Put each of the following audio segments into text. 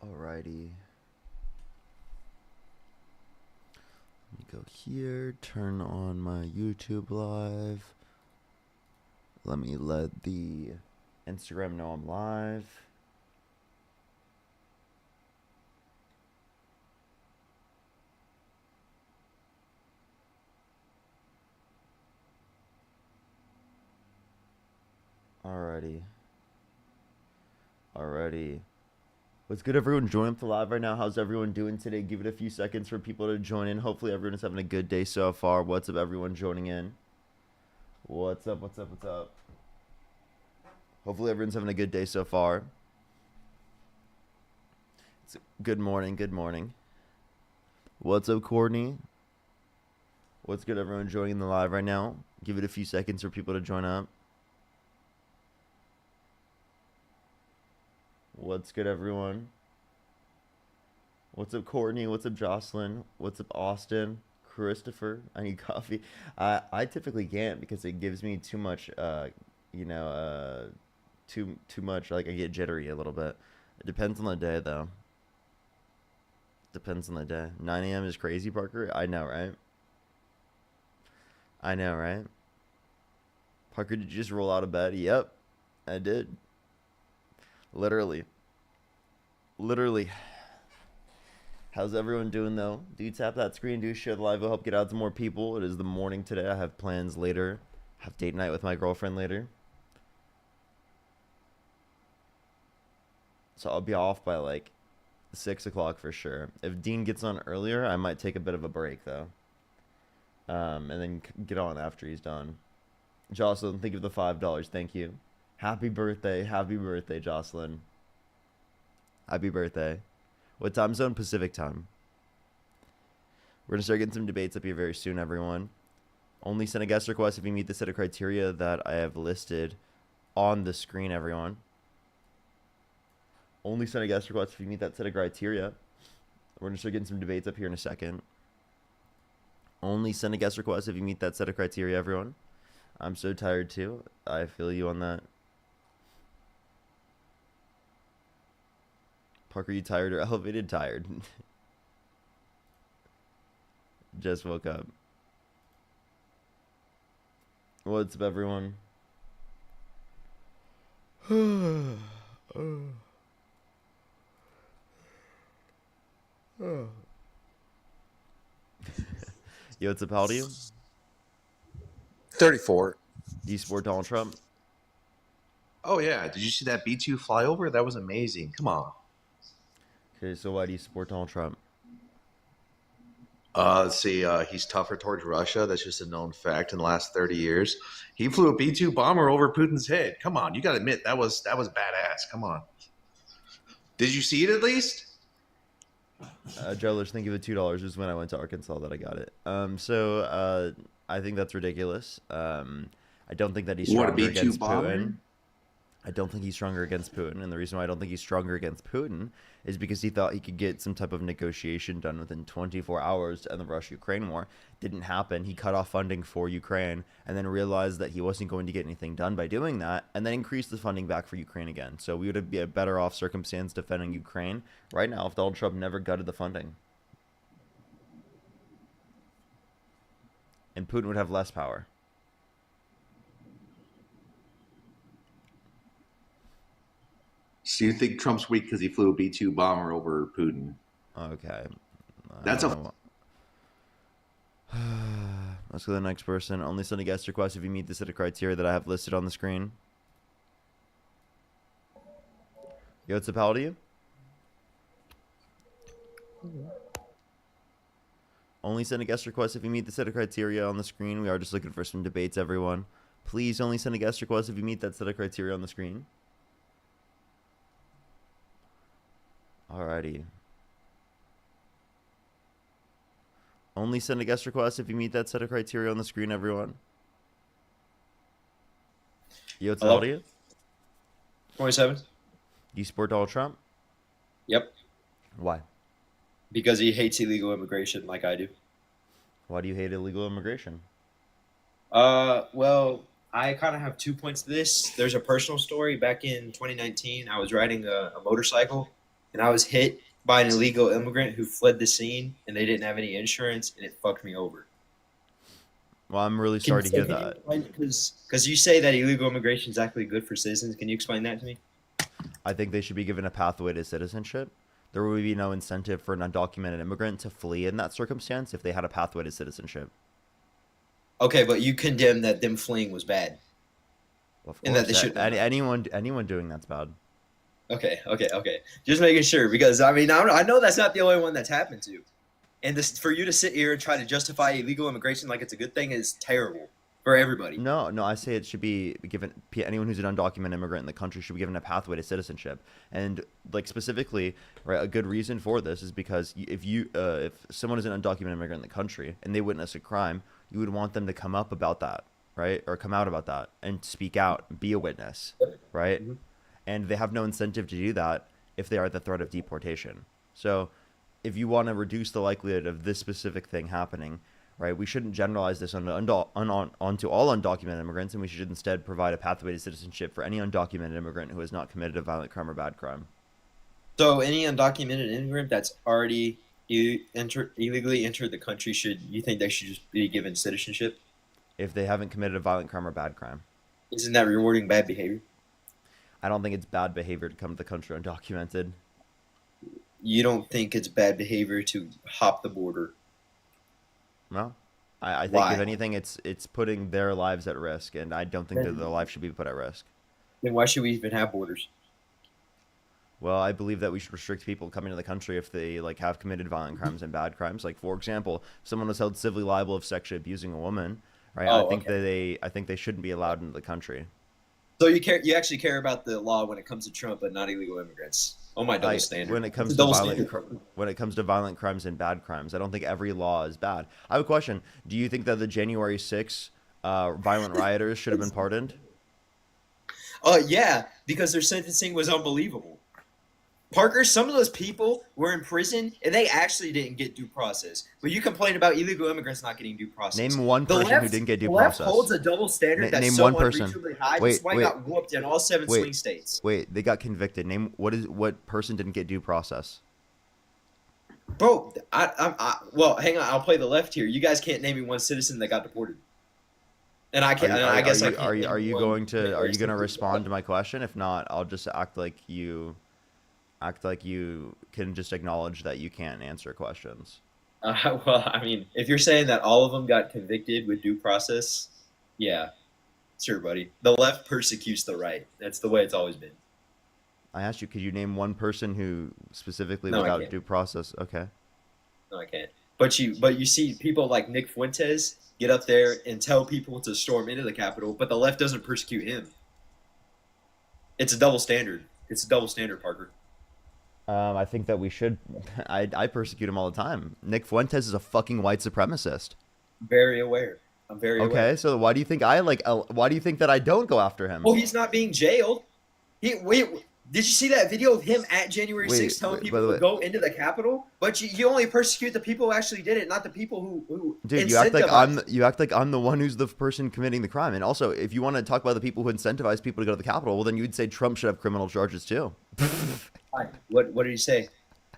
Alrighty. Let me go here, turn on my YouTube live. Let me let the Instagram know I'm live. Alrighty. What's good, everyone? Join up the live right now. How's everyone doing today? Give it a few seconds for people to join in. Hopefully, everyone is having a good day so far. What's up, everyone joining in? What's up? Hopefully, everyone's having a good day so far. Good morning. What's up, Courtney? What's good, everyone joining the live right now? Give it a few seconds for people to join up. What's good, everyone? What's up, Courtney? What's up, Jocelyn? What's up, Austin? Christopher? I need coffee. I typically can't because it gives me too much, too much. Like I get jittery a little bit. It depends on the day, though. Depends on the day. 9 a.m. is crazy, Parker. I know, right? Parker, did you just roll out of bed? Yep, I did. Literally. How's everyone doing, though? Do tap that screen. Do share the live. It'll help get out to more people. It is the morning today. I have plans later. Have date night with my girlfriend later. So I'll be off by like 6 o'clock for sure. If Dean gets on earlier, I might take a bit of a break, though. And then get on after he's done. Jocelyn, think of the $5. Thank you. Happy birthday, Jocelyn. Happy birthday. What time zone? Pacific time. We're going to start getting some debates up here very soon, everyone. Only send a guest request if you meet the set of criteria that I have listed on the screen, everyone. Only send a guest request if you meet that set of criteria. We're going to start getting some debates up here in a second. Only send a guest request if you meet that set of criteria, everyone. I'm so tired, too. I feel you on that. Parker, you tired or elevated? Tired. Just woke up. What's up, everyone? Yo, what's up? How old are you? 34. Do you support Donald Trump? Oh, yeah. Did you see that B-2 flyover? That was amazing. Come on. Okay, so why do you support Donald Trump? Let's see. He's tougher towards Russia. That's just a known fact in the last 30 years. He flew a B-2 bomber over Putin's head. Come on. You got to admit, that was badass. Come on. Did you see it at least? Joelers, think of the $2 was when I went to Arkansas that I got it. I think that's ridiculous. I don't think that he's What, a stronger B-2 against bomber? Putin. I don't think he's stronger against Putin, and the reason why I don't think he's stronger against Putin is because he thought he could get some type of negotiation done within 24 hours to end the Russia-Ukraine war. Didn't happen. He cut off funding for Ukraine and then realized that he wasn't going to get anything done by doing that, and then increased the funding back for Ukraine again. So we would be a better off circumstance defending Ukraine right now if Donald Trump never gutted the funding. And Putin would have less power. So you think Trump's weak because he flew a B-2 bomber over Putin? Okay. That's a... Let's go to the next person. Only send a guest request if you meet the set of criteria that I have listed on the screen. Yo, what's up? How old are you? Only send a guest request if you meet the set of criteria on the screen. We are just looking for some debates, everyone. Please only send a guest request if you meet that set of criteria on the screen. Alrighty. Only send a guest request if you meet that set of criteria on the screen, everyone. Yo, what's up? 27. Do you support Donald Trump? Yep. Why? Because he hates illegal immigration like I do. Why do you hate illegal immigration? Well, I kind of have 2 points to this. There's a personal story. Back in 2019, I was riding a motorcycle, and I was hit by an illegal immigrant who fled the scene, and they didn't have any insurance, and it fucked me over. Well, I'm really Can sorry you to say, hear can you that. explain? Because you say that illegal immigration is actually good for citizens. Can you explain that to me? I think they should be given a pathway to citizenship. There would be no incentive for an undocumented immigrant to flee in that circumstance if they had a pathway to citizenship. Okay, but you condemn that them fleeing was bad, Well, of and that course, they shouldn't have done. anyone doing that's bad. Okay. Just making sure because I mean I know that's not the only one that's happened to, and this for you to sit here and try to justify illegal immigration like it's a good thing is terrible for everybody. No, I say it should be given. Anyone who's an undocumented immigrant in the country should be given a pathway to citizenship. And like specifically, right, a good reason for this is because if someone is an undocumented immigrant in the country and they witness a crime, you would want them to come up about that, right, or come out about that and speak out, be a witness, right? Mhm. And they have no incentive to do that if they are at the threat of deportation. So, if you want to reduce the likelihood of this specific thing happening, right, we shouldn't generalize this onto all undocumented immigrants, and we should instead provide a pathway to citizenship for any undocumented immigrant who has not committed a violent crime or bad crime. So any undocumented immigrant that's already illegally entered the country, should you think they should just be given citizenship? If they haven't committed a violent crime or bad crime, Isn't that rewarding bad behavior? I don't think it's bad behavior to come to the country undocumented. You don't think it's bad behavior to hop the border? No, I think if Why? anything, it's putting their lives at risk, and I don't think that their life should be put at risk. Then why should we even have borders? Well, I believe that we should restrict people coming to the country if they like have committed violent crimes and bad crimes. Like for example, if someone was held civilly liable of sexually abusing a woman, right? Oh, okay. I think they shouldn't be allowed into the country. So you actually care about the law when it comes to Trump, but not illegal immigrants. Oh my double I standard. when it It's a comes to double violent standard. when it comes to violent crimes and bad crimes, I don't think every law is bad. I have a question. Do you think that the January 6th violent rioters should have been pardoned? Yeah, because their sentencing was unbelievable. Parker, some of those people were in prison and they actually didn't get due process. But you complain about illegal immigrants not getting due process. Name one person who didn't get The due left process. holds a double standard that's Name so one person. unreasonably high. Wait, That's why wait, he got whooped in all seven wait. swing states. Wait, they got convicted. Name what person didn't get due process? Bro, well, hang on. I'll play the left here. You guys can't name me one citizen that got deported. And I can't. And I guess I can't. Are name you one going to citizen. respond to my question? If not, I'll just act like you can just acknowledge that you can't answer questions. Well, I mean, if you're saying that all of them got convicted with due process, yeah, sure, buddy. The left persecutes the right. That's the way it's always been. I asked you, could you name one person who specifically No, I without can't. due process? Okay. No, I can't. But you see people like Nick Fuentes get up there and tell people to storm into the Capitol, but the left doesn't persecute him. It's a double standard. It's a double standard, Parker. I think that we should. I persecute him all the time. Nick Fuentes is a fucking white supremacist. Very aware. I'm very aware. Okay, so why do you think I like? Why do you think that I don't go after him? Well, he's not being jailed. Wait, did you see that video of him at January 6th telling By people the to way, go into the Capitol? But you only persecute the people who actually did it, not the people who dude, you act like incentivized. you act like I'm the one who's the person committing the crime. And also, if you want to talk about the people who incentivize people to go to the Capitol, well, then you'd say Trump should have criminal charges too. Why? What did he say?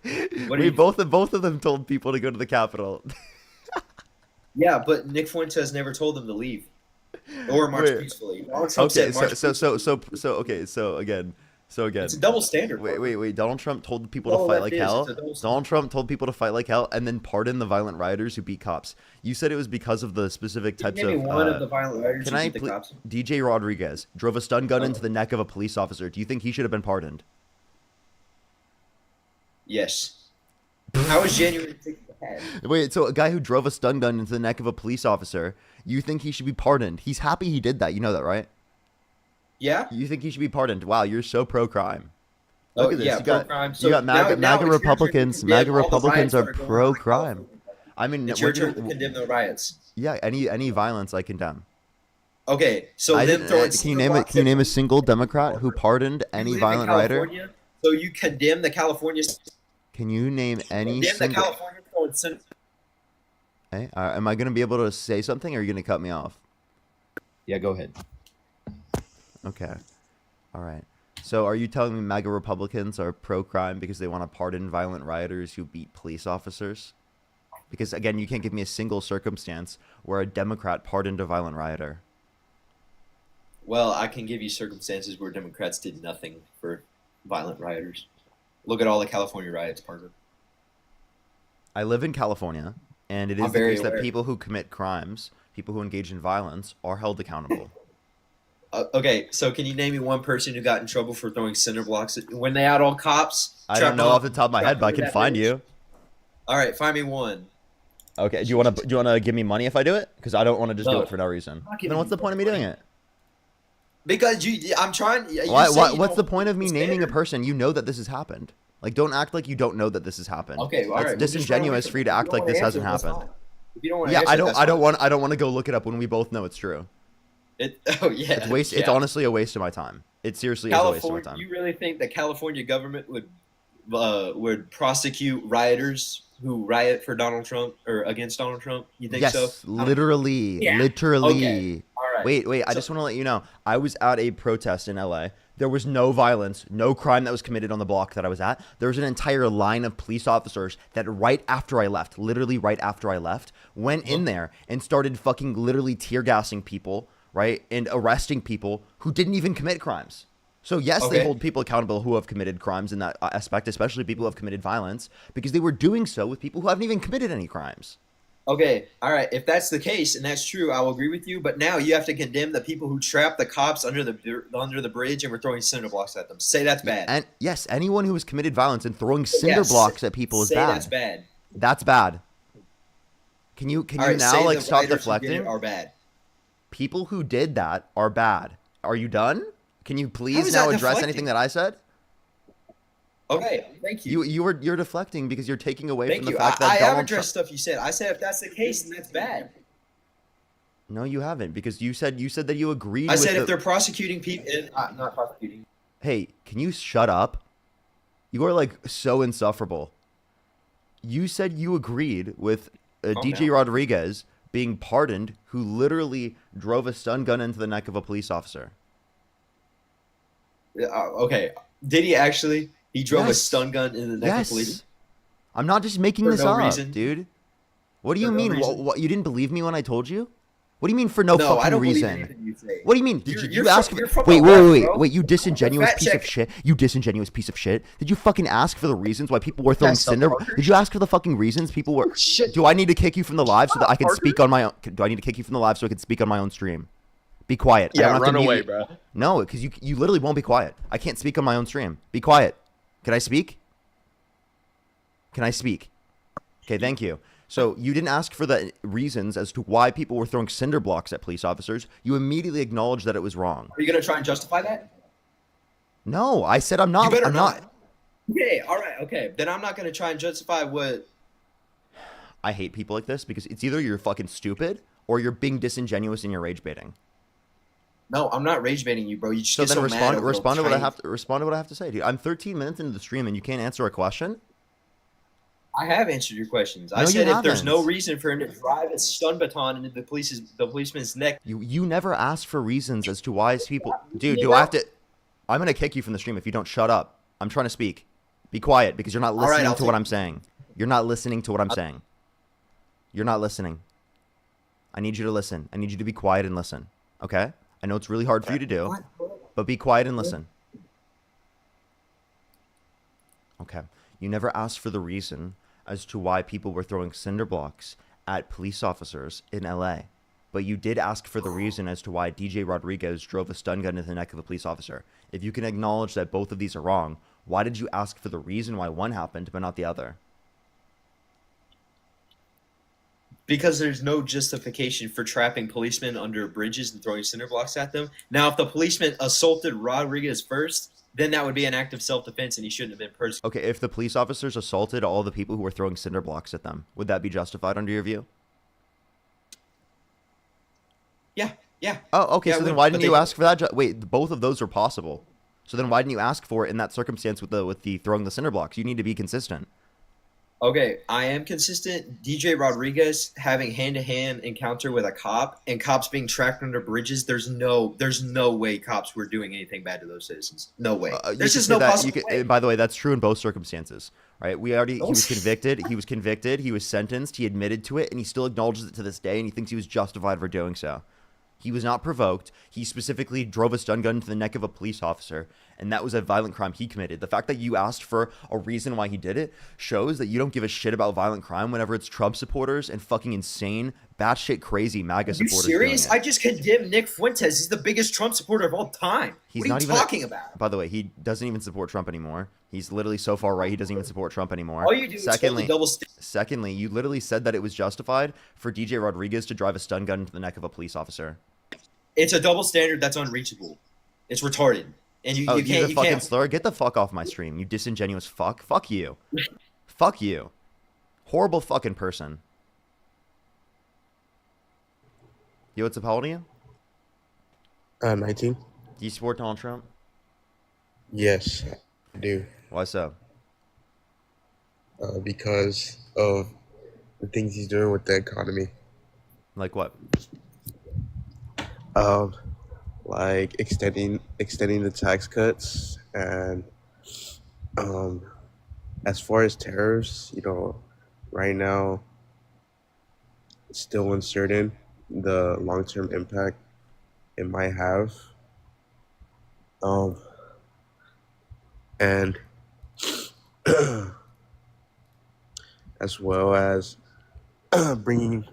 What did We he, both of them told people to go to the Capitol. yeah, but Nick Fuentes never told them to leave or march Wait. peacefully. Donald Trump Okay, said march okay, so again. It's a double standard. Wait. Donald Trump told people All to fight left like is, hell. it's a double standard. Donald Trump told people to fight like hell and then pardon the violent rioters who beat cops. You said it was because of the specific Can you types name of. me one of the violent rioters Can who I beat the cops? DJ Rodriguez drove a stun gun Oh. into the neck of a police officer. Do you think he should have been pardoned? Yes. How was January 6th bad? Wait, so a guy who drove a stun gun into the neck of a police officer, you think he should be pardoned? He's happy he did that. You know that, right? Yeah? You think he should be pardoned? Wow, you're so pro-crime. Look at this. Yeah, you got pro-crime. you got MAGA, now MAGA it's your turn to Republicans. condemn MAGA all the Republicans riots are that going on in pro-crime. California. I mean, It's your turn to condemn the riots. yeah, any violence I condemn. Okay, so I then didn't, throwing can you name it? Can you name a single Democrat who pardoned any violent rioter? So you condemn the California. Can you name any Condemn the single? California throwing sin. Hey, am I going to be able to say something, or are you going to cut me off? Yeah, go ahead. Okay, all right. So are you telling me MAGA Republicans are pro-crime because they want to pardon violent rioters who beat police officers? Because, again, you can't give me a single circumstance where a Democrat pardoned a violent rioter. Well, I can give you circumstances where Democrats did nothing for violent rioters. Look at all the California riots, Parker. I live in California, and it I'm is the very case that aware. people who commit crimes, people who engage in violence, are held accountable. Okay, so can you name me one person who got in trouble for throwing cinder blocks when they had all cops? I don't know off the top of my head, but I trapped under can that find bridge? you. All right, find me one. Okay, do you want to give me money if I do it? Because I don't want to just do No. it for no reason. I'm not giving Then what's you the point of me money. doing it? Because I'm trying. You Why, say why, you what's the don't point of me understand. naming a person? You know that this has happened. Like, don't act like you don't know that this has happened. Okay, all That's right. Well, just run away disingenuous from for you it. to If you act don't like wanna this answer, hasn't that's happened. fine. If you don't want to Yeah, answer, that's I don't fine. want to go look it up when we both know it's true. Oh yeah, It's waste. It's yeah. honestly a waste of my time. It seriously is a waste of my California. time. You really think the California government would prosecute rioters who riot for Donald Trump or against Donald Trump? You think so? Yes, literally, Yeah. literally. Okay. All right. Wait. I So- just want to let you know. I was at a protest in LA. There was no violence, no crime that was committed on the block that I was at. There was an entire line of police officers that right after I left, literally right after I left, went in there and started fucking literally tear gassing people, right? And arresting people who didn't even commit crimes. So yes, they Okay. hold people accountable who have committed crimes in that aspect, especially people who have committed violence, because they were doing so with people who haven't even committed any crimes. Okay, all right. If that's the case and that's true, I will agree with you. But now you have to condemn the people who trapped the cops under the bridge and were throwing cinder blocks at them. Say that's bad. And yes, anyone who has committed violence and throwing cinder Yes. blocks at people is Say bad. that's bad. That's bad. Can you All right, now say like the stop rioters who did it deflecting? are bad. People who did that are bad. Are you done? Can you How please is now that address deflecting? anything that I said? Okay, thank you. You're deflecting because you're taking away Thank from the you. fact that I have Donald Trump. addressed stuff you said. I said if that's the case, then that's bad. No, you haven't because you said that you agreed. I with said the... if they're prosecuting people, not prosecuting. Hey, can you shut up? You are like so insufferable. You said you agreed with DJ down. Rodriguez being pardoned, who literally drove a stun gun into the neck of a police officer. Okay, did he actually? He drove a Yes. stun gun in the neck of police. Yes. I'm not just making For this no up, reason? dude. What do you For no mean? reason? What, you didn't believe me when I told you? What do you mean for no, No, fucking I don't believe reason? anything you say. What do you mean? Did You're you from- ask? you're from Wait, the wait, left, wait, bro. wait! You disingenuous Fact piece of check. shit! You disingenuous piece of shit! Did you fucking ask for the reasons why people were throwing Yes, cinder? Parker. Did you ask for the fucking reasons people were? Shit. Do I need to kick you from the live so that I can Parker. speak on my own? Do I need to kick you from the live so I can speak on my own stream? Be quiet. I don't have to mute you. bro. No, because you literally won't be quiet. I can't speak on my own stream. Be quiet. Can I speak? Can I speak? Okay, thank you. So you didn't ask for the reasons as to why people were throwing cinder blocks at police officers. You immediately acknowledged that it was wrong. Are you gonna try and justify that? No, I said I'm not. You better I'm not. Okay, all right, okay. Then I'm not gonna try and justify what. I hate people like this because it's either you're fucking stupid or you're being disingenuous and you're rage baiting. No, I'm not rage baiting you, bro. You just So get then so respond. mad over Respond to what I tiny- have to respond to what I have to say, dude. I'm 13 minutes into the stream and you can't answer a question. I have answered your questions. No, I you said if there's no haven't. reason for him to drive a stun baton into the policeman's neck. You never ask for reasons as to why people. Dude, do I have to? I'm gonna kick you from the stream if you don't shut up. I'm trying to speak. Be quiet because you're not right, listening I'll to what take- I'm saying. You're not listening to what I'm saying. You're not listening. I need you to listen. I need you to be quiet and listen. Okay? I know it's really hard for you to do, but be quiet and listen. Okay. You never asked for the reason as to why people were throwing cinder blocks at police officers in LA. But you did ask for the reason as to why DJ Rodriguez drove a stun gun into the neck of a police officer. If you can acknowledge that both of these are wrong, why did you ask for the reason why one happened but not the other? Because there's no justification for trapping policemen under bridges and throwing cinder blocks at them. Now, if the policeman assaulted Rodriguez first, then that would be an act of self-defense and he shouldn't have been persecuted. Okay, if the police officers assaulted all the people who were throwing cinder blocks at them, would that be justified under your view? Yeah. Oh, okay. Yeah, So then but- why but didn't you they- ask for that? Wait, both of those are possible. So then why didn't you ask for it in that circumstance with the throwing the cinder blocks? You need to be consistent. Okay, I am consistent. DJ Rodriguez having hand-to-hand encounter with a cop and cops being tracked under bridges. There's no way cops were doing anything bad to those citizens. No way. You There's could just say no that. You possible could. way. By the way, that's true in both circumstances, right? He was Don't- convicted. He was convicted. He was sentenced. He admitted to it, and he still acknowledges it to this day, and he thinks he was justified for doing so. He was not provoked. He specifically drove a stun gun to the neck of a police officer, and that was a violent crime he committed. The fact that you asked for a reason why he did it shows that you don't give a shit about violent crime whenever it's Trump supporters and fucking insane, batshit crazy MAGA Are you supporters doing serious? it. I just condemned Nick Fuentes. He's the biggest Trump supporter of all time. He's What are not you even. talking about? By the way, he doesn't even support Trump anymore. He's literally so far right he doesn't even support Trump anymore. All you do is hold the Secondly, double standard. secondly, you literally said that it was justified for DJ Rodriguez to drive a stun gun into the neck of a police officer. It's a double standard that's unreachable. It's retarded, and Oh, you he's can't. a You fucking can't. slur. Get the fuck off my stream, you disingenuous fuck. Fuck you. Fuck you. Horrible fucking person. Yo, what's up? How old are you? 19. Do you support Donald Trump? Yes, I do. Why so? Because of the things he's doing with the economy. Like what? Um, like extending the tax cuts, and as far as tariffs, right now it's still uncertain the long-term impact it might have. And as well as bringing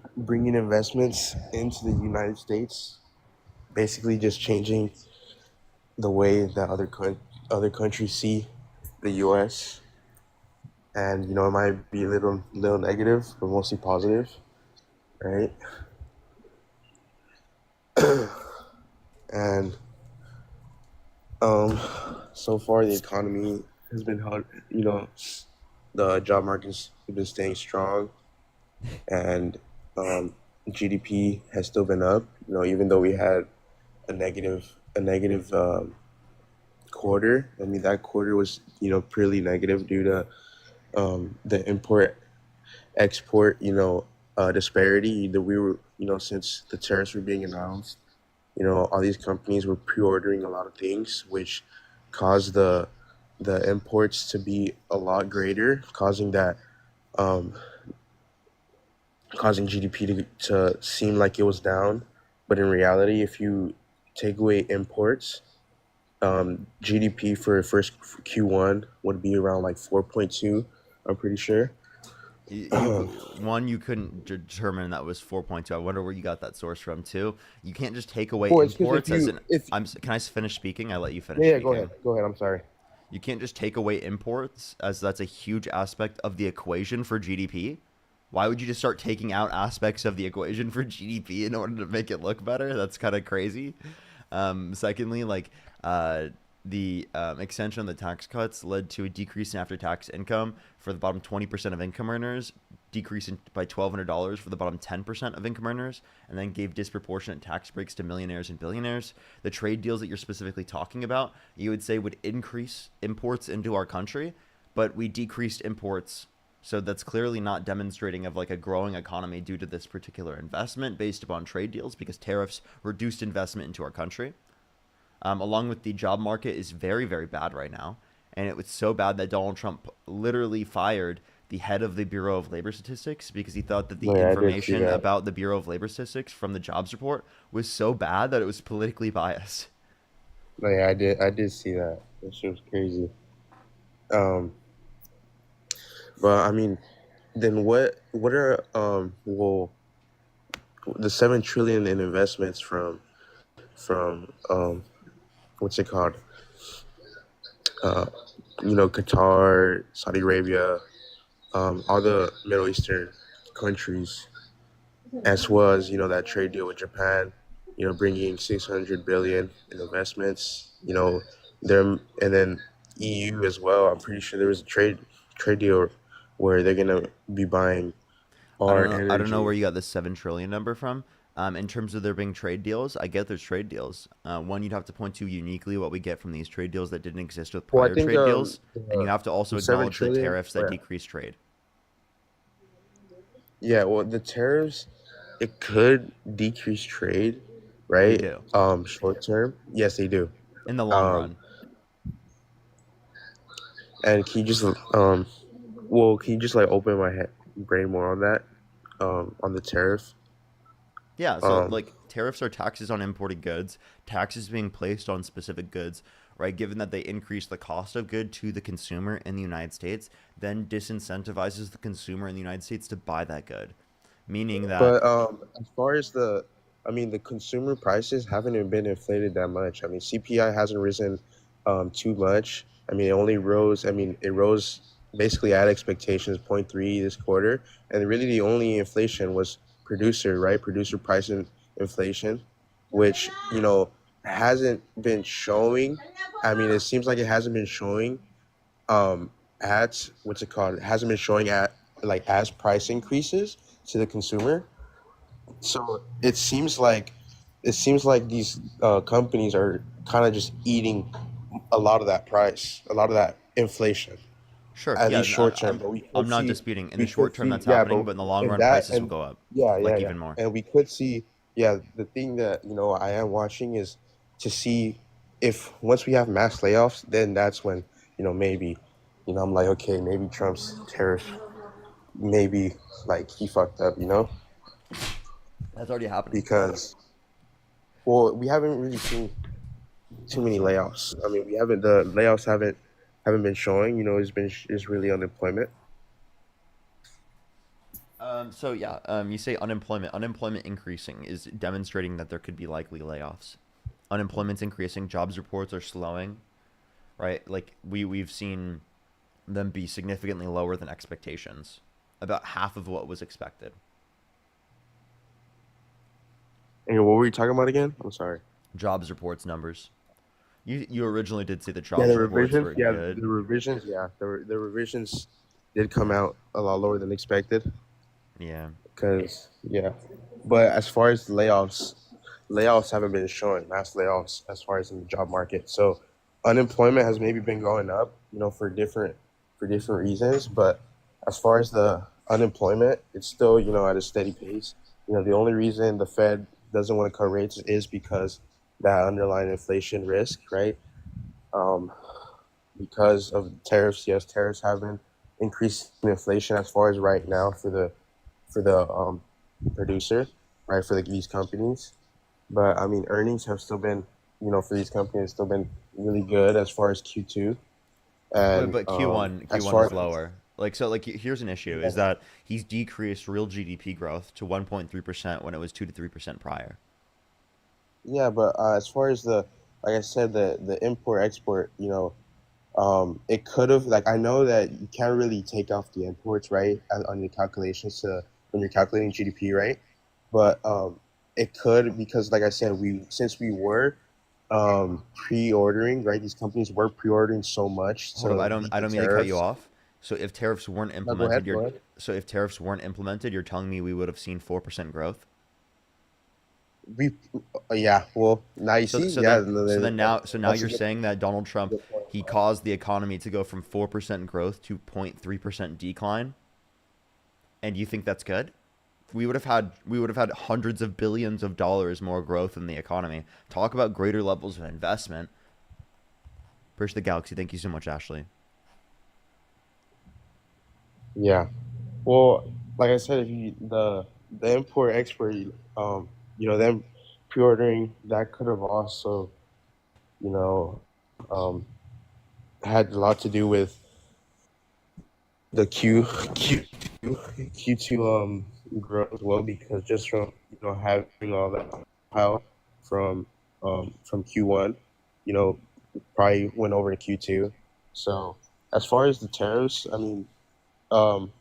investments into the United States, basically just changing the way that other countries see the U.S. And it might be a little negative, but mostly positive, right? And so far the economy has been held. The job market's been staying strong, and GDP has still been up. Even though we had a negative quarter. I mean, that quarter was purely negative due to the import export disparity that we were since the tariffs were being announced. All these companies were pre-ordering a lot of things, which caused the imports to be a lot greater, um, causing GDP to seem like it was down. But in reality, if you take away imports, GDP for first Q1 would be around like 4.2. I'm pretty sure. You couldn't determine that was 4.2. I wonder where you got that source from too. You can't just take away Well, it's 'cause imports as an. if Can I finish speaking? I let you finish. yeah, Speaking. go ahead. I'm sorry. You can't just take away imports as that's a huge aspect of the equation for GDP. Why would you just start taking out aspects of the equation for GDP in order to make it look better? That's kind of crazy. Secondly, the extension of the tax cuts led to a decrease in after-tax income for the bottom 20% of income earners, decreasing by $1,200 for the bottom 10% of income earners, and then gave disproportionate tax breaks to millionaires and billionaires. The trade deals that you're specifically talking about, you would say would increase imports into our country, but we decreased imports. So that's clearly not demonstrating of like a growing economy due to this particular investment based upon trade deals, because tariffs reduced investment into our country. Along with the job market is very, very bad right now. And it was so bad that Donald Trump literally fired the head of the Bureau of Labor Statistics because he thought that the Yeah, I did see information that. about the Bureau of Labor Statistics from the jobs report was so bad that it was politically biased. No, yeah, I did see that. That shit was crazy. Um, but I mean, then what are the 7 trillion in investments from what's it called? Uh, Qatar, Saudi Arabia, all the Middle Eastern countries, as well as that trade deal with Japan, bringing 600 billion in investments. There, and then EU as well. I'm pretty sure there was a trade deal where they're gonna be buying our I don't know energy. where you got this 7 trillion number from. In terms of there being trade deals, I get there's trade deals. One, you'd have to point to uniquely what we get from these trade deals that didn't exist with Well, I prior think trade deals, and you have to also the seven acknowledge the trillion. tariffs that decrease trade. Yeah, well, the tariffs, it could decrease trade, They right? do Short term, yes, they do. in the long Um, run. and can you just well, can you just like open my brain more on that? On the tariff. Yeah, so Um, like tariffs are taxes on imported goods, taxes being placed on specific goods, right? Given that they increase the cost of good to the consumer in the United States, then disincentivizes the consumer in the United States to buy that good. Meaning that, but as far as I mean, the consumer prices haven't even been inflated that much. I mean, CPI hasn't risen too much. I mean, it only rose. I mean, it rose basically at expectations, 0.3 this quarter, and really the only inflation was producer, right? Producer price inflation, which hasn't been showing. I mean, it seems like it hasn't been showing um at what's it called? It hasn't been showing at like as price increases to the consumer. So it seems like these companies are kind of just eating a lot of that price, a lot of that inflation, sure, at yeah, least short term. But I'm not disputing in the we short could term see, that's yeah, happening, but but in the long in run, that prices will and go up, yeah, yeah, like yeah, even more. and we could see, yeah, the thing that I am watching is to see if once we have mass layoffs, then that's when maybe I'm like, okay, maybe Trump's tariff, maybe like he fucked up, That's already happening. because well, we haven't really seen too many layoffs. I mean, we haven't the layoffs haven't been showing. It's really unemployment. So yeah, you say unemployment. Unemployment increasing is demonstrating that there could be likely layoffs. Unemployment's increasing. Jobs reports are slowing. Right, like we've seen them be significantly lower than expectations, about half of what was expected. And what were you talking about again? I'm sorry. Jobs reports numbers. You originally did say the Yeah, jobs the reports revisions. were Yeah, good. the revisions. Yeah, the revisions did come out a lot lower than expected. Yeah, Because yeah, but as far as layoffs haven't been showing mass layoffs as far as in the job market. So unemployment has maybe been going up, for different reasons. But as far as the unemployment, it's still at a steady pace. The only reason the Fed doesn't want to cut rates is because that underlying inflation risk, right? Um, because of tariffs. Yes, tariffs have been increasing inflation as far as right now for the producer, right, for these companies. But I mean, earnings have still been, for these companies, still been really good as far as Q2, but and Q1 as Q1 far is as lower. Like so, like here's an issue: is that he's decreased real GDP growth to 1.3% when it was 2 to 3% prior. yeah, but as far as like I said, the import export, it could have, like, I know that you can't really take off the imports, right, on your calculations to when you're calculating GDP, right? But it could, because like I said, since we were pre-ordering, right? These companies were pre-ordering so much Hold up, to beat I the don't mean to cut you tariffs. off. So if tariffs weren't No, go implemented, ahead, go ahead. if tariffs weren't implemented, you're telling me we would have seen 4% growth. We, yeah, well, now you So see, so yeah, then so then now so now that's a you're good, saying that Donald Trump good point. he caused the economy to go from 4% growth to 0.3% decline, and you think that's good? We would have had hundreds of billions of dollars more growth in the economy. Talk about greater levels of investment. Push the galaxy. Thank you so much, Ashley. Yeah. Well, like I said, if you the import export, them pre-ordering that could have also, you know, um, had a lot to do with the Q2 growth as well, because just from having all that pile from Q1, you know probably went over to Q2. So as far as the tariffs, I mean, um,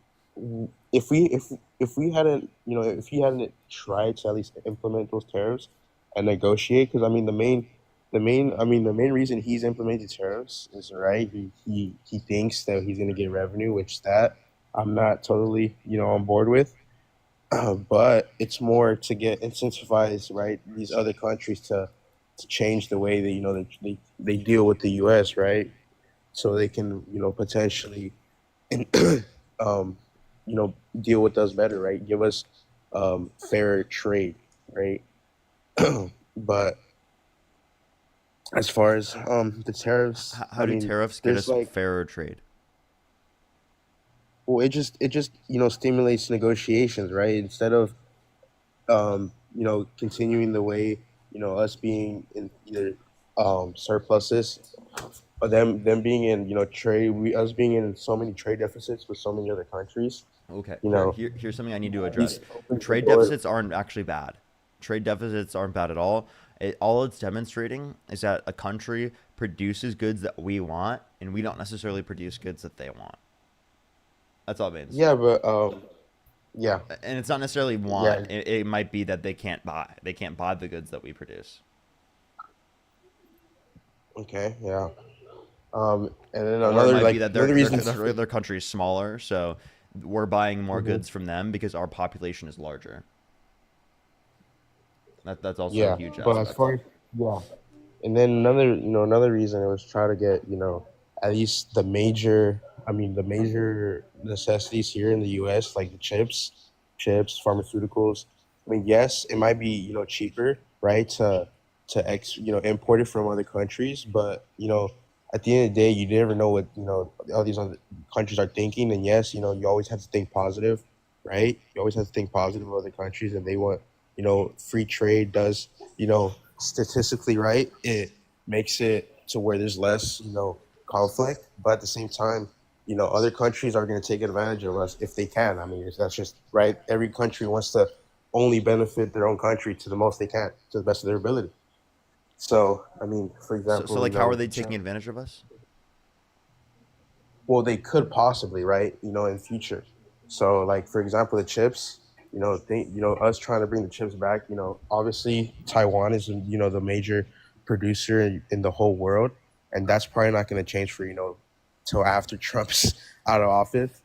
if we hadn't, if he hadn't tried to at least implement those tariffs and negotiate, because I mean the main reason he's implemented tariffs is, right, he thinks that he's going to get revenue, which that I'm not totally on board with. But it's more to get incentivize, right, these other countries to change the way that they deal with the U.S., right, so they can potentially um, deal with us better, right? Give us fair trade, right? But as far as the tariffs, How I do mean, tariffs get there's us like, fairer trade? well, it just stimulates negotiations, right? Instead of continuing the way, us being in either surpluses, or them being in, trade, us being in so many trade deficits with so many other countries, Okay, you know, here's something I need to at address. least opens the Trade door. deficits aren't actually bad. Trade deficits aren't bad at all. All it's demonstrating is that a country produces goods that we want, and we don't necessarily produce goods that they want. That's all it means. Yeah, but yeah, And it's not necessarily want. yeah, It might be that they can't buy. They can't buy the goods that we produce. okay, yeah. And then Or it might be that another reason. their country is smaller, so we're buying more Mhm. goods from them because our population is larger. That's also a Yeah, huge but as aspect. far as, yeah, and then another reason it was try to get, at least the major necessities here in the U.S., like the chips, pharmaceuticals. I mean, yes, it might be, cheaper, right, to import it from other countries, but at the end of the day, you never know what, all these other countries are thinking. And yes, you always have to think positive, right? You always have to think positive of other countries, and they want, free trade does, statistically, right, it makes it to where there's less, conflict. But at the same time, other countries are going to take advantage of us if they can. I mean, that's just right. Every country wants to only benefit their own country to the most they can, to the best of their ability. So, I mean, for So example, like, how are they taking advantage of us? well, they could possibly, right? In future. So, like for example, the chips. Us trying to bring the chips back. Obviously Taiwan is, the major producer in the whole world, and that's probably not going to change for till after Trump's out of office.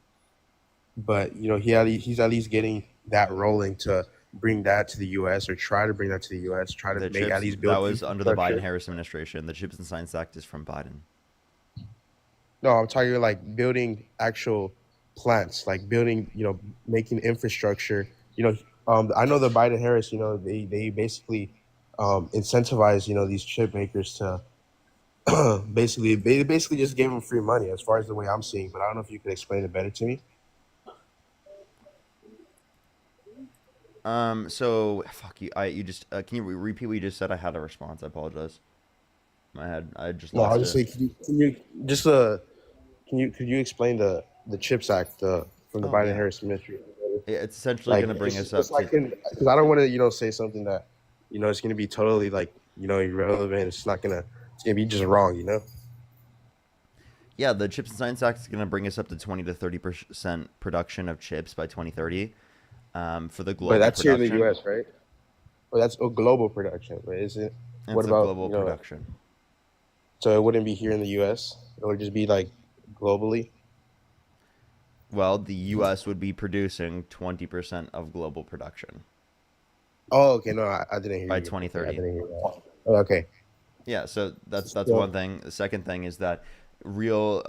But he's at least getting that rolling to bring that to the U.S. or try to bring that to the U.S. Try to The make at chips least that build was under the Biden infrastructure. Harris administration. The Chips and Science Act is from Biden. No, I'm talking like building actual plants, like building, making infrastructure. I know the Biden Harris, they basically incentivize, these chip makers to basically just gave them free money as far as the way I'm seeing. But I don't know if you could explain it better to me. So fuck you. You just can you repeat what you just said? I had a response. I apologize. My head. I just No, I'll lost just it. say, can you just could you explain the Chips Act from the Oh Biden yeah. Harris administration? It's essentially Like going to bring us just up like to because I don't want to say something that it's gonna be totally like irrelevant. It's gonna be just wrong. yeah. The Chips and Science Act is going to bring us up to 20 to 30% production of chips by 2030. For the But global that's here in the production. U.S., right? Well, that's a global production, but is it? What It's a about global production. So it wouldn't be here in the U.S. It would just be like globally. Well, the U.S. would be producing 20% of global production Oh, okay. No, I didn't hear by you. Okay, I 2030. didn't hear that. Oh, okay. Yeah, so that's one So, thing. The second thing is that real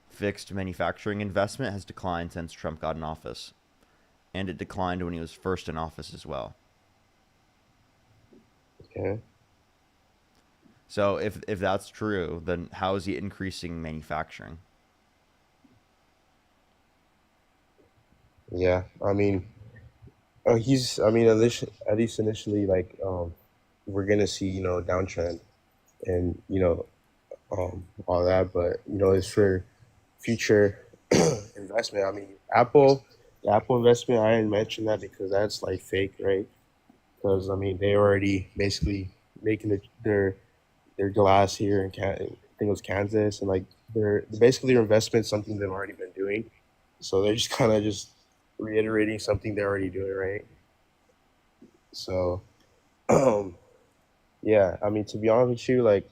fixed manufacturing investment has declined since Trump got in office, and it declined when he was first in office as well. okay. So if that's true, then how is he increasing manufacturing? Yeah. I mean, he's. I mean, at least initially, like, we're gonna see downtrend and all that, but it's for future investment. I mean, the Apple investment, I didn't mention that because that's like fake, right? Because I mean, they already basically making their glass here in I think it was Kansas, and like they're basically their investment something they've already been doing. So they're just kind of just reiterating something they're already doing, right? So, yeah, I mean, to be honest with you, like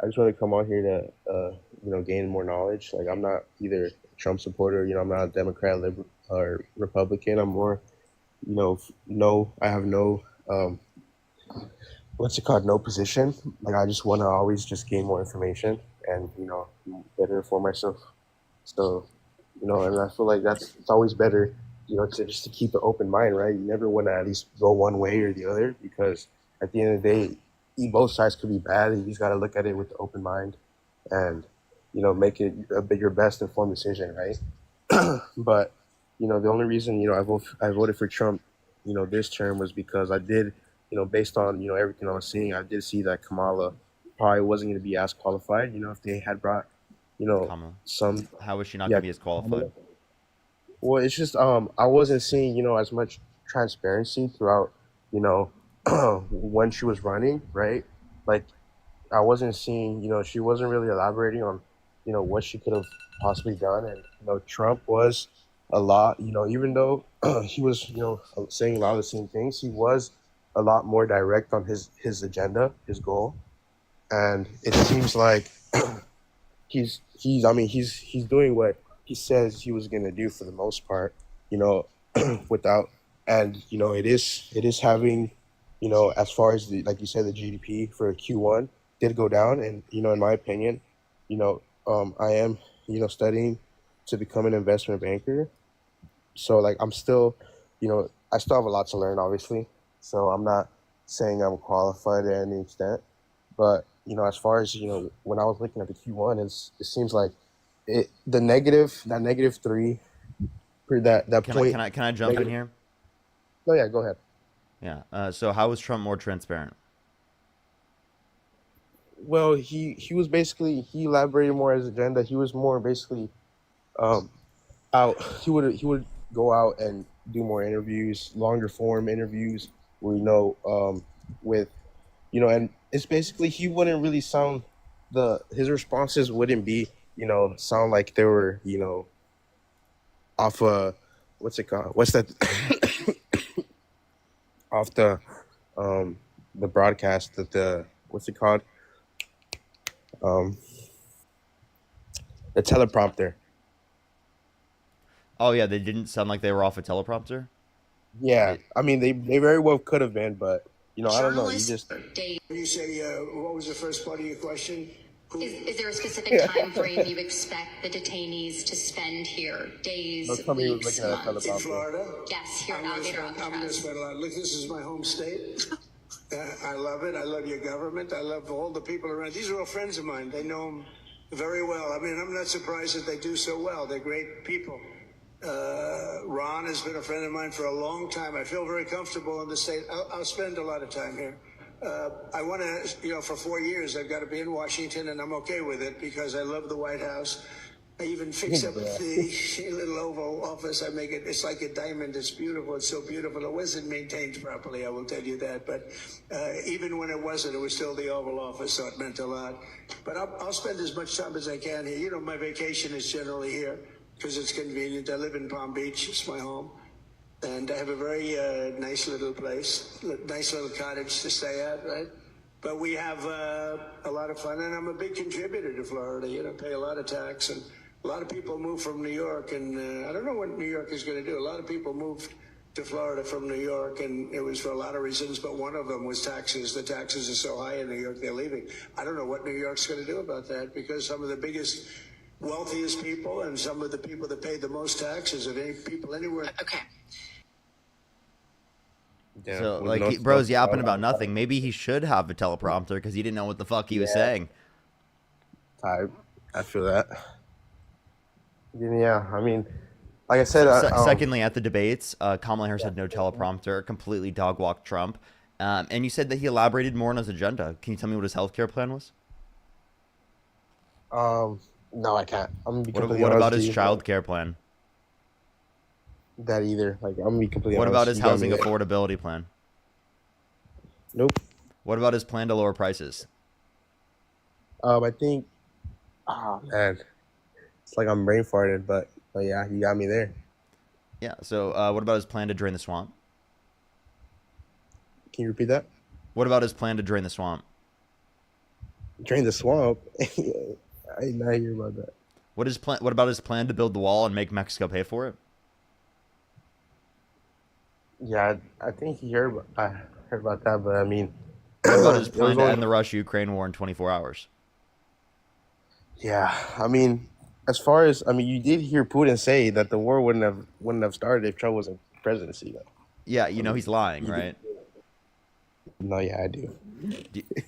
I just want to come on here to gain more knowledge. Like I'm not either a Trump supporter, I'm not a Democrat, liberal, or Republican. I'm more, no, I have no what's it called, no position. Like I just want to always just gain more information and better inform myself. So and I feel like that's it's always better to just to keep an open mind, right? You never want to at least go one way or the other because at the end of the day, both sides could be bad. You just got to look at it with the open mind and make it your best informed decision, right? But the only reason I voted for Trump, this term was because I did, based on everything I was seeing, I did see that Kamala probably wasn't going to be as qualified. If they had brought Kamala. some, How is she not yeah, gonna be as qualified? well, it's just I wasn't seeing as much transparency throughout you know when she was running, right? Like I wasn't seeing she wasn't really elaborating on what she could have possibly done, and Trump was a lot even though he was saying a lot of the same things, he was a lot more direct on his agenda, his goal, and it seems like he's I mean he's doing what he says he was gonna do for the most part, you know, without and it is having, as far as the like you said, the GDP for Q1 did go down, and in my opinion, I am studying to become an investment banker. So like I'm still, I still have a lot to learn, obviously. So I'm not saying I'm qualified to any extent, but as far as when I was looking at the Q1, it seems like that -3 for that Can I point. can I can I jump in Negative. here? Oh yeah, go ahead. Yeah. So how is Trump more transparent? Well, he was basically he elaborated more his agenda. He was more basically um out. He would go out and do more interviews, longer form interviews, where with and it's basically he wouldn't really sound the his responses wouldn't be sound like they were off what's it called? What's that? Off um the broadcast that the what's it called? Um the teleprompter. Oh yeah, they didn't sound like they were off a teleprompter. Yeah, They, I mean they very well could have been, but I don't know. You Journalists just day. You say, what was the first part of your question? Is there a specific time frame you expect the detainees to spend here? Days, don't tell me he was weeks, looking at a months? In teleprompter. Florida? Yes, here I'm in gonna Alligator spend, I'm gonna Alcatraz. spend a lot. Look, this is my home state. I love it. I love your government. I love all the people around. These are all friends of mine. They know them very well. I mean, I'm not surprised that they do so well. They're great people. Ron has been a friend of mine for a long time. I feel very comfortable in the state. I'll spend a lot of time here. I want to, for 4 years, I've got to be in Washington, and I'm okay with it because I love the White House. I even fix up the little Oval Office. I make it, it's like a diamond. It's beautiful. It's so beautiful. It wasn't maintained properly, I will tell you that. But even when it wasn't, it was still the Oval Office, so it meant a lot. But I'll spend as much time as I can here. My vacation is generally here because it's convenient. I live in Palm Beach. It's my home. And I have a very nice little place, nice little cottage to stay at, right? But we have a lot of fun, and I'm a big contributor to Florida. Pay a lot of tax, and a lot of people move from New York, and I don't know what New York is going to do. A lot of people moved to Florida from New York, and it was for a lot of reasons, but one of them was taxes. The taxes are so high in New York, they're leaving. I don't know what New York's going to do about that, because some of the biggest, wealthiest people and some of the people that pay the most taxes of any people anywhere. Okay. yeah, so with like no bro's stuff. yapping about nothing. Maybe he should have a teleprompter because he didn't know what the fuck he was saying. I feel that. Yeah, I mean, like I said, Secondly, at the debates, Kamala Harris had no teleprompter, completely dog walked Trump. And you said that he elaborated more on his agenda. Can you tell me what his healthcare plan was? no, I can't. I'm gonna be What, completely what honest about with his you. child care plan? That either. Like I'm gonna be completely What honest. about his You got housing me there. affordability plan? Nope. What about his plan to lower prices? I think. Oh man, it's like I'm brain farted, but yeah, you got me there. Yeah. So what about his plan to drain the swamp? Can you repeat that? What about his plan to drain the swamp? Drain the swamp. I did not hear about that. What about his plan to build the wall and make Mexico pay for it? Yeah, I think I heard about that, but I mean, What about his it plan was to only, end the Russia-Ukraine war in 24 hours? yeah, I mean, as far as I mean, you did hear Putin say that the war wouldn't have started if Trump wasn't presidency. Though. Yeah, I mean, he's lying, you did. right? No, yeah, I do.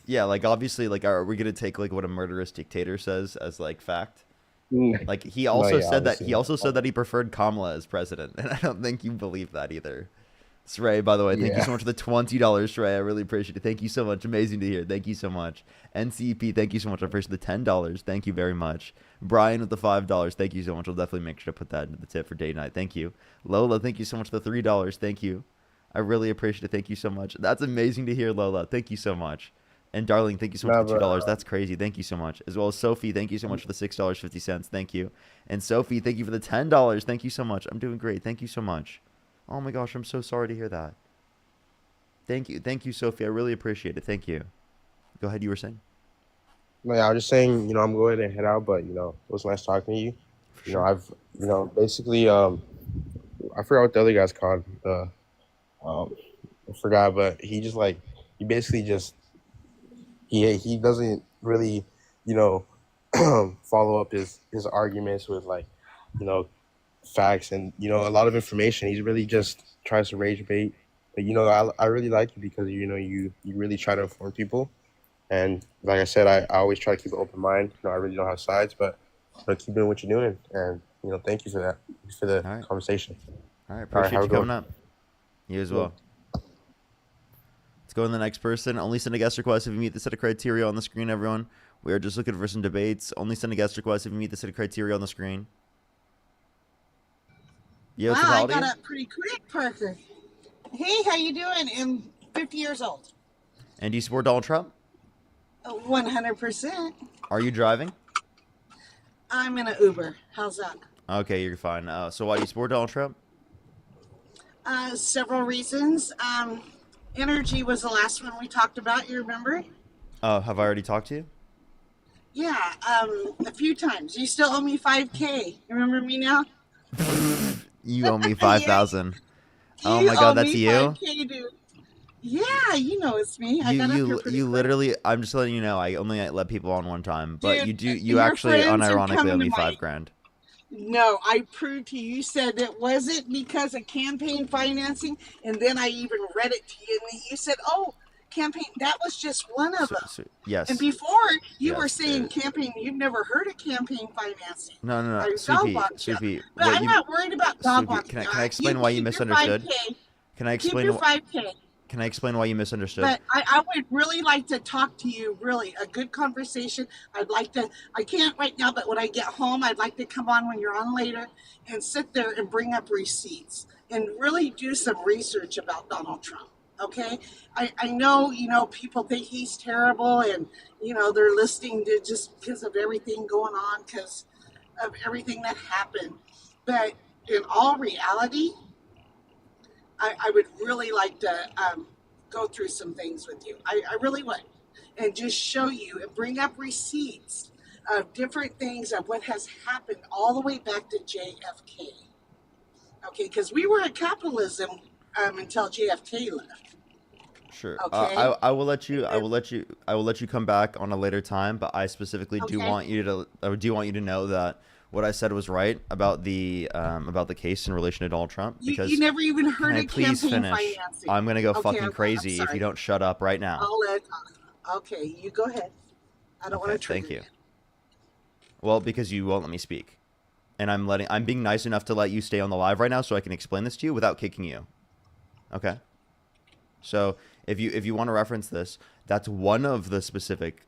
Yeah, like obviously, like are we gonna take like what a murderous dictator says as like fact? Mm. Like he No, also yeah, said that obviously he not. also said that he preferred Kamala as president, and I don't think you believe that either. Sray, by the way, thank you Yeah. so much for the $20, Sray. I really appreciate it. Thank you so much. Amazing to hear. Thank you so much. NCP, thank you so much. I appreciate the $10. Thank you very much. Brian with the $5. Thank you so much. I'll definitely make sure to put that into the tip for day night. Thank you. Lola, thank you so much for the $3. Thank you. I really appreciate it. Thank you so much. That's amazing to hear, Lola. Thank you so much. And Darling, thank you so much No, for the but $2. That's crazy. Thank you so much. As well as Sophie, thank you so much for the $6.50. Thank you. And Sophie, thank you for the $10. Thank you so much. I'm doing great. Thank you so much. Oh my gosh, I'm so sorry to hear that. Thank you, Sophie. I really appreciate it. Thank you. Go ahead. You were saying. no, yeah, I was just saying, I'm going to head out, but it was nice talking to you. For sure. I've basically I forgot what the other guy's called. Um, I forgot, but he basically just he doesn't really you know follow up his arguments with you know facts and a lot of information. He really just tries to rage bait. But I really like you because you really try to inform people. And like I said, I always try to keep an open mind. I really don't have sides, but keep doing what you're doing. And thank you for that, for the All right. conversation. All right. All right, Appreciate have you a good coming one. up. You as Yeah. well. Let's go to the next person. Only send a guest request if you meet the set of criteria on the screen, everyone. We are just looking for some debates. Only send a guest request if you meet the set of criteria on the screen. Yo, Wow, I Tapaldi? got up pretty quick, Parker. Hey, how you doing? I'm 50 years old. And do you support Donald Trump? 100%. Are you driving? I'm in an Uber. How's that? Okay, you're fine. So why do you support Donald Trump? Several reasons. Energy was the last one we talked about. You remember? Have I already talked to you? Yeah, a few times. You still owe me $5K. You remember me now? You owe me Yeah, 5,000. Oh you my owe God, that's me you? 5K, dude. Yeah, you know it's me. I got up here pretty You quick. literally. I'm just letting you know. I only let people on one time, but Dude, you your actually friends are unironically owe coming to me my... $5,000. No, I proved to you. You said it wasn't because of campaign financing, and then I even read it to you, and you said, "Oh, campaign." That was just one of them. And Yes, before you were yes. saying campaign, you've never heard of campaign financing. No, no, no. I dog walked you, Soupy, but what I'm you, not worried about dog Soupy, walking. can I explain You why you keep your misunderstood? 5K. Can I Keep explain? your 5K. Can I explain why you misunderstood? But I would really like to talk to you, really, a good conversation. I can't right now, but when I get home, I'd like to come on when you're on later and sit there and bring up receipts and really do some research about Donald Trump. Okay? I know, people think he's terrible and, they're listening to just because of everything going on, because of everything that happened. But in all reality, I would really like to go through some things with you. I really would. And just show you and bring up receipts of different things of what has happened all the way back to JFK. Okay, because we were in capitalism until JFK left. Sure. Okay. I will let you. I will let you come back on a later time. But I specifically do Okay. want you to. I do want you to know that what I said was right about the case in relation to Donald Trump. Because You never even can heard I of please campaign finish? financing. I'm gonna go Okay, fucking I'm crazy if sorry. you don't shut up right now. Okay, you go ahead. I don't want Okay, to trigger thank you. Well, because you won't let me speak, and I'm being nice enough to let you stay on the live right now so I can explain this to you without kicking you. Okay. So if you want to reference this, that's one of the specific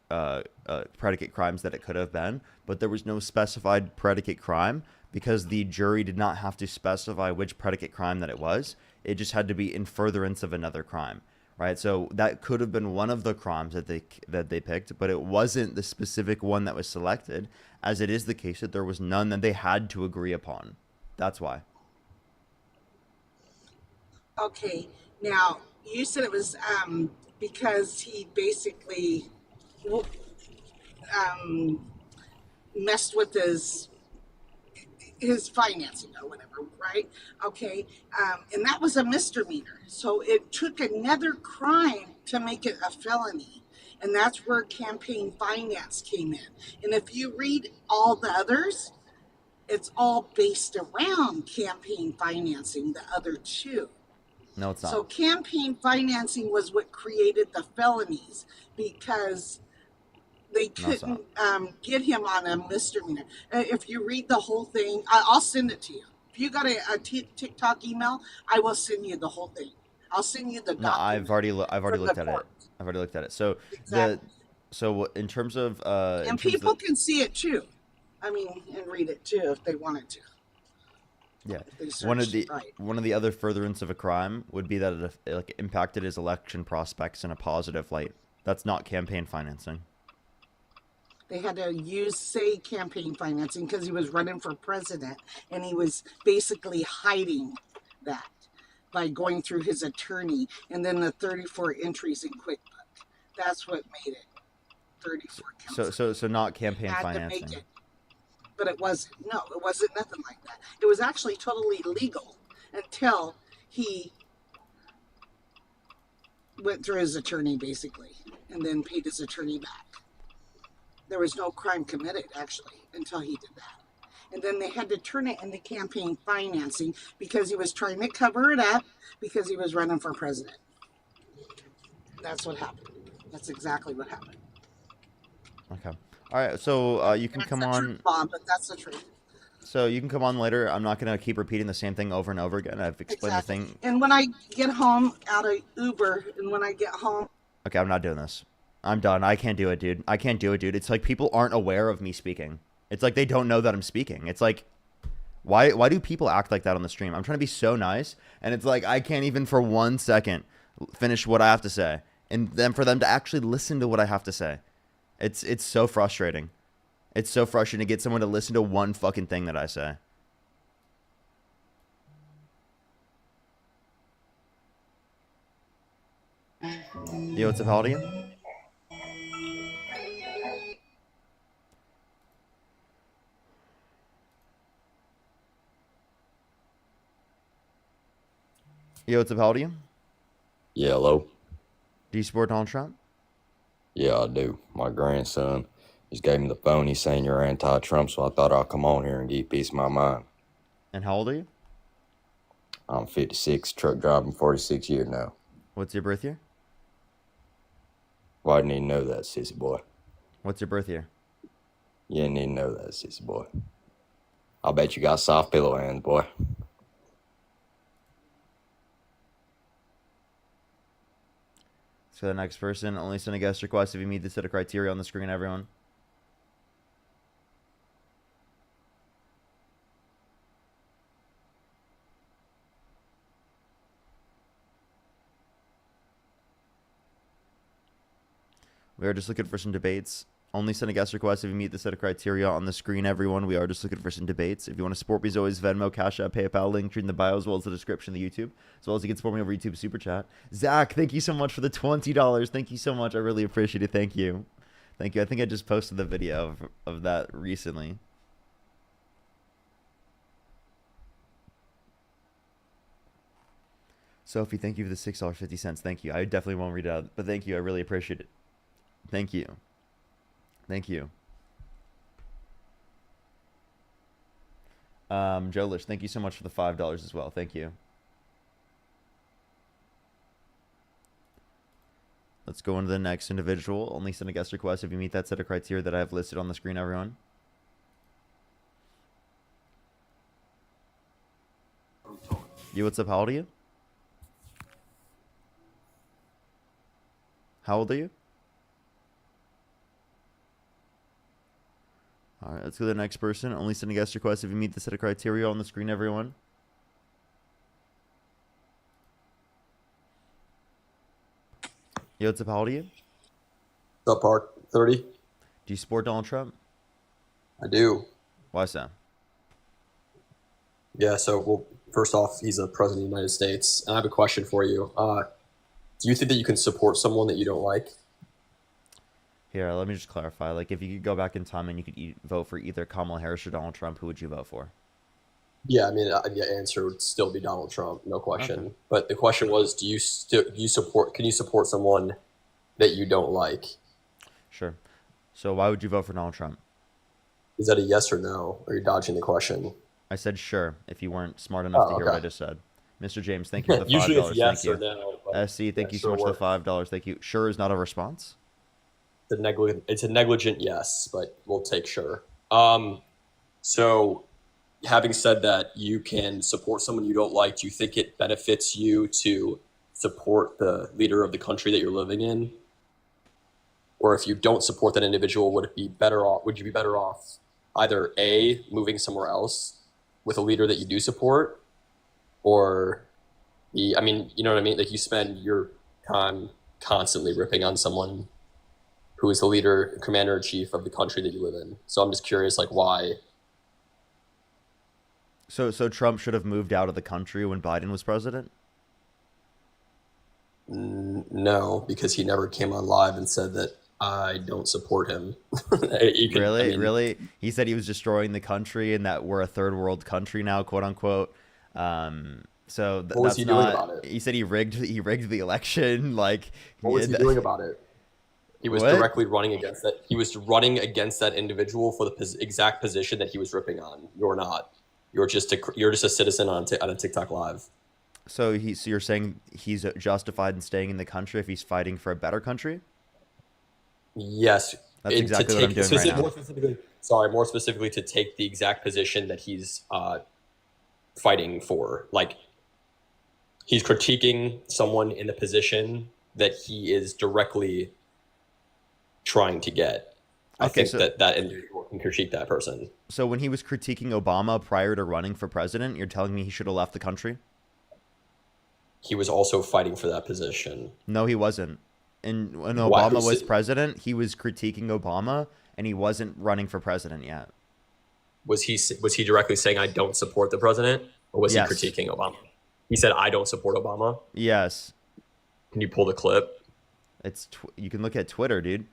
predicate crimes that it could have been, but there was no specified predicate crime because the jury did not have to specify which predicate crime that it was. It just had to be in furtherance of another crime, right? So that could have been one of the crimes that they picked, but it wasn't the specific one that was selected, as it is the case that there was none that they had to agree upon. That's why. Okay, now you said it was because he basically um, messed with his financing or whatever, right? Okay, and that was a misdemeanor. So it took another crime to make it a felony, and that's where campaign finance came in. And if you read all the others, it's all based around campaign financing, the other two. No, it's not. So campaign financing was what created the felonies because they No, it's couldn't get him on a misdemeanor. If you read the whole thing, I'll send it to you. If you got a TikTok email, I will send you the whole thing. I'll send you the No, document. I've already from looked the at it. court. I've already looked at it. So Exactly. in terms of And people can see it too. I mean, and read it too if they wanted to. yeah, If they searched it right. one of the other furtherance of a crime would be that it like impacted his election prospects in a positive light. That's not campaign financing. They had to say campaign financing because he was running for president, and he was basically hiding that by going through his attorney and then the 34 entries in QuickBook. That's what made it 34 counts. So not campaign Had to financing. make it. But it wasn't. No, it wasn't nothing like that. It was actually totally legal until he went through his attorney, basically, and then paid his attorney back. There was no crime committed, actually, until he did that. And then they had to turn it into campaign financing because he was trying to cover it up because he was running for president. That's what happened. That's exactly what happened. Okay. All right. So you can That's come the on. truth, Bob, but that's the truth. So you can come on later. I'm not gonna keep repeating the same thing over and over again. I've explained Exactly. the thing. And when I get home out of Uber, and when I get home, Okay, I'm not doing this. I'm done. I can't do it, dude. I can't do it, dude. It's like people aren't aware of me speaking. It's like they don't know that I'm speaking. It's like, why do people act like that on the stream? I'm trying to be so nice, and it's like I can't even for 1 second finish what I have to say, and then for them to actually listen to what I have to say, it's so frustrating. It's so frustrating to get someone to listen to one fucking thing that I say. Yo, what's up, Haldian? Yo, what's up, Haldian? Yeah, hello. Do you support Donald Trump? Yeah, I do. My grandson just gave me the phone. He's saying you're anti-Trump, so I thought I'd come on here and give you a piece of my mind. And how old are you? I'm 56, truck driving 46 years now. What's your birth year? Why didn't you know that, sissy boy? What's your birth year? You didn't even know that, sissy boy. I bet you got soft pillow hands, boy. So the next person, only send a guest request if you meet the set of criteria on the screen, everyone. We are just looking for some debates. Only send a guest request if you meet the set of criteria on the screen, everyone. We are just looking for some debates. If you want to support me, as always, Venmo, Cash App, PayPal, link in the bio, as well as the description of the YouTube, as well as you can support me over YouTube Super Chat. Zach, thank you so much for the $20. Thank you so much. I really appreciate it. Thank you. Thank you. I think I just posted the video of that recently. Sophie, thank you for the $6.50. Thank you. I definitely won't read it out, but thank you. I really appreciate it. Thank you. Thank you. Joe Lish, thank you so much for the $5 as well. Thank you. Let's go into the next individual. Only send a guest request if you meet that set of criteria that I have listed on the screen, everyone. You, what's up? How old are you? How old are you? All right, let's go to the next person. Only send a guest request if you meet the set of criteria on the screen, everyone. Yo, what's up? How old are you? What's up, Park? 30? Do you support Donald Trump? I do. Why so? Yeah, so, well, first off, he's a president of the United States. And I have a question for you. Do you think that you can support someone that you don't like? Here, let me just clarify. Like, if you could go back in time and you could vote for either Kamala Harris or Donald Trump, who would you vote for? Yeah, I mean, the answer would still be Donald Trump, no question. Okay. But the question was, can you support someone that you don't like? Sure. So why would you vote for Donald Trump? Is that a yes or no? Or are you dodging the question? I said sure if you weren't smart enough to Oh, hear what I okay. just said. Mr. James, thank you for the Usually it's $5. Thank yes or you. no, but SC, yeah, thank you so sure much for the work. $5. Thank you. Sure is not a response. It's a negligent yes, but we'll take sure. So having said that, you can support someone you don't like. Do you think it benefits you to support the leader of the country that you're living in? Or if you don't support that individual, would you be better off either A, moving somewhere else with a leader that you do support, or B, I mean, you know what I mean? Like you spend your time constantly ripping on someone who is the leader, commander in chief of the country that you live in. So I'm just curious, like why? So Trump should have moved out of the country when Biden was president? No, because he never came on live and said that I don't support him. Really? He said he was destroying the country and that we're a third world country now, quote unquote. So What was that's he doing not. about it? He said he rigged the election. Like, What was he doing about it? He was What? directly running against that. He was running against that individual for the exact position that he was ripping on. You're not. You're just a citizen on a TikTok live. So you're saying he's justified in staying in the country if he's fighting for a better country? Yes, That's exactly what I'm doing right now. More specifically, to take the exact position that he's fighting for. Like he's critiquing someone in the position that he is directly trying to get. I think that individual can critique that person. So when he was critiquing Obama prior to running for president, you're telling me he should have left the country? He was also fighting for that position. No, he wasn't. And when Obama was president, he was critiquing Obama, and he wasn't running for president yet. Was he directly saying I don't support the president, or was he critiquing Obama? He said I don't support Obama. Yes. Can you pull the clip? You can look at Twitter, dude.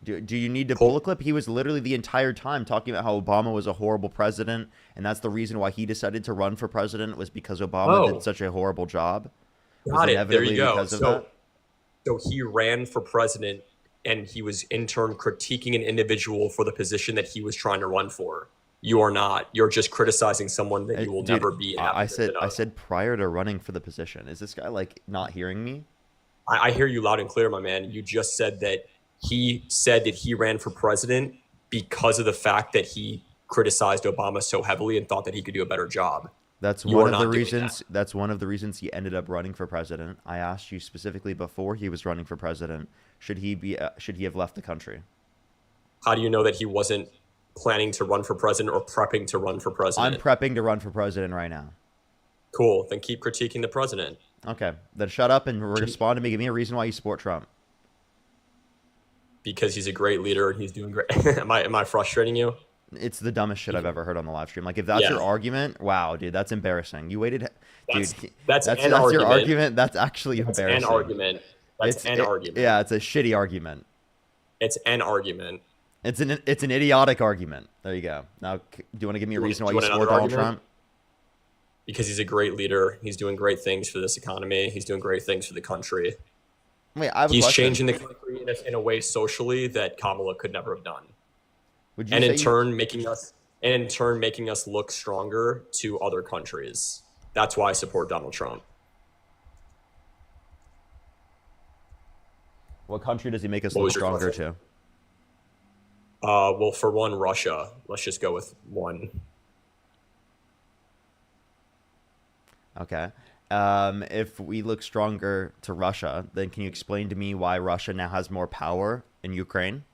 Do you need to pull a clip? He was literally the entire time talking about how Obama was a horrible president, and that's the reason why he decided to run for president was because Obama did such a horrible job. Got it. There you go. So he ran for president, and he was in turn critiquing an individual for the position that he was trying to run for. You are not. You're just criticizing someone that you will never be. I said prior to running for the position. Is this guy like not hearing me? I hear you loud and clear, my man. You just said that he said that he ran for president because of the fact that he criticized Obama so heavily and thought that he could do a better job. That's one of the reasons. That's one of the reasons he ended up running for president. I asked you specifically before he was running for president. Should he have left the country? How do you know that he wasn't planning to run for president or prepping to run for president? I'm prepping to run for president right now. Cool. Then keep critiquing the president. Okay. Then shut up and respond to me. Give me a reason why you support Trump. Because he's a great leader and he's doing great. Am I frustrating you? It's the dumbest shit I've ever heard on the live stream. Like, if that's your argument, wow, dude, that's embarrassing. You waited, that's your argument. That's actually embarrassing. An argument. That's an argument. Yeah, it's a shitty argument. It's an argument. It's an idiotic argument. There you go. Now, do you want to give me a reason why you support Donald Trump? Because he's a great leader. He's doing great things for this economy. He's doing great things for the country. Wait, I have a He's question. changing the country in a way socially that Kamala could never have done. Would you and in turn making us look stronger to other countries. That's why I support Donald Trump. What country does he make us look stronger to? Well, for one, Russia. Let's just go with one. Okay. If we look stronger to Russia, then can you explain to me why Russia now has more power in Ukraine?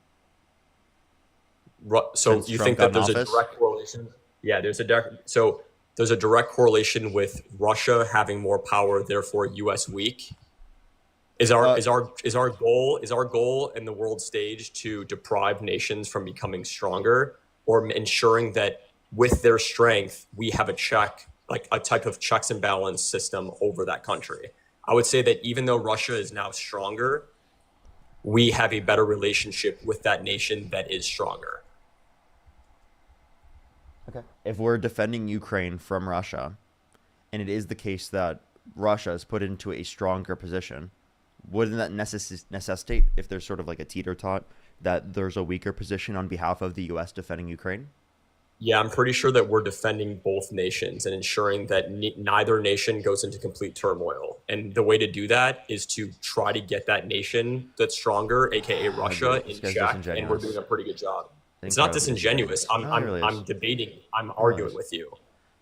So you think that there's a direct correlation? Yeah, there's a direct correlation with Russia having more power, therefore U.S. weak. Is our goal in the world stage to deprive nations from becoming stronger, or ensuring that with their strength we have a check, like a type of checks and balance system over that country? I would say that even though Russia is now stronger, we have a better relationship with that nation that is stronger. Okay. If we're defending Ukraine from Russia, and it is the case that Russia is put into a stronger position, wouldn't that necessitate, if there's sort of like a teeter-tot, that there's a weaker position on behalf of the U.S. defending Ukraine? Yeah, I'm pretty sure that we're defending both nations and ensuring that neither nation goes into complete turmoil. And the way to do that is to try to get that nation that's stronger, aka Russia, This in guy's check. And we're disingenuous. doing a pretty good job. It's not Incredibly disingenuous. I'm No, it really I'm is. debating. I'm No, it arguing is. with you.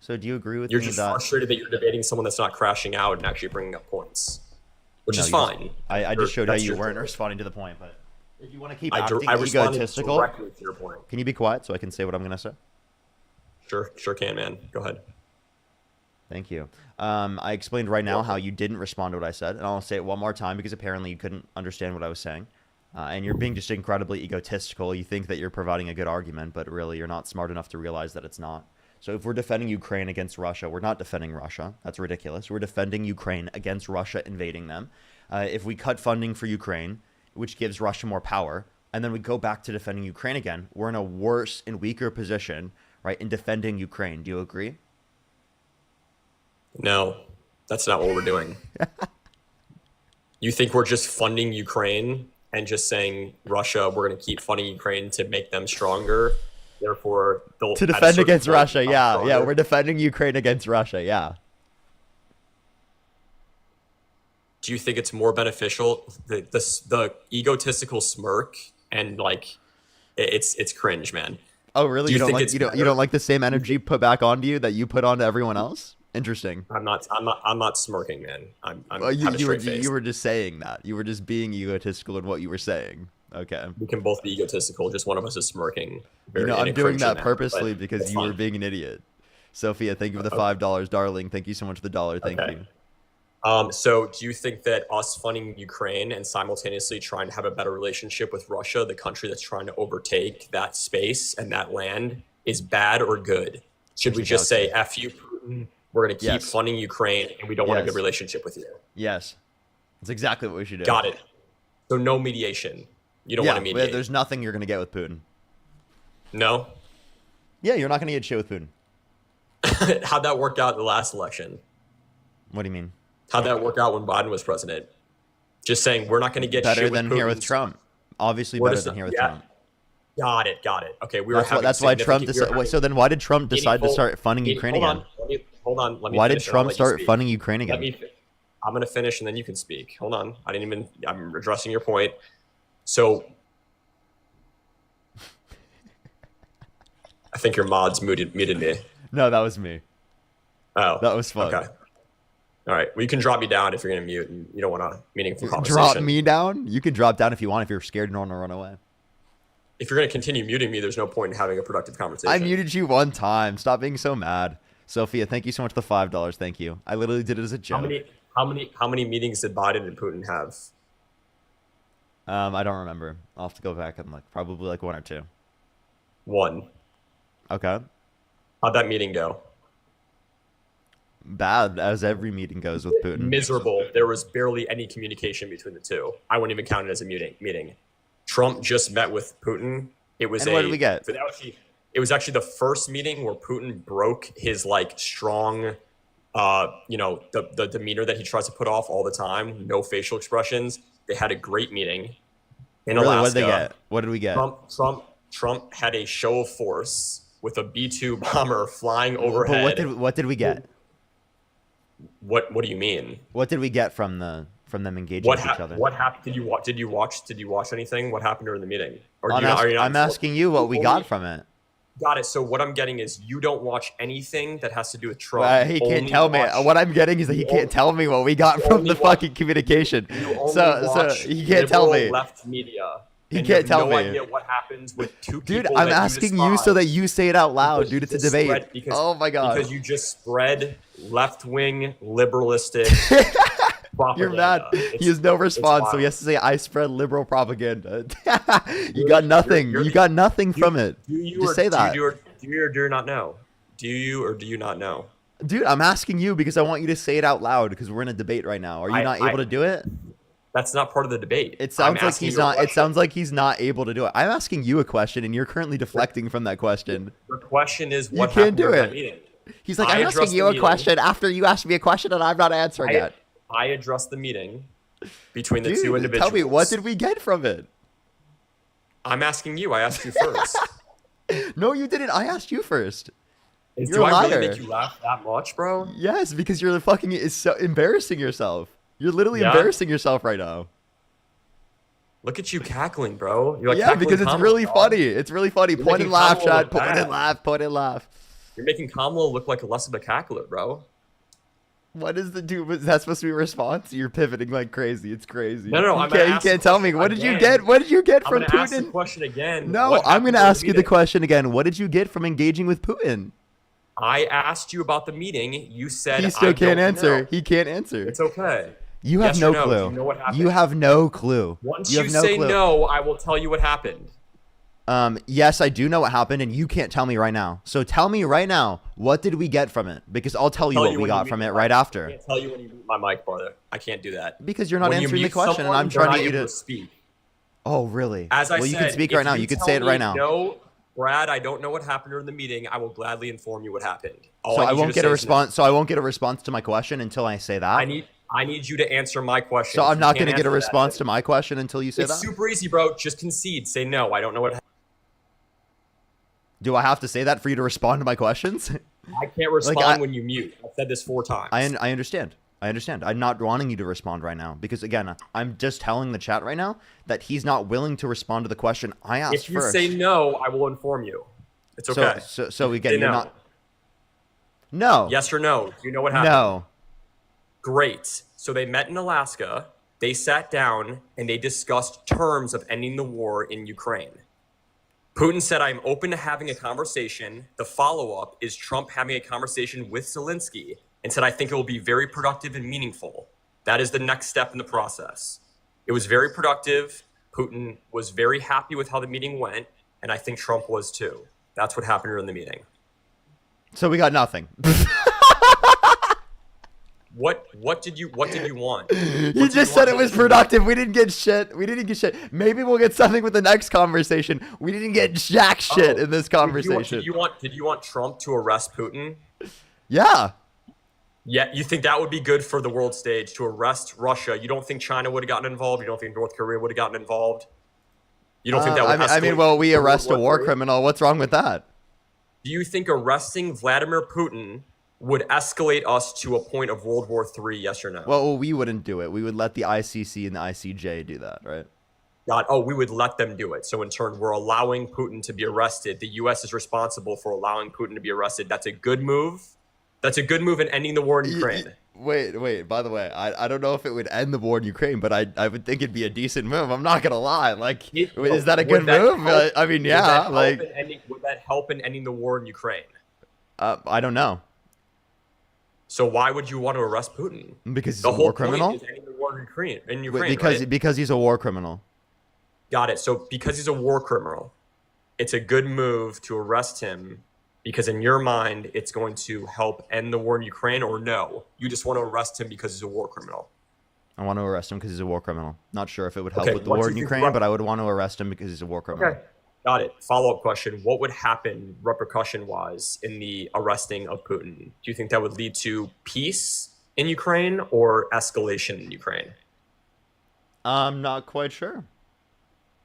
So do you agree with You're me just that? frustrated that you're debating someone that's not crashing out and actually bringing up points, which No, is you just- fine. I just showed how That's you your weren't choice. responding to the point, but if you want to keep I acting responded egotistical, directly to your point. can you be quiet so I can say what I'm gonna say? Sure can, man. Go ahead. Thank you. I explained right now how you didn't respond to what I said, and I'll say it one more time because apparently you couldn't understand what I was saying. And you're being just incredibly egotistical. You think that you're providing a good argument, but really you're not smart enough to realize that it's not. So if we're defending Ukraine against Russia, we're not defending Russia. That's ridiculous. We're defending Ukraine against Russia invading them. If we cut funding for Ukraine, which gives Russia more power, and then we go back to defending Ukraine again, we're in a worse and weaker position, right, in defending Ukraine. Do you agree? No, that's not what we're doing. You think we're just funding Ukraine and just saying, Russia, we're going to keep funding Ukraine to make them stronger. Therefore, they'll To at a defend certain against point Russia, become yeah. Yeah, stronger? we're defending Ukraine against Russia, yeah. Do you think it's more beneficial? The egotistical smirk and like, it's cringe, man. Oh, really? Do you think like it's you don't better? like the same energy put back onto you that you put onto everyone else? Interesting. I'm not smirking, man. I'm Well, have a you were straight face. you were just saying that. You were just being egotistical in what you were saying. Okay. We can both be egotistical. Just one of us is smirking. You know, in a I'm doing cringy that manner, purposely but because it's you were fine. being an idiot. Sophia, thank you for the $5, darling. Thank you so much for the dollar. Thank Okay. you. So do you think that us funding Ukraine and simultaneously trying to have a better relationship with Russia, the country that's trying to overtake that space and that land, is bad or good? Should we just say, F you, Putin, we're going to keep Yes. funding Ukraine and we don't want a Yes. good relationship with you? Yes. That's exactly what we should do. Got it. So no mediation. You don't Yeah, want to mediate. there's nothing you're going to get with Putin. No? Yeah, you're not going to get shit with Putin. How'd that work out in the last election? What do you mean? How'd that work out when Biden was president? Just saying, we're not going to get Better shit than with here with Putin. Trump. Obviously We're better just- than here with yeah. Trump. Got it. Okay, we were having That's why Trump significant- we were decided. having So then why did Trump decide to meaningful- start funding Ukraine hold again? on. Hold on. Let me Why did finish and I'll Trump let you start speak. funding Ukraine again? I'm going to finish and then you can speak. Hold on. I'm addressing your point. So I think your mods muted me. No, that was me. Oh, That was fun. Okay. All right. Well, you can drop me down if you're going to mute and you don't want a meaningful conversation. Drop me down? You can drop down if you want, if you're scared and want to run away. If you're going to continue muting me, there's no point in having a productive conversation. I muted you one time. Stop being so mad. Sophia, thank you so much for the $5. Thank you. I literally did it as a joke. How many meetings did Biden and Putin have? I don't remember. I'll have to go back and look. Probably like one or two. One. Okay. How'd that meeting go? Bad, as every meeting goes with Putin. Miserable. There was barely any communication between the two. I wouldn't even count it as a meeting. Trump just met with Putin. It was And what did we get? It was actually the first meeting where Putin broke his like strong, the demeanor that he tries to put off all the time. No facial expressions. They had a great meeting in Really, Alaska. what did they get? What did we get? Trump had a show of force with a B-2 bomber flying overhead. But what did we get? What do you mean? What did we get from them engaging with each other? What happened? Did you watch anything? What happened during the meeting? Or I'm asking you what we got from it. Got it. So what I'm getting is you don't watch anything that has to do with Trump. He can't tell me. What I'm getting is that he can't tell me what we got from the fucking communication. So he can't tell me. Left media. He and can't you tell have no me. idea what happens with two Dude, people I'm that asking you so that you say it out loud, dude. It's a debate. Oh my god. Because you just spread left-wing liberalistic propaganda. You're mad. He has no response, so he has to say, "I spread liberal propaganda." You got nothing. You got nothing from it. Just say that. Do you or do you not know? Do you or do you not know? Dude, I'm asking you because I want you to say it out loud because we're in a debate right now. Are you not able to do it? That's not part of the debate. It sounds like he's not. It sounds like he's not able to do it. I'm asking you a question, and you're currently deflecting from that question. The question is, You what can't happened do during it. that meeting? He's like, I I'm addressed asking you the a meeting. question after you asked me a question, and I'm not answering it. I addressed the meeting between the Dude, two individuals. tell me, what did we get from it? I'm asking you. I asked you first. No, you didn't. I asked you first. You're Do a I really liar. make you laugh that much, bro? Yes, because you're fucking is so embarrassing yourself. You're literally Yeah? embarrassing yourself right now. Look at you cackling, bro. You're like Yeah, cackling because it's Kamala, really dog. funny. It's really funny. You're Point making and laugh, Kamala Chad. look Point and bad. laugh. Point and laugh. You're making Kamala look like less of a cackler, bro. What is the dude? Was that supposed to be a response? You're pivoting like crazy. It's crazy. No, You I'm gonna can't, ask you can't the tell me. question What did you again. get? What did you get I'm from gonna ask the Putin? question again. No, What I'm happened gonna during ask you the meeting? question again. What did you get from engaging with Putin? I asked you about the meeting. You said He still I can't don't answer. know. He can't answer. It's okay. You have Yes no or no? clue. Do you know what happened? You have no clue. Once you you, have no say clue. no, I will tell you what happened. Yes, I do know what happened, and you can't tell me right now. So tell me right now, what did we get from it? Because I'll tell you what we when got you from mute it my right mic. I after. can't tell you when you mute my mic, brother. I can't do that. Because you're not When you answering the mute question, and someone, I'm they're trying not to get able it. to speak. Oh, really? As I well, said, you can speak if right now. You can tell say it me, right now. No, Brad, I don't know what happened during the meeting. I will gladly inform you what happened. All So I need you won't to get a say is no. response. So I won't get a response to my question until I say that. I need you to answer my question. So If I'm you not can't going to get a answer that, response then to my question until you say it's that. super easy, bro. Just concede. Say no. I don't know what happened. Do I have to say that for you to respond to my questions? I can't respond when you mute. I've said this 4 times. I understand. I understand. I'm not wanting you to respond right now because, again, I'm just telling the chat right now that he's not willing to respond to the question I asked If you first. say no, I will inform you. It's okay. So again, Say you're no. not. No. Yes or no? Do you know what happened? No. Great. So they met in Alaska. They sat down and they discussed terms of ending the war in Ukraine. Putin said, I'm open to having a conversation. The follow-up is Trump having a conversation with Zelensky and said, I think it will be very productive and meaningful. That is the next step in the process. It was very productive. Putin was very happy with how the meeting went, and I think Trump was too. That's what happened during the meeting. So we got nothing. What did you want? You just said it was productive. We didn't get shit. We didn't get shit. Maybe we'll get something with the next conversation. We didn't get jack shit in this conversation. Did you want Trump to arrest Putin? Yeah. Yeah, you think that would be good for the world stage to arrest Russia? You don't think China would have gotten involved? You don't think North Korea would have gotten involved? You don't think that would I mean, well, we arrest a war criminal. What's wrong with that? Do you think arresting Vladimir Putin would escalate us to a point of World War III, yes or no? Well, we wouldn't do it. We would let the ICC and the ICJ do that, right? We would let them do it. So in turn, we're allowing Putin to be arrested. The U.S. is responsible for allowing Putin to be arrested. That's a good move. That's a good move in ending the war in Ukraine. Wait. By the way, I don't know if it would end the war in Ukraine, but I would think it'd be a decent move. I'm not gonna lie. Like, is that a good move? I mean, yeah. Would that help in ending the war in Ukraine? I don't know. So why would you want to arrest Putin? Because he's a war criminal. Is ending the war in Ukraine. Because he's a war criminal. Got it. So because he's a war criminal, it's a good move to arrest him. Because in your mind, it's going to help end the war in Ukraine, or no? You just want to arrest him because he's a war criminal. I want to arrest him because he's a war criminal. Not sure if it would help with the war in Ukraine, but I would want to arrest him because he's a war criminal. Okay. Got it. Follow-up question. What would happen repercussion-wise in the arresting of Putin? Do you think that would lead to peace in Ukraine or escalation in Ukraine? I'm not quite sure.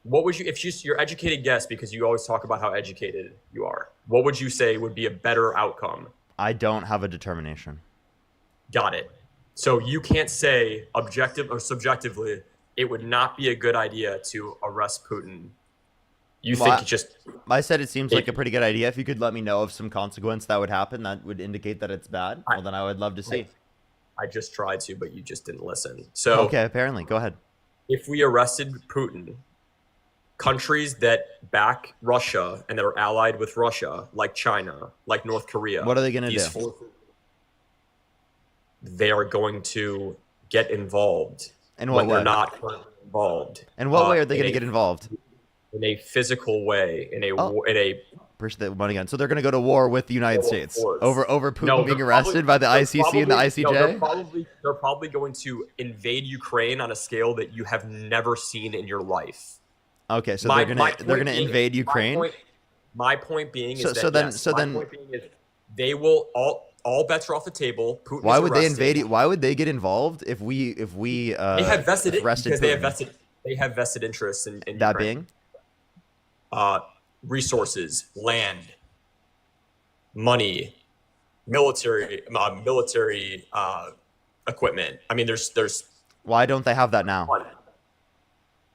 What would you, if your educated guess, because you always talk about how educated you are, what would you say would be a better outcome? I don't have a determination. Got it. So you can't say objective or subjectively, it would not be a good idea to arrest Putin. You think it just... I said it seems like a pretty good idea. If you could let me know of some consequence that would happen, that would indicate that it's bad, well, then I would love to see. I just tried to, but you just didn't listen. So okay, apparently. Go ahead. If we arrested Putin, countries that back Russia and that are allied with Russia, like China, like North Korea, what are they going to do? They are going to get involved. In what way? They're not currently involved. In what way are they going to get involved? In a physical way, Appreciate that one again. So they're going to go to war with the United States over Putin being arrested by the ICC and the ICJ? They're probably going to invade Ukraine on a scale that you have never seen in your life. Okay, so they're going to invade Ukraine. My point being is they will all bets are off the table. Putin why is would arrested. they invade? Why would they get involved if we they have vested arrested because Putin? they have vested interests in that Ukraine. being resources, land, money, military equipment. I mean, there's Why don't they have that now?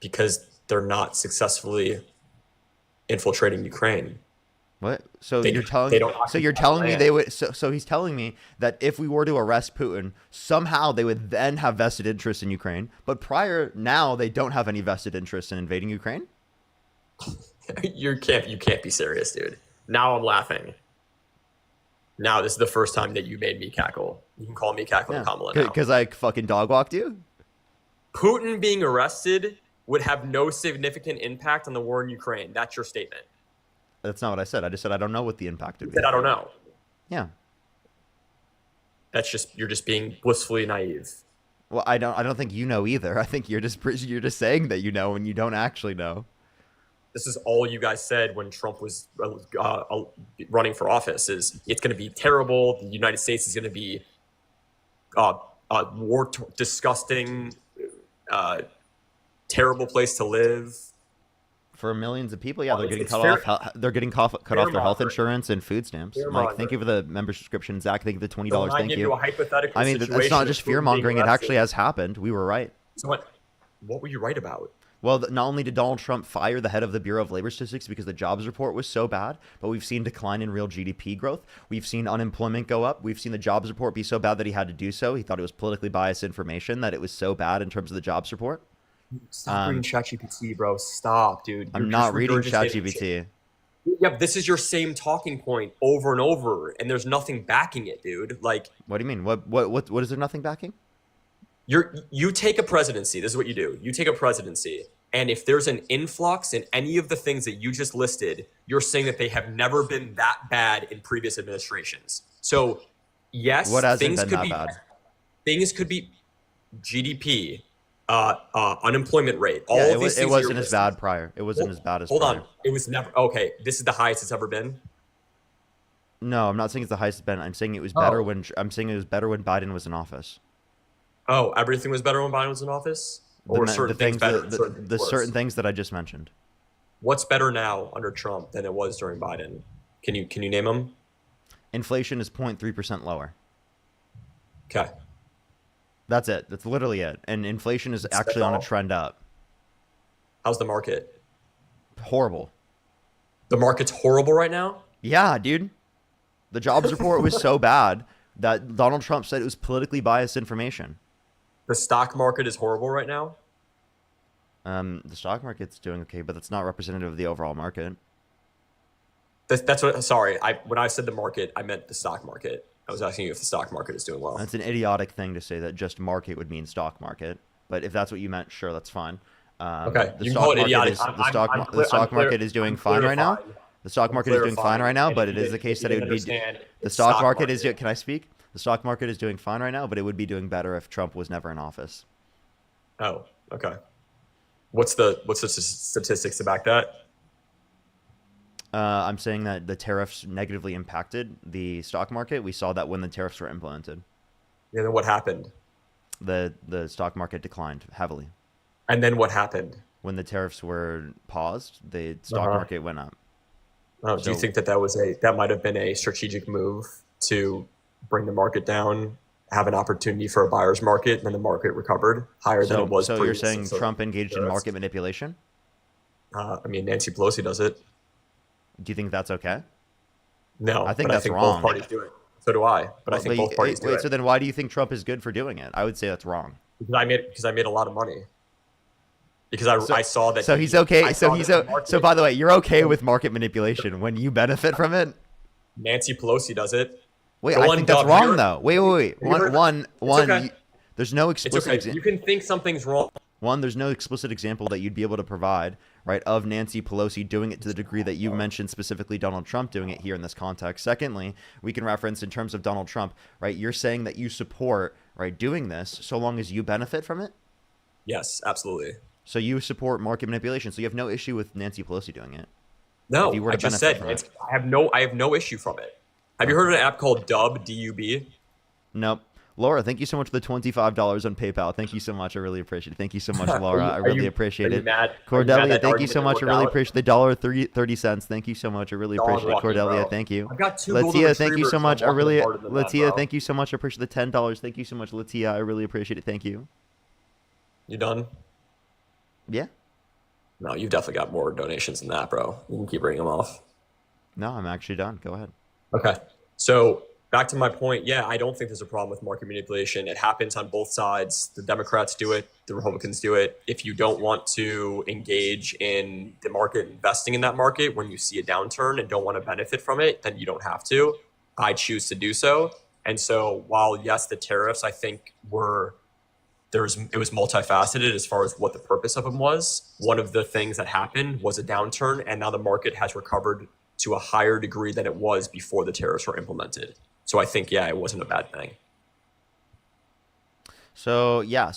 because they're not successfully infiltrating Ukraine. What? So They- you're telling they don't so you're occupy telling me land. they would so he's telling me that if we were to arrest Putin, somehow they would then have vested interest in Ukraine, but now they don't have any vested interest in invading Ukraine? You can't be serious, dude. Now I'm laughing. Now this is the first time that you made me cackle. You can call me cackling Kamala now. Because I fucking dog walked you? Putin being arrested would have no significant impact on the war in Ukraine. That's your statement. That's not what I said. I just said I don't know what the impact would You be. said I don't know. Yeah. You're just being blissfully naive. Well, I don't think you know either. I think you're just saying that you know and you don't actually know. This is all you guys said when Trump was running for office. Is it's going to be terrible. The United States is going to be disgusting, terrible place to live. For millions of people, yeah, they're getting it's cut fair- off. They're getting cut off their health fear-mongering. insurance and food stamps. Fear-mongering. Like, thank you for the membership subscription, Zach. Thank you for the $20. So when I Thank give you. a hypothetical I mean, it's situation not of just Putin being fear mongering. It actually arrested- has happened. We were right. So what were you right about? Well, not only did Donald Trump fire the head of the Bureau of Labor Statistics because the jobs report was so bad, but we've seen decline in real GDP growth. We've seen unemployment go up. We've seen the jobs report be so bad that he had to do so. He thought it was politically biased information, that it was so bad in terms of the jobs report. Stop reading ChatGPT, bro. Stop, dude. I'm You're not just reading regurgitating ChatGPT. Yeah, but this is your same talking point over and over, and there's nothing backing it, dude. Like, What do you mean? What is there nothing backing? you take a presidency. This is what you do. You take a presidency, and if there's an influx in any of the things that you just listed, you're saying that they have never been that bad in previous administrations. So, yes, What hasn't things been could that be bad? things could be GDP, unemployment rate. All Yeah, of it, these was, it things wasn't you're as bad prior. It wasn't as bad as Hold prior. on. It was never okay. This is the highest it's ever been. No, I'm not saying it's the highest it's been. I'm saying it was better when Biden was in office. Oh, everything was better when Biden was in office, or certain things better. The certain things that I just mentioned. What's better now under Trump than it was during Biden? Can you name them? Inflation is 0.3% lower. Okay. That's it. That's literally it. And inflation is actually on a trend up. How's the market? Horrible. The market's horrible right now. Yeah, dude. The jobs report was so bad that Donald Trump said it was politically biased information. The stock market is horrible right now. The stock market's doing okay, but that's not representative of the overall market. That's what. Sorry, when I said the market, I meant the stock market. I was asking you if the stock market is doing well. That's an idiotic thing to say that just market would mean stock market. But if that's what you meant, sure, that's fine. Okay, The you can stock call it market idiotic. is the stock market is doing fine right now. The stock market is doing fine right now, but it is the case that it would be the stock market is. Can I speak? The stock market is doing fine right now, but it would be doing better if Trump was never in office. Oh, okay. What's the statistics to back that? I'm saying that the tariffs negatively impacted the stock market. We saw that when the tariffs were implemented. Yeah. Then what happened? The stock market declined heavily. And then what happened? When the tariffs were paused, the stock market went up. Oh, do you think that might have been a strategic move to bring the market down, have an opportunity for a buyer's market, and then the market recovered higher than it was? So you're previously? saying So Trump engaged in market manipulation? I mean, Nancy Pelosi does it. Do you think that's okay? No, I think but that's I think wrong. both parties do it. So do I. But I think both parties do it. So then why do you think Trump is good for doing it? I would say that's wrong. Because I made a lot of money. Because I saw that. So he's okay. So by the way, you're okay with market manipulation when you benefit from it? Nancy Pelosi does it. Wait, I think that's wrong though. Wait. One. Okay. There's no It's explicit. okay. You can think something's wrong. One, there's no explicit example that you'd be able to provide, right, of Nancy Pelosi doing it to the degree that you mentioned, specifically Donald Trump doing it here in this context. Secondly, we can reference in terms of Donald Trump, right, you're saying that you support, right, doing this so long as you benefit from it? Yes, absolutely. So you support market manipulation, so you have no issue with Nancy Pelosi doing it? No, If you were to I just benefit said from it. I have no issue from it. Have you heard of an app called Dub? DUB? Nope. Laura, thank you so much for the $25 on PayPal. Thank you so much. I really appreciate it. Thank you so much, Laura. I really appreciate it. Cordelia, thank you so much. I really appreciate the $1.30. Thank you so much. I really appreciate it. Cordelia, thank you. I've got 2 Latia, thank you so much. Latia, thank you so much. I appreciate the $10. Thank you so much, Latia. I really appreciate it. Thank you. You done? Yeah. No, you've definitely got more donations than that, bro. You can keep bringing them off. No, I'm actually done. Go ahead. Okay. So back to my point. Yeah, I don't think there's a problem with market manipulation. It happens on both sides. The Democrats do it. The Republicans do it. If you don't want to engage in the market, investing in that market when you see a downturn and don't want to benefit from it, then you don't have to. I choose to do so. And so while, yes, the tariffs, I think it was multifaceted as far as what the purpose of them was. One of the things that happened was a downturn, and now the market has recovered to a higher degree than it was before the tariffs were implemented. So I think, yeah, it wasn't a bad thing. So, yeah,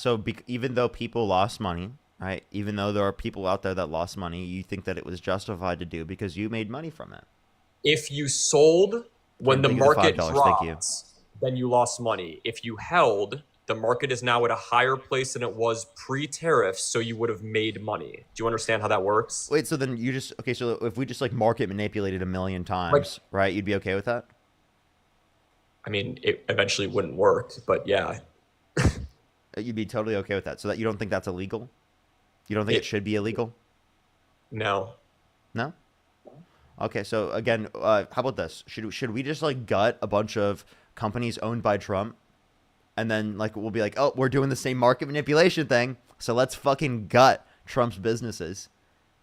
even though people lost money, right, even though there are people out there that lost money, you think that it was justified to do because you made money from it. If you sold when the market dropped, thank you. then you lost money. If you held, the market is now at a higher place than it was pre-tariffs, so you would have made money. Do you understand how that works? Wait, so then so if we just like market manipulated a million times, right, you'd be okay with that? I mean, it eventually wouldn't work, but yeah. You'd be totally okay with that. So that you don't think that's illegal? You don't think it should be illegal? No. No? Okay, so again, how about this? Should we just like gut a bunch of companies owned by Trump? And then like we'll be like, oh, we're doing the same market manipulation thing, so let's fucking gut Trump's businesses,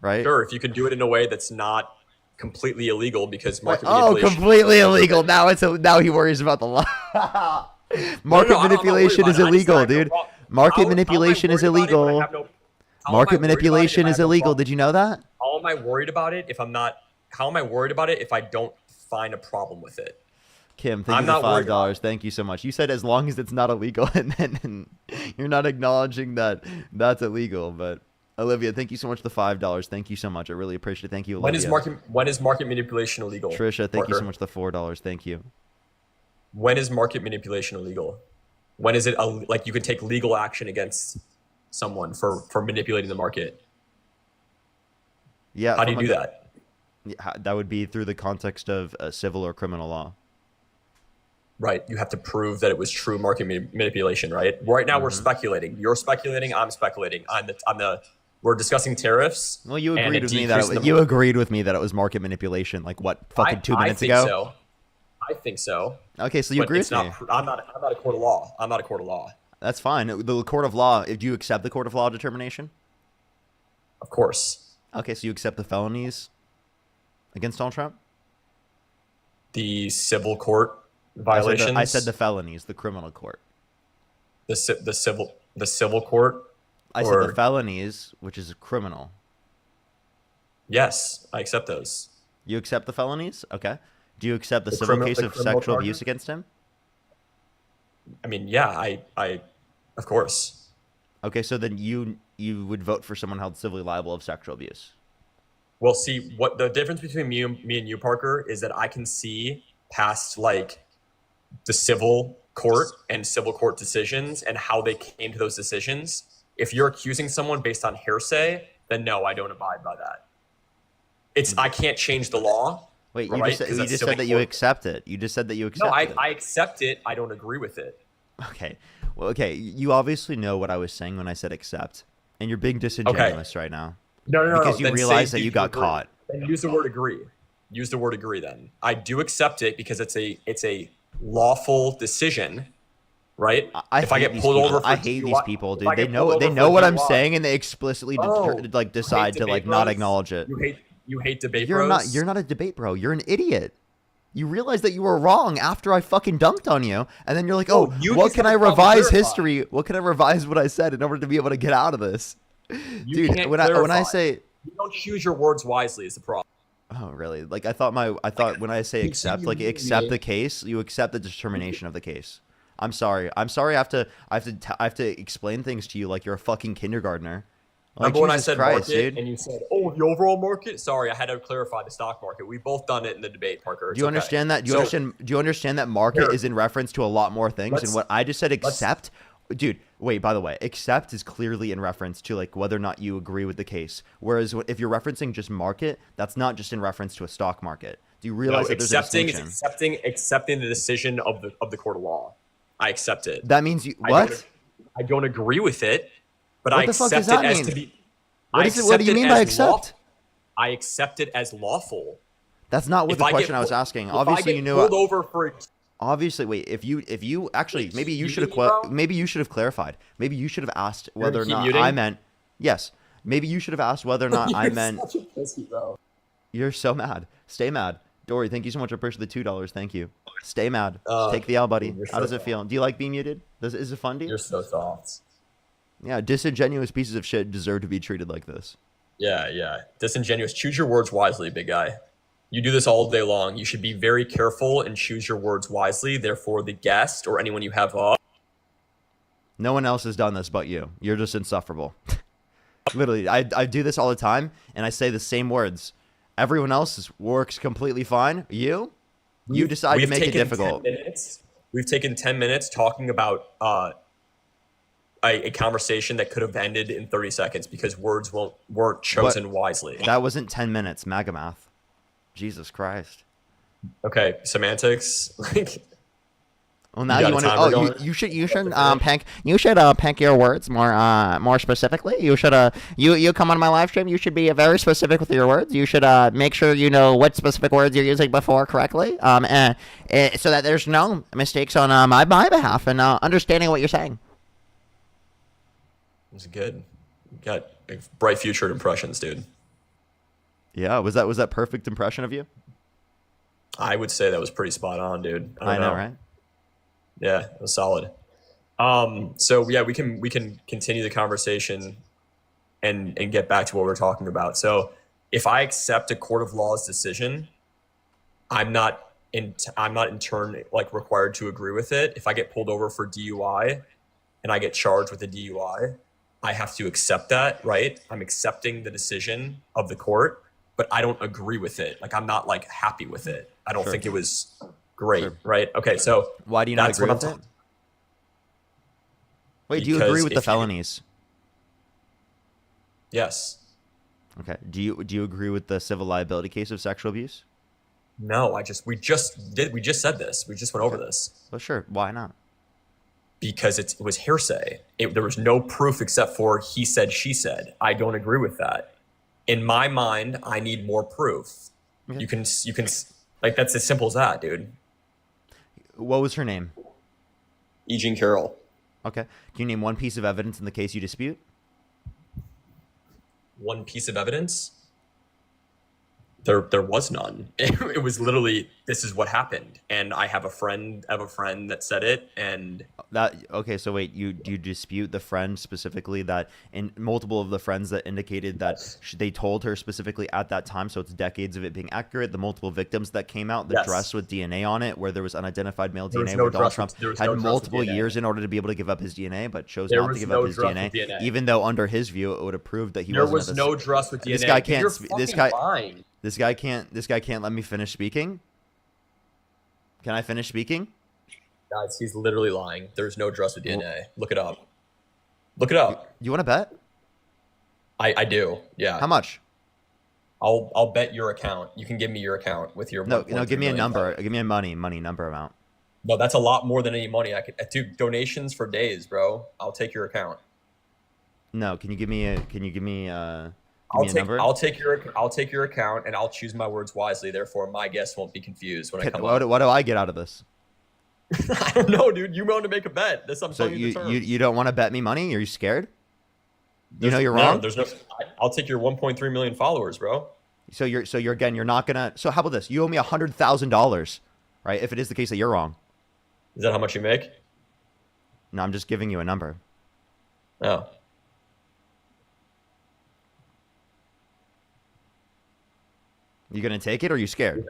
right? Sure, if you can do it in a way that's not completely illegal, because market manipulation. Oh, completely illegal. Now he worries about the law. Market manipulation is illegal, dude. Market manipulation is illegal. Market manipulation is illegal. Did you know that? How am I worried about it how am I worried about it if I don't find a problem with it? Kim, thank you for $5. Thank you so much. You said as long as it's not illegal, and then you're not acknowledging that that's illegal. But Olivia, thank you so much for the $5. Thank you so much. I really appreciate it. Thank you, Olivia. When is market manipulation illegal? Trisha, thank you so much for the $4. Thank you. When is market manipulation illegal? When is it like you can take legal action against someone for manipulating the market? Yeah. How do you do that? Yeah, that would be through the context of civil or criminal law. Right. You have to prove that it was true market manipulation, right? Right now we're speculating. You're speculating. I'm speculating. We're discussing tariffs. Well, you agreed with me that it was market manipulation. Like what? Fucking 2 minutes ago. I think so. Okay, so you agree with me. I'm not a court of law. I'm not a court of law. That's fine. The court of law. Do you accept the court of law determination? Of course. Okay, so you accept the felonies against Donald Trump? The civil court violations. I said the felonies, the criminal court. The civil court. I said the felonies, which is criminal. Yes, I accept those. You accept the felonies? Okay. Do you accept the civil case of sexual abuse against him? I mean, yeah, I of course. Okay, so then you would vote for someone held civilly liable of sexual abuse. Well, see, what the difference between me and you, Parker, is that I can see past like the civil court and civil court decisions and how they came to those decisions. If you're accusing someone based on hearsay, then no, I don't abide by that. I can't change the law. Wait, you just said that you accept it. You just said that you accept it. No, I accept it. I don't agree with it. Okay. Well, okay. You obviously know what I was saying when I said accept, and you're being disingenuous right now. No. Because you realize that you got caught. Then use the word agree. Use the word agree then. I do accept it because it's a lawful decision, right? If I get pulled over, I hate these people, dude. They know what I'm saying, and they explicitly decide to like not acknowledge it. You hate debate bros? You're not a debate bro. You're an idiot. You realize that you were wrong after I fucking dunked on you, and then you're like, oh, what can I revise history? What can I revise what I said in order to be able to get out of this? Dude, when I say you don't choose your words wisely is the problem. Oh, really? Like I thought when I say accept, like accept the case, you accept the determination of the case. I'm sorry. I have to explain things to you like you're a fucking kindergartner. Like, Remember when I Jesus said Christ, market dude. and you said, "Oh, the overall market"? Sorry, I had to clarify the stock market. We've both done it in the debate, Parker. It's Do you okay. understand that? Do you So, understand? Do you understand that market here, is in reference to a lot more things? And let's what I just said, let's accept, dude. Wait, by the way, accept is clearly in reference to like whether or not you agree with the case. Whereas if you're referencing just market, that's not just in reference to a stock market. Do you realize that there's a distinction? accepting the decision of the court of law. I accept it. That means you I what? I don't agree with it, but What I the fuck does accept that it as mean? to be. What I is it? What do you accept it mean by as accept? I accept it as lawful. That's not what If the I get question I was pu- asking. if Obviously, I you get knew. pulled over for Obviously, wait. If you actually, maybe you Keep should have muting me, bro? maybe you should have clarified. Maybe you should have asked You're gonna whether or keep not muting? I meant. Yes. Maybe you should have asked whether or not I You're meant. such a pussy, bro. You're so mad. Stay mad. Dory, thank you so much for pushing the $2. Thank you. Stay mad. Take the L, buddy. You're How so does it soft. feel? Do you like being muted? Is it fun to you? You're so soft. Yeah, disingenuous pieces of shit deserve to be treated like this. Yeah. Disingenuous. Choose your words wisely, big guy. You do this all day long. You should be very careful and choose your words wisely. Therefore, the guest or anyone you have up. No one else has done this but you. You're just insufferable. Literally, I do this all the time, and I say the same words. Everyone else works completely fine. You decide to make it difficult. We've taken 10 minutes talking about a conversation that could have ended in 30 seconds because words weren't chosen wisely. That wasn't 10 minutes, Magamath. Jesus Christ. Okay, semantics. Well, now You you got want a to. timer Oh, going? you should pick your words more specifically. You should you come on my live stream. You should be very specific with your words. You should make sure you know what specific words you're using before correctly. So that there's no mistakes on my behalf and understanding what you're saying. It's good. You got a bright future at impressions, dude. Yeah, was that perfect impression of you? I would say that was pretty spot on, dude. I know, right? Yeah, it was solid. So yeah, we can continue the conversation and get back to what we're talking about. So if I accept a court of law's decision, I'm not in turn like required to agree with it. If I get pulled over for DUI and I get charged with a DUI, I have to accept that, right? I'm accepting the decision of the court, but I don't agree with it. Like I'm not like happy with it. I don't Sure. think it was great, Sure. right? Okay, so Why do you not that's agree what with I'm it? talking. Wait, do you Because agree with the if you- felonies? Yes. Okay. Do you agree with the civil liability case of sexual abuse? No, we just said this. We just went over this Well, sure. Why not? because it was hearsay. There was no proof except for he said, she said. I don't agree with that. In my mind, I need more proof. Okay. You can like that's as simple as that, dude. What was her name? E. Jean Carroll. Okay. Can you name one piece of evidence in the case you dispute? One piece of evidence? There was none. It was literally, this is what happened. And I have a friend that said it, and Okay, so wait, do you dispute the friend specifically that in multiple of the friends that indicated that they told her specifically at that time, so it's decades of it being accurate, the multiple victims that came out, the Yes. dress with DNA on it, where there was unidentified male There was DNA, no where Donald dress Trump with- there was had no dress with multiple DNA. years in order to be able to give up his DNA, but chose There not to was give no up his dress DNA, with DNA. even though under his view it would have proved that he there wasn't. was at no dress with DNA. This guy Dude, can't. you're This fucking guy. lying. This guy can't. This guy can't let me finish speaking. Can I finish speaking? Guys, he's literally lying. There's no dress with DNA. Look it up. Look it up. You want to bet? I do. Yeah. How much? I'll bet your account. You can give me your account with your No, 1.3 give me a million number. followers. Give me a money number amount. No, that's a lot more than any money I could do. Donations for days, bro. I'll take your account. No, can you give me a number? I'll take your account and I'll choose my words wisely. Therefore, my guests won't be confused when I come What up. do I get out of this? I don't know, dude. You want to make a bet? That's I'm So telling you the terms. you don't want to bet me money? Are you scared? You know There's- you're no, wrong. There's no. I'll take your 1.3 million followers, bro. So you're not gonna. So how about this? You owe me $100,000, right? If it is the case that you're wrong. Is that how much you make? No, I'm just giving you a number. Oh. You gonna take it or are you scared?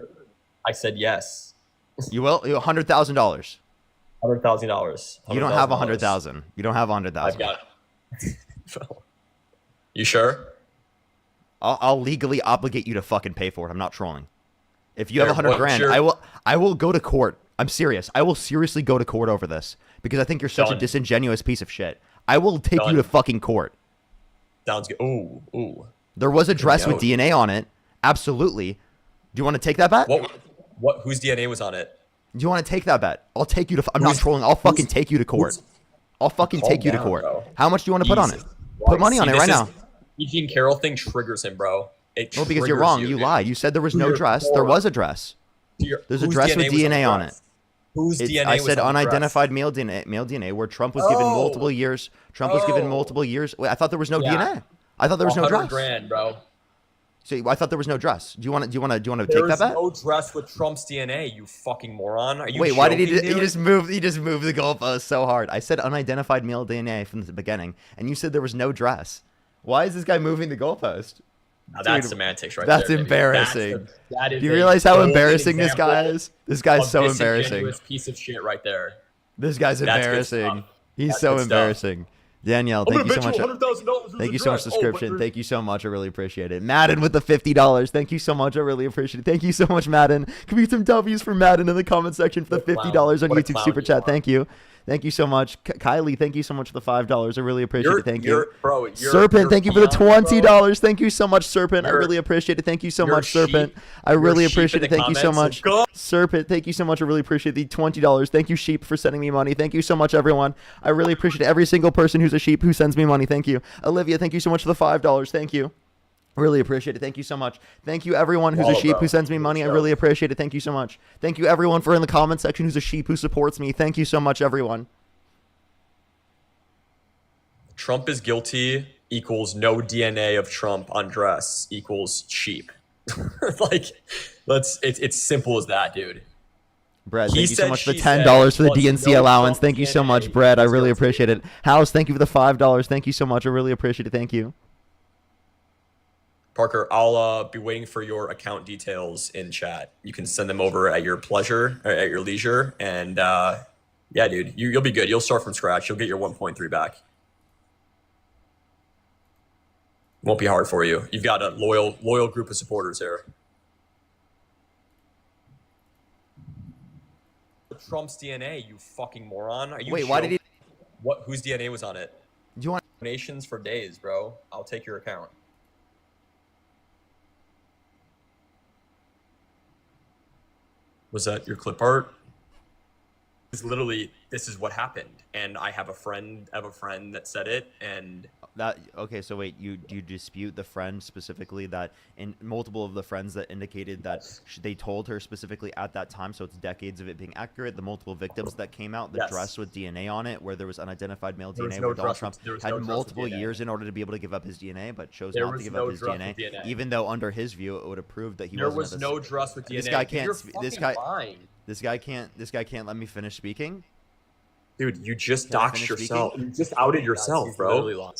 I said yes. You will. $100,000. $100,000. You don't have 100,000. You don't have 100,000. I've got. You sure? I'll legally obligate you to fucking pay for it. I'm not trolling. If you have There, 100 what's grand, your- I will go to court. I'm serious. I will seriously go to court over this because I think you're such a Done. disingenuous piece of shit. I will take you Done. to fucking court. Sounds good. Ooh. There was a dress with go. DNA on it. Absolutely. Do you want to take that bet? What? Whose DNA was on it? Do you want to take that bet? I'll take you to. I'm not Who's- trolling. I'll fucking who's- take you to court. who's- I'll fucking Calm take you to down, court. bro. How much do you want to put on it? Jesus Put money on See, it right this now. is- Eugene Carroll thing triggers him, bro. It No, because you're triggers wrong. You dude. lied. You said there was no You're dress. There moron. was a dress. There's a Whose dress with was DNA on dress? it. Whose DNA I was said on the dress? unidentified male DNA, where Trump was given multiple years. Trump was given multiple years. Wait, I thought there was no Yeah. DNA. I thought there was no 100 dress. grand, bro. So I thought there was no dress. Do you want to take There's that bet? no dress with Trump's DNA. You fucking moron. Are you? Wait, why did he? joking, He dude? just moved. He just moved the goalpost so hard. I said unidentified male DNA from the beginning, and you said there was no dress. Why is this guy moving the goalpost? Now that's Dude, semantics, right that's there. baby. embarrassing. That is Do you a realize how golden embarrassing this guy example is? This guy's of so disingenuous embarrassing. Piece of shit right there. This guy's That's good embarrassing. stuff. He's That's so good stuff. embarrassing. Danielle, thank you so much. Thank you so much, subscription. Thank you so much. I really appreciate it. Madden with the $50. Thank you so much. I really appreciate it. Thank you so much, Madden. Can we get some W's for Madden in the comment section for the $50 on What a YouTube clown Super you Chat? are. Thank you. Thank you so much. Kylie, thank you so much for the $5. I really appreciate it. Thank you. Serpent, thank you for the $20. Thank you so much, Serpent. I really appreciate it. Thank you so you're a much, Serpent. sheep. I really You're a sheep appreciate in it. the Thank you so comments, much. so go. Serpent, thank you so much. I really appreciate the $20. Thank you, Sheep, for sending me money. Thank you so much, everyone. I really appreciate every single person who's a sheep who sends me money. Thank you. Olivia, thank you so much for the $5. Thank you. Really appreciate it. Thank you so much. Thank you, everyone who's a sheep who sends me money. I really appreciate it. Thank you so much. Thank you, everyone, for in the comment section who's a sheep who supports me. Thank you so much, everyone. Trump is guilty equals no DNA of Trump on dress equals sheep. Like, it's simple as that, dude. Brad, He thank you so said, much for the she $10 said, for the plus DNC no allowance. Trump Thank you so DNA much, Brad. I equals really guilty. appreciate it. House, thank you for the $5. Thank you so much. I really appreciate it. Thank you. Parker, I'll be waiting for your account details in chat. You can send them over at your pleasure, or at your leisure, and yeah, dude, you'll be good. You'll start from scratch. You'll get your 1.3 back. Won't be hard for you. You've got a loyal group of supporters here. Trump's DNA, you fucking moron. Are you Wait, why did he? What? Whose DNA was on it? Do you want? Donations for days, bro. I'll take your account. Was that your clip art? It's literally, this is what happened, and I have a friend that said it, and That okay? So wait, do you dispute the friend specifically that in multiple of the friends that indicated that they told her specifically at that time? So it's decades of it being accurate. The multiple victims that came out, the Yes. dress with DNA on it, where there was unidentified male There was DNA, no where Donald dress Trump with- there was had no dress with multiple DNA. years in order to be able to give up his DNA, but chose There not to was give no up his dress DNA, with DNA. even though under his view it would have proved that he there wasn't. was at no this- dress with DNA. This guy Dude, can't. you're This fucking guy. lying. This guy can't. This guy can't let me finish speaking. Dude, you just Can I doxed finish yourself. speaking? You just outed yourself, bro.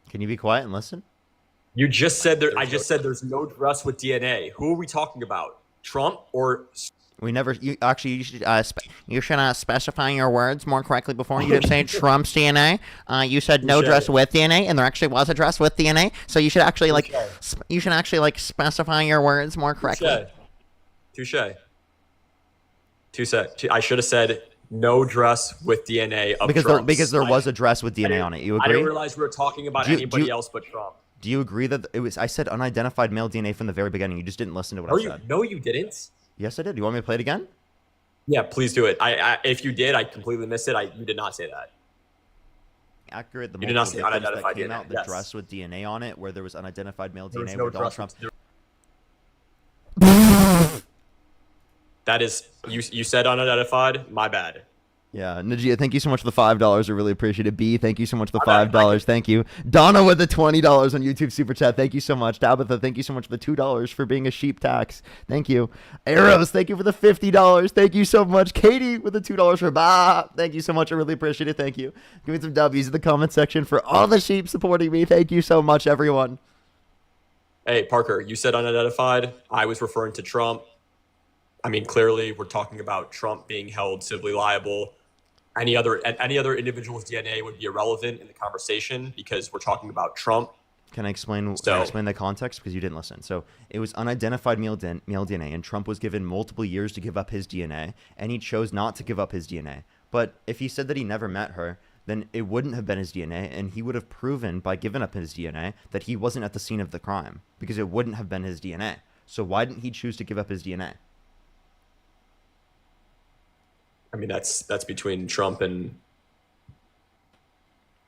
Can you be quiet and listen? You just said there. I just said there's no dress with DNA. Who are we talking about? Trump or? We never. You actually. You should specify your words more correctly before. You didn't say Trump's DNA. You said no Touche. dress with DNA, and there actually was a dress with DNA. So you should actually Touche. specify your words more correctly. Touche. I should have said no dress with DNA of Trump's. Because there was a dress with DNA on it. You I agree? didn't realize we were talking about Do you- anybody do you- else but Trump. Do you agree that it was? I said unidentified male DNA from the very beginning. You just didn't listen to what I said. No, you didn't. Yes, I did. You want me to play it again? Yeah, please do it. If you did, I completely missed it. You did not say that. Accurate. The You did not multiple say victims that unidentified came DNA, out, the yes. dress with DNA on it, where there was unidentified male There was DNA, no where Donald dress. Trump. That is, you said unidentified. My bad. Yeah, Najia, thank you so much for the $5. I really appreciate it. B, thank you so much for the $5. Thank you. Donna with the $20 on YouTube Super Chat. Thank you so much. Tabitha, thank you so much for the $2 for being a sheep tax. Thank you. Arrows, thank you for the $50. Thank you so much. Katie with the $2 for Bob. Thank you so much. I really appreciate it. Thank you. Give me some W's in the comment section for all the sheep supporting me. Thank you so much, everyone. Hey, Parker, you said unidentified. I was referring to Trump. I mean, clearly, we're talking about Trump being held civilly liable. Any other individual's DNA would be irrelevant in the conversation because we're talking about Trump. Can I explain So the context? Because you didn't listen. So it was unidentified male DNA, and Trump was given multiple years to give up his DNA, and he chose not to give up his DNA. But if he said that he never met her, then it wouldn't have been his DNA, and he would have proven by giving up his DNA that he wasn't at the scene of the crime, because it wouldn't have been his DNA. So why didn't he choose to give up his DNA? I mean, that's between Trump and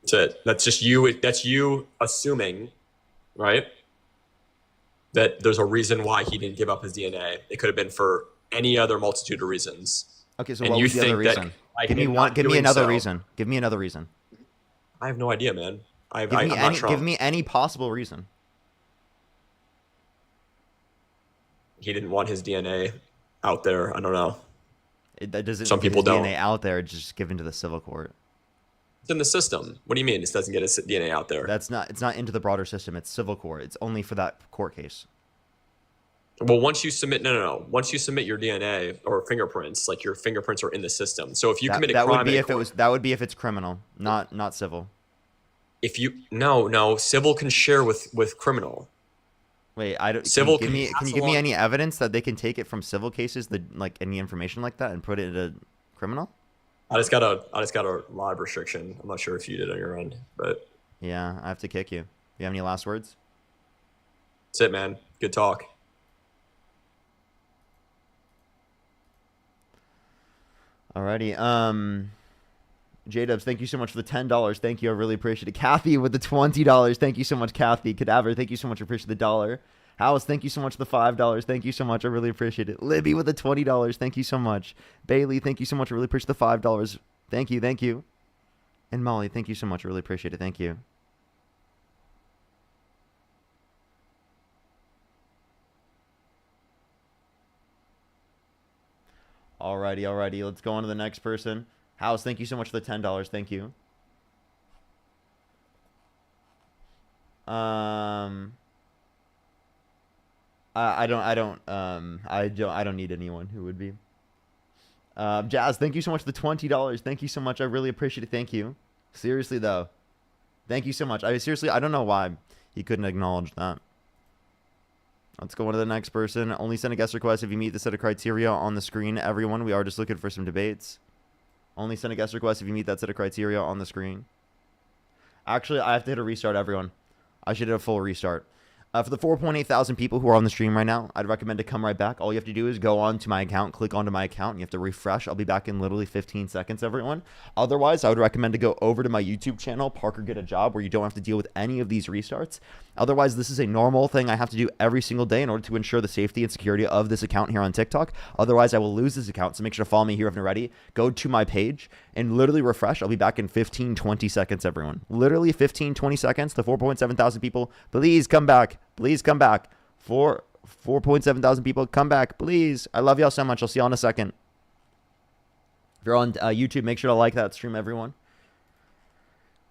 that's it. That's just you. That's you assuming, right? That there's a reason why he didn't give up his DNA. It could have been for any other multitude of reasons. Okay, so And what you was the other think that reason? by Give me him one. not Give me doing another so- reason. Give me another reason. I have no idea, man. I'm Give me not any. Trump. Give me any possible reason. He didn't want his DNA out there. I don't know. That doesn't. Some get people his don't. DNA out there. It's just given to the civil court. It's in the system. What do you mean it doesn't get his DNA out there? That's not. It's not into the broader system. It's civil court. It's only for that court case. Well, once you submit, no. Once you submit your DNA or fingerprints, like your fingerprints are in the system. So if you commit a that crime, would be in if it court- was. That would be if it's criminal, not civil. If you no, civil can share with criminal. Wait, I don't. Civil Can you can give pass me along- any evidence that they can take it from civil cases, like any information like that, and put it into criminal? I just got a live restriction. I'm not sure if you did on your end, but Yeah, I have to kick you. You have any last words? that's it, man. Good talk. Alrighty. J-Dubs, thank you so much for the $10. Thank you. I really appreciate it. Kathy with the $20. Thank you so much, Kathy. Cadaver, thank you so much. I appreciate the $1. House, thank you so much for the $5. Thank you so much. I really appreciate it. Libby with the $20. Thank you so much. Bailey, thank you so much. I really appreciate the $5. Thank you. Thank you. And Molly, thank you so much. I really appreciate it. Thank you. Alrighty. Let's go on to the next person. House, thank you so much for the $10. Thank you. I don't need anyone who would be. Jazz, thank you so much for the $20. Thank you so much. I really appreciate it. Thank you. Seriously though, thank you so much. I don't know why he couldn't acknowledge that. Let's go on to the next person. Only send a guest request if you meet the set of criteria on the screen. Everyone, we are just looking for some debates. Only send a guest request if you meet that set of criteria on the screen. Actually, I have to hit a restart, everyone. I should hit a full restart. For the 4.8 thousand people who are on the stream right now, I'd recommend to come right back. All you have to do is go on to my account, click onto my account, and you have to refresh. I'll be back in literally 15 seconds, everyone. Otherwise, I would recommend to go over to my YouTube channel, Parker Get a Job, where you don't have to deal with any of these restarts. Otherwise, this is a normal thing I have to do every single day in order to ensure the safety and security of this account here on TikTok. Otherwise, I will lose this account, so make sure to follow me here if you're ready. Go to my page and literally refresh. I'll be back in 15, 20 seconds, everyone. Literally 15, 20 seconds. The 4.7 thousand people, please come back. Please come back. 4.7 thousand people, come back, please. I love y'all so much. I'll see y'all in a second. If you're on YouTube, make sure to like that stream, everyone.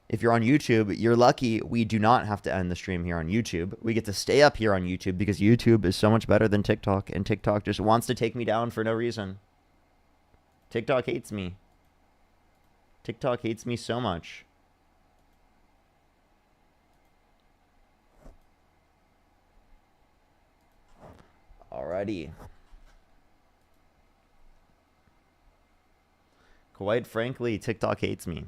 If you're on YouTube, you're lucky we do not have to end the stream here on YouTube. We get to stay up here on YouTube because YouTube is so much better than TikTok, and TikTok just wants to take me down for no reason. TikTok hates me. TikTok hates me so much. Alrighty. Quite frankly, TikTok hates me.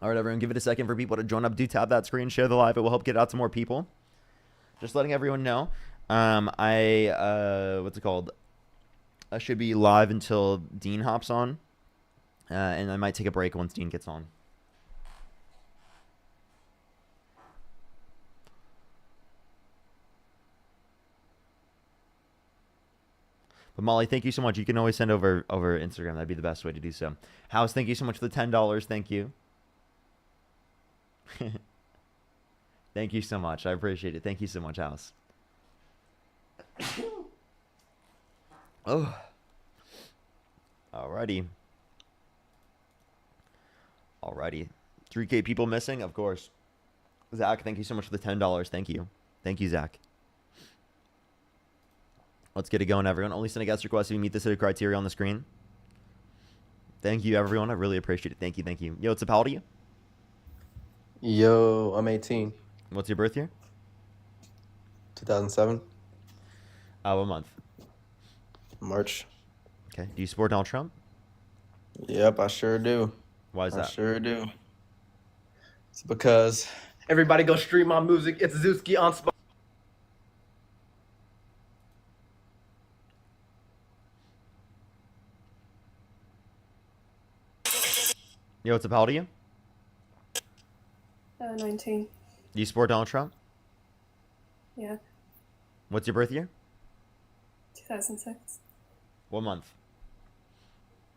All right, everyone, give it a second for people to join up. Do tap that screen, share the live. It will help get it out to more people. Just letting everyone know. What's it called? I should be live until Dean hops on. And I might take a break once Dean gets on. But Molly, thank you so much. You can always send over Instagram. That'd be the best way to do so. House, thank you so much for the $10. Thank you. Thank you so much. I appreciate it. Thank you so much, House. Oh. Alrighty. 3K people missing, of course. Zach, thank you so much for the $10. Thank you. Thank you, Zach. Let's get it going, everyone. Only send a guest request if you meet the set of criteria on the screen. Thank you, everyone. I really appreciate it. Thank you, thank you. Yo, what's up? How old are you? Yo, I'm 18. What's your birth year? 2007. What month? March. Okay. Do you support Donald Trump? Yep, I sure do. Why is that? I sure do. It's because everybody go stream my music. It's Zuski on Spotify. Yo, what's up? How old are you? 19. Do you support Donald Trump? Yeah. What's your birth year? 2006. What month?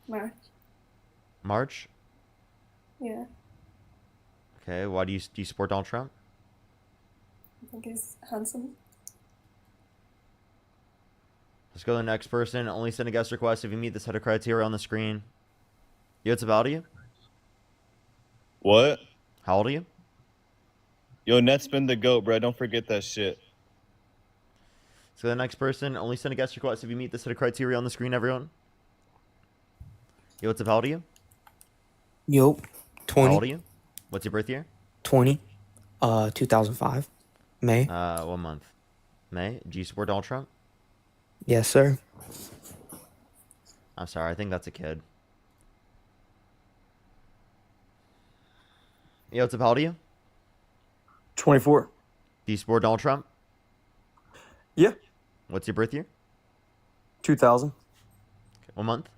March. March? Yeah. Okay. Why do you support Donald Trump? I think he's handsome. Let's go to the next person. Only send a guest request if you meet the set of criteria on the screen. Yo, what's up? How old are you? What? How old are you? Yo, Net's been the GOAT, bro. Don't forget that shit. So the next person, only send a guest request if you meet the set of criteria on the screen, everyone. Yo, what's up? How old are you? Yo, 20. How old are you? What's your birth year? 20. 2005. May. What month? May. Do you support Donald Trump? Yes, sir. I'm sorry. I think that's a kid. Yo, what's up? How old are you? 24. Do you support Donald Trump? Yeah. What's your birth year? 2000. Okay. What month?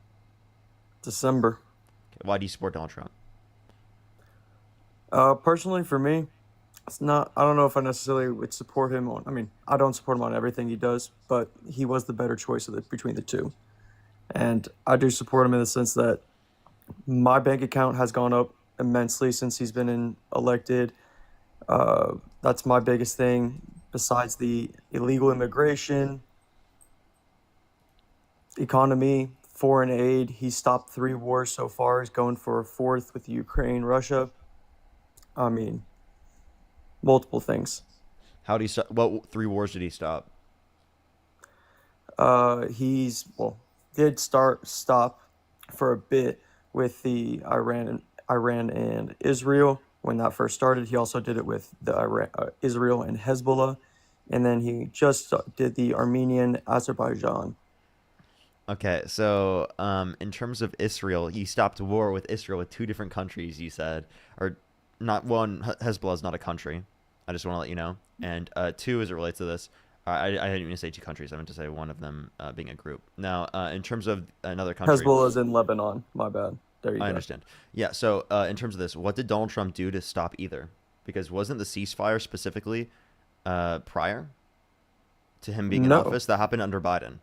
December. Okay. Why do you support Donald Trump? Personally, for me, it's not. I don't know if I necessarily would support him on. I mean, I don't support him on everything he does, but he was the better choice between the two. And I do support him in the sense that my bank account has gone up immensely since he's been elected. That's my biggest thing, besides the illegal immigration, economy, foreign aid. He stopped 3 wars so far. He's going for a 4th with Ukraine, Russia. I mean, multiple things. How do you stop? What 3 wars did he stop? Did stop for a bit with the Iran and Israel when that first started. He also did it with the Israel and Hezbollah, and then he just did the Armenian Azerbaijan. Okay, so in terms of Israel, he stopped war with Israel with 2 different countries. You said, or not one. Hezbollah is not a country. I just want to let you know. And 2, as it relates to this, I didn't even say 2 countries. I meant to say one of them being a group. Now, in terms of another country, Hezbollah is in Lebanon. My bad. There you go. I understand. Yeah. So in terms of this, what did Donald Trump do to stop either? Because wasn't the ceasefire specifically prior to him being in office? That happened under Biden.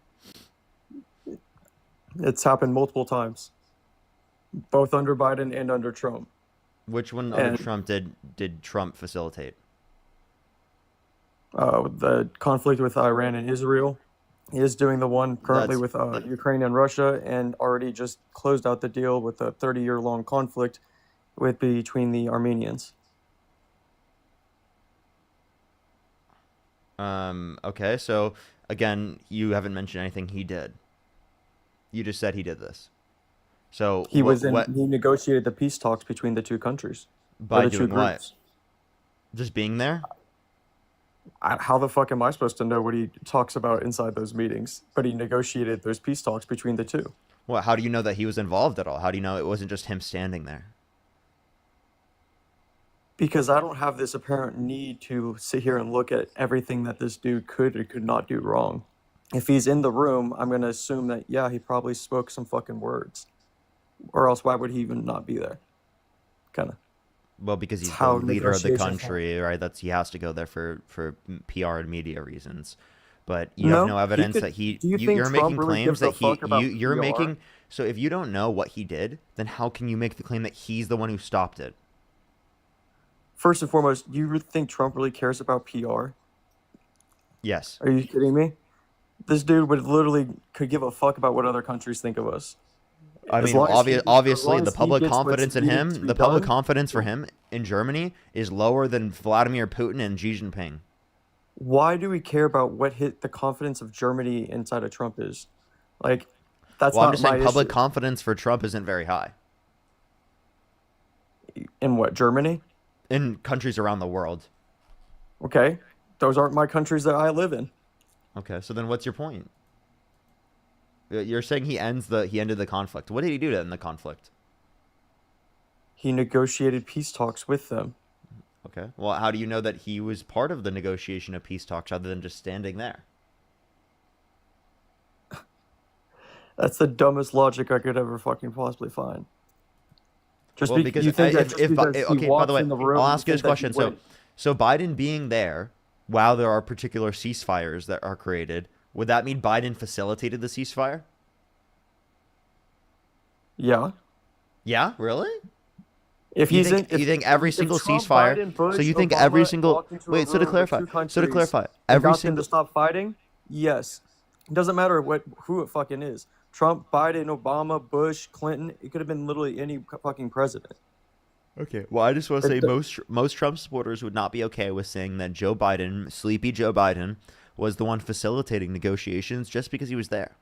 It's happened multiple times, both under Biden and under Trump. Which one under Trump did Trump facilitate? The conflict with Iran and Israel. He is doing the one currently with Ukraine and Russia, and already just closed out the deal with a 30-year-long conflict between the Armenians. Okay, so again, you haven't mentioned anything he did. You just said he did this. So he he negotiated the peace talks between the 2 countries. By doing what? Just being there? How the fuck am I supposed to know what he talks about inside those meetings? But he negotiated those peace talks between the 2. Well, how do you know that he was involved at all? How do you know it wasn't just him standing there? Because I don't have this apparent need to sit here and look at everything that this dude could or could not do wrong. If he's in the room, I'm going to assume that, yeah, he probably spoke some fucking words. Or else why would he even not be there? Kind of. Well, because he's the leader of the country, right? He has to go there for PR and media reasons. But you have no evidence that you're making claims that you're making. So if you don't know what he did, then how can you make the claim that he's the one who stopped it? First and foremost, do you think Trump really cares about PR? Yes. Are you kidding me? This dude could give a fuck about what other countries think of us. I As mean, long as he, as obviously, long the as he public gets what's confidence in needed to him, be the public done, confidence for him in Germany is lower than Vladimir Putin and Xi Jinping. why do we care about what hit the confidence of Germany inside of Trump is? Like, that's Well, I'm not just my saying public issue. confidence for Trump isn't very high In what, Germany? in countries around the world. Okay, those aren't my countries that I live in. Okay, so then what's your point? You're saying he ended the conflict. What did he do to end the conflict? He negotiated peace talks with them. Okay. Well, how do you know that he was part of the negotiation of peace talks other than just standing there? That's the dumbest logic I could ever fucking possibly find. Just Well, because you think that just because he okay, by walks the way, in the room, I'll you ask you think this that he question. So, went. so Biden being there while there are particular ceasefires that are created, would that mean Biden facilitated the ceasefire? Yeah. Yeah, really? If You he's think in, you think every if single Trump, ceasefire? Biden, Bush, So you think every Obama single walked into a wait? So to room with clarify, two countries and every got them single to stop fighting, yes. It doesn't matter who it fucking is. Trump, Biden, Obama, Bush, Clinton. It could have been literally any fucking president. Okay. Well, I just want to say It- most Trump supporters would not be okay with saying that Joe Biden, sleepy Joe Biden, was the one facilitating negotiations just because he was there.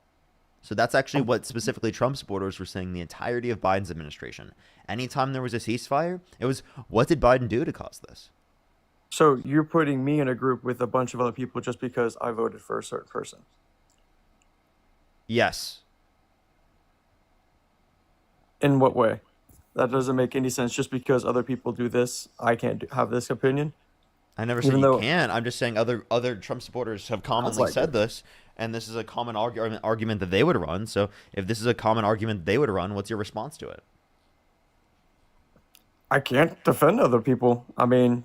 So that's actually what specifically Trump supporters were saying the entirety of Biden's administration. Anytime there was a ceasefire, it was, what did Biden do to cause this? So you're putting me in a group with a bunch of other people just because I voted for a certain person. Yes. In what way? That doesn't make any sense. Just because other people do this, I can't have this opinion. I never said Even you though can't. I'm just saying other Trump supporters have commonly like said it. this, and this is a common argument that they would run. So if this is a common argument they would run, what's your response to it? I can't defend other people. I mean,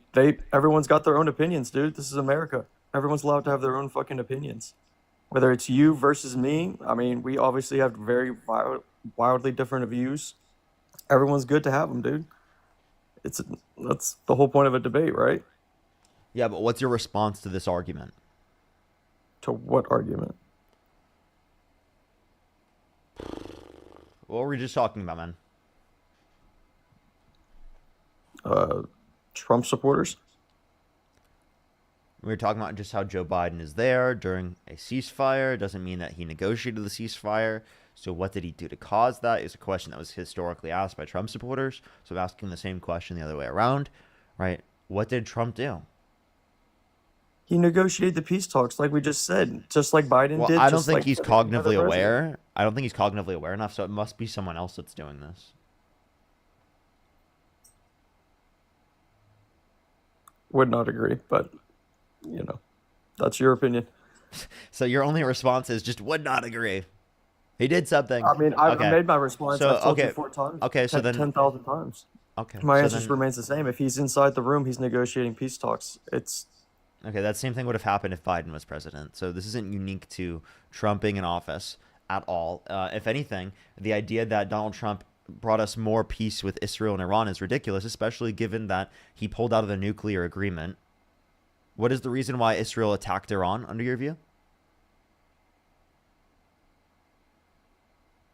everyone's got their own opinions, dude. This is America. Everyone's allowed to have their own fucking opinions. Whether it's you versus me, I mean, we obviously have very wildly different views. Everyone's good to have them, dude. That's the whole point of a debate, right? Yeah, but what's your response to this argument? To what argument? What were we just talking about, man? Trump supporters? We were talking about just how Joe Biden is there during a ceasefire. It doesn't mean that he negotiated the ceasefire. So what did he do to cause that is a question that was historically asked by Trump supporters. So I'm asking the same question the other way around, right? What did Trump do? He negotiated the peace talks, like we just said, just like Biden Well, did. I don't just think like he's every other cognitively president. aware. I don't think he's cognitively aware enough, so it must be someone else that's doing this. Would not agree, but that's your opinion. So your only response is just would not agree. He did something. I mean, I've Okay. made my response. So, I've told okay. you 4 times. Okay, so then 10,000 times. Okay. My so answer just then- remains the same. If he's inside the room, he's negotiating peace talks. It's Okay, that same thing would have happened if Biden was president. So this isn't unique to Trump being in office at all. If anything, the idea that Donald Trump brought us more peace with Israel and Iran is ridiculous, especially given that he pulled out of the nuclear agreement. What is the reason why Israel attacked Iran, under your view?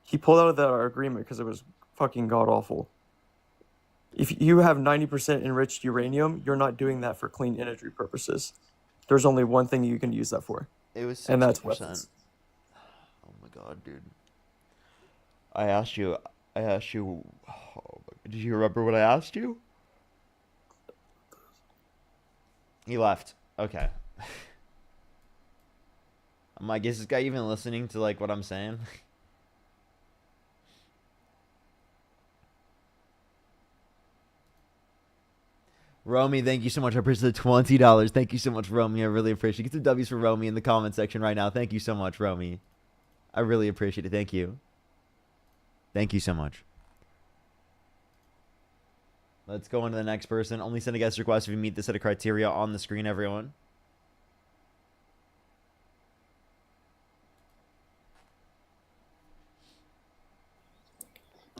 he pulled out of that agreement because it was fucking god awful. If you have 90% enriched uranium, you're not doing that for clean energy purposes. There's only one thing you can use that for. It was 60%. And that's weapons. Oh my god, dude. I asked you, oh, did you remember what I asked you? He left. Okay. I'm like, is this guy even listening to like what I'm saying? Romy, thank you so much. I appreciate the $20. Thank you so much, Romy. I really appreciate it. Get some W's for Romy in the comment section right now. Thank you so much, Romy. I really appreciate it. Thank you. Thank you so much. Let's go on to the next person. Only send a guest request if you meet the set of criteria on the screen, everyone.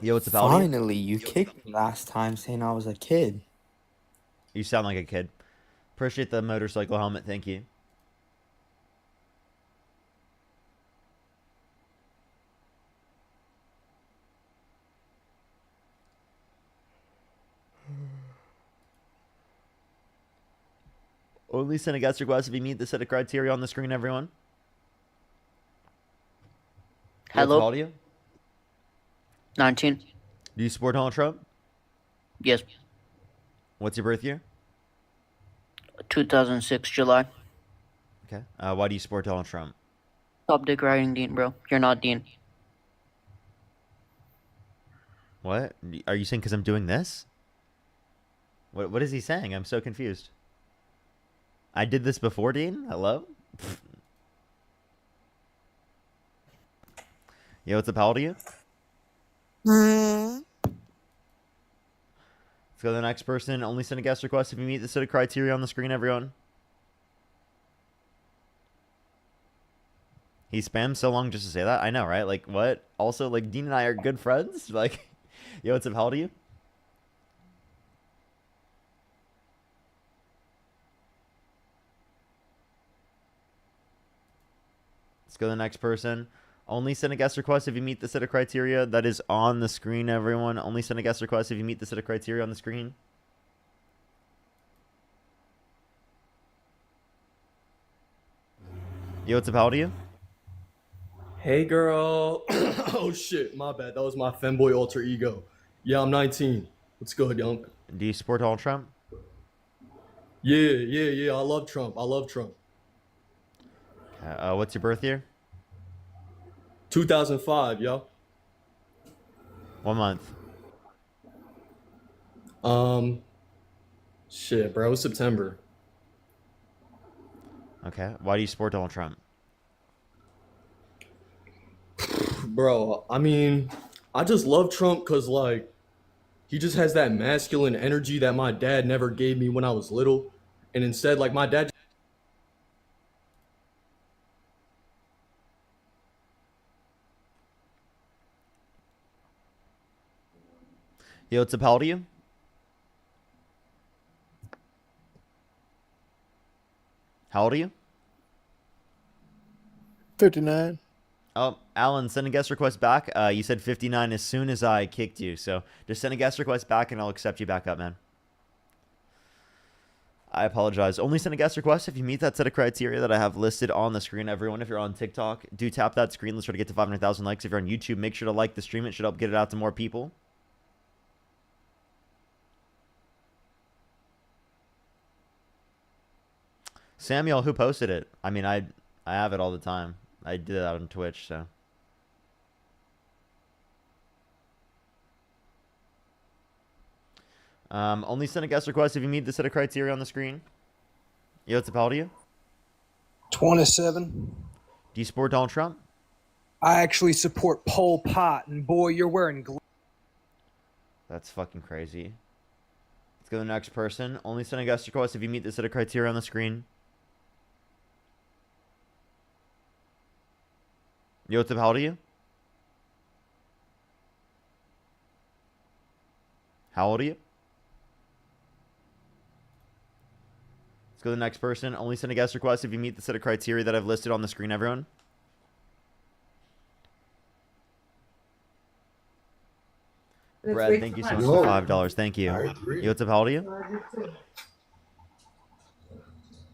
Yo, what's up, Aldi? Finally, you kicked me last time saying I was a kid. You sound like a kid. Appreciate the motorcycle helmet. Thank you. Only send a guest request if you meet the set of criteria on the screen, everyone. Hello? How old are you? 19. Do you support Donald Trump? Yes. What's your birth year? 2006 July. Okay. Why do you support Donald Trump? Stop dick riding Dean, bro. You're not Dean. What? Are you saying because I'm doing this? What is he saying? I'm so confused. I did this before, Dean? Hello? Yo, what's up? How old are you? Let's go to the next person. Only send a guest request if you meet the set of criteria on the screen, everyone. He spammed so long just to say that? I know, right? Like, what? Also, like, Dean and I are good friends? Like, yo, what's up? How old are you? Let's go to the next person. Only send a guest request if you meet the set of criteria that is on the screen, everyone. Only send a guest request if you meet the set of criteria on the screen. Yo, what's up? How old are you? Hey, girl. Oh, shit. My bad. That was my femboy alter ego. Yeah, I'm 19. What's good, young? Do you support Donald Trump? Yeah. I love Trump. What's your birth year? 2005, yo. 1 month. Shit, bro. It was September. Okay. Why do you support Donald Trump? Bro, I mean, I just love Trump because, like, he just has that masculine energy that my dad never gave me when I was little. And instead, like, my dad. Yo, what's up? How old are you? How old are you? 59. Oh, Alan, send a guest request back. You said 59 as soon as I kicked you. So just send a guest request back and I'll accept you back up, man. I apologize. Only send a guest request if you meet that set of criteria that I have listed on the screen. Everyone, if you're on TikTok, do tap that screen. Let's try to get to 500,000 likes. If you're on YouTube, make sure to like the stream. It should help get it out to more people. Samuel, who posted it? I mean, I have it all the time. I did that on Twitch, so. Only send a guest request if you meet the set of criteria on the screen. Yo, what's up? How old are you? 27. Do you support Donald Trump? I actually support Pol Pot, and boy, you're wearing. That's fucking crazy. Let's go to the next person. Only send a guest request if you meet the set of criteria on the screen. Yo, what's up? How old are you? How old are you? Let's go to the next person. Only send a guest request if you meet the set of criteria that I've listed on the screen, everyone. Brad, thank you so much for $5. Thank you. Yo, what's up? How old are you?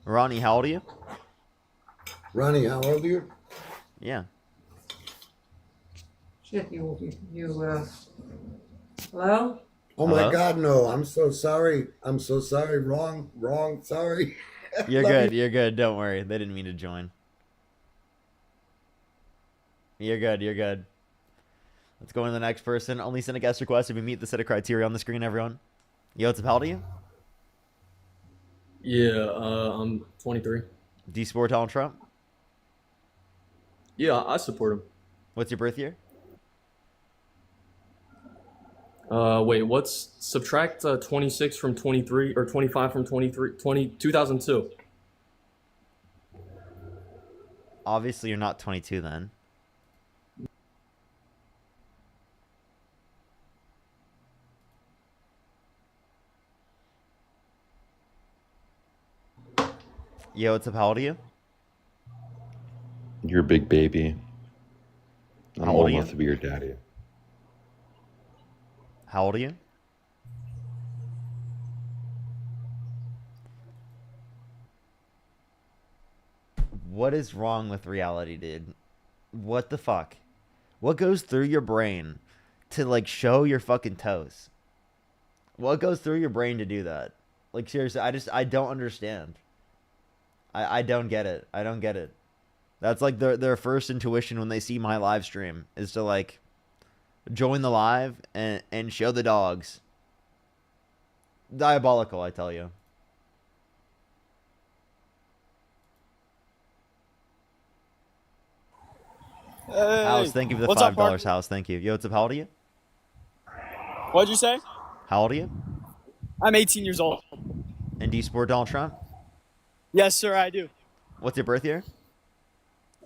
Ronnie, how old are you? Ronnie, how old are you? Yeah. Shit, hello? Oh my God, no! I'm so sorry. I'm so sorry. Wrong. Sorry. You're good. You're good. Don't worry. They didn't mean to join. You're good. Let's go on to the next person. Only send a guest request if we meet the set of criteria on the screen, everyone. Yo, what's up? How old are you? Yeah, I'm 23. Do you support Donald Trump? Yeah, I support him. What's your birth year? Wait, what's subtract 26 from 23 or 25 from 23? 2002. Obviously, you're not 22 then. Yo, what's up? How old are you? You're a big baby. I'm How old old are you? enough to be your daddy. How old are you? What is wrong with reality, dude? What the fuck? What goes through your brain to like show your fucking toes? What goes through your brain to do that? Like seriously, I don't understand. I don't get it. I don't get it. That's like their first intuition when they see my live stream is to like join the live and show the dogs. Diabolical, I tell you. House, thank you for the What's up, $5, House. Thank you. Yo, what's up? How old are you? What'd you say? How old are you? I'm 18 years old. And do you support Donald Trump? Yes, sir, I do. What's your birth year?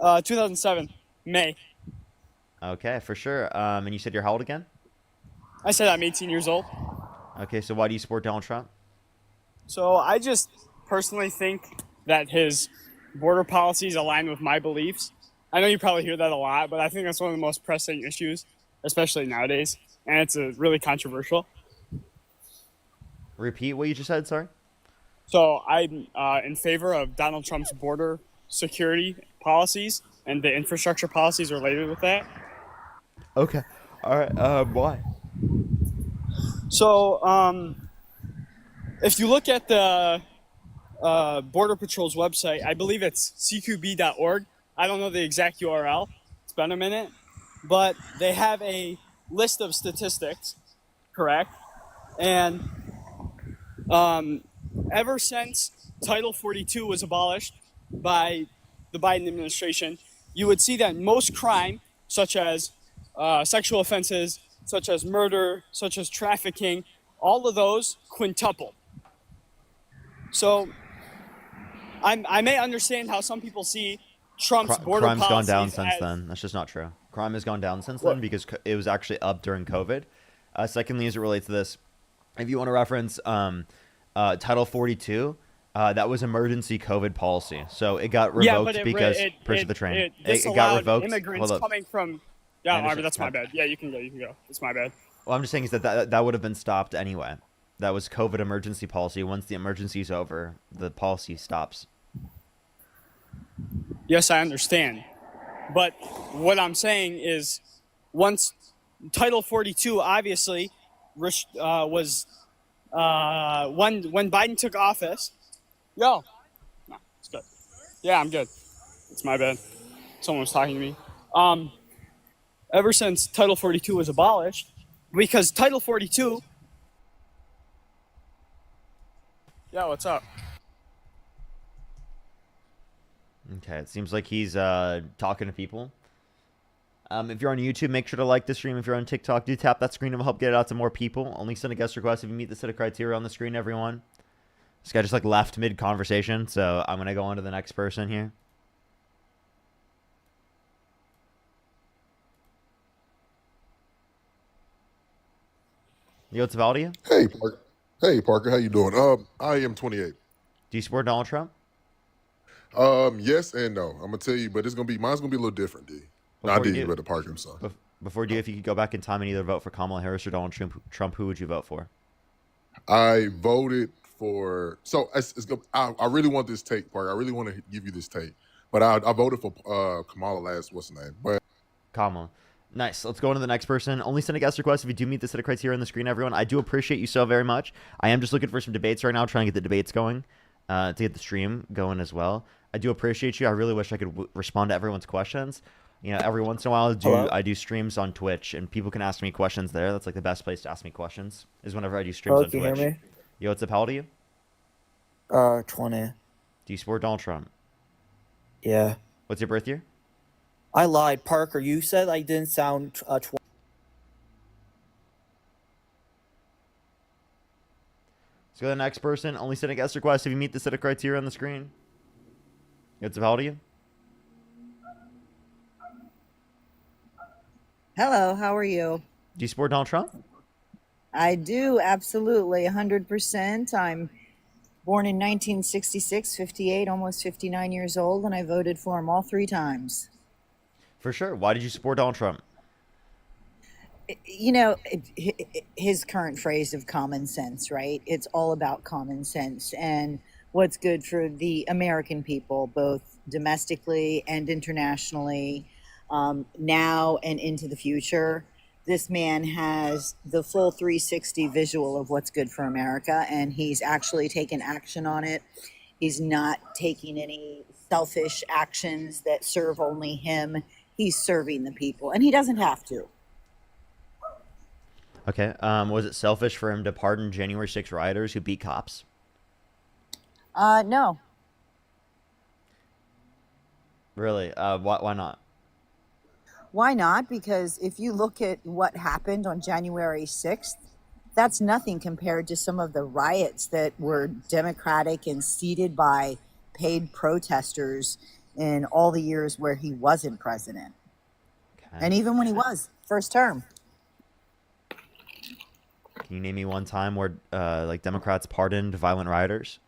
2007, May. Okay, for sure. And you said you're how old again? I said I'm 18 years old. Okay, so why do you support Donald Trump? So I just personally think that his border policies align with my beliefs. I know you probably hear that a lot, but I think that's one of the most pressing issues, especially nowadays. And it's really controversial. Repeat what you just said, sorry? So I'm in favor of Donald Trump's border security policies and the infrastructure policies related with that. Okay. All right. Why? So if you look at the Border Patrol's website, I believe it's cqb.org. I don't know the exact URL. It's been a minute. But they have a list of statistics, correct? And ever since Title 42 was abolished by the Biden administration, you would see that most crime, such as sexual offenses, such as murder, such as trafficking, all of those quintupled. So I may understand how some people see Trump's border Crime's gone down policies since then. That's just not true. Crime has gone down since then because it was actually up during COVID. Secondly, as it relates to this, if you want to reference Title 42, that was emergency COVID policy. So it got revoked because push the train. It got revoked. Immigrants coming from. Yeah, Arby, that's my bad. Yeah, you can go. You can go. It's my bad. Well, I'm just saying is that would have been stopped anyway. That was COVID emergency policy. Once the emergency is over, the policy stops. Yes, I understand. But what I'm saying is once Title 42 obviously was when Biden took office. No, it's good. Yeah, I'm good. It's my bad. Someone was talking to me. Ever since Title 42 was abolished, because Title 42. Yeah, what's up? Okay, it seems like he's talking to people. If you're on YouTube, make sure to like the stream. If you're on TikTok, do tap that screen. It will help get it out to more people. Only send a guest request if you meet the set of criteria on the screen, everyone. This guy just like left mid-conversation, so I'm going to go on to the next person here. Yo, what's up, Aldia? Hey, Parker. Hey, Parker. How you doing? I am 28. Do you support Donald Trump? Yes and no. I'm gonna tell you, but mine's gonna be a little different, D. Before I did, you- but the Parker, I'm sorry. Before you, if you could go back in time and either vote for Kamala Harris or Donald Trump, who would you vote for? I voted for. So I really want this take, Parker. I really want to give you this take, but I voted for Kamala last. What's the name? But Kamala. Nice. Let's go on to the next person. Only send a guest request if you do meet the set of criteria on the screen, everyone. I do appreciate you so very much. I am just looking for some debates right now, trying to get the debates going, to get the stream going as well. I do appreciate you. I really wish I could respond to everyone's questions. You know, every once in a while I do streams on Twitch, and people can ask me questions there. That's like the best place to ask me questions is whenever I do streams on can you Twitch. hear me? Yo, what's up? How old are you? 20. Do you support Donald Trump? Yeah. What's your birth year? I lied, Parker. You said I didn't sound 20. Let's go to the next person. Only send a guest request if you meet the set of criteria on the screen. Yo, what's up? How old are you? Hello, how are you? Do you support Donald Trump? I do, absolutely, 100%. I'm born in 1966, 58, almost 59 years old, and I voted for him all 3 times. For sure. Why did you support Donald Trump? You know, his current phrase of common sense, right? It's all about common sense and what's good for the American people, both domestically and internationally, now and into the future. This man has the full 360 visual of what's good for America, and he's actually taken action on it. He's not taking any selfish actions that serve only him. He's serving the people, and he doesn't have to. Okay. Was it selfish for him to pardon January 6 rioters who beat cops? No. Really? Why not? Why not? Because if you look at what happened on January 6th, that's nothing compared to some of the riots that were democratic and seeded by paid protesters in all the years where he wasn't president. Okay. And even when he was, first term. Can you name me one time where like Democrats pardoned violent rioters?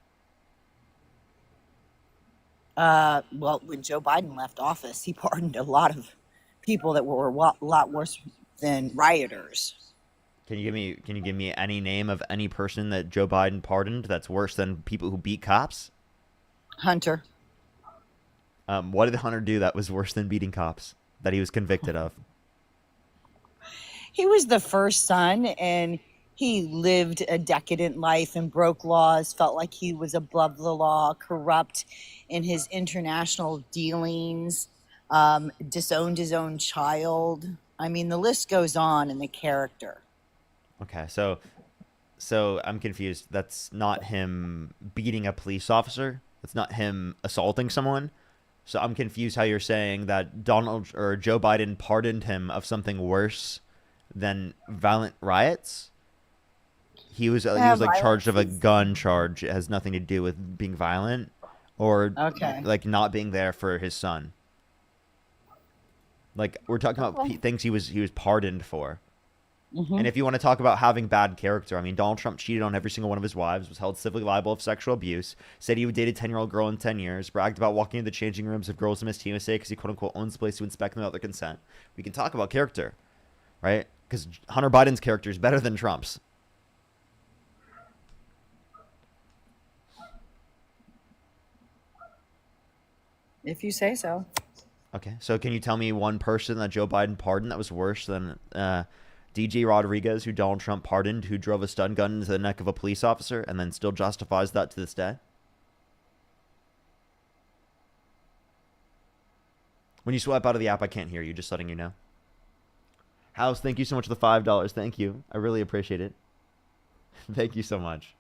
Well, when Joe Biden left office, he pardoned a lot of people that were a lot worse than rioters. Can you give me any name of any person that Joe Biden pardoned that's worse than people who beat cops? Hunter. What did Hunter do that was worse than beating cops that he was convicted of? He was the first son, and he lived a decadent life and broke laws, felt like he was above the law, corrupt in his international dealings, disowned his own child. I mean, the list goes on in the character. Okay, so I'm confused. That's not him beating a police officer. That's not him assaulting someone. So I'm confused how you're saying that Donald or Joe Biden pardoned him of something worse than violent riots. He was like charged of a gun charge. It has nothing to do with being violent or like not being there for his son. Like we're talking about things he was pardoned for. And if you want to talk about having bad character, I mean, Donald Trump cheated on every single one of his wives, was held civilly liable of sexual abuse, said he would date a 10-year-old girl in 10 years, bragged about walking into the changing rooms of girls in Miss TMSA because he quote-unquote owns the place to inspect them without their consent. We can talk about character, right? Because Hunter Biden's character is better than Trump's. If you say so. Okay, so can you tell me one person that Joe Biden pardoned that was worse than DJ Rodriguez, who Donald Trump pardoned, who drove a stun gun into the neck of a police officer and then still justifies that to this day? When you swipe out of the app, I can't hear you, just letting you know. House, thank you so much for the $5. Thank you. I really appreciate it. Thank you so much.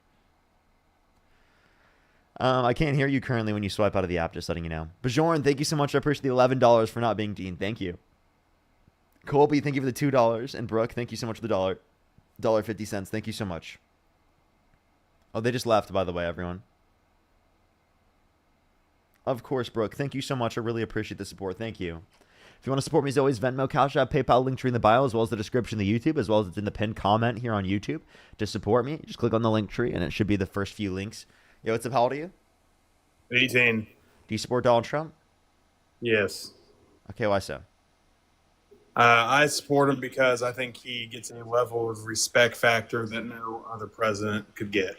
I can't hear you currently when you swipe out of the app, just letting you know. Bajorn, thank you so much. I appreciate the $11 for not being Dean. Thank you. Colby, thank you for the $2. And Brooke, thank you so much for the $1.50. Thank you so much. Oh, they just left, by the way, everyone. Of course, Brooke. Thank you so much. I really appreciate the support. Thank you. If you want to support me, as always, Venmo, Cash App, PayPal, link tree in the bio, as well as the description of the YouTube, as well as it's in the pinned comment here on YouTube. To support me, just click on the link tree, and it should be the first few links. Yo, what's up? How old are you? 18. Do you support Donald Trump? Yes. Okay, why so? I support him because I think he gets a level of respect factor that no other president could get.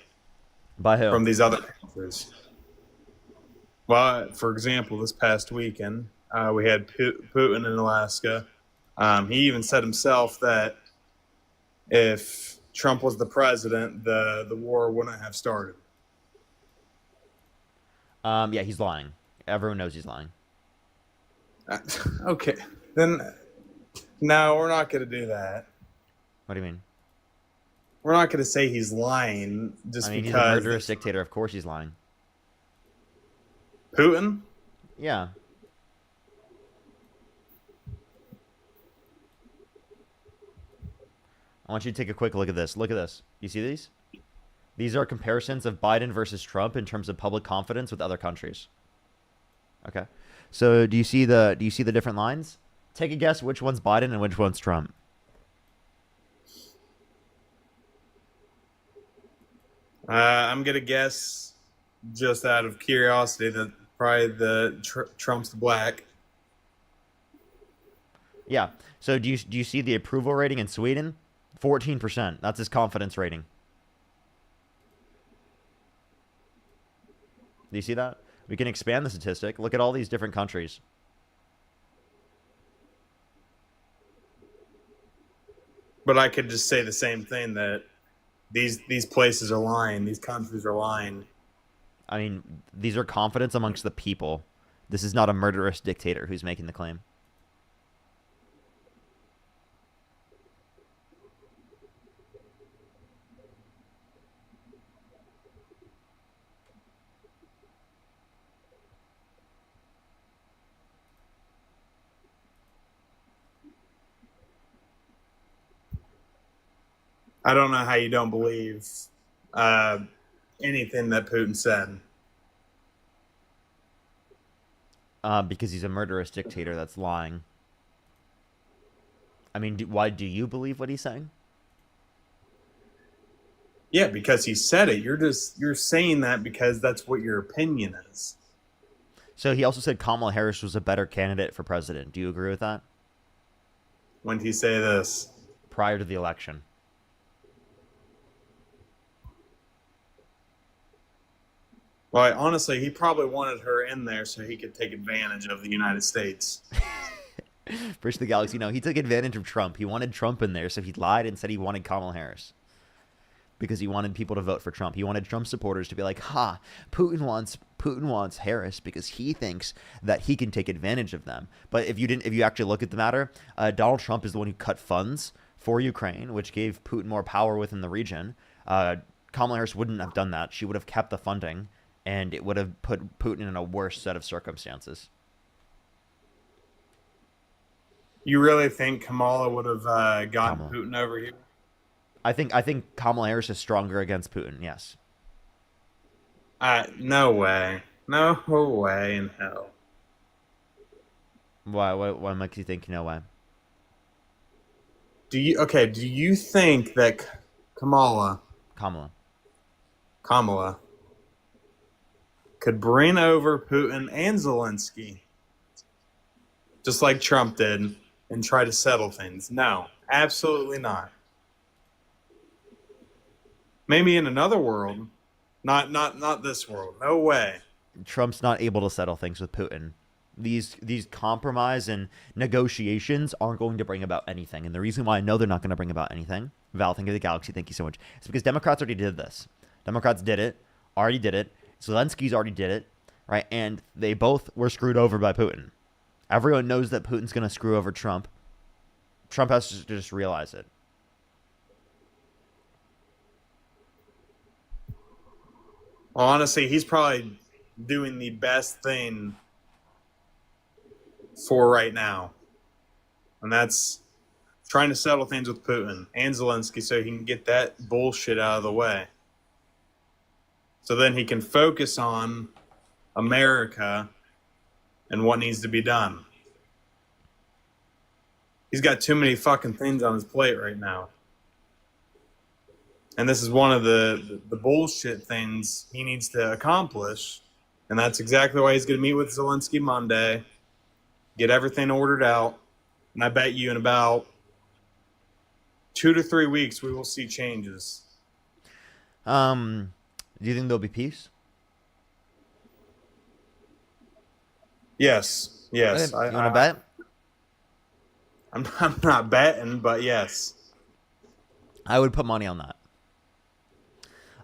By who? From these other countries. Well, for example, this past weekend, we had Putin in Alaska. He even said himself that if Trump was the president, the war wouldn't have started. Yeah, he's lying. Everyone knows he's lying. Okay. Then, no, we're not going to do that. What do you mean? We're not going to say he's lying just because... he's a murderous dictator. Of course he's lying. Putin? Yeah. I want you to take a quick look at this. Look at this. You see these? These are comparisons of Biden versus Trump in terms of public confidence with other countries. Okay. So do you see the different lines? Take a guess which one's Biden and which one's Trump. I'm gonna guess, just out of curiosity, that probably the Trump's the black. Yeah. So do you see the approval rating in Sweden? 14%. That's his confidence rating. Do you see that? We can expand the statistic. Look at all these different countries. But I could just say the same thing, that these places are lying. These countries are lying. I mean, these are confidence amongst the people. This is not a murderous dictator who's making the claim. I don't know how you don't believe anything that Putin said. Because he's a murderous dictator that's lying. I mean, why do you believe what he's saying? Yeah, because he said it. You're saying that because that's what your opinion is. So he also said Kamala Harris was a better candidate for president. Do you agree with that? When did he say this? Prior to the election. Well, honestly, he probably wanted her in there so he could take advantage of the United States. Bridge the Galaxy. No, he took advantage of Trump. He wanted Trump in there, so he lied and said he wanted Kamala Harris. Because he wanted people to vote for Trump. He wanted Trump supporters to be like, ha, Putin wants Harris because he thinks that he can take advantage of them. But if you actually look at the matter, Donald Trump is the one who cut funds for Ukraine, which gave Putin more power within the region. Kamala Harris wouldn't have done that. She would have kept the funding, and it would have put Putin in a worse set of circumstances. You really think Kamala would have gotten Putin over here? I think Kamala Harris is stronger against Putin. Yes. No way. No way in hell. Why? What makes you think no way? Do you think that Kamala could bring over Putin and Zelensky, just like Trump did, and try to settle things? No, absolutely not. Maybe in another world, not this world. No way. Trump's not able to settle things with Putin. These compromise and negotiations aren't going to bring about anything. And the reason why I know they're not going to bring about anything, Val, thank you the Galaxy, thank you so much, is because Democrats already did this. Democrats already did it. Zelensky's already did it, right? And they both were screwed over by Putin. Everyone knows that Putin's going to screw over Trump. Trump has to just realize it. Well, honestly, he's probably doing the best thing for right now. And that's trying to settle things with Putin and Zelensky so he can get that bullshit out of the way. So then he can focus on America and what needs to be done. He's got too many fucking things on his plate right now. And this is one of the bullshit things he needs to accomplish. And that's exactly why he's going to meet with Zelensky Monday, get everything ordered out. And I bet you in about 2 to 3 weeks, we will see changes. Do you think there'll be peace? Yes. You want to bet? I'm not betting, but yes. I would put money on that.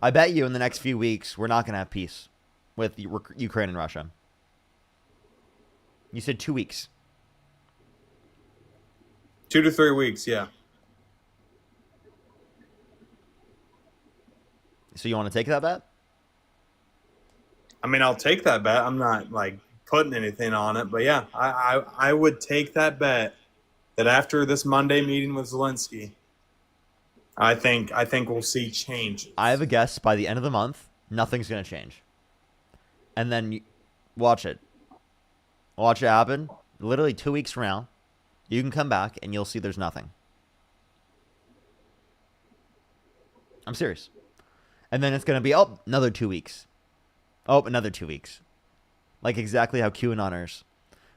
I bet you in the next few weeks, we're not going to have peace with Ukraine and Russia. You said 2 weeks. 2 to 3 weeks, yeah. So you want to take that bet? I mean, I'll take that bet. I'm not, putting anything on it. But, yeah, I would take that bet that after this Monday meeting with Zelensky, I think we'll see change. I have a guess by the end of the month, nothing's going to change. And then watch it. Watch it happen. Literally 2 weeks from now, you can come back and you'll see there's nothing. I'm serious. And then it's going to be, another 2 weeks. Another 2 weeks. Like exactly how QAnoners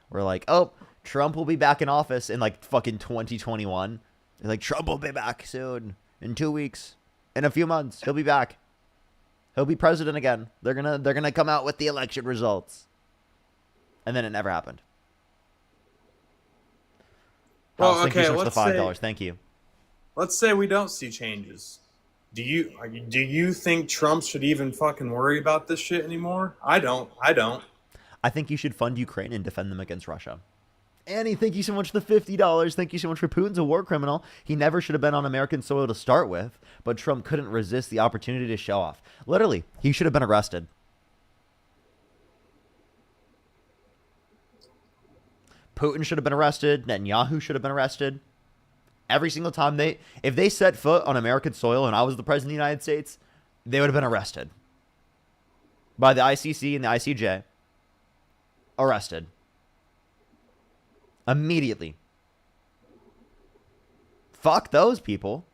were like, Trump will be back in office in fucking 2021. They're like, Trump will be back soon. In 2 weeks. In a few months. He'll be back. He'll be president again. They're gonna come out with the election results. And then it never happened. Well, House, thank you okay, so much for the let's $5. say Thank you. let's say we don't see changes. Do you think Trump should even fucking worry about this shit anymore? I don't. I think you should fund Ukraine and defend them against Russia. Annie, thank you so much for the $50. Thank you so much for Putin's a war criminal. He never should have been on American soil to start with, but Trump couldn't resist the opportunity to show off. Literally, he should have been arrested. Putin should have been arrested. Netanyahu should have been arrested. Every single time if they set foot on American soil and I was the president of the United States, they would have been arrested by the ICC and the ICJ. Arrested. Immediately. Fuck those people.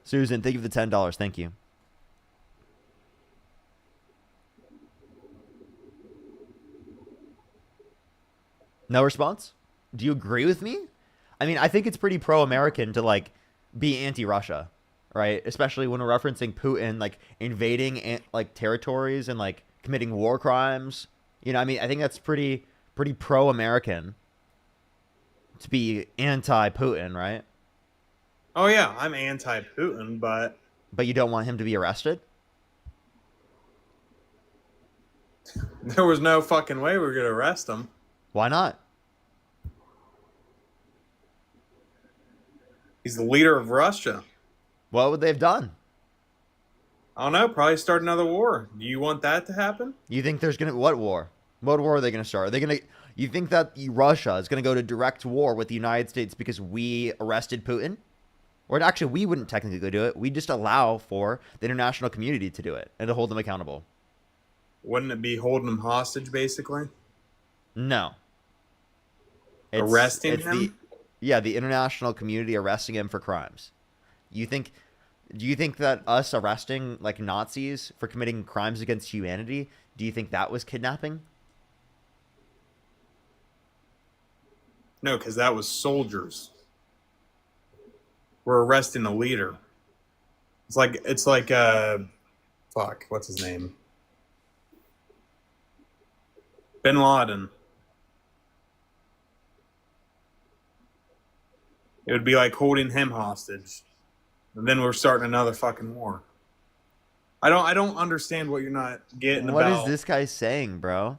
Susan, thank you for the $10. Thank you. No response? Do you agree with me? I mean, I think it's pretty pro-American to like be anti-Russia, right? Especially when we're referencing Putin like invading like territories and like committing war crimes. You know, I mean, I think that's pretty pro-American to be anti-Putin, right? Oh yeah, I'm anti-Putin, but you don't want him to be arrested? there was no fucking way we were gonna arrest him. Why not? He's the leader of Russia. What would they have done? I don't know. Probably start another war. Do you want that to happen? You think there's gonna what war? What war are they gonna start? Are they gonna? You think that Russia is gonna go to direct war with the United States because we arrested Putin? Or actually, we wouldn't technically do it. We just allow for the international community to do it and to hold them accountable. Wouldn't it be holding him hostage, basically? No. Arresting him? The international community arresting him for crimes. Do you think that us arresting like Nazis for committing crimes against humanity, do you think that was kidnapping? No, because that was soldiers. We're arresting a leader. It's like fuck, what's his name? Bin Laden. It would be like holding him hostage. And then we're starting another fucking war. I don't understand what you're not getting What about. is this guy saying, bro?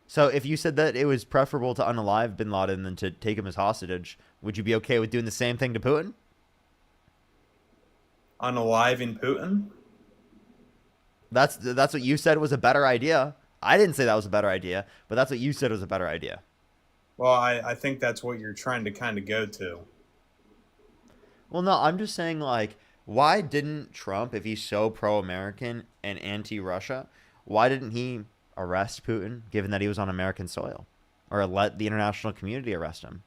So if you said that it was preferable to unalive Bin Laden than to take him as hostage, would you be okay with doing the same thing to Putin? Unaliving Putin? That's what you said was a better idea. I didn't say that was a better idea, but that's what you said was a better idea. Well, I think that's what you're trying to kind of go to. Well, no, I'm just saying, like, why didn't Trump, if he's so pro-American and anti-Russia, why didn't he arrest Putin, given that he was on American soil? Or let the international community arrest him?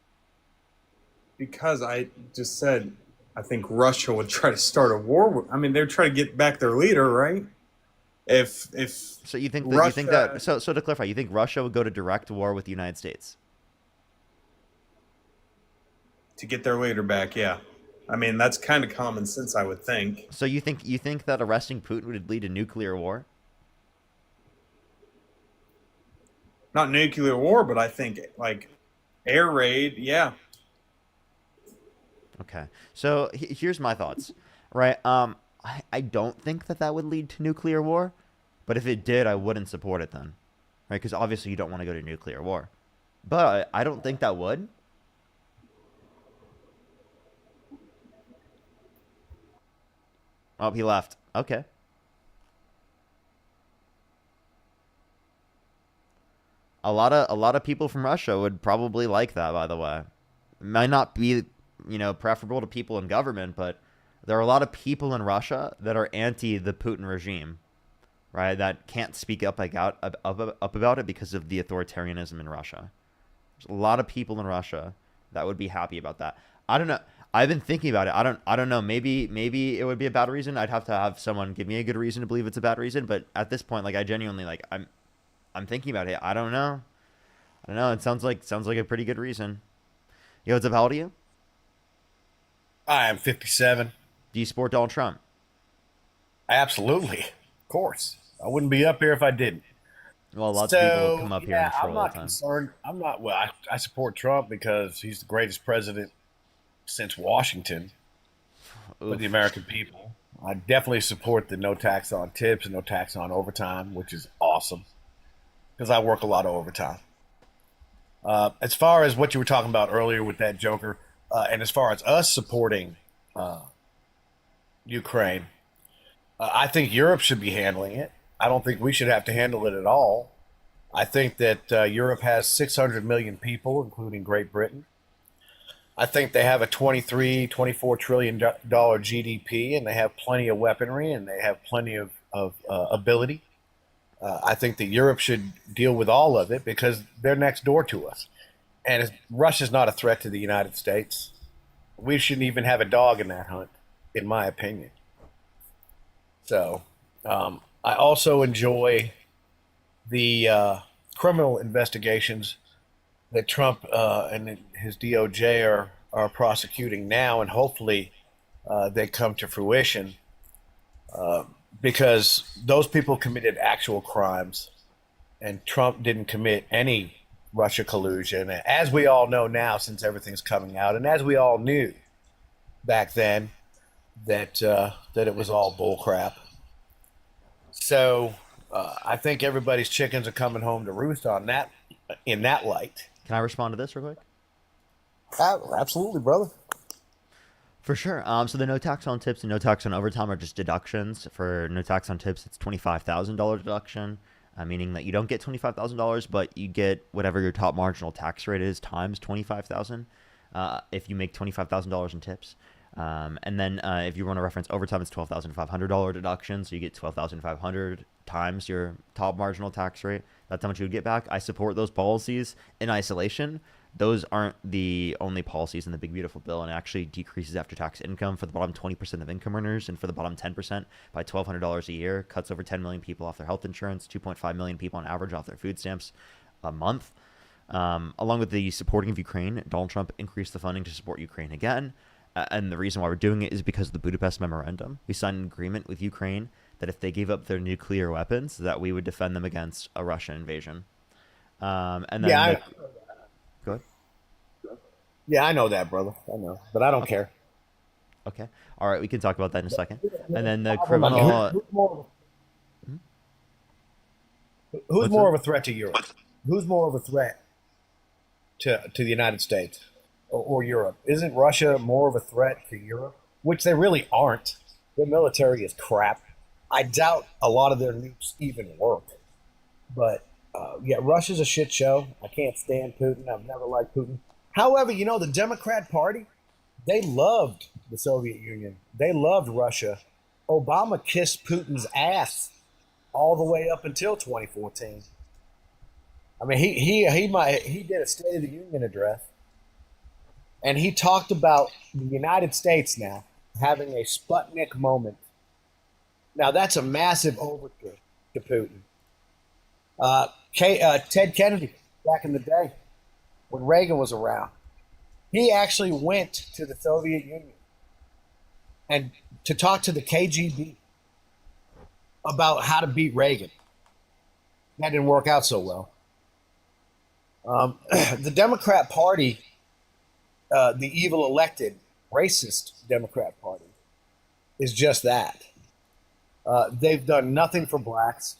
Because I just said I think Russia would try to start a war. I mean, they're trying to get back their leader, right? If So you think Russia, so to clarify, you think Russia would go to direct war with the United States? to get their leader back, yeah. I mean, that's kind of common sense, I would think. So you think that arresting Putin would lead to nuclear war? Not nuclear war, but I think like air raid, yeah. Okay. So here's my thoughts, right? I don't think that would lead to nuclear war, but if it did, I wouldn't support it then, right? Because obviously you don't want to go to nuclear war, but I don't think that would. Oh, he left. Okay. A lot of people from Russia would probably like that, by the way. It might not be, preferable to people in government, but there are a lot of people in Russia that are anti the Putin regime, right? That can't speak up about it because of the authoritarianism in Russia. There's a lot of people in Russia that would be happy about that. I don't know. I've been thinking about it. I don't know. Maybe it would be a bad reason. I'd have to have someone give me a good reason to believe it's a bad reason. But at this point, like I genuinely I'm thinking about it. I don't know. It sounds like a pretty good reason. Yo, what's up? How old are you? I am 57. Do you support Donald Trump? Absolutely, of course. I wouldn't be up here if I didn't. Well, lots of people come up here and I'm troll all the not time. concerned. I'm not. Well, I support Trump because he's the greatest president since Washington for the American people. I definitely support the no tax on tips and no tax on overtime, which is awesome because I work a lot of overtime. As far as what you were talking about earlier with that Joker, and as far as us supporting Ukraine, I think Europe should be handling it. I don't think we should have to handle it at all. I think that Europe has 600 million people, including Great Britain. I think they have a 23, 24 trillion dollar GDP, and they have plenty of weaponry, and they have plenty of ability. I think that Europe should deal with all of it because they're next door to us. And Russia's not a threat to the United States. We shouldn't even have a dog in that hunt, in my opinion. So I also enjoy the criminal investigations that Trump and his DOJ are prosecuting now, and hopefully they come to fruition because those people committed actual crimes, and Trump didn't commit any Russia collusion, as we all know now since everything's coming out, and as we all knew back then that it was all bullcrap. So I think everybody's chickens are coming home to roost on that in that light. Can I respond to this real quick? Absolutely, brother. For sure. So the no tax on tips and no tax on overtime are just deductions. For no tax on tips, it's $25,000 deduction, meaning that you don't get $25,000, but you get whatever your top marginal tax rate is times $25,000 if you make $25,000 in tips. And then if you want to reference overtime, it's $12,500 deduction, so you get $12,500 times your top marginal tax rate. That's how much you would get back. I support those policies in isolation. Those aren't the only policies in the big beautiful bill, and it actually decreases after-tax income for the bottom 20% of income earners and for the bottom 10% by $1,200 a year. Cuts over 10 million people off their health insurance, 2.5 million people on average off their food stamps a month. Along with the supporting of Ukraine, Donald Trump increased the funding to support Ukraine again. And the reason why we're doing it is because of the Budapest Memorandum. We signed an agreement with Ukraine that if they gave up their nuclear weapons, that we would defend them against a Russian invasion. And then go ahead. Yeah, I know that, brother. I know, but I don't care. Okay. All right, we can talk about that in a second. And then the criminal. Who's more of a threat to Europe? Who's more of a threat to the United States or Europe? Isn't Russia more of a threat to Europe? Which they really aren't. Their military is crap. I doubt a lot of their nukes even work. But yeah, Russia's a shit show. I can't stand Putin. I've never liked Putin. However, you know, the Democrat Party, they loved the Soviet Union. They loved Russia. Obama kissed Putin's ass all the way up until 2014. I mean, he did a State of the Union address, and he talked about the United States now having a Sputnik moment. Now, that's a massive overture to Putin. Ted Kennedy, back in the day, when Reagan was around, he actually went to the Soviet Union and to talk to the KGB about how to beat Reagan. That didn't work out so well. The Democrat Party, the evil elected racist Democrat Party, is just that. They've done nothing for blacks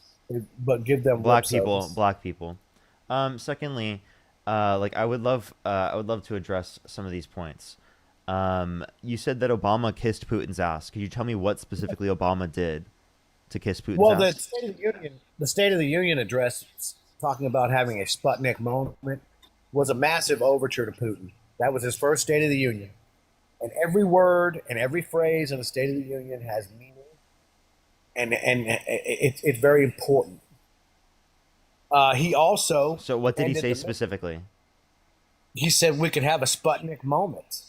but give them black lip people. service. Black people. Secondly, like I would love to address some of these points. You said that Obama kissed Putin's ass. Could you tell me what specifically Obama did to kiss Putin's Well, ass? the State of the Union address, talking about having a Sputnik moment, was a massive overture to Putin. That was his first State of the Union, and every word and every phrase in the State of the Union has meaning, and it's very important. He also. So what did he ended say the- specifically? He said we could have a Sputnik moment.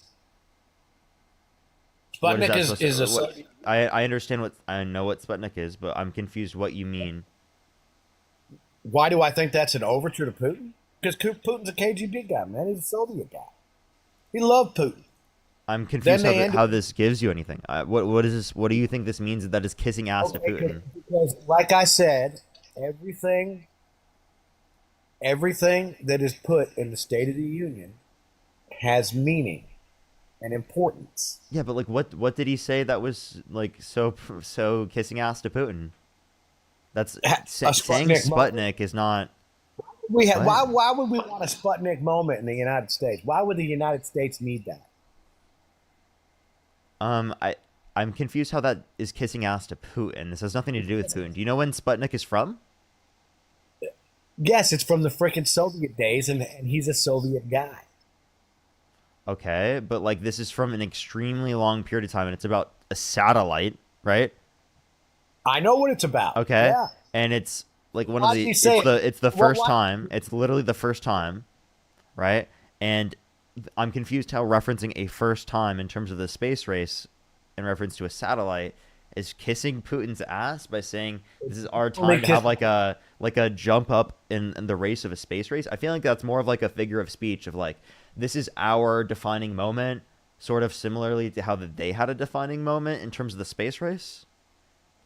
What Sputnik that is a. supposed to- I understand I know what Sputnik is, but I'm confused what you mean. Why do I think that's an overture to Putin? Because Putin's a KGB guy, man. He's a Soviet guy. He loved Putin. I'm confused Then they how this gives you anything. What is this? What do you think this means that is kissing ass to Putin? Because, like I said, everything that is put in the State of the Union has meaning and importance. Yeah, but like, what did he say that was like so kissing ass to Putin? That's saying Sputnik is not. Why would we want a Sputnik moment in the United States? Why would the United States need that? I'm confused how that is kissing ass to Putin. This has nothing to do with Putin. Do you know when Sputnik is from? Yes, it's from the frickin' Soviet days, and he's a Soviet guy. Okay, but like this is from an extremely long period of time, and it's about a satellite, right? I know what it's about. Okay, yeah. And it's like one Why of do the you say it's the Well, first why- time. It's literally the first time, right? And I'm confused how referencing a first time in terms of the space race in reference to a satellite is kissing Putin's ass by saying this is our time to have like a jump up in the race of a space race. I feel like that's more of like a figure of speech of like this is our defining moment, sort of similarly to how they had a defining moment in terms of the space race.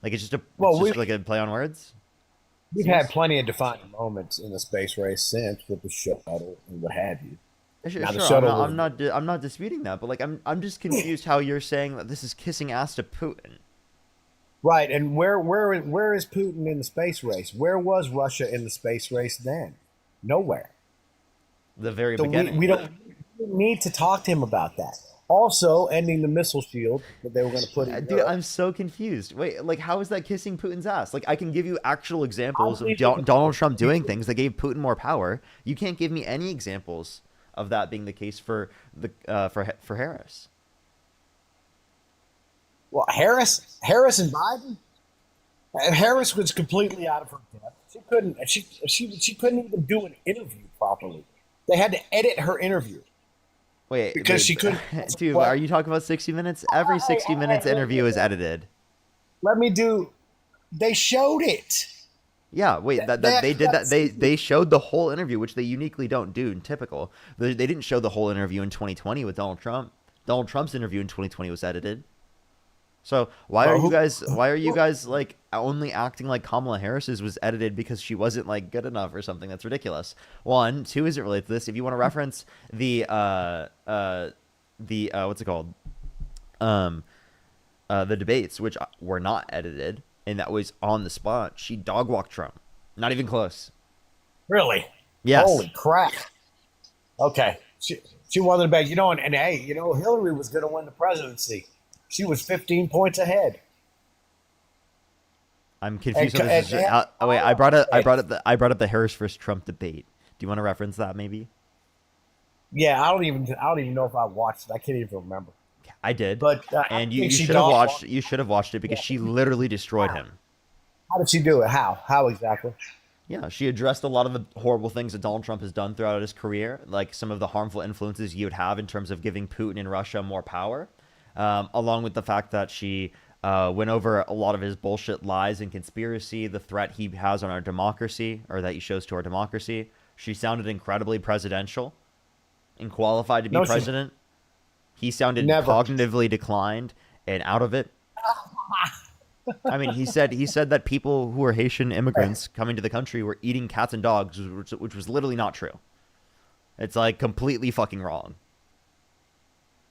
Like it's just like a play on words. We've had plenty of defining moments in the space race since with the shuttle and what have you. Sure, Now, the sure. shuttle I'm not disputing that, but like I'm just confused how you're saying that this is kissing ass to Putin. Right, and where is Putin in the space race? Where was Russia in the space race then? Nowhere. The very So beginning. we don't need to talk to him about that. Also, ending the missile shield that they were going to put in. Dude, I'm so confused. Wait, like how is that kissing Putin's ass? Like I can give you actual examples of Donald Trump doing things that gave Putin more power. You can't give me any examples of that being the case for the for Harris. Well, Harris and Biden. Harris was completely out of her depth. She couldn't even do an interview properly. They had to edit her interview. Wait, because she couldn't. Dude, are you talking about 60 Minutes? Every 60 Minutes interview is edited. They showed it. Yeah, wait, they did that. They showed the whole interview, which they uniquely don't do in typical. They didn't show the whole interview in 2020 with Donald Trump. Donald Trump's interview in 2020 was edited. So why are you guys like only acting like Kamala Harris's was edited because she wasn't like good enough or something? That's ridiculous. One, two isn't related to this. If you want to reference the what's it called? The debates, which were not edited and that was on the spot, she dog walked Trump. Not even close. Really? Yes. Holy crap. Okay. She wanted to beg, and hey, Hillary was going to win the presidency. She was 15 points ahead. I'm confused. Wait, I brought up the Harris versus Trump debate. Do you want to reference that maybe? Yeah, I don't even know if I watched it. I can't even remember. I did, but and you should have watched. You should have watched it because she literally destroyed him. How did she do it? How exactly? Yeah, she addressed a lot of the horrible things that Donald Trump has done throughout his career, like some of the harmful influences you would have in terms of giving Putin and Russia more power. Along with the fact that she went over a lot of his bullshit lies and conspiracy, the threat he has on our democracy, or that he shows to our democracy. She sounded incredibly presidential and qualified to be president. He sounded cognitively declined and out of it. I mean, he said that people who were Haitian immigrants coming to the country were eating cats and dogs, which was literally not true. It's like completely fucking wrong.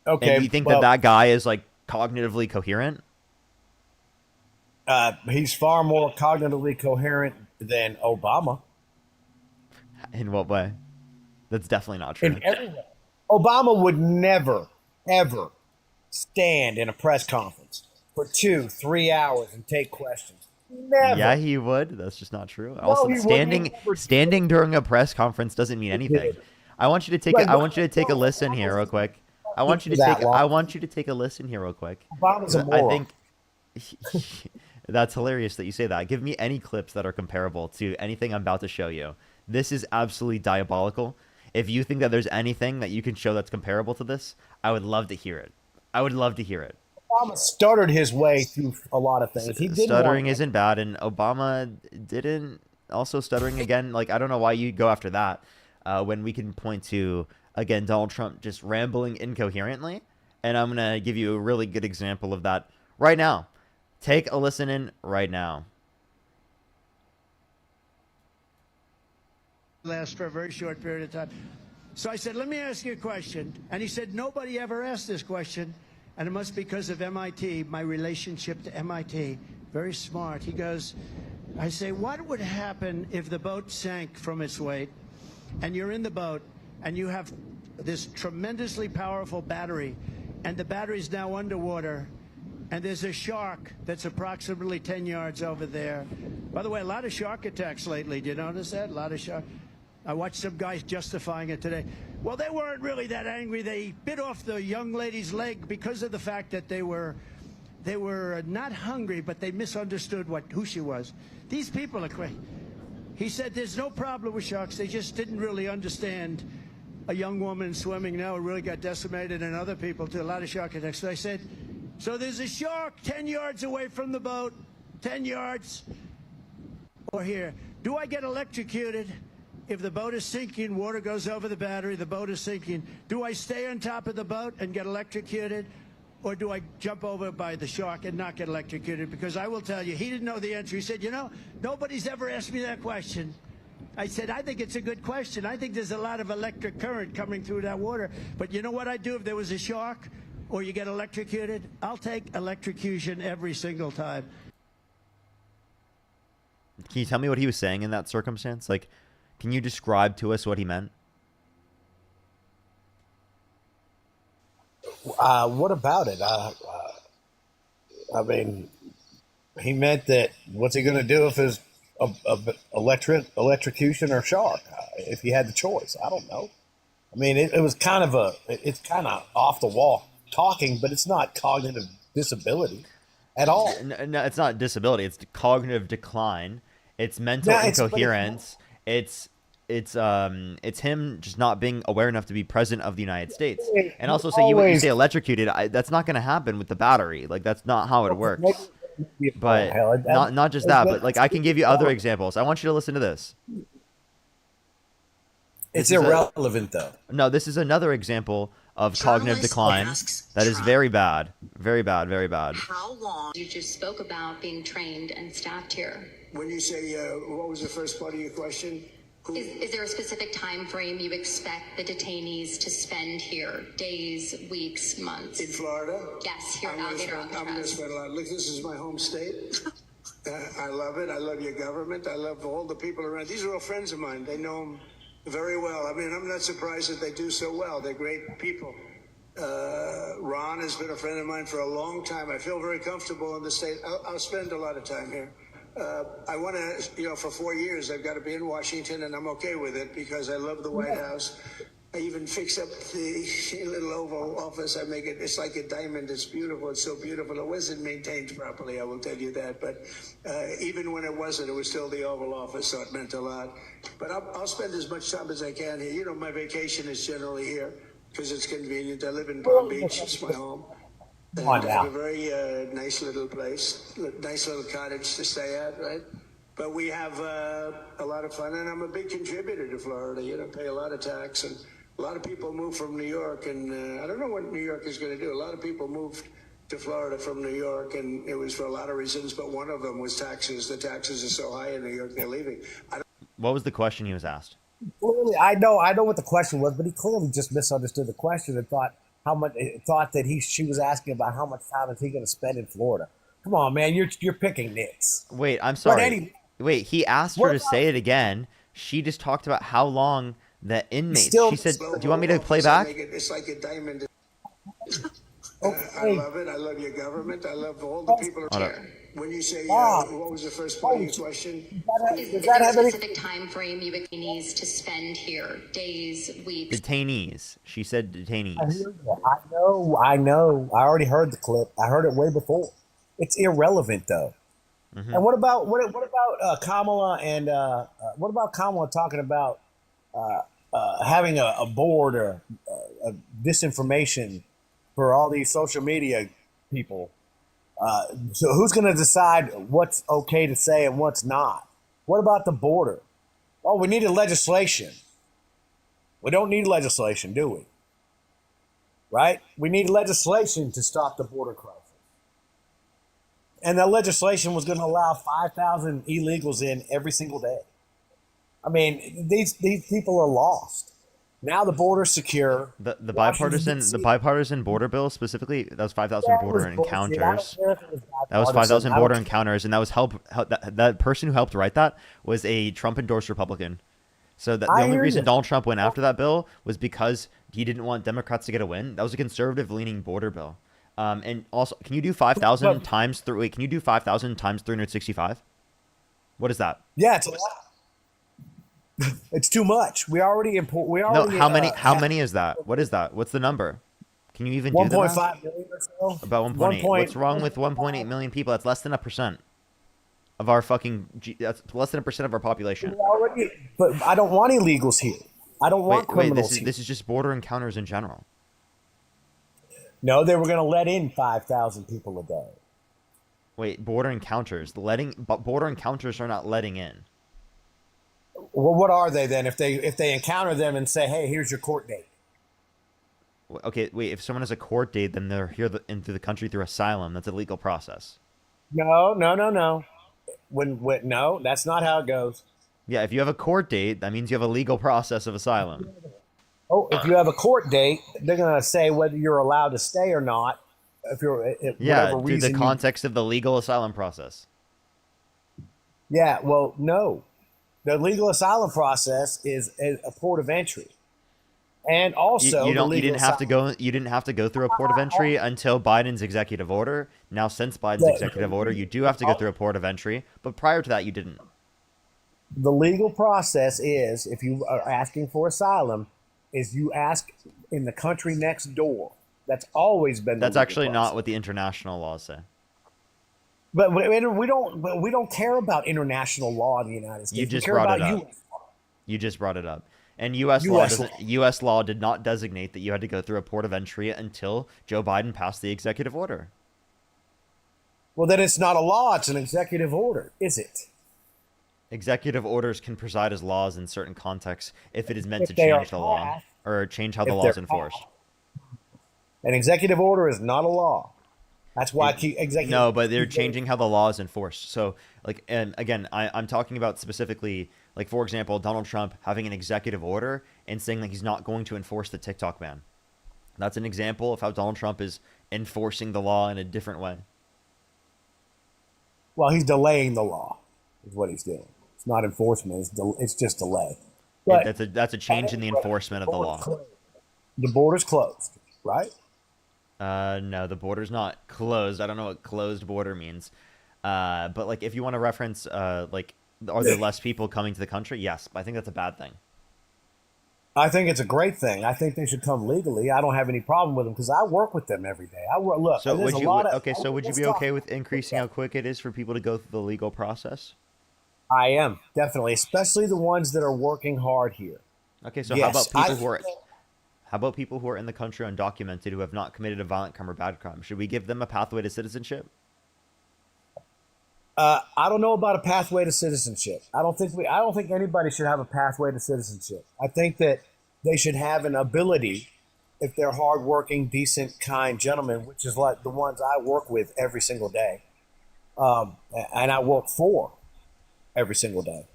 Okay, and you think that guy is like cognitively coherent? He's far more cognitively coherent than Obama. In what way? That's definitely not true. In every way. Obama would never, ever stand in a press conference for 2-3 hours and take questions. Never. Yeah, he would. That's just not true. No, Also, he standing during a press conference doesn't mean anything. I want you to take a listen here real quick. I want you to take a listen here real quick. Obama's a moron. I think that's hilarious that you say that. Give me any clips that are comparable to anything I'm about to show you. This is absolutely diabolical. If you think that there's anything that you can show that's comparable to this, I would love to hear it. Obama stuttered his way through a lot of things. Stuttering isn't bad, and Obama didn't. Also, stuttering again. Like, I don't know why you go after that when we can point to, again, Donald Trump just rambling incoherently And I'm going to give you a really good example of that right now. Take a listen in right now. Last for a very short period of time. So I said, let me ask you a question. And he said, nobody ever asked this question. And it must be because of MIT, my relationship to MIT. Very smart. He goes, I say, what would happen if the boat sank from its weight and you're in the boat and you have this tremendously powerful battery and the battery's now underwater and there's a shark that's approximately 10 yards over there. By the way, a lot of shark attacks lately. Do you notice that? A lot of shark. I watched some guys justifying it today. Well, they weren't really that angry. They bit off the young lady's leg because of the fact that they were not hungry, but they misunderstood who she was. These people are crazy. He said there's no problem with sharks. They just didn't really understand a young woman swimming now really got decimated, and other people too, a lot of shark attacks. So I said, so there's a shark 10 yards away from the boat, 10 yards, or here. Do I get electrocuted if the boat is sinking, water goes over the battery, the boat is sinking? Do I stay on top of the boat and get electrocuted? Or do I jump over by the shark and not get electrocuted? Because I will tell you, he didn't know the answer. He said, you know, nobody's ever asked me that question. I said, I think it's a good question. I think there's a lot of electric current coming through that water. But you know what I'd do if there was a shark or you get electrocuted? I'll take electrocution every single time. Can you tell me what he was saying in that circumstance? Like, can you describe to us what he meant? What about it? I mean, he meant that what's he going to do if there's electrocution or shark? If he had the choice, I don't know. I mean, it was kind of it's kind of off the wall talking, but it's not cognitive disability at all. No, it's not disability. It's cognitive decline. It's mental incoherence. It's him just not being aware enough to be president of the United States. And also, you say electrocuted. That's not going to happen with the battery. Like, that's not how it works. But not just that, but like I can give you other examples. I want you to listen to this. It's irrelevant, though. No, this is another example of cognitive decline that is very bad. Very bad, very bad. How long? You just spoke about being trained and staffed here. When you say, what was the first part of your question? Is there a specific time frame you expect the detainees to spend here? Days, weeks, months? In Florida? Yes, here in Alligator I'm going to spend a lot. Look, this is my home state. I love it. I love your government. I love all the people around. These are all friends of mine. They know them very well. I mean, I'm not surprised that they do so well. They're great people. Ron has been a friend of mine for a long time. I feel very comfortable in the state. I'll spend a lot of time here. I want to, for 4 years, I've got to be in Washington, and I'm okay with it because I love the White House. I even fix up the little Oval Office. I make it, it's like a diamond. It's beautiful. It's so beautiful. It wasn't maintained properly, I will tell you that. But even when it wasn't, it was still the Oval Office, so it meant a lot. But I'll spend as much time as I can here. You know, my vacation is generally here because it's convenient. I live in Palm Beach. It's my home. And I have a very nice little place, nice little cottage to stay at, right? But we have a lot of fun, and I'm a big contributor to Florida. You know, pay a lot of tax, and a lot of people move from New York, and I don't know what New York is going to do. A lot of people moved to Florida from New York, and it was for a lot of reasons, but one of them was taxes. The taxes are so high in New York, they're leaving. What was the question he was asked? Clearly, I know what the question was, but he clearly just misunderstood the question and thought that she was asking about how much time is he going to spend in Florida. Come on, man, you're picking nits. Wait, I'm sorry. Wait, he asked her to say it again. She just talked about how long the inmates. She said, "Do you want me to play back?" It's like a diamond. I love it. I love your government. I love all the people here. When you say, what was the first part of your question? Is there a specific time frame you detainees to spend here? Days, weeks? Detainees. She said detainees. I know. I already heard the clip. I heard it way before. It's irrelevant, though. Mm-hmm. And what about Kamala and what about Kamala talking about having a board or disinformation for all these social media people? So who's going to decide what's okay to say and what's not? What about the border? Oh, we needed legislation. We don't need legislation, do we? right? We need legislation to stop the border crisis. And that legislation was going to allow 5,000 illegals in every single day. I mean, these people are lost. Now the border's secure. The Washington, bipartisan border bill specifically, that was 5,000 That was border bullshit. I don't encounters. care if it was That was bipartisan. 5,000 I don't border care. encounters, and that was that person who helped write that was a Trump endorsed Republican. So the I only hear reason you. Donald Trump went after that bill was because he didn't want Democrats to get a win. That was a conservative leaning border bill. And also, can you do 5,000 times through? Wait, can you do 5,000 times 365? What is that? Yeah, it's a lot. It's too much. We already import. We No, already how many? How many is that? What is that? What's the number? Can you even do the math? 1.5 million or so. About 1.8. What's wrong with 1.8 million people? That's less than 1% of our That's less than 1% of our population. We already, but I don't want illegals here. I don't want Wait, criminals here. this is just border encounters in general. No, they were going to let in 5,000 people a day. Wait, border encounters. Border encounters are not letting in. Well, what are they then? If they encounter them and say, "Hey, here's your court date." Okay, wait. If someone has a court date, then they're here into the country through asylum. That's a legal process. No. No, that's not how it goes. Yeah, if you have a court date, that means you have a legal process of asylum. Oh, if you have a court date, they're going to say whether you're allowed to stay or not. If you're, Yeah, whatever through reason. the context of the legal asylum process. Yeah, well, no. The legal asylum process is a port of entry, and also You the legal didn't have to go. You didn't have to go through a port of entry until Biden's executive order. Now, since Biden's executive order, you do have to go through a port of entry. But prior to that, you didn't. The legal process is, if you are asking for asylum, is you ask in the country next door. That's always been. That's actually not what the international laws say. But we don't care about international law in the United States. You just we care brought about it up. US. You just brought it up. And U.S. law did not designate that you had to go through a port of entry until Joe Biden passed the executive order. Well, then it's not a law; it's an executive order, is it? Executive orders can preside as laws in certain contexts if it is meant If to they are change the law passed, or change how the if law is they're enforced. An executive order is not a law. That's why I keep executive. No, but they're changing how the law is enforced. So, like, and again, I'm talking about specifically, like, for example, Donald Trump having an executive order and saying that he's not going to enforce the TikTok ban. That's an example of how Donald Trump is enforcing the law in a different way. Well, he's delaying the law, is what he's doing. It's not enforcement; it's just delay. But That's a change in the enforcement of the law. The border's closed, right? No, the border's not closed. I don't know what closed border means. But like, if you want to reference, like, are there less people coming to the country? Yes, but I think that's a bad thing. I think it's a great thing. I think they should come legally. I don't have any problem with them because I work with them every day. Look. So there's would a you lot of, okay? So would you let's be talk. okay with increasing how quick it is for people to go through the legal process? I am definitely, especially the ones that are working hard here. Okay, so Yes, how about people who are in the country undocumented who have not committed a violent crime or bad crime? Should we give them a pathway to citizenship? I don't know about a pathway to citizenship. I don't think anybody should have a pathway to citizenship. I think that they should have an ability, if they're hardworking, decent, kind gentlemen, which is like the ones I work with every single day, and I work for every single day.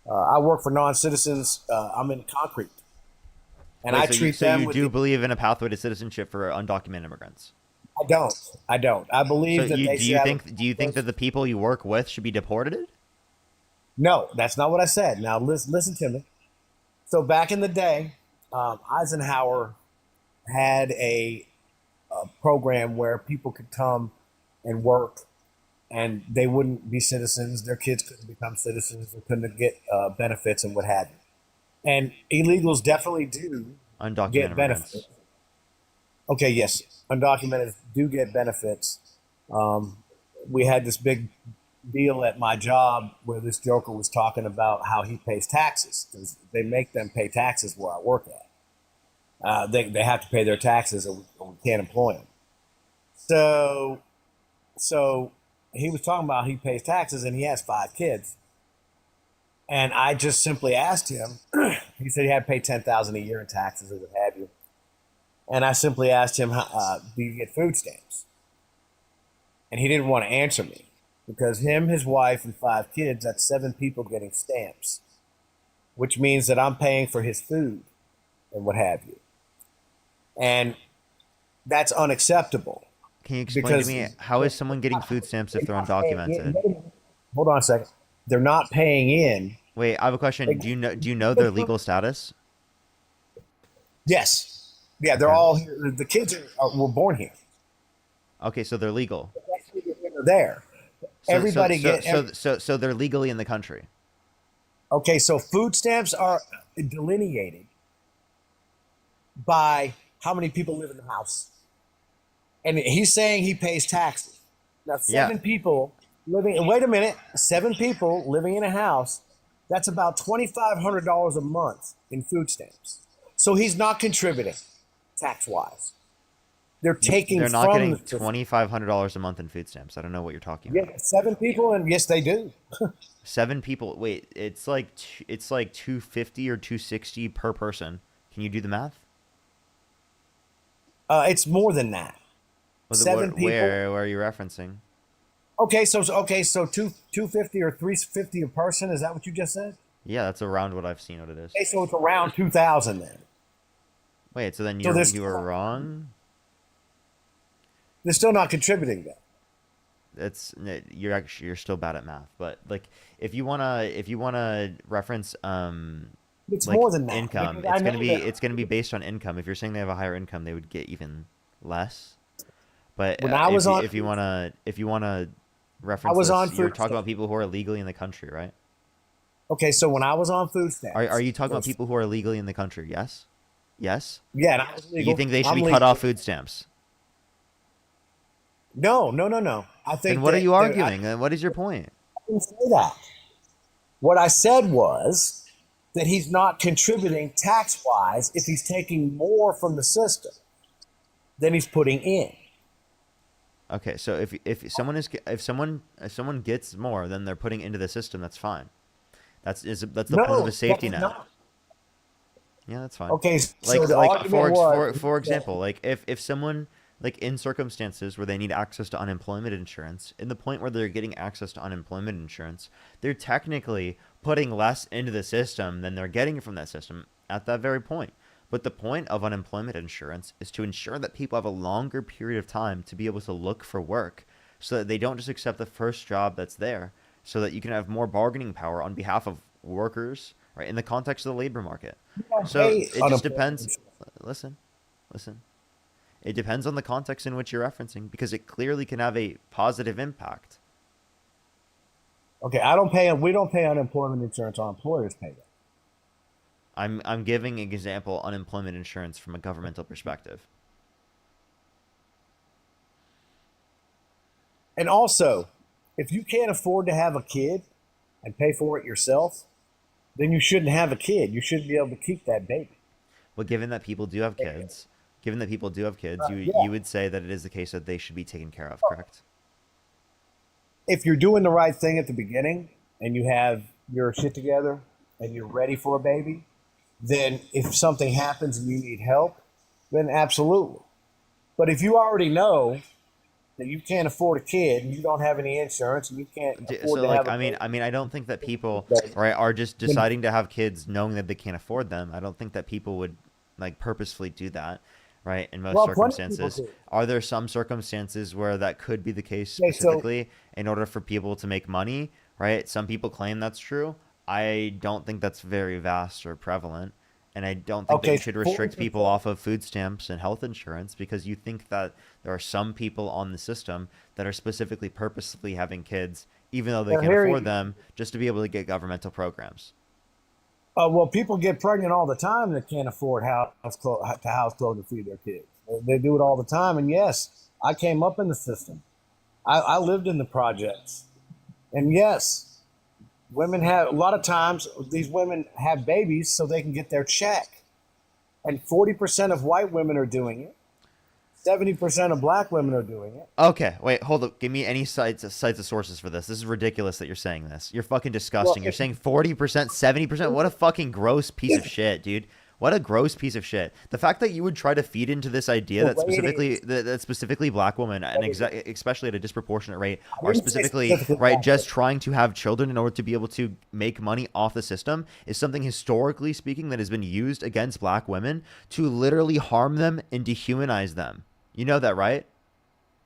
I work for non-citizens. I'm in concrete, and Wait, I so treat so them. you with do believe in a pathway to citizenship for undocumented immigrants? I don't. I believe So that they do should you have think that the people you work with should be deported? No, that's not what I said. Now listen to me. So back in the day, Eisenhower had a program where people could come and work, and they wouldn't be citizens. Their kids couldn't become citizens. They couldn't get benefits and what have you. And illegals definitely do Undocumented get immigrants. benefits. Okay, yes, undocumented do get benefits. We had this big deal at my job where this joker was talking about how he pays taxes because they make them pay taxes where I work at. They have to pay their taxes or we can't employ them. So he was talking about he pays taxes and he has 5 kids. And I just simply asked him, he said he had to pay $10,000 a year in taxes or what have you. And I simply asked him, do you get food stamps? And he didn't want to answer me because him, his wife, and 5 kids, that's 7 people getting stamps, which means that I'm paying for his food and what have you. And that's unacceptable. Can you explain to me how is someone getting food stamps if they're undocumented? Hold on a second. They're not paying in. Wait, I have a question. Do you know their legal status? Yes. Yeah, they're all here. The kids were born here. Okay, so they're legal. They're there. So they're legally in the country. Okay, so food stamps are delineated by how many people live in the house. And he's saying he pays taxes. Now, 7 people living, and wait a minute, 7 people living in a house, that's about $2,500 a month in food stamps. So he's not contributing tax-wise. They're taking They're not from getting the $2,500 a month in food stamps. I don't know what you're talking about. Yeah, 7 people, and yes, they do. 7 people. Wait, it's like $250 or $260 per person. Can you do the math? It's more than that. 7 people. Where are you referencing? Okay, so $250 or $350 a person. Is that what you just said? Yeah, that's around what I've seen. What it is. Okay, so it's around 2,000 then. Wait, so then you were wrong. They're still not contributing then. You're still bad at math, but like if you wanna reference it's like more than that. income, it's gonna be based on income. If you're saying they have a higher income, they would get even less. But when I was if you wanna reference, you're talking about people who are legally in the country, right? Okay, so when I was on food stamps, are you talking about people who are legally in the country? Yes. Yes. Yeah, and I was legal. You think they should be cut off food stamps? No. I think. Then what are you arguing? Then what is your point? I didn't say that. What I said was that he's not contributing tax-wise if he's taking more from the system than he's putting in. Okay, so if someone gets more than they're putting into the system, that's fine. That's the point of a safety net. Yeah, that's fine. Okay, so for example, like if someone, like in circumstances where they need access to unemployment insurance, in the point where they're getting access to unemployment insurance, they're technically putting less into the system than they're getting from that system at that very point. But the point of unemployment insurance is to ensure that people have a longer period of time to be able to look for work so that they don't just accept the first job that's there, so that you can have more bargaining power on behalf of workers, right, in the context of the labor market. So it just depends. Listen. It depends on the context in which you're referencing, because it clearly can have a positive impact. Okay, we don't pay unemployment insurance. Our employers pay that. I'm giving an example, unemployment insurance from a governmental perspective. And also, if you can't afford to have a kid and pay for it yourself, then you shouldn't have a kid. You shouldn't be able to keep that baby. Well, given that people do have kids, you would say that it is the case that they should be taken care of, correct? If you're doing the right thing at the beginning and you have your shit together and you're ready for a baby, then if something happens and you need help, then absolutely. But if you already know that you can't afford a kid and you don't have any insurance and you can't afford to have a baby, I mean, I don't think that people are just deciding to have kids knowing that they can't afford them. I don't think that people would like purposefully do that, right? In most circumstances, are there some circumstances where that could be the case specifically in order for people to make money, right? Some people claim that's true. I don't think that's very vast or prevalent, and I don't think that you should restrict people off of food stamps and health insurance because you think that there are some people on the system that are specifically purposely having kids, even though they can't afford them, just to be able to get governmental programs. Well, people get pregnant all the time that can't afford house clothes to feed their kids. They do it all the time, and yes, I came up in the system. I lived in the projects, and yes. Women a lot of times, these women have babies so they can get their check. And 40% of white women are doing it. 70% of black women are doing it. Okay, wait, hold up. Give me any sites of sources for this. This is ridiculous that you're saying this. You're fucking disgusting. You're saying 40%, 70%? What a fucking gross piece of shit, dude. What a gross piece of shit. The fact that you would try to feed into this idea that specifically black women, and especially at a disproportionate rate, are specifically right just trying to have children in order to be able to make money off the system is something historically speaking that has been used against black women to literally harm them and dehumanize them. You know that, right?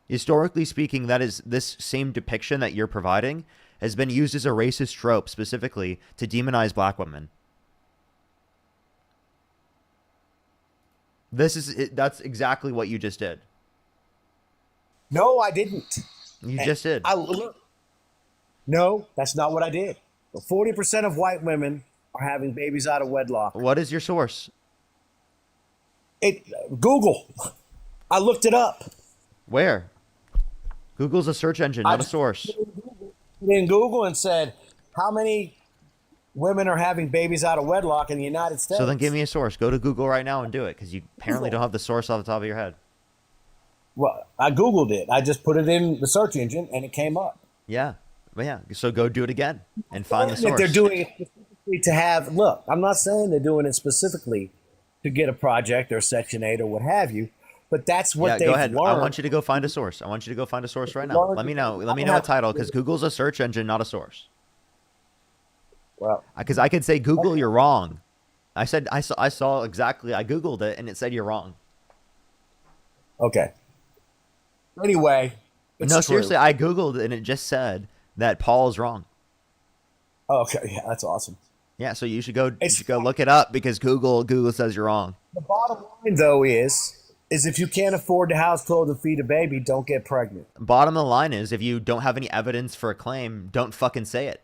Historically speaking, that is this same depiction that you're providing has been used as a racist trope specifically to demonize black women. That's exactly what you just did. No, I didn't. You just did. No, that's not what I did. 40% of white women are having babies out of wedlock. What is your source? Google. I looked it up. Where? Google's a search engine, not a source. In Google and said, how many women are having babies out of wedlock in the United States? So then give me a source. Go to Google right now and do it, because you apparently don't have the source off the top of your head. Well, I Googled it. I just put it in the search engine and it came up. Yeah. Well, yeah. So go do it again and find the source. They're doing it specifically to have, look, I'm not saying they're doing it specifically to get a project or Section 8 or what have you, but that's what they've go ahead. learned. I want you to go find a source. I want you to go find a source right now. Let me know. Let me know a title, because Google's a search engine, not a source. Well, because I could say Google, you're wrong. I said I saw exactly. I Googled it and it said you're wrong. Okay. Anyway, no, seriously, I Googled it and it just said that Paul is wrong. Oh, okay, yeah, that's awesome. Yeah, so you should go look it up, because Google says you're wrong. The bottom line, though, is if you can't afford to house, clothe, and feed a baby, don't get pregnant. Bottom of the line is, if you don't have any evidence for a claim, don't fucking say it.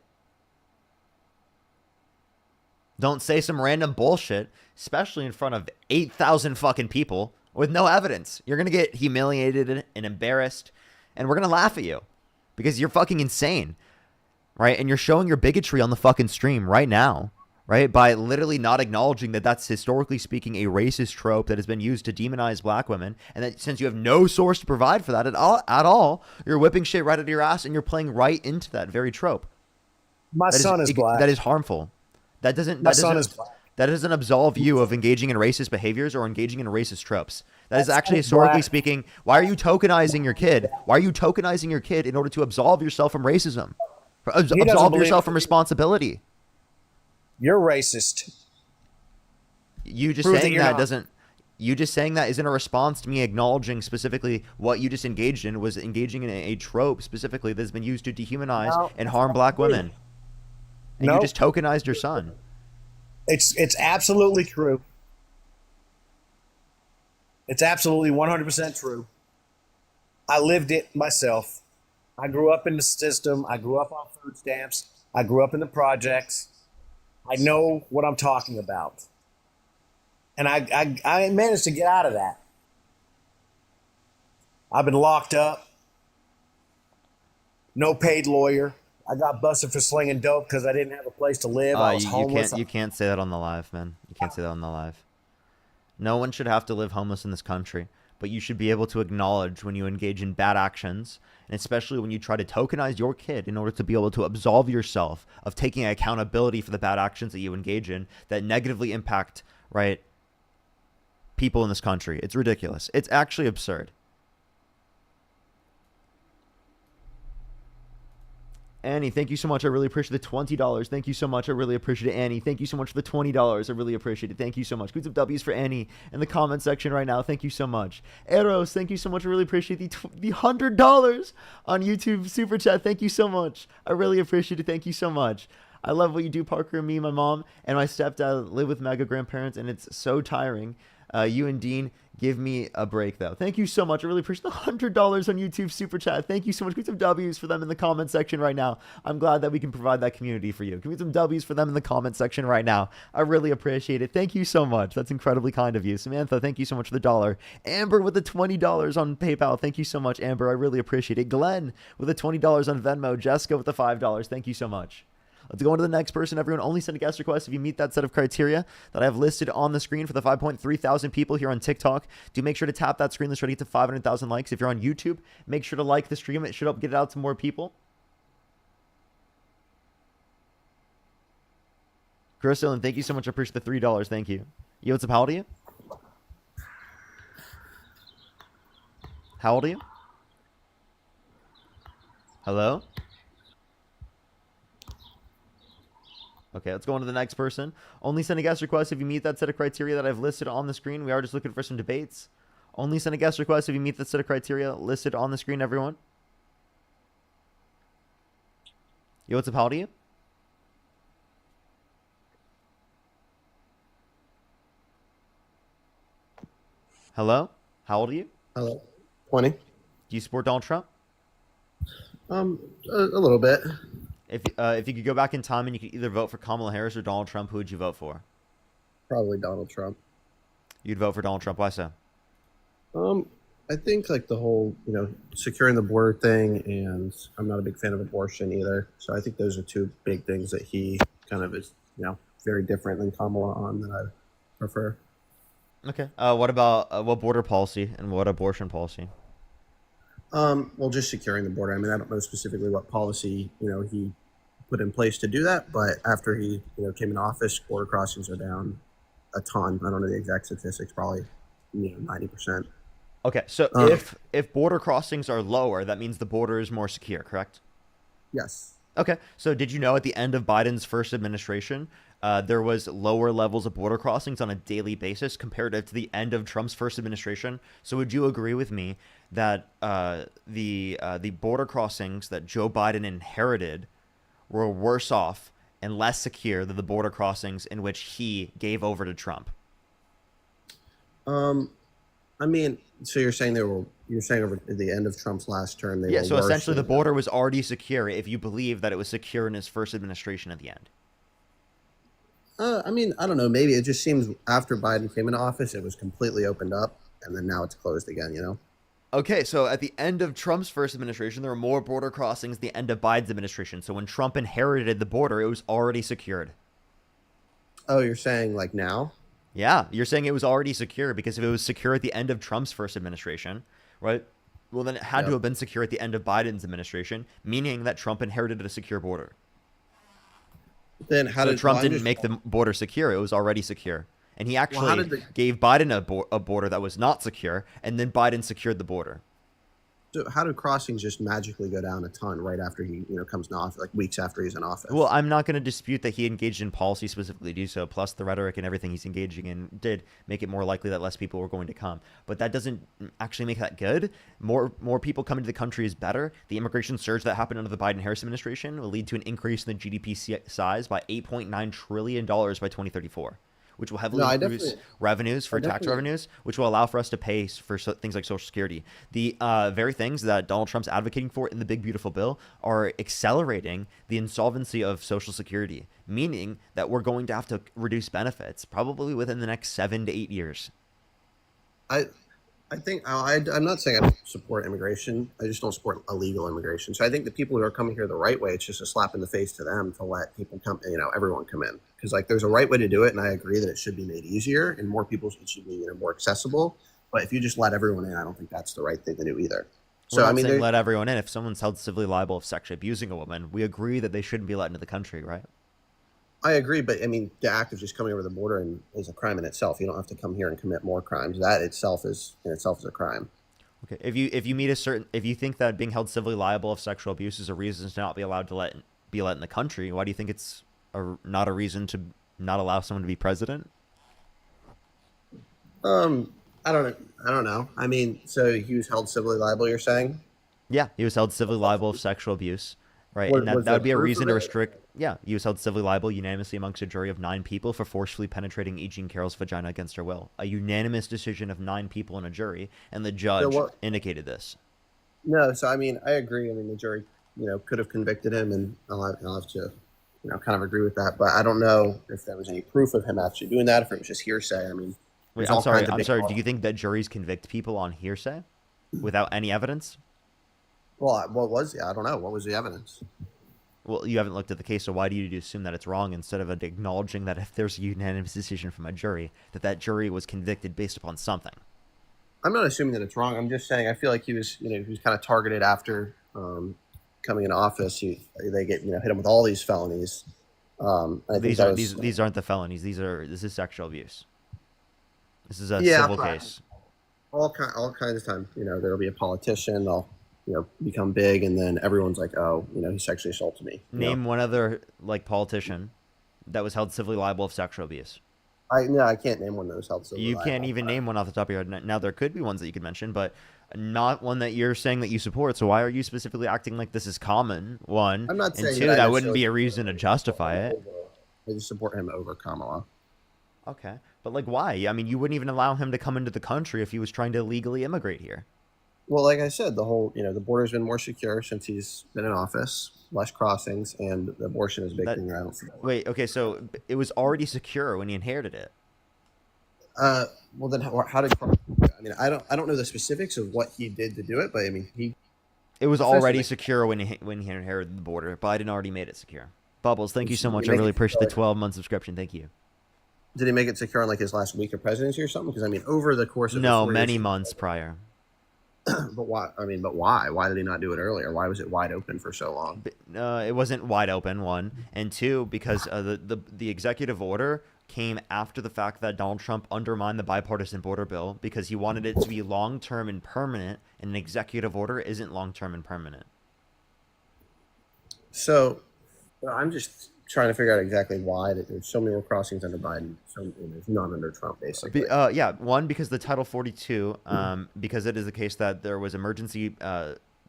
Don't say some random bullshit, especially in front of 8,000 fucking people with no evidence. You're going to get humiliated and embarrassed, and we're going to laugh at you because you're fucking insane, right? And you're showing your bigotry on the fucking stream right now, right? By literally not acknowledging that that's historically speaking a racist trope that has been used to demonize black women, and that since you have no source to provide for that at all, you're whipping shit right out of your ass, and you're playing right into that very trope. My son is black. That is harmful. That doesn't absolve you of engaging in racist behaviors or engaging in racist tropes. That is actually, historically speaking, why are you tokenizing your kid? Why are you tokenizing your kid in order to absolve yourself from racism? Absolve yourself from responsibility. You're racist. You just saying that doesn't. You just saying that isn't a response to me acknowledging specifically what you just engaged in was engaging in a trope specifically that's been used to dehumanize and harm black women. And you just tokenized your son. It's absolutely true. It's absolutely 100% true. I lived it myself. I grew up in the system. I grew up on food stamps. I grew up in the projects. I know what I'm talking about. And I managed to get out of that. I've been locked up. No paid lawyer. I got busted for slinging dope because I didn't have a place to live. I was homeless. You can't say that on the live, man. You can't say that on the live. No one should have to live homeless in this country, but you should be able to acknowledge when you engage in bad actions, and especially when you try to tokenize your kid in order to be able to absolve yourself of taking accountability for the bad actions that you engage in that negatively impact, right, people in this country. It's ridiculous. It's actually absurd. Annie, thank you so much. I really appreciate the $20. Thank you so much. I really appreciate it. Annie, thank you so much for the $20. I really appreciate it. Thank you so much. Queens of W's for Annie in the comment section right now. Thank you so much. Eros, thank you so much. I really appreciate the $100 on YouTube Super Chat. Thank you so much. I really appreciate it. Thank you so much. I love what you do, Parker, and me, my mom, and my stepdad live with mega grandparents, and it's so tiring. You and Dean give me a break, though. Thank you so much. I really appreciate the $100 on YouTube Super Chat. Thank you so much. Give me some W's for them in the comment section right now. I'm glad that we can provide that community for you. Give me some W's for them in the comment section right now. I really appreciate it. Thank you so much. That's incredibly kind of you. Samantha, thank you so much for the $1. Amber with the $20 on PayPal. Thank you so much, Amber. I really appreciate it. Glenn with the $20 on Venmo. Jessica with the $5. Thank you so much. Let's go on to the next person. Everyone, only send a guest request if you meet that set of criteria that I have listed on the screen for the 5.3 thousand people here on TikTok. Do make sure to tap that screen. Let's try to get to 500,000 likes. If you're on YouTube, make sure to like the stream. It should help get it out to more people. Crystal, and thank you so much. I appreciate the $3. Thank you. Yo, what's up? How old are you? How old are you? Hello? Okay, let's go on to the next person. Only send a guest request if you meet that set of criteria that I've listed on the screen. We are just looking for some debates. Only send a guest request if you meet the set of criteria listed on the screen, everyone. Yo, what's up? How old are you? Hello? How old are you? Hello. 20. Do you support Donald Trump? A little bit. If you could go back in time and you could either vote for Kamala Harris or Donald Trump, who would you vote for? Probably Donald Trump. You'd vote for Donald Trump. Why so? I think like the whole, securing the border thing, and I'm not a big fan of abortion either. So I think those are two big things that he kind of is, very different than Kamala on that I prefer. Okay. What about what border policy and what abortion policy? Well, just securing the border. I mean, I don't know specifically what policy, he put in place to do that, but after he, came in office, border crossings are down a ton. I don't know the exact statistics, probably, 90%. Okay, so if border crossings are lower, that means the border is more secure, correct? Yes. Okay, so did you know at the end of Biden's first administration, there was lower levels of border crossings on a daily basis comparative to the end of Trump's first administration? So would you agree with me that the border crossings that Joe Biden inherited were worse off and less secure than the border crossings in which he gave over to Trump? I mean, so you're saying over at the end of Trump's last term, they were so worse essentially the than- border was already secure if you believe that it was secure in his first administration at the end. I mean, I don't know. Maybe it just seems after Biden came into office, it was completely opened up, and then now it's closed again. Okay, so at the end of Trump's first administration, there were more border crossings at the end of Biden's administration. So when Trump inherited the border, it was already secured. Oh, you're saying like now? Yeah, you're saying it was already secure because if it was secure at the end of Trump's first administration, right? Well, then it had to have been secure at the end of Biden's administration, meaning that Trump inherited a secure border. Then how So did Trump well, didn't make the border secure; it was already secure, and he actually gave Biden a border that was not secure, and then Biden secured the border. So how do crossings just magically go down a ton right after he, comes in office, like weeks after he's in office? Well, I'm not going to dispute that he engaged in policy specifically to do so, plus the rhetoric and everything he's engaging in did make it more likely that less people were going to come. But that doesn't actually make that good. More people coming to the country is better. The immigration surge that happened under the Biden-Harris administration will lead to an increase in the GDP size by $8.9 trillion by 2034. Which will heavily increase revenues for tax revenues, which will allow for us to pay for things like Social Security. The very things that Donald Trump's advocating for in the Big Beautiful Bill are accelerating the insolvency of Social Security, meaning that we're going to have to reduce benefits probably within the next 7 to 8 years. I think I'm not saying I support immigration. I just don't support illegal immigration. So I think the people who are coming here the right way, it's just a slap in the face to them to let people come, everyone come in. Because like there's a right way to do it, and I agree that it should be made easier and more people should be more accessible. But if you just let everyone in, I don't think that's the right thing to do either. So I mean, saying let everyone in. If someone's held civilly liable of sexually abusing a woman, we agree that they shouldn't be let into the country, right? I agree, but I mean, the act of just coming over the border is a crime in itself. You don't have to come here and commit more crimes. That itself is a crime. Okay, if you think that being held civilly liable of sexual abuse is a reason to not be allowed to be let in the country, why do you think it's not a reason to not allow someone to be president? I don't know. I mean, so he was held civilly liable, you're saying? Yeah, he was held civilly liable of sexual abuse. Right, and that would be a reason to restrict. Yeah, he was held civilly liable unanimously amongst a jury of 9 people for forcefully penetrating E. Jean Carroll's vagina against her will. A unanimous decision of 9 people in a jury, and the judge indicated this. No, so I mean, I agree. I mean, the jury, could have convicted him, and I'll have to, kind of agree with that. But I don't know if there was any proof of him actually doing that, if it was just hearsay. I mean, wait, I'm sorry. Do you think that juries convict people on hearsay without any evidence? Well, I don't know. What was the evidence? Well, you haven't looked at the case, so why do you assume that it's wrong instead of acknowledging that if there's a unanimous decision from a jury, that jury was convicted based upon something? I'm not assuming that it's wrong. I'm just saying I feel like he was kind of targeted after coming into office. They get hit him with all these felonies. These aren't the felonies. This is sexual abuse. This is a Yeah, civil case. all kinds of time. There'll be a politician. They'll become big, and then everyone's like, oh, he sexually assaulted me. Name one other politician that was held civilly liable of sexual abuse. I can't name one that was held civilly You liable. can't even name one off the top of your head. Now there could be ones that you could mention, but not one that you're saying that you support. So why are you specifically acting like this is common? One, I'm not and saying two, that I that wouldn't be a necessarily reason to justify it. I just support him over Kamala. Okay, but why? I mean, you wouldn't even allow him to come into the country if he was trying to illegally immigrate here. Well, like I said, the border's been more secure since he's been in office, less crossings, and the abortion is a big thing around. Wait, okay, so it was already secure when he inherited it. Well, then how did? I mean, I don't know the specifics of what he did to do it, but I mean, It was already secure when he inherited the border. Biden already made it secure. Bubbles, thank you so much. I really appreciate the 12-month subscription. Thank you. Did he make it secure on his last week of presidency or something? Because I mean, over the course of many months prior. But why? I mean, but why? Why did he not do it earlier? Why was it wide open for so long? It wasn't wide open, one. And two, because the executive order came after the fact that Donald Trump undermined the bipartisan border bill because he wanted it to be long-term and permanent, and an executive order isn't long-term and permanent. So I'm just trying to figure out exactly why there's so many more crossings under Biden, there's none under Trump, basically. Yeah, one, because the Title 42, because it is the case that there was emergency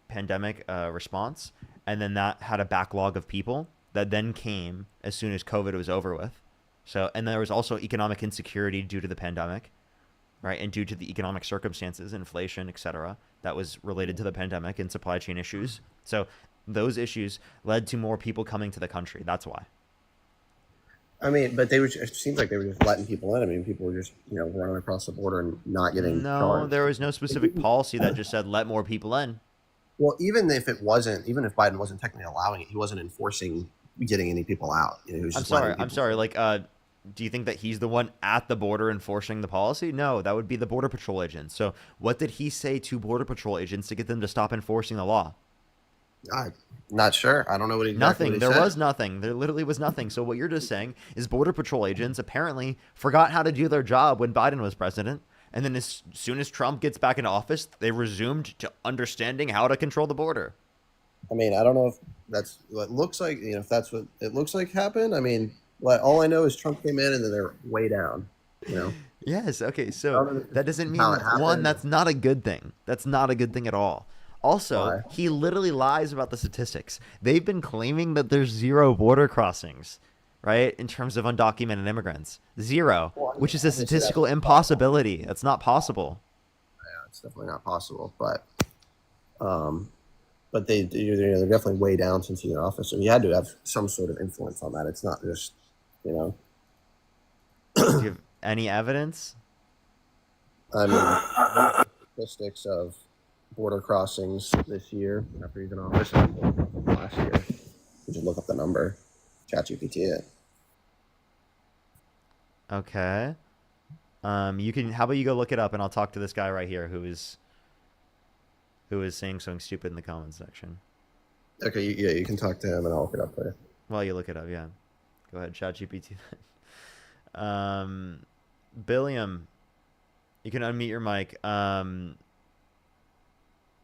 pandemic response, and then that had a backlog of people that then came as soon as COVID was over with. So, and there was also economic insecurity due to the pandemic, right? And due to the economic circumstances, inflation, etc., that was related to the pandemic and supply chain issues. So those issues led to more people coming to the country. That's why. I mean, but it seems like they were just letting people in. I mean, people were just, running across the border and not getting charged. There was no specific policy that just said let more people in. Well, even if Biden wasn't technically allowing it, he wasn't enforcing getting any people out. He was just I'm sorry. Do you think that he's the one at the border enforcing the policy? No, that would be the Border Patrol agents. So what did he say to Border Patrol agents to get them to stop enforcing the law? I'm not sure. I don't know what exactly nothing. What there said. was nothing. There literally was nothing. So what you're just saying is Border Patrol agents apparently forgot how to do their job when Biden was president. And then as soon as Trump gets back into office, they resumed to understanding how to control the border. I mean, I don't know if that's what it looks like. If that's what it looks like happened. I mean, all I know is Trump came in and then they're way down. Yes. Okay. So that doesn't mean one. That's not a good thing. That's not a good thing at all. Also, he literally lies about the statistics. They've been claiming that there's 0 border crossings, right? In terms of undocumented immigrants, 0, which is a statistical impossibility. That's not possible. Yeah, it's definitely not possible. But they're definitely way down since he's in office. So he had to have some sort of influence on that. It's not just, Do you have any evidence? I mean, statistics of border crossings this year after he's in office and last year. You just look up the number, ChatGPT it. Okay. You can. How about you go look it up, and I'll talk to this guy right here who is saying something stupid in the comments section. Okay. You can talk to him, and I'll look it up for you. Well, you look it up. Yeah. Go ahead, ChatGPT. Billiam, you can unmute your mic.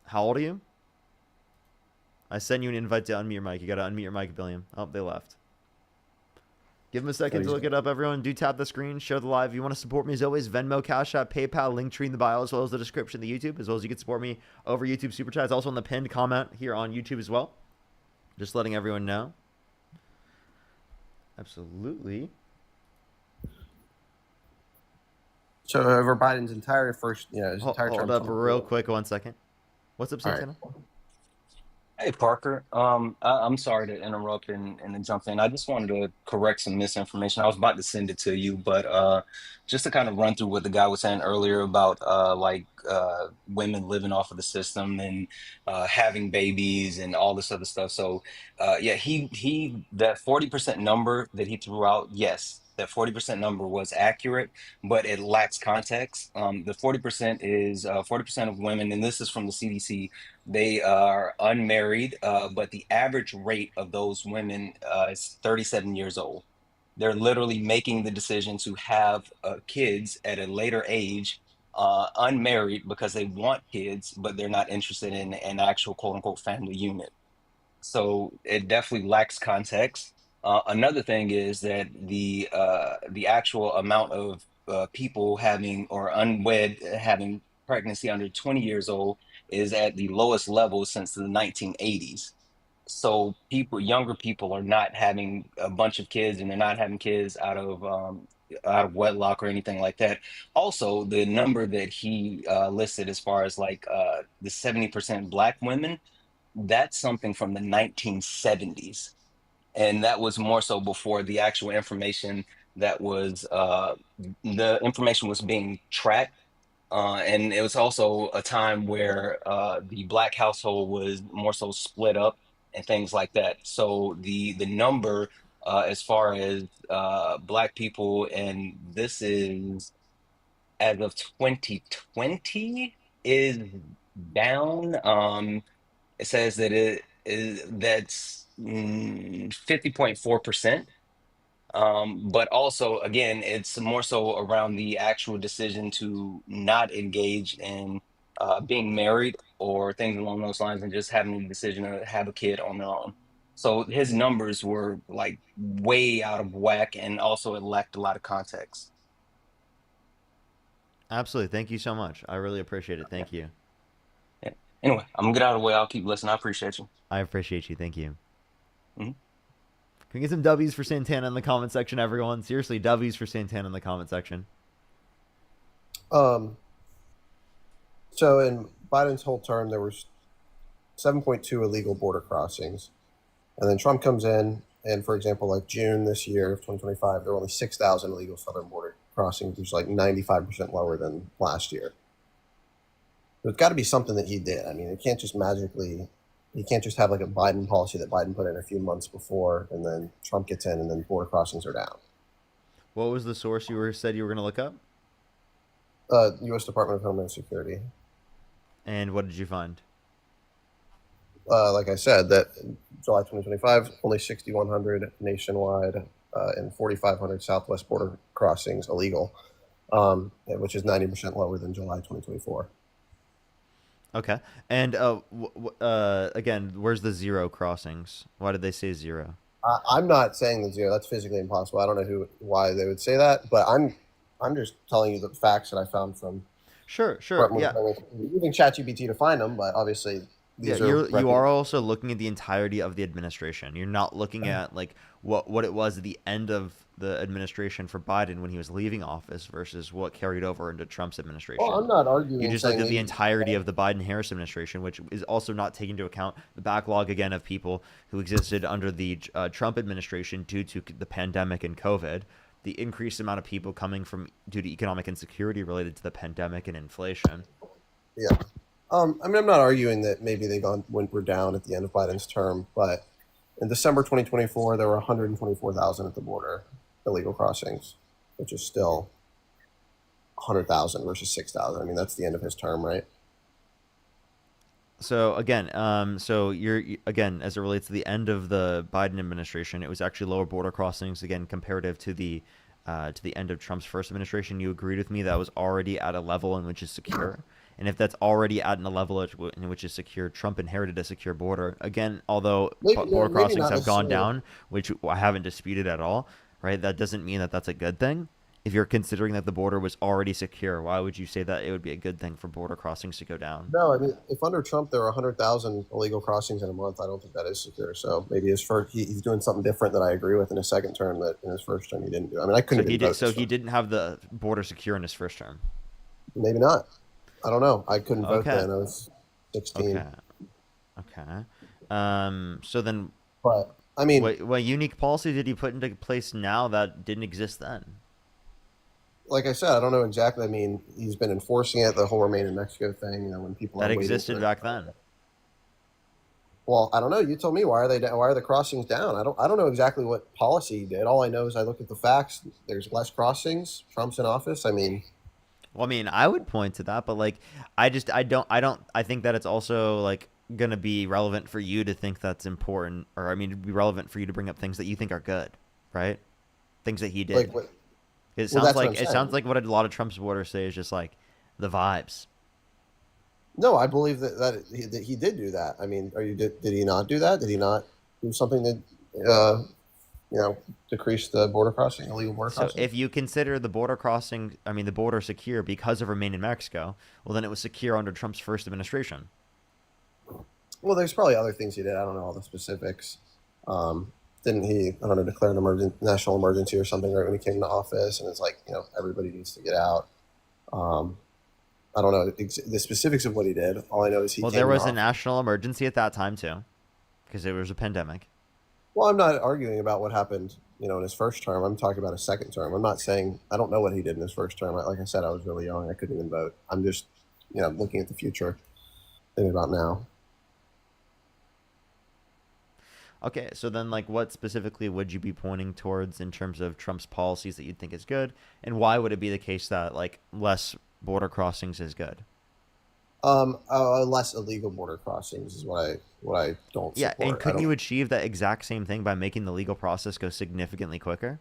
How old are you? I sent you an invite to unmute your mic. You got to unmute your mic, Billiam. Oh, they left. Give them a second to look it up, everyone. Do tap the screen, share the live. If you want to support me, as always, Venmo, Cash App, PayPal, Linktree in the bio, as well as the description of the YouTube, as well as you can support me over YouTube Super Chat. It's also in the pinned comment here on YouTube as well. Just letting everyone know. Absolutely. So over Biden's entire Hold term. up real quick, 1 second. What's up, Santana? Hey, Parker. I'm sorry to interrupt and to jump in. I just wanted to correct some misinformation. I was about to send it to you, but just to kind of run through what the guy was saying earlier about women living off of the system and having babies and all this other stuff. So he that 40% number that he threw out, yes, that 40% number was accurate, but it lacks context. The 40% is 40% of women, and this is from the CDC. They are unmarried, but the average rate of those women is 37 years old. They're literally making the decision to have kids at a later age, unmarried, because they want kids, but they're not interested in an actual quote unquote family unit. So it definitely lacks context. Another thing is that the actual amount of people having or unwed having pregnancy under 20 years old is at the lowest level since the 1980s. So younger people are not having a bunch of kids, and they're not having kids out of wedlock or anything like that. Also, the number that he listed as far as like the 70% Black women, that's something from the 1970s, and that was more so before the actual information that was the information was being tracked, and it was also a time where the Black household was more so split up and things like that. So the number as far as Black people, and this is as of 2020, is down. It says that it is that's 50.4%. But also, again, it's more so around the actual decision to not engage in being married or things along those lines, and just having the decision to have a kid on their own. So his numbers were like way out of whack, and also it lacked a lot of context. Absolutely. Thank you so much. I really appreciate it. Thank you. Yeah. Anyway, I'm gonna get out of the way. I'll keep listening. I appreciate you. I appreciate you. Thank you. Mhm. Can we get some W's for Santana in the comment section, everyone? Seriously, W's for Santana in the comment section. So in Biden's whole term, there was 7.2 illegal border crossings, and then Trump comes in, and for example, like June this year of 2025, there were only 6,000 illegal southern border crossings, which is like 95% lower than last year. So it's got to be something that he did. I mean, it can't just magically. You can't just have like a Biden policy that Biden put in a few months before, and then Trump gets in, and then border crossings are down. What was the source said you were going to look up? U.S. Department of Homeland Security. And what did you find? Like I said, that in July 2025, only 6,100 nationwide and 4,500 Southwest border crossings illegal, which is 90% lower than July 2024. Okay. And again, where's the zero crossings? Why did they say zero? I'm not saying the zero. That's physically impossible. I don't know why they would say that, but I'm just telling you the facts that I found from. Sure. Yeah. Using ChatGPT to find them, but obviously these you are also looking at the entirety of the administration. You're not looking at like what it was at the end of the administration for Biden when he was leaving office versus what carried over into Trump's administration. Well, I'm not arguing. You just looked at the entirety of the Biden-Harris administration, which is also not taking into account the backlog again of people who existed under the Trump administration due to the pandemic and COVID, the increased amount of people coming from due to economic insecurity related to the pandemic and inflation. Yeah. I mean, I'm not arguing that maybe were down at the end of Biden's term, but in December 2024, there were 124,000 at the border illegal crossings, which is still 100,000 versus 6,000. I mean, that's the end of his term, right? So again, as it relates to the end of the Biden administration, it was actually lower border crossings again comparative to the end of Trump's first administration. You agreed with me that was already at a level in which is secure. And if that's already at a level in which is secure, Trump inherited a secure border. Again, although border crossings have gone down, which I haven't disputed at all, right? That doesn't mean that that's a good thing. If you're considering that the border was already secure, why would you say that it would be a good thing for border crossings to go down? No, I mean, if under Trump there were 100,000 illegal crossings in a month, I don't think that is secure. So maybe he's doing something different that I agree with in his second term that in his first term he didn't do. I mean, I couldn't. He didn't have the border secure in his first term. Maybe not. I don't know. I couldn't vote then. I was 16. Okay. So then, but I mean, what unique policy did he put into place now that didn't exist then? Like I said, I don't know exactly. I mean, he's been enforcing it, the whole Remain in Mexico thing. You know, when people that existed back then. Well, I don't know. You tell me. Why are the crossings down? I don't know exactly what policy he did. All I know is I look at the facts. There's less crossings. Trump's in office. I mean. Well, I mean, I would point to that, but like, I think that it's also like going to be relevant for you to think that's important, or I mean, it'd be relevant for you to bring up things that you think are good, right? things that he did. Like what? It Well, sounds that's what like I'm it saying. sounds like what a lot of Trump supporters say is just like the vibes. No, I believe that he did do that. I mean, did he not do that? Did he not do something that decrease the border crossing, illegal border So crossing? if you consider the border crossing, I mean the border secure because of remain in Mexico, well then it was secure under Trump's first administration. Well, there's probably other things he did. I don't know all the specifics. Didn't he, I don't know, declare an national emergency or something right when he came into office? And it's like, everybody needs to get out. I don't know the specifics of what he did. All I know is Well, came there into was a office. national emergency at that time too, because there was a pandemic. Well, I'm not arguing about what happened, in his first term. I'm talking about his second term. I'm not saying I don't know what he did in his first term. Like I said, I was really young. I couldn't even vote. I'm just, looking at the future, thinking about now. Okay, so then like what specifically would you be pointing towards in terms of Trump's policies that you'd think is good, and why would it be the case that like less border crossings is good? Less illegal border crossings is what I don't Yeah, support. and couldn't you achieve that exact same thing by making the legal process go significantly quicker?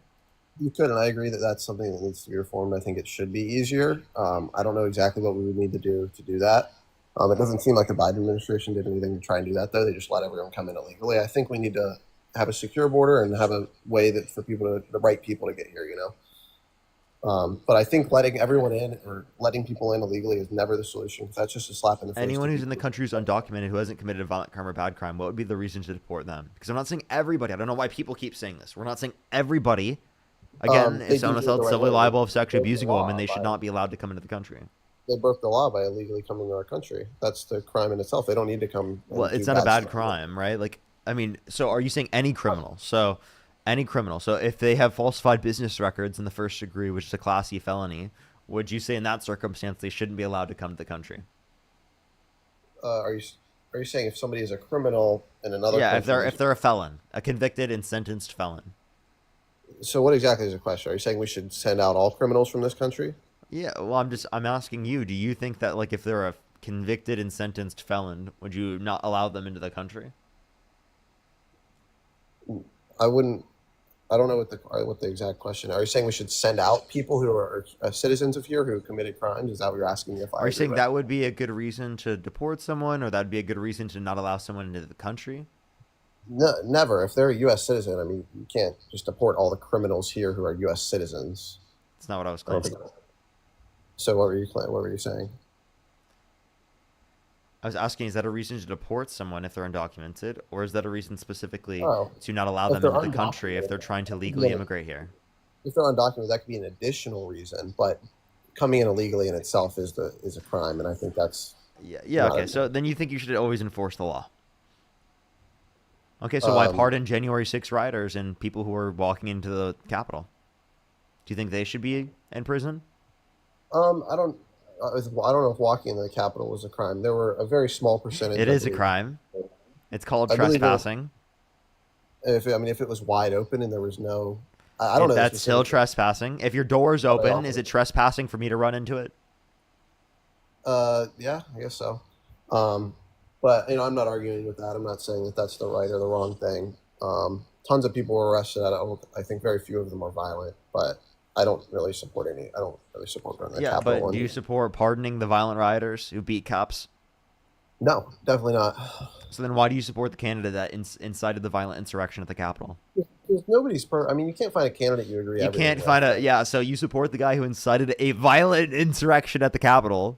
You could, and I agree that that's something that needs to be reformed. I think it should be easier. I don't know exactly what we would need to do that. It doesn't seem like the Biden administration did anything to try and do that, though. They just let everyone come in illegally. I think we need to have a secure border and have a way that for the right people to get here. But I think letting everyone in or letting people in illegally is never the solution. 'Cause that's just a slap in the face. Anyone to who's in the people. country who's undocumented who hasn't committed a violent crime or bad crime, what would be the reason to deport them? Because I'm not saying everybody. I don't know why people keep saying this. We're not saying everybody. Again, They if someone do is it the held right civilly way. liable of sexually They broke the abusing a woman, law they should by- not be allowed to come into the country. They broke the law by illegally coming to our country. That's the crime in itself. They don't need to come. and Well, it's do not a bad stuff. crime, right? Like, I mean, so are you saying any criminal? So, any criminal. So, if they have falsified business records in the first degree, which is a Class E felony, would you say in that circumstance they shouldn't be allowed to come to the country? Are you saying if somebody is a criminal in another? Yeah, country, if they're a felon, a convicted and sentenced felon. So what exactly is the question? Are you saying we should send out all criminals from this country? Yeah, well, I'm asking you. Do you think that like if they're a convicted and sentenced felon, would you not allow them into the country? I wouldn't. I don't know what the exact question. Are you saying we should send out people who are citizens of here who committed crimes? Is that what you're asking me? If I Are you agree saying with? that would be a good reason to deport someone, or that'd be a good reason to not allow someone into the country? No, never. If they're a U.S. citizen, I mean, you can't just deport all the criminals here who are U.S. citizens. It's not what I was I don't claiming. think- So what were you saying? I was asking, is that a reason to deport someone if they're undocumented, or is that a reason specifically Oh, to not allow if them they're into the country if they're undocumented, trying to legally yeah. immigrate here? If they're undocumented, that could be an additional reason. But coming in illegally in itself is a crime, and I think that's Yeah, not okay. a- So then you think you should always enforce the law. Okay, so why pardon January 6 rioters and people who are walking into the Capitol? Do you think they should be in prison? I don't. I don't know if walking into the Capitol was a crime. There were a very small percentage. It I is a believe- crime. It's called I believe trespassing. If it was wide open and there was no, I don't know. the That's still specifics. trespassing. If your door's open, is it trespassing for me to run into it? Yeah, I guess so. But I'm not arguing with that. I'm not saying that that's the right or the wrong thing. Tons of people were arrested. I think very few of them are violent, but I don't really support any. I don't really support going to the Yeah, Capitol. but and- do you support pardoning the violent rioters who beat cops? No, definitely not. So then why do you support the candidate that incited the violent insurrection at the Capitol? Because nobody's I mean, you can't find a candidate you agree. You everything can't with. find so you support the guy who incited a violent insurrection at the Capitol.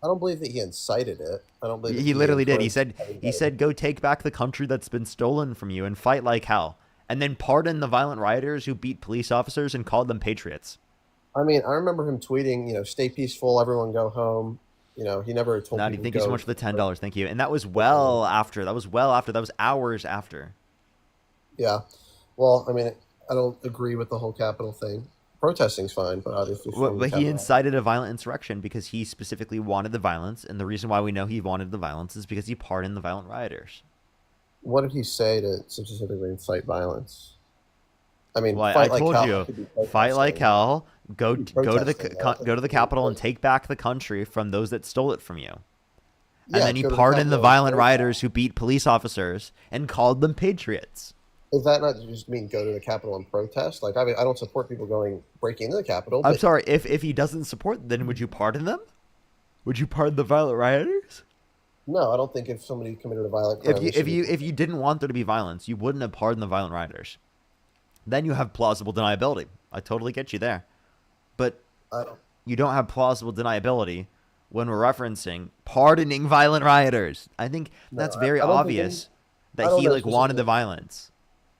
I don't believe that he incited it. I don't believe that He literally did. He encouraged said everybody. go take back the country that's been stolen from you and fight like hell. And then pardon the violent rioters who beat police officers and called them patriots. I mean, I remember him tweeting, "Stay peaceful, everyone go home." He never told Nadi, people thank to you so go. much for the $10. Thank you. And that was well after. That was hours after. Yeah. Well, I mean, I don't agree with the whole Capitol thing. Protesting's fine, but obviously, But he incited a violent insurrection because he specifically wanted the violence, and the reason why we know he wanted the violence is because he pardoned the violent rioters. What did he say to specifically incite violence? I mean, Well, I fight like told hell could be you, fight like protesting. hell. Go to protesting, go to the Capitol and take back the country from those that stole it from you. And Yeah, then he go to the pardoned the Capitol and violent take rioters who beat police officers and called them patriots. Does that not just mean go to the Capitol and protest? Like, I mean, I don't support people breaking into the Capitol. I'm But sorry. If he doesn't support, then would you pardon them? Would you pardon the violent rioters? no, I don't think if somebody committed a violent crime, If you didn't want there to be violence, you wouldn't have pardoned the violent rioters. Then you have plausible deniability. I totally get you there, but you don't have plausible deniability when we're referencing pardoning violent rioters. I think that's very I don't think obvious I that don't he know like wanted the specifically- violence.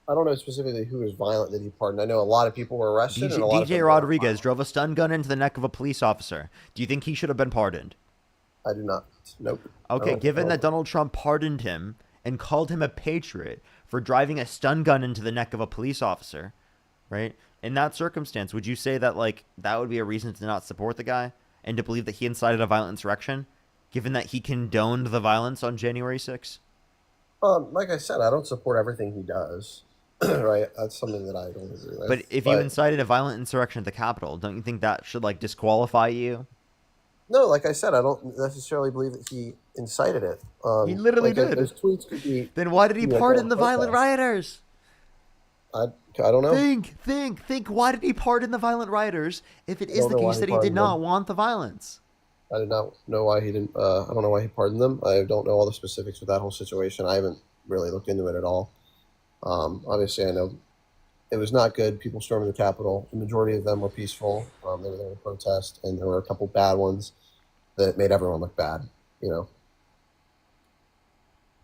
I don't know specifically who was violent that he pardoned. I know a lot of people were arrested, and a lot of DJ them Rodriguez drove a stun gun into the neck of a police officer. Do you think he should have been pardoned? I do not. Nope. I Okay, don't- given I that don't- Donald Trump pardoned him and called him a patriot for driving a stun gun into the neck of a police officer, right? In that circumstance, would you say that like that would be a reason to not support the guy and to believe that he incited a violent insurrection, given that he condoned the violence on January 6th? Like I said, I don't support everything he does. Right? That's something that I don't agree with. But if you incited a violent insurrection at the Capitol, don't you think that should like disqualify you? No, like I said, I don't necessarily believe that he incited it. He literally did. Those tweets could be. Then why did he pardon the violent rioters? I don't know. Think. Why did he pardon the violent rioters if it is don't the know why case he that he did pardoned not them. want the violence? I did not know why he didn't. I don't know why he pardoned them. I don't know all the specifics with that whole situation. I haven't really looked into it at all. Obviously, I know it was not good. People storming the Capitol. The majority of them were peaceful. They were there to protest, and there were a couple bad ones that made everyone look bad. You know.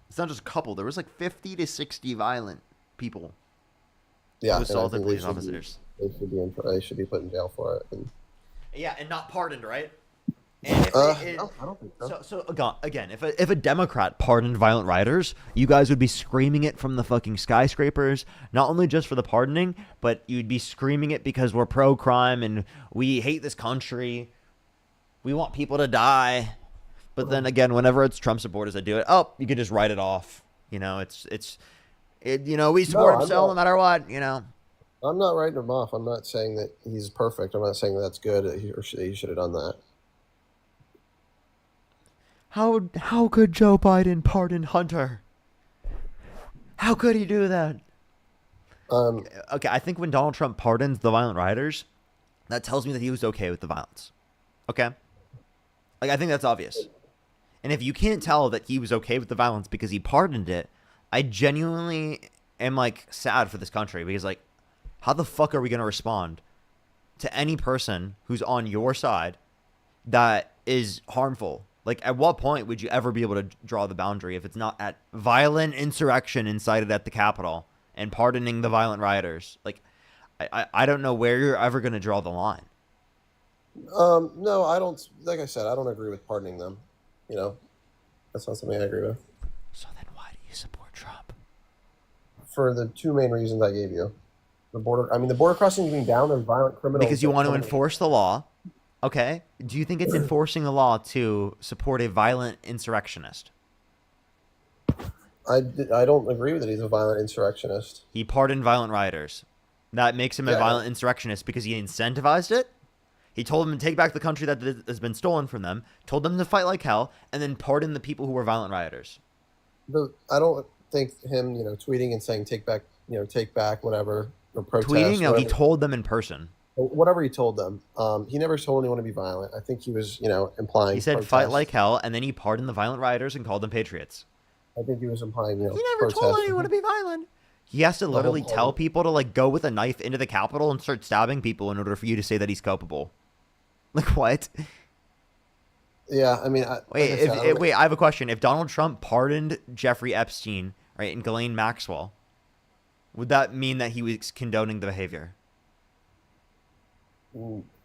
It's not just a couple. There was like 50 to 60 violent people Yeah, who and I assaulted think police officers. They should be put in jail for it. And, Yeah, and not pardoned, right? And if no, I don't think so. So again, if a Democrat pardoned violent rioters, you guys would be screaming it from the fucking skyscrapers. Not only just for the pardoning, but you'd be screaming it because we're pro-crime and we hate this country. We want people to die. But then again, whenever it's Trump supporters that do it, you can just write it off. You know, we support I'm himself no not- matter what. You know. I'm not writing him off. I'm not saying that he's perfect. I'm not saying that's good. He should have done that. How could Joe Biden pardon Hunter? How could he do that? Okay, I think when Donald Trump pardons the violent rioters, that tells me that he was okay with the violence. Okay? Like, I think that's obvious. And if you can't tell that he was okay with the violence because he pardoned it, I genuinely am, like, sad for this country because, like, how the fuck are we going to respond to any person who's on your side that is harmful? Like, at what point would you ever be able to draw the boundary if it's not at violent insurrection incited at the Capitol and pardoning the violent rioters? Like, I don't know where you're ever going to draw the line. No, I don't. Like I said, I don't agree with pardoning them. You know, that's not something I agree with. So then why do you support Trump? For the two main reasons I gave you. The border crossing being down, there's violent criminals. Because you want to enforce the law. Okay. Do you think it's enforcing the law to support a violent insurrectionist? I don't agree with it. He's a violent insurrectionist. He pardoned violent rioters. That makes him a Yeah. violent insurrectionist because he incentivized it. He told them to take back the country that has been stolen from them, told them to fight like hell, and then pardon the people who were violent rioters. I don't think him, tweeting and saying take back whatever, or protest. Tweeting? No, he whatever. told them in person. Whatever he told them. He never told anyone to be violent. I think he was, implying. He said protest. fight like hell, and then he pardoned the violent rioters and called them patriots. I think he was implying, He never protest. told anyone to be violent. He has to literally tell people to like go with a knife into the Capitol and start stabbing people in order for you to say that he's culpable. Like what? Yeah, I mean, Wait, I have a question. If Donald Trump pardoned Jeffrey Epstein, right, and Ghislaine Maxwell, would that mean that he was condoning the behavior?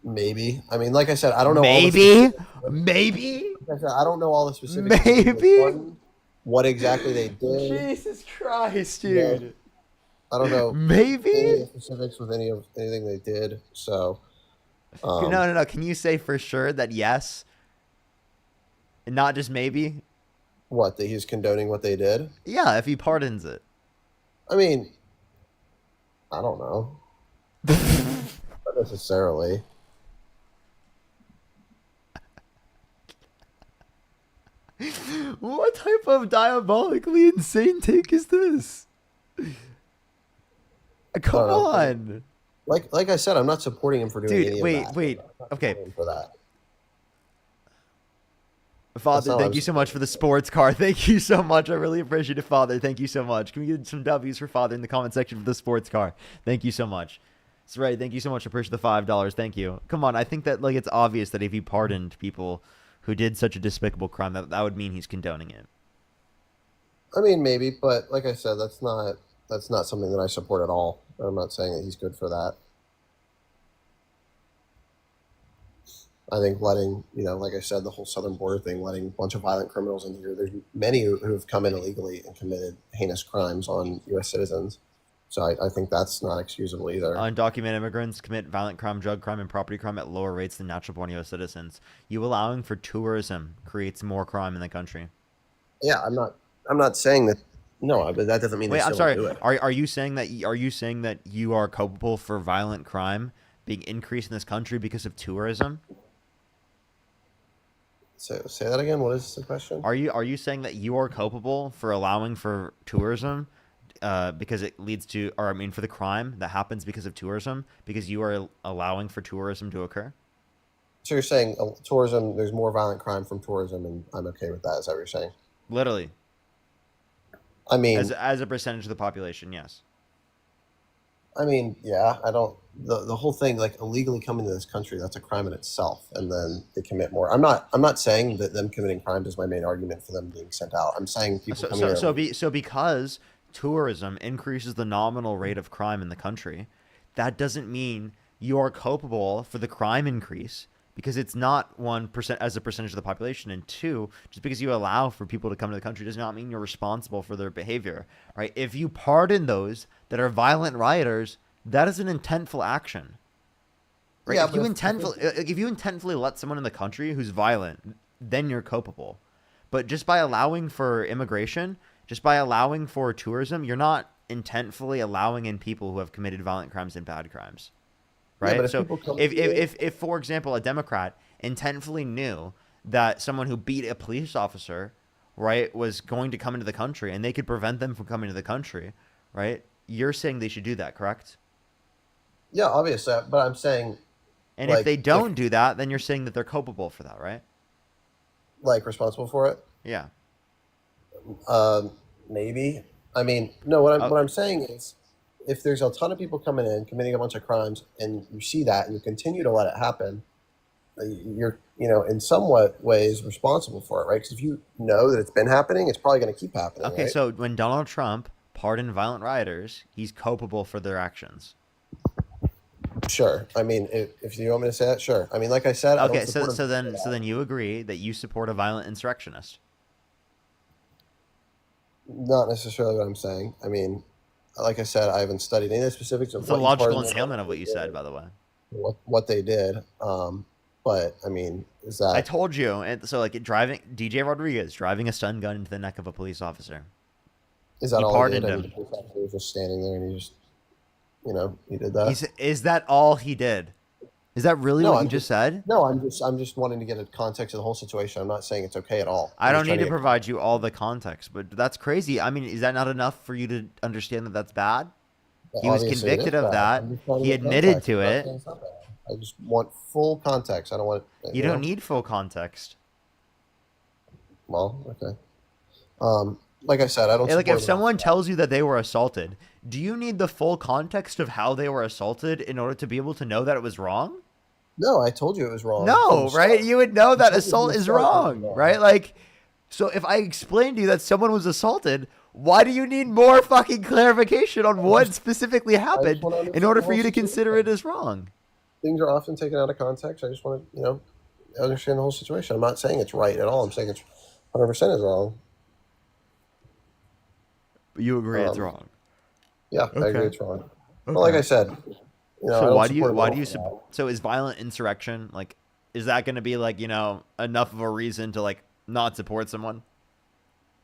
Maybe. I mean, like I said, I don't know. Maybe. Like I said, I don't know all the specifics. Maybe. What exactly they did. Jesus Christ, dude. Yeah. I don't know. Maybe. Any of the specifics with anything they did. So. No. Can you say for sure that yes, and not just maybe? What, that he's condoning what they did? Yeah, if he pardons it. I mean, I don't know. Not necessarily. What type of diabolically insane take is this? Come know. on. Like I said, I'm not supporting him for doing Dude, any wait, of that. wait. I'm not Okay. supporting him for that. Father, not what thank I'm you so much for the sports car. Thank you so much. I really appreciate it, Father. Thank you so much. Can we get some W's for Father in the comment section for the sports car? Thank you so much. That's right. Thank you so much. I appreciate the $5. Thank you. Come on. I think that like it's obvious that if he pardoned people who did such a despicable crime, that would mean he's condoning it. I mean, maybe, but like I said, that's not something that I support at all. I'm not saying that he's good for that. I think letting, like I said, the whole southern border thing, letting a bunch of violent criminals in here. There's many who have come in illegally and committed heinous crimes on U.S. citizens. So I think that's not excusable either. Undocumented immigrants commit violent crime, drug crime, and property crime at lower rates than natural-born U.S. citizens. You allowing for tourism creates more crime in the country. Yeah, I'm not saying that. No, but that doesn't mean. Wait, they I'm still sorry. do it. Are you saying that you are culpable for violent crime being increased in this country because of tourism? So say that again. What is the question? Are you saying that you are culpable for allowing for tourism, because it leads to, or I mean, for the crime that happens because of tourism, because you are allowing for tourism to occur? So you're saying tourism? There's more violent crime from tourism, and I'm okay with that. Is that what you're saying? Literally. I mean, as a percentage of the population, yes. I mean, yeah. I don't. The whole thing, like illegally coming to this country, that's a crime in itself, and then they commit more. I'm not saying that them committing crimes is my main argument for them being sent out. I'm saying people coming here. So because tourism increases the nominal rate of crime in the country, that doesn't mean you are culpable for the crime increase, because it's not 1% as a percentage of the population, and 2, just because you allow for people to come to the country does not mean you're responsible for their behavior, right? If you pardon those that are violent rioters, that is an intentful action, right? Yeah, if you intentfully let someone in the country who's violent, then you're culpable. But just by allowing for immigration, just by allowing for tourism, you're not intentfully allowing in people who have committed violent crimes and bad crimes. Right. Yeah, so if, for example, a Democrat intentfully knew that someone who beat a police officer, right, was going to come into the country and they could prevent them from coming to the country, right? You're saying they should do that, correct? Yeah, obviously, but I'm saying. And if they don't do that, then you're saying that they're culpable for that, right? Like responsible for it? Yeah. Maybe. I mean, no. What I'm saying is, if there's a ton of people coming in committing a bunch of crimes, and you see that, and you continue to let it happen, you're in somewhat ways responsible for it, right? Because if you know that it's been happening, it's probably going to keep happening. Okay, right? so when Donald Trump pardoned violent rioters, he's culpable for their actions. Sure. I mean, if you want me to say that, sure. I mean, like I said, I Okay, don't support so then you agree that you support a violent insurrectionist? Not necessarily what I'm saying. I mean, like I said, I haven't studied any of the specifics of It's a logical entailment of what you said, by the way. What they did. But I mean, is that I told you? And so, like, DJ Rodriguez driving a stun gun into the neck of a police officer. Is that he all pardoned he did? him? The police officer was just standing there, and he just, he did that. Is that all he did? Is that really what you just said? No, I'm just wanting to get a context of the whole situation. I'm not saying it's okay at all. I don't need to provide you all the context, but that's crazy. I mean, is that not enough for you to understand that that's bad? He was convicted of that. He admitted to it. I just want full context. I don't want. You don't need full context. Well, okay. Like I said, I don't. Like if someone tells you that they were assaulted, do you need the full context of how they were assaulted in order to be able to know that it was wrong? No, I told you it was wrong. No, right? You would know that assault is wrong, right? Like, so if I explained to you that someone was assaulted, why do you need more fucking clarification on what specifically happened in order for you to consider it as wrong? Things are often taken out of context. I just want to, understand the whole situation. I'm not saying it's right at all. I'm saying it's 100% is wrong. But you agree it's wrong? Yeah, okay. I agree it's wrong. Well, like I said, so why do you so is violent insurrection, like, is that going to be like, enough of a reason to like not support someone?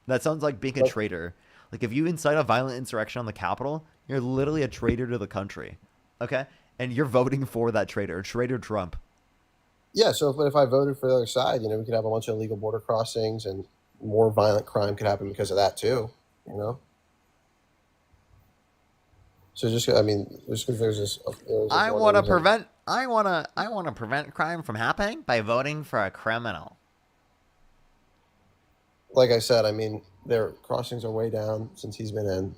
That sounds like being a traitor. Like if you incite a violent insurrection on the Capitol, you're literally a traitor to the country. Okay? And you're voting for that traitor Trump. Yeah, so if I voted for the other side, we could have a bunch of illegal border crossings and more violent crime could happen because of that too, So just, I mean, just because there's this I one want to reason. prevent. I want to prevent crime from happening by voting for a criminal. Like I said, I mean, their crossings are way down since he's been in,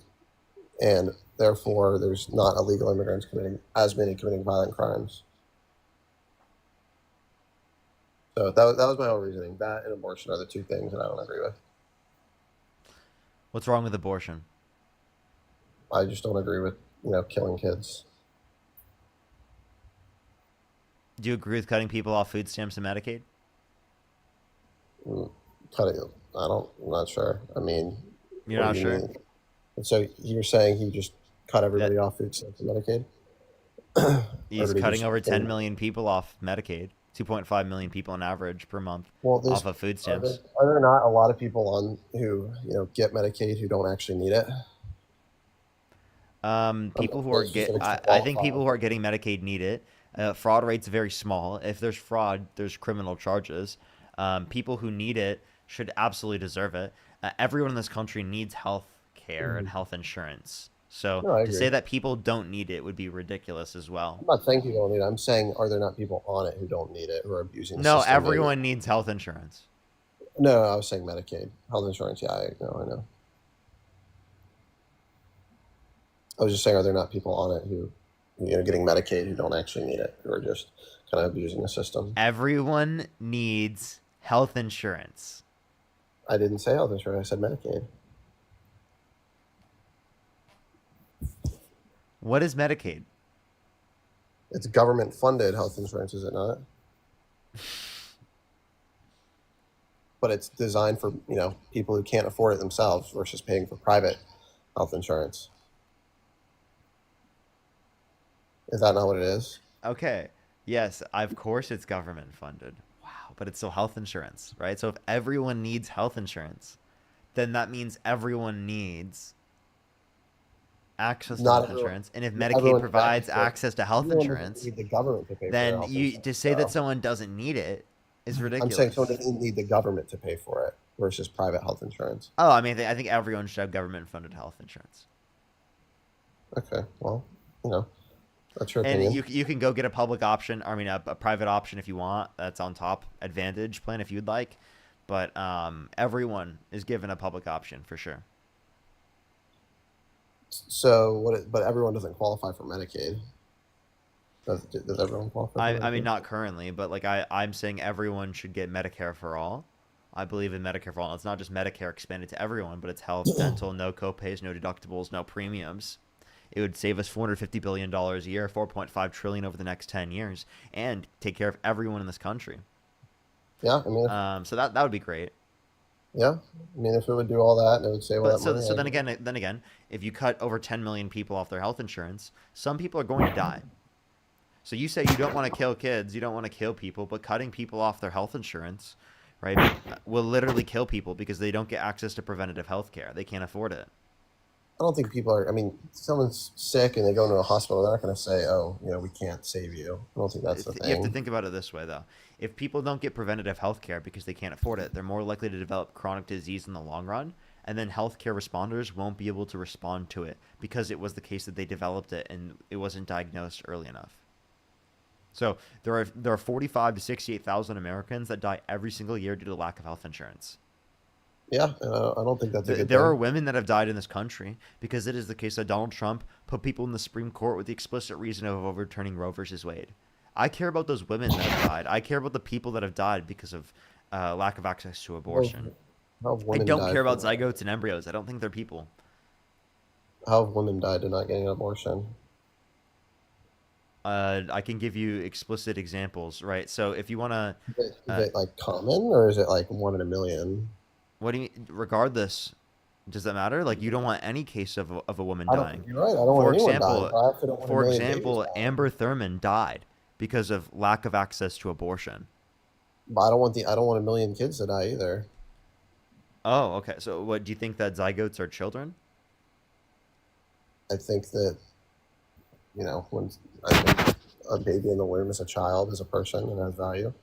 and therefore there's not illegal immigrants committing as many committing violent crimes. So that was my whole reasoning. That and abortion are the two things that I don't agree with. What's wrong with abortion? I just don't agree with killing kids. Do you agree with cutting people off food stamps and Medicaid? Cutting them. I'm not sure. I mean, You're not sure? mean? And so you're saying he just cut everybody off food stamps and Medicaid? He's cutting over 10 million people off Medicaid. 2.5 million people on average per month off of food stamps. Are there not a lot of people on who get Medicaid who don't actually need it? People who are I think people who are getting Medicaid need it. Fraud rate's very small. If there's fraud, there's criminal charges. People who need it should absolutely deserve it. Everyone in this country needs health care and health insurance. So to say that people don't need it would be ridiculous as well. I'm not saying people don't need it. I'm saying, are there not people on it who don't need it, who are abusing the No, system? everyone needs health insurance. No, I was saying Medicaid. Health insurance, yeah, I know. I was just saying, are there not people on it who, getting Medicaid who don't actually need it, who are just kind of abusing the system? Everyone needs health insurance. I didn't say health insurance. I said Medicaid. What is Medicaid? It's government-funded health insurance, is it not? But it's designed for, people who can't afford it themselves versus paying for private health insurance. Is that not what it is? Okay. Yes, of course it's government funded. Wow, but it's still health insurance, right? So if everyone needs health insurance, then that means everyone needs access to health insurance. And if Medicaid provides access to health insurance, need the government to pay then for you to say that someone doesn't need it is ridiculous. I'm saying someone doesn't need the government to pay for it versus private health insurance. Oh, I mean, I think everyone should have government funded health insurance. Okay, well, that's your opinion. And you can go get a public option. I mean, a private option if you want. That's on top Advantage plan if you'd like. But everyone is given a public option for sure. So but everyone doesn't qualify for Medicaid. Does everyone qualify? I mean, not currently, but like I'm saying, everyone should get Medicare for all. I believe in Medicare for all. It's not just Medicare expanded to everyone, but it's health, dental, no copays, no deductibles, no premiums. It would save us $450 billion a year, $4.5 trillion over the next 10 years, and take care of everyone in this country. Yeah, I mean, so that would be great. Yeah, I mean, if it would do all that, and it would save all that money. So then again, if you cut over 10 million people off their health insurance, some people are going to die. So you say you don't want to kill kids, you don't want to kill people, but cutting people off their health insurance, right, will literally kill people because they don't get access to preventative health care. They can't afford it. I don't think people are. I mean, if someone's sick and they go into a hospital, they're not going to say, "Oh, we can't save you." I don't think that's the thing. You have to think about it this way, though. If people don't get preventative health care because they can't afford it, they're more likely to develop chronic disease in the long run, and then healthcare responders won't be able to respond to it because it was the case that they developed it and it wasn't diagnosed early enough. So there are 45 to 68,000 Americans that die every single year due to lack of health insurance. Yeah, I don't think that's a good There thing. are women that have died in this country because it is the case that Donald Trump put people in the Supreme Court with the explicit reason of overturning Roe versus Wade. I care about those women that have died. I care about the people that have died because of lack of access to abortion. I don't care about zygotes and embryos. I don't think they're people. How have women died to not getting an abortion? I can give you explicit examples, right? So if you want to... Is it like common, or is it like 1 in a million? What do you mean? Regardless, does that matter? Like, you don't want any case of a woman dying. You're right. I don't want anyone dying. But I also don't want a million babies dying. Amber Thurman died because of lack of access to abortion. But I don't want a million kids to die either. Oh, okay. So what, do you think that zygotes are children? I think that, when I think a baby in the womb is a child, is a person, and has value.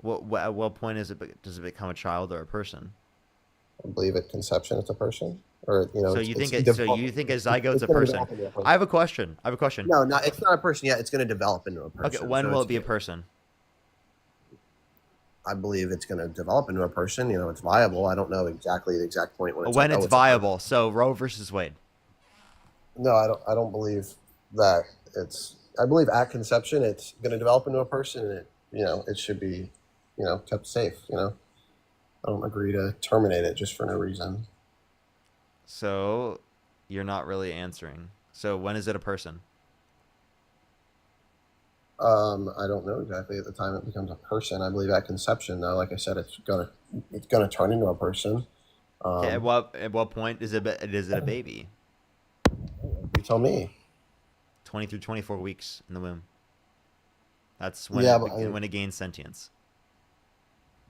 At what point does it become a child or a person? I believe at conception it's a person, or you know, So it's, you it's think it? So you think a zygote's it's a going to person? develop into a person. I have a question. I have a question. No, no, it's not a person yet. It's going to develop into a person. Okay, when So will it's, it be a person? I believe it's going to develop into a person. You know, it's viable. I don't know exactly the exact point when it's When like, it's oh, it's a person. viable. So Roe versus Wade. No, I don't. I don't believe that it's. I believe at conception it's going to develop into a person, and it, you know, it should be, you know, kept safe. You know, I don't agree to terminate it just for no reason. So you're not really answering. So when is it a person? I don't know exactly at the time it becomes a person. I believe at conception, though, like I said, it's gonna turn into a person. Okay, at what point is it a baby? You tell me. 20 through 24 weeks in the womb. That's when Yeah, when it gains sentience.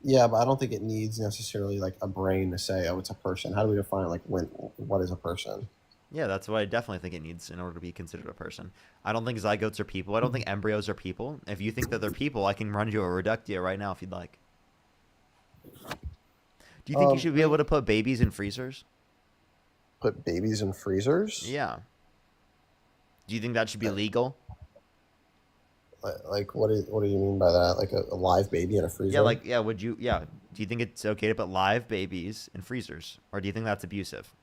Yeah, but I don't think it needs necessarily like a brain to say, oh, it's a person. How do we define like what is a person? Yeah, that's what I definitely think it needs in order to be considered a person. I don't think zygotes are people. I don't think embryos are people. If you think that they're people, I can run you a reductio right now if you'd like. Do you think you should be able to put babies in freezers? Put babies in freezers? Yeah. Do you think that should be legal? Like what do you mean by that? Like a live baby in a freezer? Would you do you think it's okay to put live babies in freezers? Or do you think that's abusive?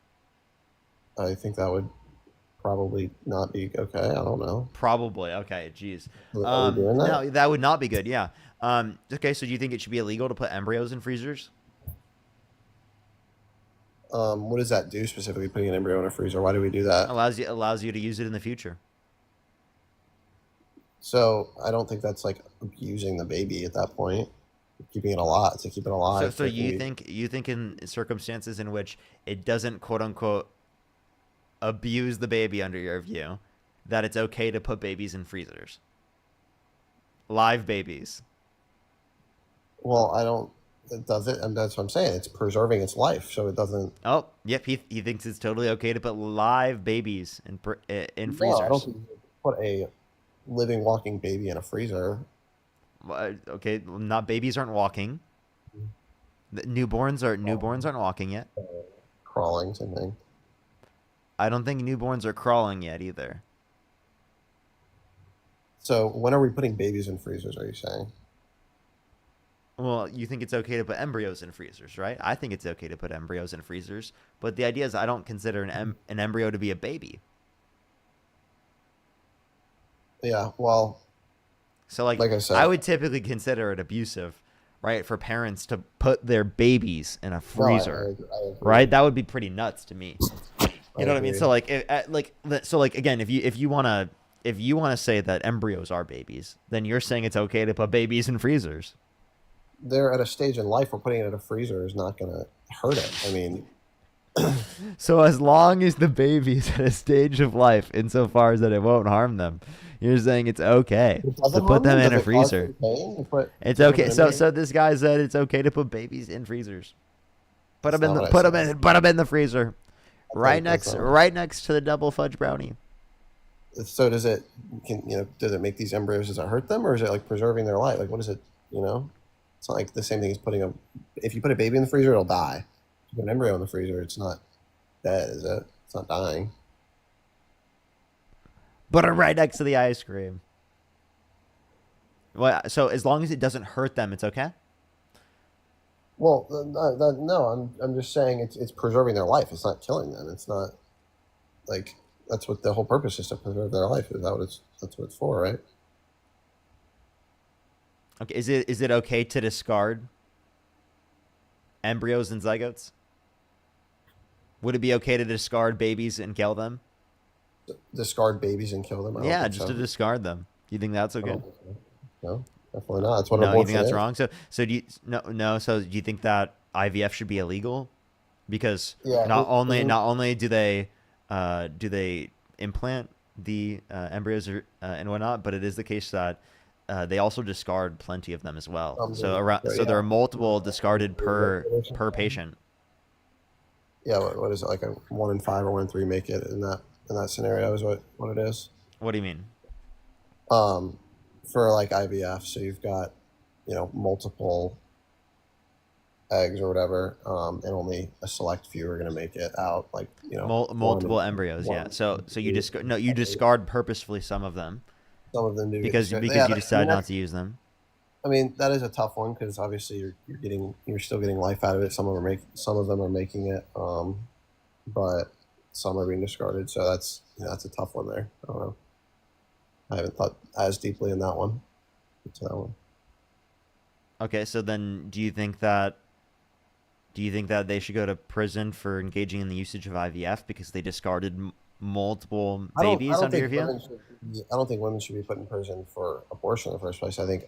I think that would probably not be okay. I don't know. Probably. Okay, jeez. Are we doing that? No, that would not be good, yeah. Okay, so do you think it should be illegal to put embryos in freezers? What does that do specifically, putting an embryo in a freezer? Why do we do that? Allows you to use it in the future. So I don't think that's like abusing the baby at that point. Keeping it alive to keep it alive. So you think in circumstances in which it doesn't quote unquote abuse the baby under your view, that it's okay to put babies in freezers? Live babies. Well, I don't. It doesn't, and that's what I'm saying. It's preserving its life, so it doesn't. Oh, yep. He thinks it's totally okay to put live babies in freezers. No, I don't think you put a living, walking baby in a freezer. Okay, not babies aren't walking. Newborns aren't walking yet. Crawling, same thing. I don't think newborns are crawling yet either. So when are we putting babies in freezers? Are you saying? Well, you think it's okay to put embryos in freezers, right? I think it's okay to put embryos in freezers, but the idea is I don't consider an embryo to be a baby. Yeah, well. So like I said, I would typically consider it abusive, right, for parents to put their babies in a freezer, I agree. right? That would be pretty nuts to me. You know what I mean? agree. So like again, if you wanna say that embryos are babies, then you're saying it's okay to put babies in freezers. They're at a stage in life where putting it in a freezer is not going to hurt it. I mean, so as long as the baby's at a stage of life, insofar as that it won't harm them, you're saying it's okay to put them in a freezer. It's okay. So this guy said it's okay to put babies in freezers. Put them in the freezer, right next to the double fudge brownie. So does it make these embryos? Does it hurt them, or is it like preserving their life? Like what is it? You know, it's not like the same thing as if you put a baby in the freezer, it'll die. If you put an embryo in the freezer, it's not dead, is it? It's not dying. Put it right next to the ice cream. Well, so as long as it doesn't hurt them, it's okay? Well, no, I'm just saying it's preserving their life. It's not killing them. It's not like that's what the whole purpose is, to preserve their life. That's what it's for, right? Okay, is it okay to discard embryos and zygotes? Would it be okay to discard babies and kill them? Discard babies and kill them? Yeah, just to discard them. Do you think that's okay? No, definitely not. That's what you think that's wrong? So do you So do you think that IVF should be illegal? Because not only do they implant the embryos and whatnot, but it is the case that they also discard plenty of them as well. So there are multiple discarded per patient. Yeah, what is it, like a 1 in 5 or 1 in 3 make it in that scenario is what it is. What do you mean? For like IVF, so you've got multiple eggs or whatever, and only a select few are going to make it out. Like Multiple embryos, yeah. So you discard purposefully some of them. Some of them do because you decide not to use them. I mean, that is a tough one because obviously you're still getting life out of it. Some of them are making it, but some are being discarded. So that's a tough one there. I don't know. I haven't thought as deeply in that one. Okay, so then do you think that they should go to prison for engaging in the usage of IVF because they discarded multiple babies under your view? I don't think women should be put in prison for abortion in the first place. I think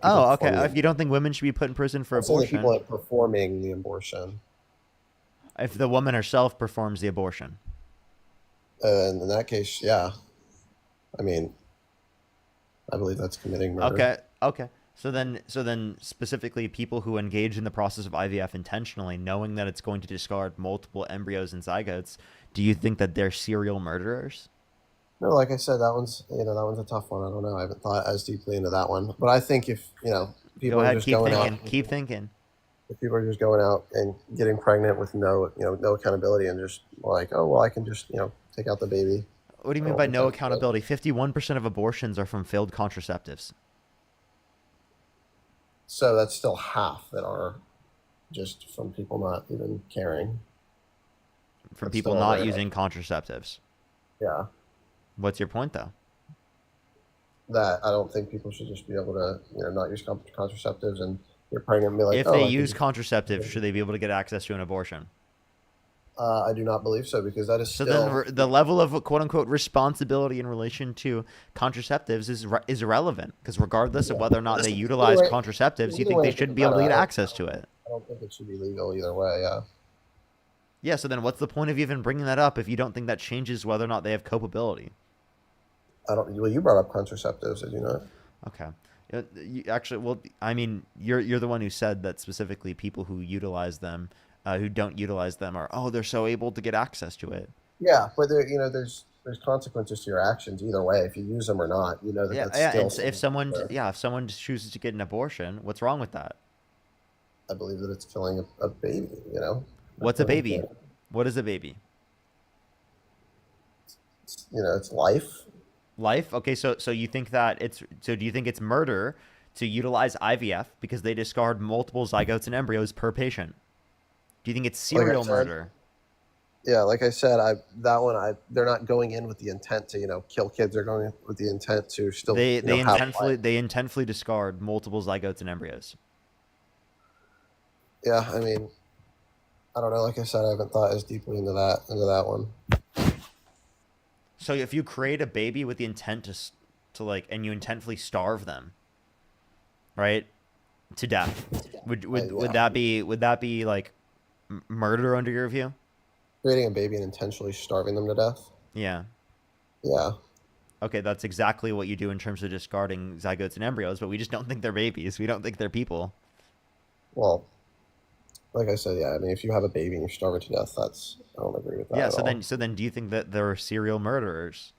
oh, okay. If you don't think women should be put in prison for abortion, the people performing the abortion. If the woman herself performs the abortion, in that case, yeah. I mean, I believe that's committing murder. Okay. So then specifically people who engage in the process of IVF intentionally, knowing that it's going to discard multiple embryos and zygotes, do you think that they're serial murderers? No, like I said, that one's a tough one. I don't know. I haven't thought as deeply into that one. But I think if people are just going out, keep thinking. If people are just going out and getting pregnant with no accountability and just like, oh well, I can just take out the baby. What do you mean by no accountability? 51% of abortions are from failed contraceptives. So that's still half that are just from people not even caring. From people not using contraceptives. Yeah. What's your point, though? That I don't think people should just be able to, not use contraceptives and get pregnant and be like, if they use contraceptives, should they be able to get access to an abortion? I do not believe so because that is so still... then the level of quote unquote responsibility in relation to contraceptives is irrelevant because regardless of whether or not they utilize contraceptives, you think they should be able to get access to it. I don't think it should be legal either way. Yeah. Yeah. So then, what's the point of even bringing that up if you don't think that changes whether or not they have culpability? Well, you brought up contraceptives, did you not? Okay. I mean, you're the one who said that specifically people who utilize them. Who don't utilize them they're so able to get access to it. Yeah, but there's consequences to your actions either way. If you use them or not, that's still. If someone chooses to get an abortion, what's wrong with that? I believe that it's killing a baby. What's a baby? What is a baby? It's life. Life. Okay, so you think that do you think it's murder to utilize IVF because they discard multiple zygotes and embryos per patient? Do you think it's serial murder? Yeah, like I said, they're not going in with the intent to kill kids. They're going in with the intent to still. They intentfully discard multiple zygotes and embryos. Yeah, I mean, I don't know. Like I said, I haven't thought as deeply into that one. So if you create a baby with the intent and you intentfully starve them, right, to death, would that be like murder under your view? Creating a baby and intentionally starving them to death? Yeah. Yeah. Okay, that's exactly what you do in terms of discarding zygotes and embryos, but we just don't think they're babies. We don't think they're people. Well, like I said, yeah. I mean, if you have a baby and you starve it to death, I don't agree with that. Yeah. So then, do you think that they're serial murderers?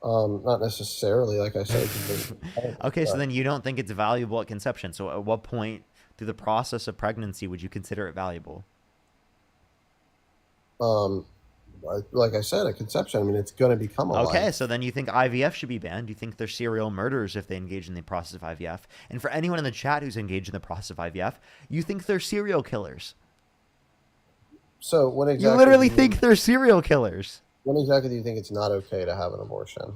Not necessarily. Like I said. Okay, so then you don't think it's valuable at conception. So at what point through the process of pregnancy would you consider it valuable? Like I said, at conception, I mean, it's going to become a Okay, life. so then you think IVF should be banned. You think they're serial murderers if they engage in the process of IVF. And for anyone in the chat who's engaged in the process of IVF, you think they're serial killers. So when exactly... You literally think they're serial killers. When exactly do you think it's not okay to have an abortion?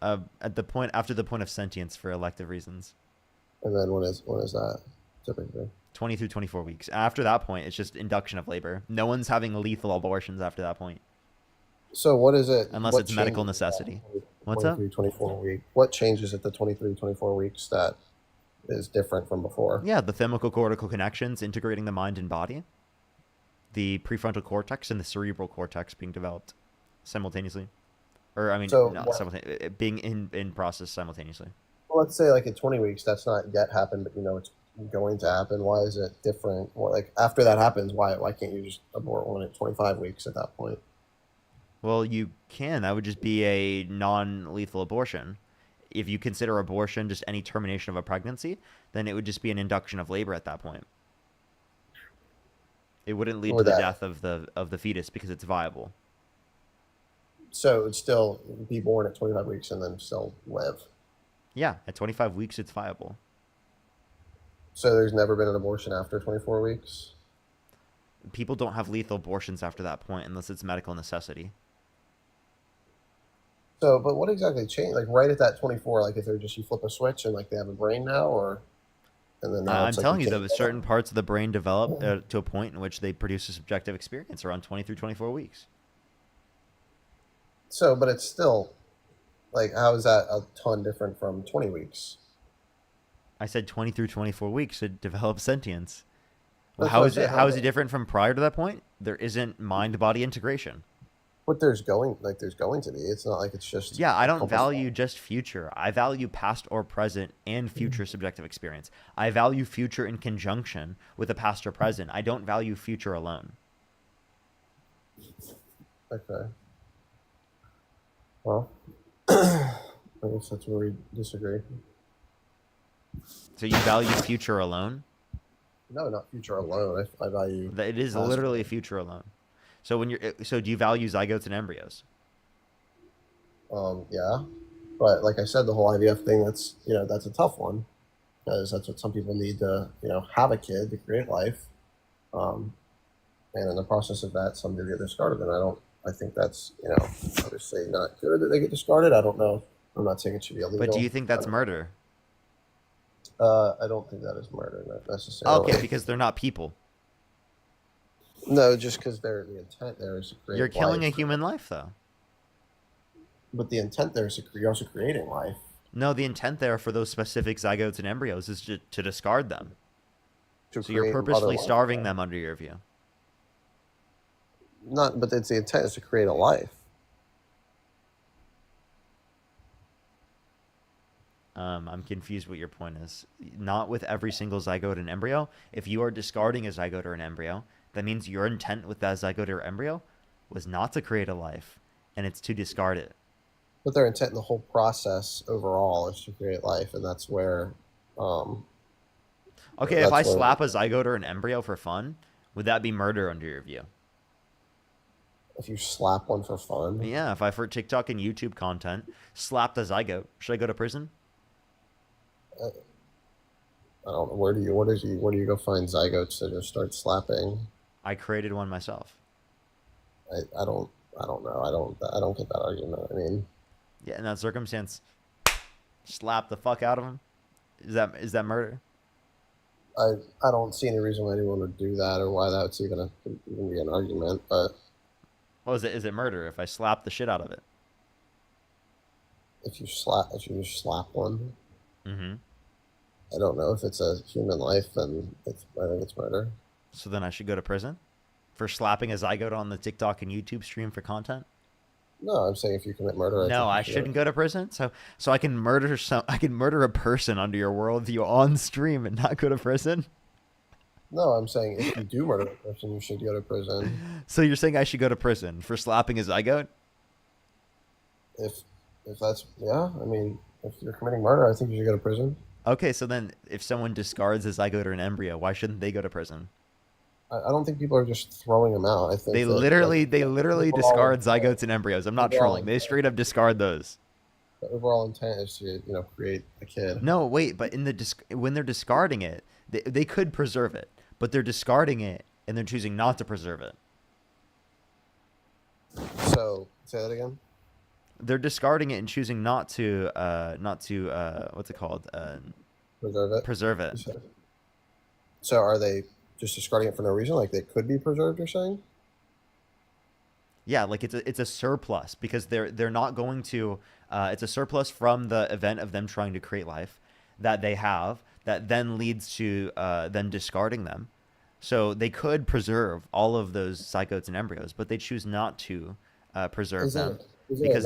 After the point of sentience for elective reasons. And then when is that typically? 20 through 24 weeks. After that point, it's just induction of labor. No one's having lethal abortions after that point. So what is it? Unless it's medical necessity. What's up? 24 week. What changes at the 24 weeks that is different from before? Yeah, the thymicrocortical connections integrating the mind and body. The prefrontal cortex and the cerebral cortex being developed simultaneously. Or, I mean, simultaneously, being in process simultaneously. Well, let's say like at 20 weeks, that's not yet happened, but it's going to happen. Why is it different? Like after that happens, why can't you just abort one at 25 weeks at that point? Well, you can. That would just be a non-lethal abortion. if you consider abortion just any termination of a pregnancy, then it would just be an induction of labor at that point. It wouldn't lead Or to the that. death of the fetus because it's viable. So it'd still be born at 25 weeks and then still live. Yeah, at 25 weeks, it's viable. So there's never been an abortion after 24 weeks? People don't have lethal abortions after that point unless it's medical necessity. So, but what exactly changed? Like right at that 24, like if they're just, you flip a switch and like they have a brain now, or, and then now I'm it's like telling you, can't though, get certain out. parts of the brain develop to a point in which they produce a subjective experience around 20 through 24 weeks. So, but it's still, like, how is that a ton different from 20 weeks? I said 20 through 24 weeks to develop sentience. Well, That's how what I is it? said, How is it different from prior to that point? There isn't mind-body integration. But there's going to be. It's not like it's just. Yeah, I don't couple- value just future. I value past or present and future subjective experience. I value future in conjunction with the past or present. I don't value future alone. Okay. Well, I guess that's where we disagree. So you value future alone? No, not future alone. I value. It is past. literally future alone. So do you value zygotes and embryos? Yeah, but like I said, the whole IVF thing, that's a tough one, because that's what some people need to, have a kid to create life. And in the process of that, some do get discarded, and I think that's, obviously not good that they get discarded. I don't know. I'm not saying it should be illegal. But do you think that's murder? I don't think that is murder, not necessarily. Okay, because they're not people. No, just because the intent there is to create. You're killing life. a human life, though. But the intent there is you're also creating life. No, the intent there for those specific zygotes and embryos is to discard them. To So you're create purposely other life. starving them under your view. But it's the intent is to create a life. I'm confused what your point is. Not with every single zygote and embryo. If you are discarding a zygote or an embryo, that means your intent with that zygote or embryo was not to create a life, and it's to discard it. But their intent in the whole process overall is to create life, and that's where. Okay, if I slap a zygote or an embryo for fun, would that be murder under your view? If you slap one for fun? Yeah, if I, for TikTok and YouTube content, slapped a zygote, should I go to prison? I don't know. Where do you go find zygotes to just start slapping? I created one myself. I don't know. I don't get that argument. I mean, Yeah, in that circumstance, slap the fuck out of him. Is that murder? I don't see any reason why anyone would do that or why that's even be an argument. But Well, is it murder if I slap the shit out of it? if you slap one, Mm-hmm. I don't know if it's a human life. Then I think it's murder. So then I should go to prison for slapping a zygote on the TikTok and YouTube stream for content? No, I'm saying if you commit murder. No, I shouldn't go to prison. So I can murder a person under your worldview on stream and not go to prison. No, I'm saying if you do murder a person, you should go to prison. So you're saying I should go to prison for slapping a zygote? If that's I mean, if you're committing murder, I think you should go to prison. Okay, so then if someone discards a zygote or an embryo, why shouldn't they go to prison? I don't think people are just throwing them out. I think They literally discard zygotes and embryos. I'm not trolling. They straight up discard those. The overall intent is to create a kid. No, wait, but when they're discarding it, they could preserve it, but they're discarding it and they're choosing not to preserve it. So say that again. They're discarding it and choosing not to what's it called? Preserve it. Preserve it. So are they just discarding it for no reason? Like they could be preserved, you're saying? Yeah, like it's a surplus because they're not going to. It's a surplus from the event of them trying to create life that they have that then leads to them discarding them. So they could preserve all of those zygotes and embryos, but they choose not to preserve them because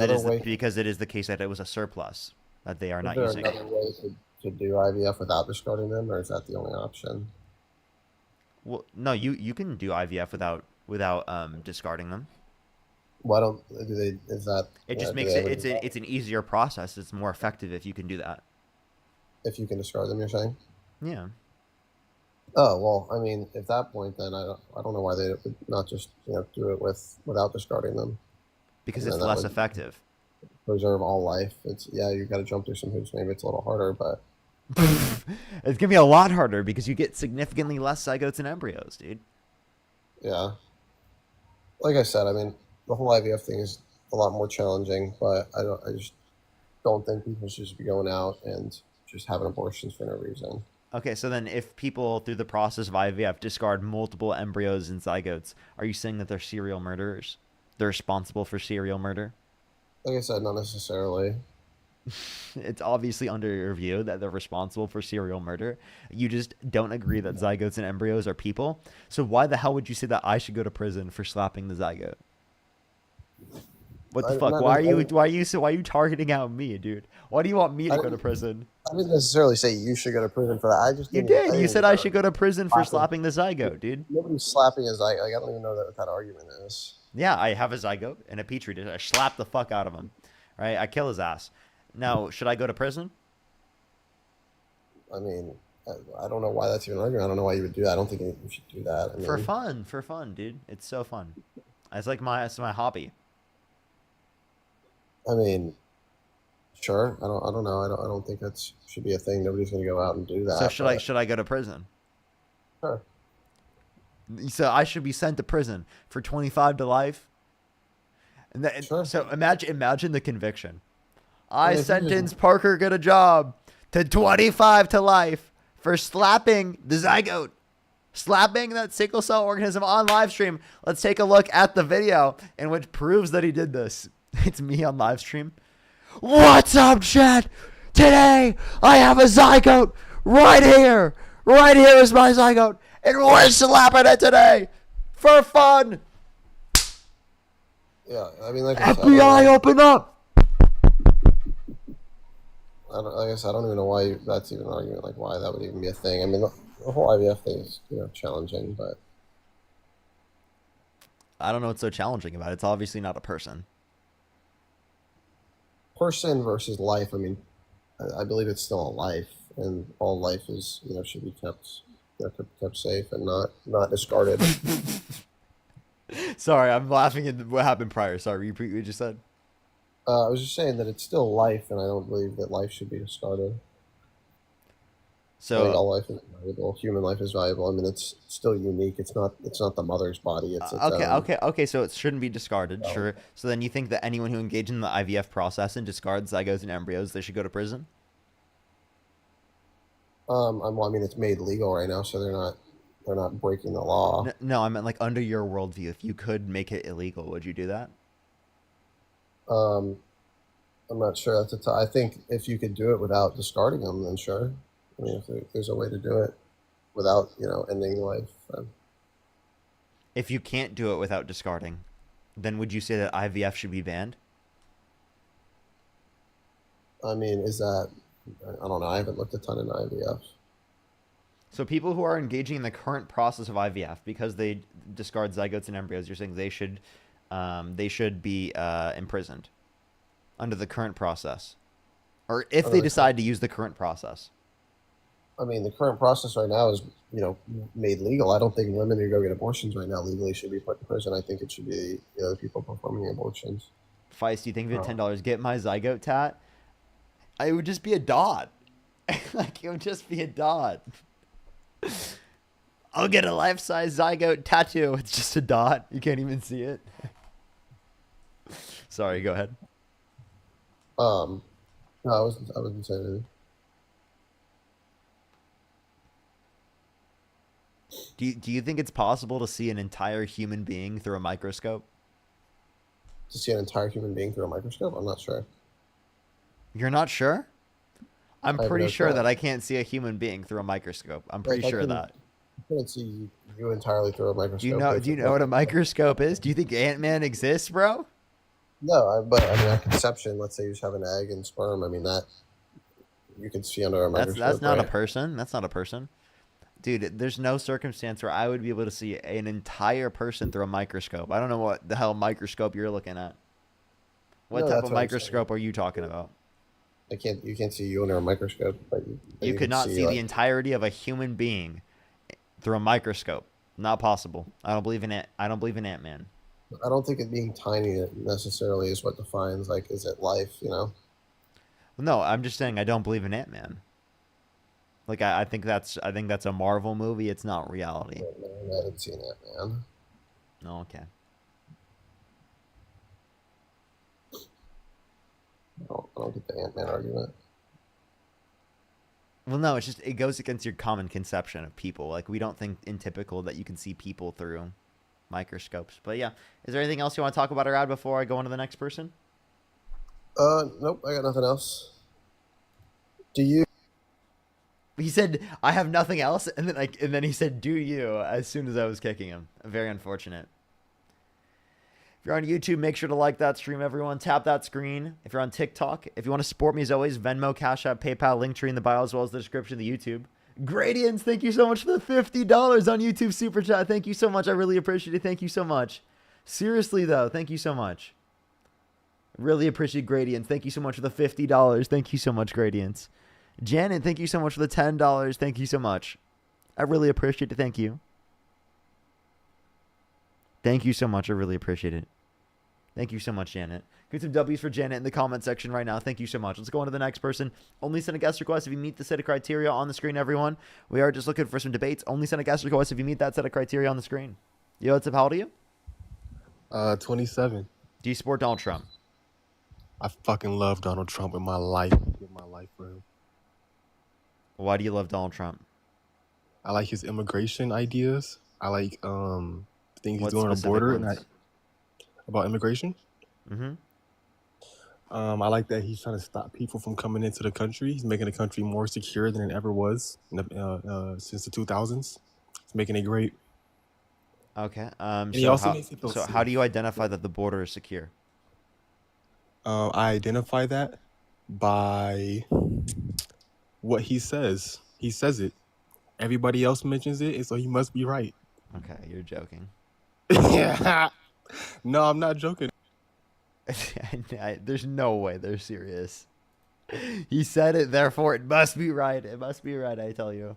it is the case that it was a surplus that they are not using. Is there another way to do IVF without discarding them, or is that the only option? Well, no, you can do IVF without discarding them. Why don't do they? Is that It just do makes they it ever it's do that? it's an easier process. It's more effective if you can do that. If you can discard them, you're saying? Yeah. Oh well, I mean, at that point, then I don't know why they would not just do it without discarding them, Because and then it's that less would effective. preserve all life. It's you got to jump through some hoops. Maybe it's a little harder, but It's gonna be a lot harder because you get significantly less zygotes and embryos, dude. yeah. Like I said, I mean, the whole IVF thing is a lot more challenging, but I just don't think people should just be going out and just having abortions for no reason. Okay, so then if people through the process of IVF discard multiple embryos and zygotes, are you saying that they're serial murderers? They're responsible for serial murder? Like I said, not necessarily. It's obviously under your view that they're responsible for serial murder. You just don't agree that zygotes and embryos are people. So why the hell would you say that I should go to prison for slapping the zygote? What the fuck? Why are you targeting out me, dude? Why do you want me to go to prison? I didn't necessarily say you should go to prison for that. I just You didn't, did. You said I should go to prison for slapping the zygote, dude. Nobody's slapping his zygote. Like, I don't even know what that argument is. Yeah, I have a zygote in a petri dish. I slap the fuck out of him, right? I kill his ass. Now, should I go to prison? I mean, I don't know why that's even an argument. I don't know why you would do that. I don't think you should do that. I mean, For fun, dude. It's so fun. It's my hobby. I mean, sure. I don't know. I don't think that's should be a thing. Nobody's going to go out and do that. So should I go to prison? Sure. So I should be sent to prison for 25 to life. And sure. So imagine the conviction. I sentence Parker get a job to 25 to life for slapping the zygote, slapping that sickle cell organism on live stream. Let's take a look at the video in which proves that he did this. It's me on live stream. What's up, chat? Today I have a zygote right here. Right here is my zygote, and we're slapping it today for fun. Yeah, I mean, like FBI, open up. Like I said, I don't even know why that's even an argument. Like, why that would even be a thing. I mean, the whole IVF thing is challenging, but I don't know what's so challenging about it. It's obviously not a person. Person versus life. I mean, I believe it's still a life, and all life is should be kept safe and not discarded. Sorry, I'm laughing at what happened prior. Sorry, repeat what you just said. I was just saying that it's still life, and I don't believe that life should be discarded. So I think all life is valuable. Human life is valuable. I mean, it's still unique. It's not the mother's body. It's its own. Okay. So it shouldn't be discarded. No. Sure. So then you think that anyone who engaged in the IVF process and discards zygotes and embryos, they should go to prison? I mean, it's made legal right now, so they're not breaking the law. No, I meant like under your worldview. If you could make it illegal, would you do that? I'm not sure. I think if you could do it without discarding them, then sure. I mean, if there's a way to do it without, ending life. If you can't do it without discarding, then would you say that IVF should be banned? I mean, I don't know. I haven't looked a ton into IVF. So people who are engaging in the current process of IVF because they discard zygotes and embryos, you're saying they should be imprisoned under the current process, or if they decide to use the current process. I mean, the current process right now is made legal. I don't think women who go get abortions right now legally should be put in prison. I think it should be the people performing abortions. Feist, do you think if you had $10, get my zygote tat? It would just be a dot. Like, it would just be a dot. I'll get a life-size zygote tattoo. It's just a dot. You can't even see it. Sorry, go ahead. No, I wasn't saying anything. Do you think it's possible to see an entire human being through a microscope? To see an entire human being through a microscope? I'm not sure. You're not sure? I'm pretty sure that I can't see a human being through a microscope. I'm pretty sure of that. I couldn't see you entirely through a microscope. Do you know what a microscope is? Do you think Ant-Man exists, bro? No, but I mean, at conception, let's say you just have an egg and sperm. I mean, that you can see under a microscope. That's not a person. That's not a person. Dude, there's no circumstance where I would be able to see an entire person through a microscope. I don't know what the hell microscope you're looking at. What No, type that's of what I'm saying. microscope are you talking about? You can't see you under a microscope, but You could can not see like, the entirety of a human being through a microscope. Not possible. I don't believe in it. I don't believe in Ant-Man. I don't think it being tiny necessarily is what defines like is it life, you know? No, I'm just saying I don't believe in Ant-Man. Like I think that's a Marvel movie. It's not reality. I haven't seen that, man. Oh, okay. I don't get the Ant-Man argument. Well, no, it's just it goes against your common conception of people. Like we don't think in typical that you can see people through microscopes. But yeah, is there anything else you want to talk about or add before I go on to the next person? Nope, I got nothing else. Do you? He said, "I have nothing else," and then he said, "Do you?" As soon as I was kicking him. Very unfortunate. If you're on YouTube, make sure to like that stream, everyone. Tap that screen. If you're on TikTok, if you want to support me as always, Venmo, Cash App, PayPal, link tree in the bio as well as the description of the YouTube. Gradients, thank you so much for the $50 on YouTube Super Chat. Thank you so much. I really appreciate it. Thank you so much. Seriously, though, thank you so much. Really appreciate Gradients. Thank you so much for the $50. Thank you so much, Gradients. Janet, thank you so much for the $10. Thank you so much. I really appreciate it. Thank you. Thank you so much. I really appreciate it. Thank you so much, Janet. Get some W's for Janet in the comment section right now. Thank you so much. Let's go on to the next person. Only send a guest request if you meet the set of criteria on the screen, everyone. We are just looking for some debates. Only send a guest request if you meet that set of criteria on the screen. Yo, what's up? How old are you? 27. Do you support Donald Trump? I fucking love Donald Trump in my life. Give my life for him. Why do you love Donald Trump? I like his immigration ideas. I like things he's What doing on the specific border ones? about immigration. Mm-hmm. I like that he's trying to stop people from coming into the country. He's making the country more secure than it ever was since the 2000s. He's making it great. Okay. he also makes people So safe. how do you identify that the border is secure? I identify that by what he says. He says it. Everybody else mentions it, and so he must be right. Okay, you're joking. Yeah. No, I'm not joking. There's no way they're serious. He said it, therefore it must be right. It must be right, I tell you.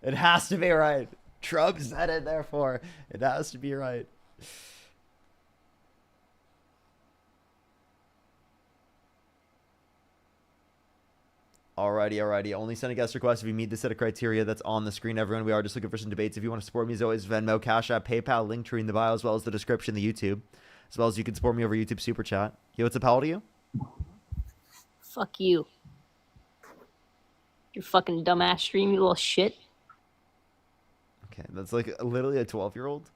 It has to be right. Trump said it, therefore it has to be right. Alrighty. Only send a guest request if you meet the set of criteria that's on the screen, everyone. We are just looking for some debates. If you want to support me, as always, Venmo, Cash App, PayPal, link tree in the bio, as well as the description of the YouTube. As well as you can support me over YouTube Super Chat. Yo, what's up? How old are you? Fuck you. Your fucking dumbass stream, you little shit. Okay, that's like literally a 12-year-old.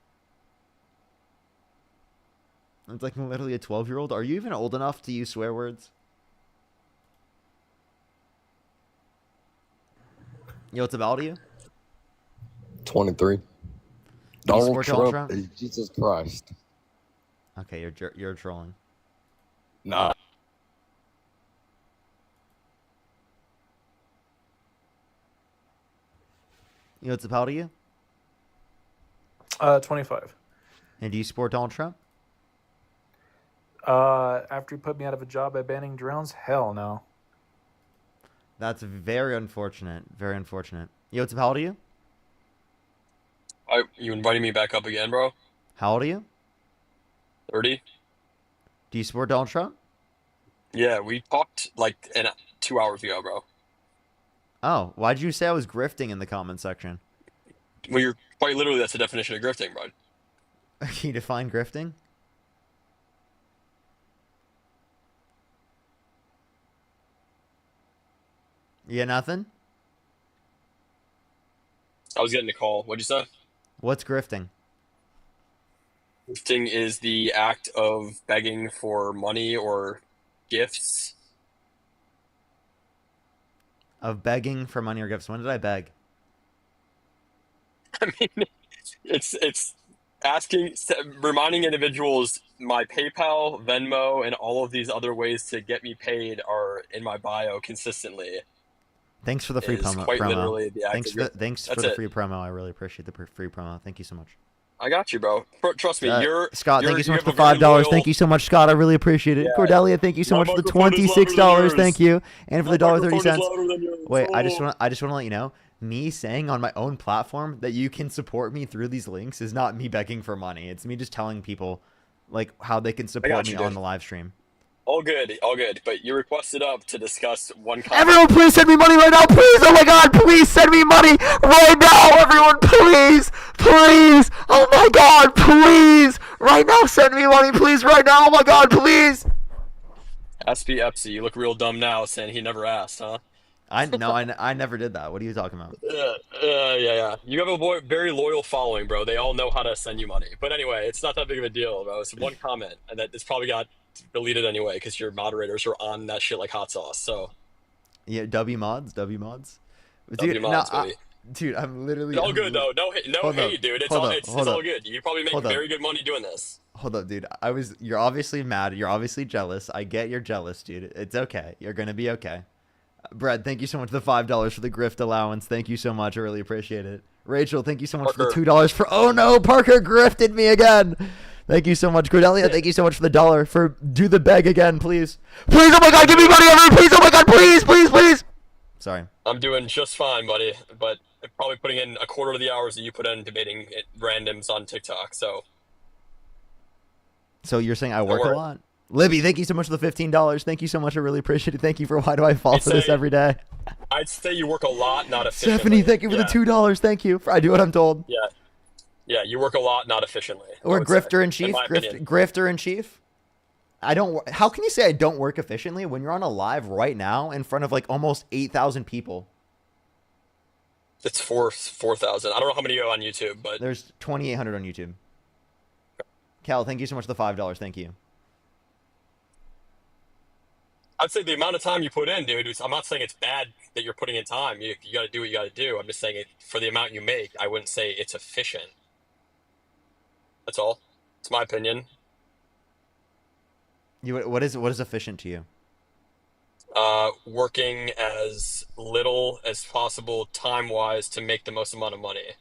It's like literally a 12-year-old. Are you even old enough to use swear words? Yo, what's up? How old are you? 23. Do you Donald support Trump, Donald Trump? is Jesus Christ. Okay, you're trolling. Nah. You know what's up? How old are you? 25. And do you support Donald Trump? After he put me out of a job by banning drones, hell no. That's very unfortunate. Very unfortunate. Yo, what's up? How old are you? You inviting me back up again, bro? How old are you? 30? Do you support Donald Trump? Yeah, we talked like 2 hours ago, bro. Oh, why'd you say I was grifting in the comment section? Well, you're quite literally, that's the definition of grifting, bro. Can you define grifting? Yeah, nothing? I was getting a call. What'd you say? What's grifting? Grifting is the act of begging for money or gifts. Of begging for money or gifts. When did I beg? I mean, it's reminding individuals my PayPal, Venmo, and all of these other ways to get me paid are in my bio consistently. Thanks for the free is promo. quite literally the act Thanks of for your. thanks for That's the it. free promo. I really appreciate the free promo. Thank you so much. I got you, bro. Trust me, Scott, thank you so you much for have the a very $5. loyal- Thank you so much, Scott. I really appreciate it. Yeah. Cordelia, thank you so My much for the microphone is louder than $26. yours. Thank you, and for My the microphone $1.30. is louder than yours. Wait, I just Oh. want to let you know, me saying on my own platform that you can support me through these links is not me begging for money. It's me just telling people like how they can support got me you, on dude. the live stream. All good, all good. But you requested up to discuss one comment. Everyone, please send me money right now, please! Oh my God, please send me money right now, everyone, please, please! Oh my God, please! Right now, send me money, please, right now! Oh my God, please! SB Epsy, you look real dumb now, saying he never asked, huh? I never did that. What are you talking about? Yeah. You have a very loyal following, bro. They all know how to send you money. But anyway, it's not that big of a deal, bro. It's one comment, and that it's probably got deleted anyway because your moderators are on that shit like hot sauce. So Yeah, W mods. W Dude, mods, baby. Dude, I'm literally. It's all good though. No hate, dude. It's all good. You probably make very good money doing this. Hold up, dude. You're obviously mad. You're obviously jealous. I get you're jealous, dude. It's okay. You're gonna be okay. Brad, thank you so much for the $5 for the grift allowance. Thank you so much. I really appreciate it. Rachel, thank you so much for the $2 for. Oh no, Parker grifted me again. Thank you so much, Cordelia. Thank you so much for the $1 for do the beg again, please. Please, oh my God, give me money, everyone, please. Oh my God, please, please, please. Sorry. I'm doing just fine, buddy. But probably putting in a quarter of the hours that you put in debating randoms on TikTok. So you're saying I work a lot? Libby, thank you so much for the $15. Thank you so much. I really appreciate it. Thank you for why do I fall for this every day? I'd say you work a lot, not efficiently. Stephanie, thank you for the $2. Thank you. I do what I'm told. Yeah, you work a lot, not efficiently. Or grifter in chief. Grifter in chief. How can you say I don't work efficiently when you're on a live right now in front of like almost 8,000 people? It's 4,000. I don't know how many you have on YouTube, but there's 2,800 on YouTube. Cal, thank you so much for the $5. Thank you. I'd say the amount of time you put in, dude. I'm not saying it's bad that you're putting in time. You got to do what you got to do. I'm just saying it for the amount you make. I wouldn't say it's efficient. That's all. It's my opinion. What is efficient to you? Working as little as possible time-wise to make the most amount of money.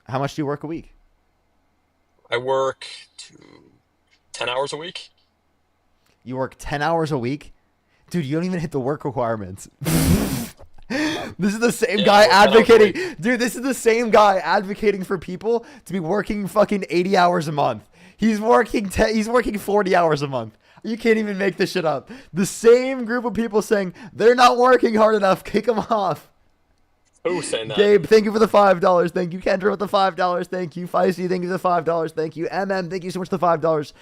How much do you work a week? I work 10 hours a week. You work 10 hours a week? Dude, you don't even hit the work requirements. This is the same guy advocating. Dude, this is the same guy advocating for people to be working fucking 80 hours a month. He's working 40 hours a month. You can't even make this shit up. The same group of people saying they're not working hard enough. Kick them off. Who's saying that? Gabe, thank you for the $5. Thank you. Kendra with the $5. Thank you. Feisty, thank you for the $5. Thank you. MM, thank you so much for the $5.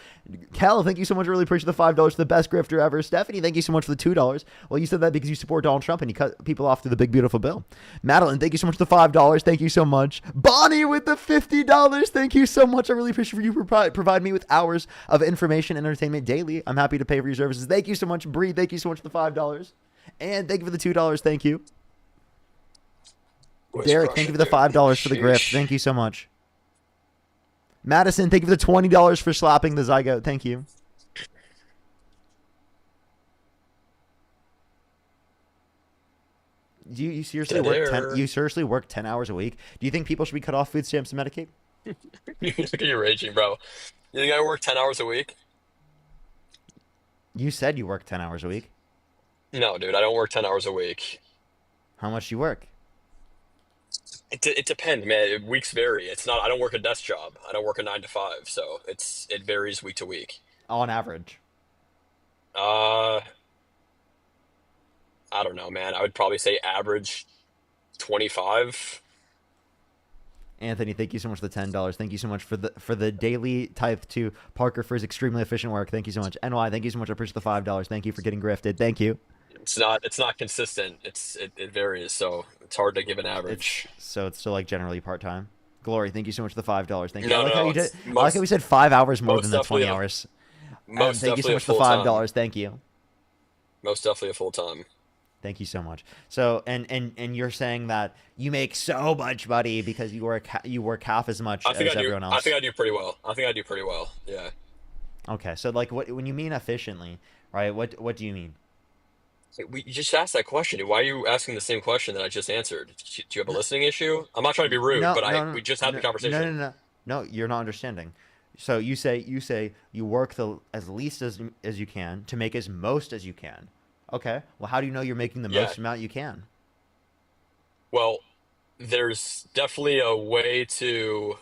Cal, thank you so much. I really appreciate the $5. The best grifter ever. Stephanie, thank you so much for the $2. Well, you said that because you support Donald Trump and you cut people off through the big beautiful bill. Madeline, thank you so much for the $5. Thank you so much. Bonnie with the $50. Thank you so much. I really appreciate you provide me with hours of information and entertainment daily. I'm happy to pay for your services. Thank you so much. Bree, thank you so much for the $5. And thank you for the $2. Thank you. Derek, thank you for the $5 for the grift. Thank you so much. Madison, thank you for the $20 for slapping the zygote. Thank you. You seriously work 10 hours a week? Do you think people should be cut off food stamps and Medicaid? Look at you raging, bro. You think I work 10 hours a week? You said you work 10 hours a week. No, dude, I don't work 10 hours a week. How much do you work? It depends, man. Weeks vary. It's not. I don't work a desk job. I don't work a 9 to 5, so it varies week to week. On average. I don't know, man. I would probably say average 25. Anthony, thank you so much for the $10. Thank you so much for the daily type to Parker for his extremely efficient work. Thank you so much. NY, thank you so much. I appreciate the $5. Thank you for getting grifted. Thank you. It's not consistent. It varies, so it's hard to give an average. So it's still like generally part-time. Glory, thank you so much for the $5. Thank you. No, I like no, how you did. I like how we said 5 hours more than the 20 hours. Thank you so much for the $5. Thank you. Most definitely a full time. Thank you so much. So and you're saying that you make so much money because you work half as much as everyone else. I think I do pretty well. Yeah. Okay, so like when you mean efficiently, right? What do you mean? You just asked that question, dude. Why are you asking the same question that I just answered? Do you have a listening issue? I'm not trying to be rude, No, but no, we no, just had the no, no, conversation. no, no. No, you're not understanding. So you say you work the as least as you can to make as most as you can. Okay. Well, how do you know you're making the Yeah. most amount you can? Well, there's definitely a way to,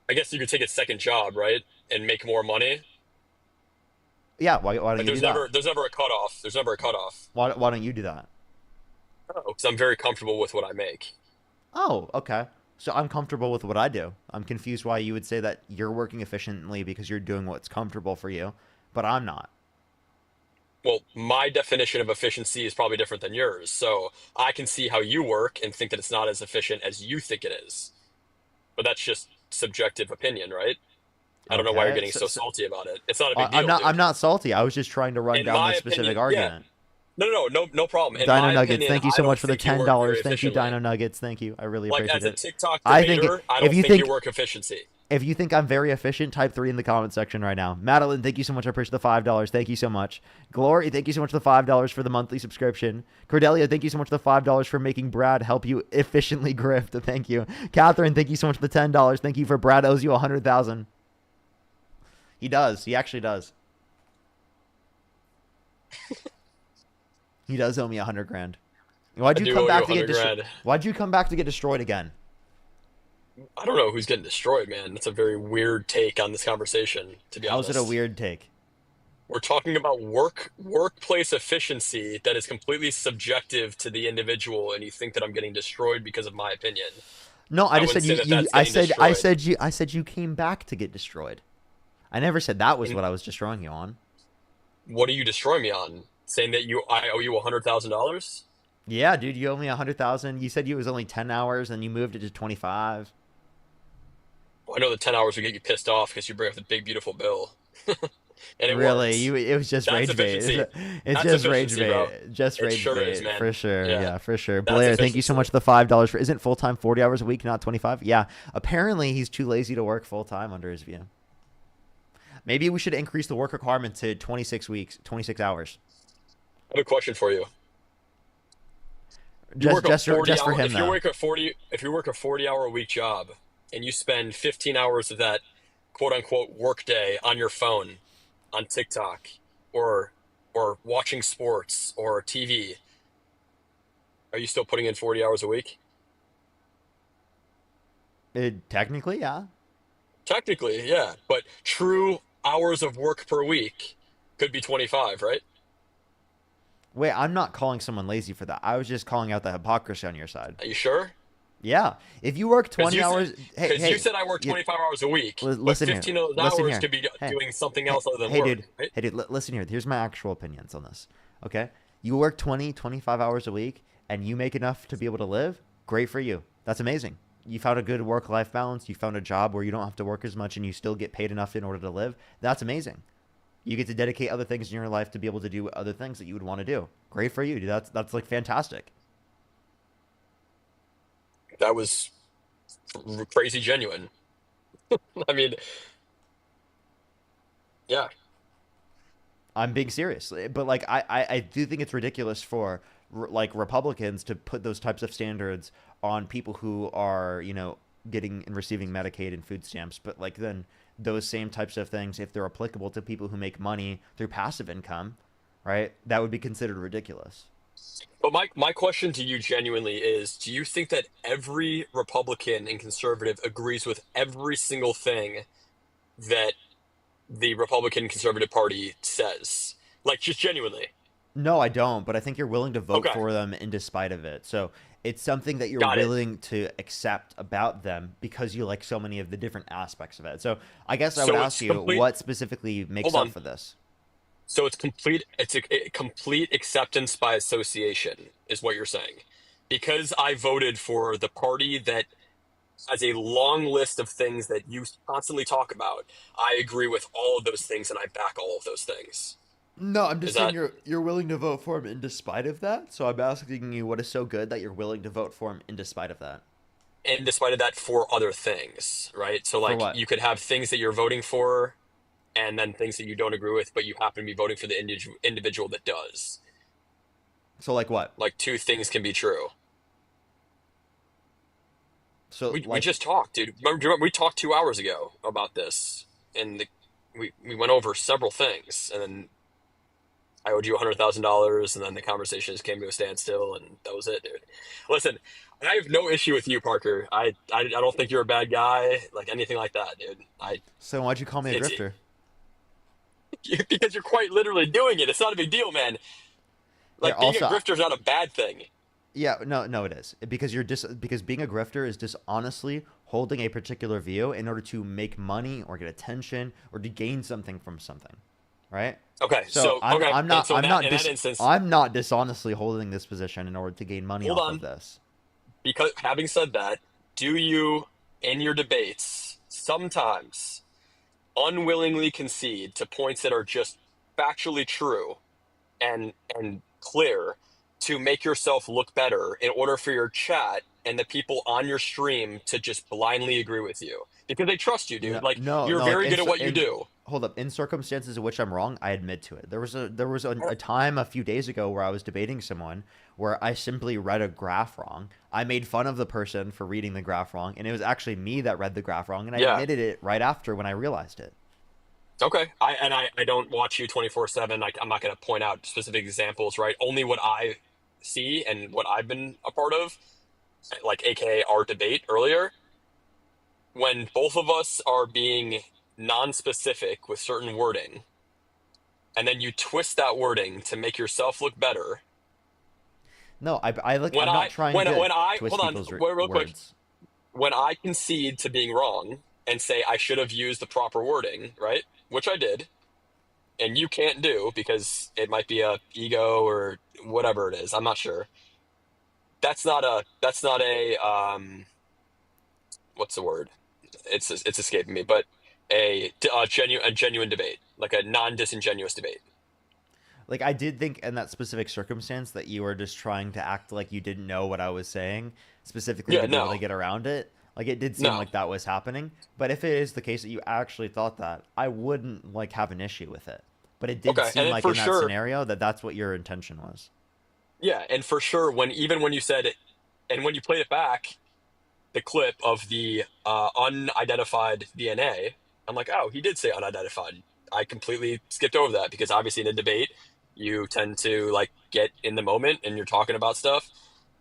I guess you could take a second job, right? And make more money. Yeah. Why don't Like you do that? there's never a cutoff. There's never a cutoff. Why don't you do that? Oh, because I'm very comfortable with what I make. Oh, okay. So I'm comfortable with what I do. I'm confused why you would say that you're working efficiently because you're doing what's comfortable for you, but I'm not. Well, my definition of efficiency is probably different than yours. So I can see how you work and think that it's not as efficient as you think it is. But that's just subjective opinion, right? I don't know why you're Okay. getting so salty about it. It's not a big I'm deal, not. I'm dude. not salty. I was just trying to run In down my this specific opinion, yeah. argument. No problem. In Dino my Nuggets, opinion, thank you I so don't much for the think you work very $10. Thank you, efficiently. Dino Nuggets. Thank you. I really Like appreciate as a it. TikTok I think debater, I if don't you think you think work efficiency. if you think I'm very efficient, type 3 in the comment section right now. Madeline, thank you so much. I appreciate the $5. Thank you so much. Glory, thank you so much for the $5 for the monthly subscription. Cordelia, thank you so much for the $5 for making Brad help you efficiently grift. Thank you. Catherine, thank you so much for the $10. Thank you for Brad owes you 100,000. He does. He actually does. He does owe me 100 grand. Why'd I you do come owe you back to get 100 destroyed? grand. Why'd you come back to get destroyed again? I don't know who's getting destroyed, man. That's a very weird take on this conversation, to be How's honest. it a weird take? We're talking about workplace efficiency that is completely subjective to the individual, and you think that I'm getting destroyed because of my opinion. No, I just wouldn't said say you. that You. that's getting destroyed. I said you came back to get destroyed. I never said that was And what I was destroying you on. what do you destroy me on? Saying that I owe you $100,000? Yeah, dude, you owe me 100,000. You said it was only 10 hours, and you moved it to 25. Well, I know the 10 hours would get you pissed off because you bring up the big beautiful bill, and it Really, works. it was just That's rage bait. efficiency. It's That's just rage efficiency, bro. bait. Just It rage sure is, bait man. for sure. Yeah, Yeah, for sure. that's Blair, thank you so efficiency. much for the $5 for. Isn't full time 40 hours a week, not 25? Yeah. Apparently, he's too lazy to work full time under his view. Maybe we should increase the work requirement to 26 weeks, 26 hours. I have a question for you. You Just work a just 40 just for hour, him if you though. work a 40 if you work a 40-hour a week job and you spend 15 hours of that quote unquote work day on your phone, on TikTok or watching sports or TV, are you still putting in 40 hours a week? Technically, yeah. Technically, yeah, but true hours of work per week could be 25, right? Wait, I'm not calling someone lazy for that. I was just calling out the hypocrisy on your side. Are you sure? Yeah. If you work 20 hours, Because you said I work 25 hours a week, but listen 15 here. of those Listen hours here. could be Hey, doing something hey, else other than hey, work, dude. right? Hey, dude. Listen here. Here's my actual opinions on this. Okay. You work 20, 25 hours a week, and you make enough to be able to live. Great for you. That's amazing. You found a good work-life balance. You found a job where you don't have to work as much, and you still get paid enough in order to live. That's amazing. You get to dedicate other things in your life to be able to do other things that you would want to do. Great for you, dude. That's like fantastic. That was crazy genuine. I mean, yeah. I'm being serious, but like I do think it's ridiculous for like Republicans to put those types of standards on people who are getting and receiving Medicaid and food stamps, but like then those same types of things, if they're applicable to people who make money through passive income, right, that would be considered ridiculous. But my question to you genuinely is, do you think that every Republican and conservative agrees with every single thing that the Republican Conservative Party says? Like, just genuinely. No, I don't, but I think you're willing to vote Okay. for them in despite of it. So it's something that you're Got it. willing to accept about them because you like so many of the different aspects of it. So I guess I So would it's ask you, complete- what specifically makes Hold up on. for this? So it's a complete acceptance by association is what you're saying. Because I voted for the party that has a long list of things that you constantly talk about, I agree with all of those things and I back all of those things. No, I'm just Is saying that- you're willing to vote for him in despite of that. So I'm asking you, what is so good that you're willing to vote for him in despite of that? And despite of that, for other things, right? So like what? you could have things that you're voting for and then things that you don't agree with, but you happen to be voting for the individual that does. So like what? Like two things can be true. So We just talked, dude. Remember, we talked 2 hours ago about this, and we went over several things, and then I owed you $100,000, and then the conversation just came to a standstill, and that was it, dude. Listen, I have no issue with you, Parker. I don't think you're a bad guy, like anything like that, dude. So why'd you call me a It's- grifter? Because you're quite literally doing it. It's not a big deal, man. Like Yeah, being also, a grifter is not a bad thing. Yeah, no, it is because because being a grifter is dishonestly holding a particular view in order to make money or get attention or to gain something from something, right? Okay, so I'm not so in I'm not that instance, I'm not dishonestly holding this position in order to gain money hold off on. of this. Because having said that, do you in your debates sometimes unwillingly concede to points that are just factually true and clear to make yourself look better in order for your chat and the people on your stream to just blindly agree with you because they trust you, dude? No, Like no, you're no. Like very good at what you do. hold up. In circumstances in which I'm wrong, I admit to it. There was a time a few days ago where I was debating someone where I simply read a graph wrong. I made fun of the person for reading the graph wrong, and it was actually me that read the graph wrong, and I admitted it right after when I realized it. Okay, I don't watch you 24/7. I'm not going to point out specific examples, right? Only what I see and what I've been a part of, like AKA our debate earlier. When both of us are being non-specific with certain wording, and then you twist that wording to make yourself look better. No, I'm When not trying to twist hold on, people's real quick. words. When I concede to being wrong and say I should have used the proper wording, right? Which I did, and you can't do because it might be a ego or whatever it is. I'm not sure. That's not a what's the word? It's escaping me, but a genuine debate, like a non-disingenuous debate. Like I did think in that specific circumstance that you were just trying to act like you didn't know what I was saying, specifically to be able to get around it. Like it did seem like that was happening. But if it is the case that you actually thought that, I wouldn't like have an issue with it. But it did seem like in that scenario that that's what your intention was. Yeah, and for sure, when you said it, and when you played it back, the clip of the unidentified DNA, I'm like, oh, he did say unidentified. I completely skipped over that because obviously in a debate, you tend to like get in the moment and you're talking about stuff.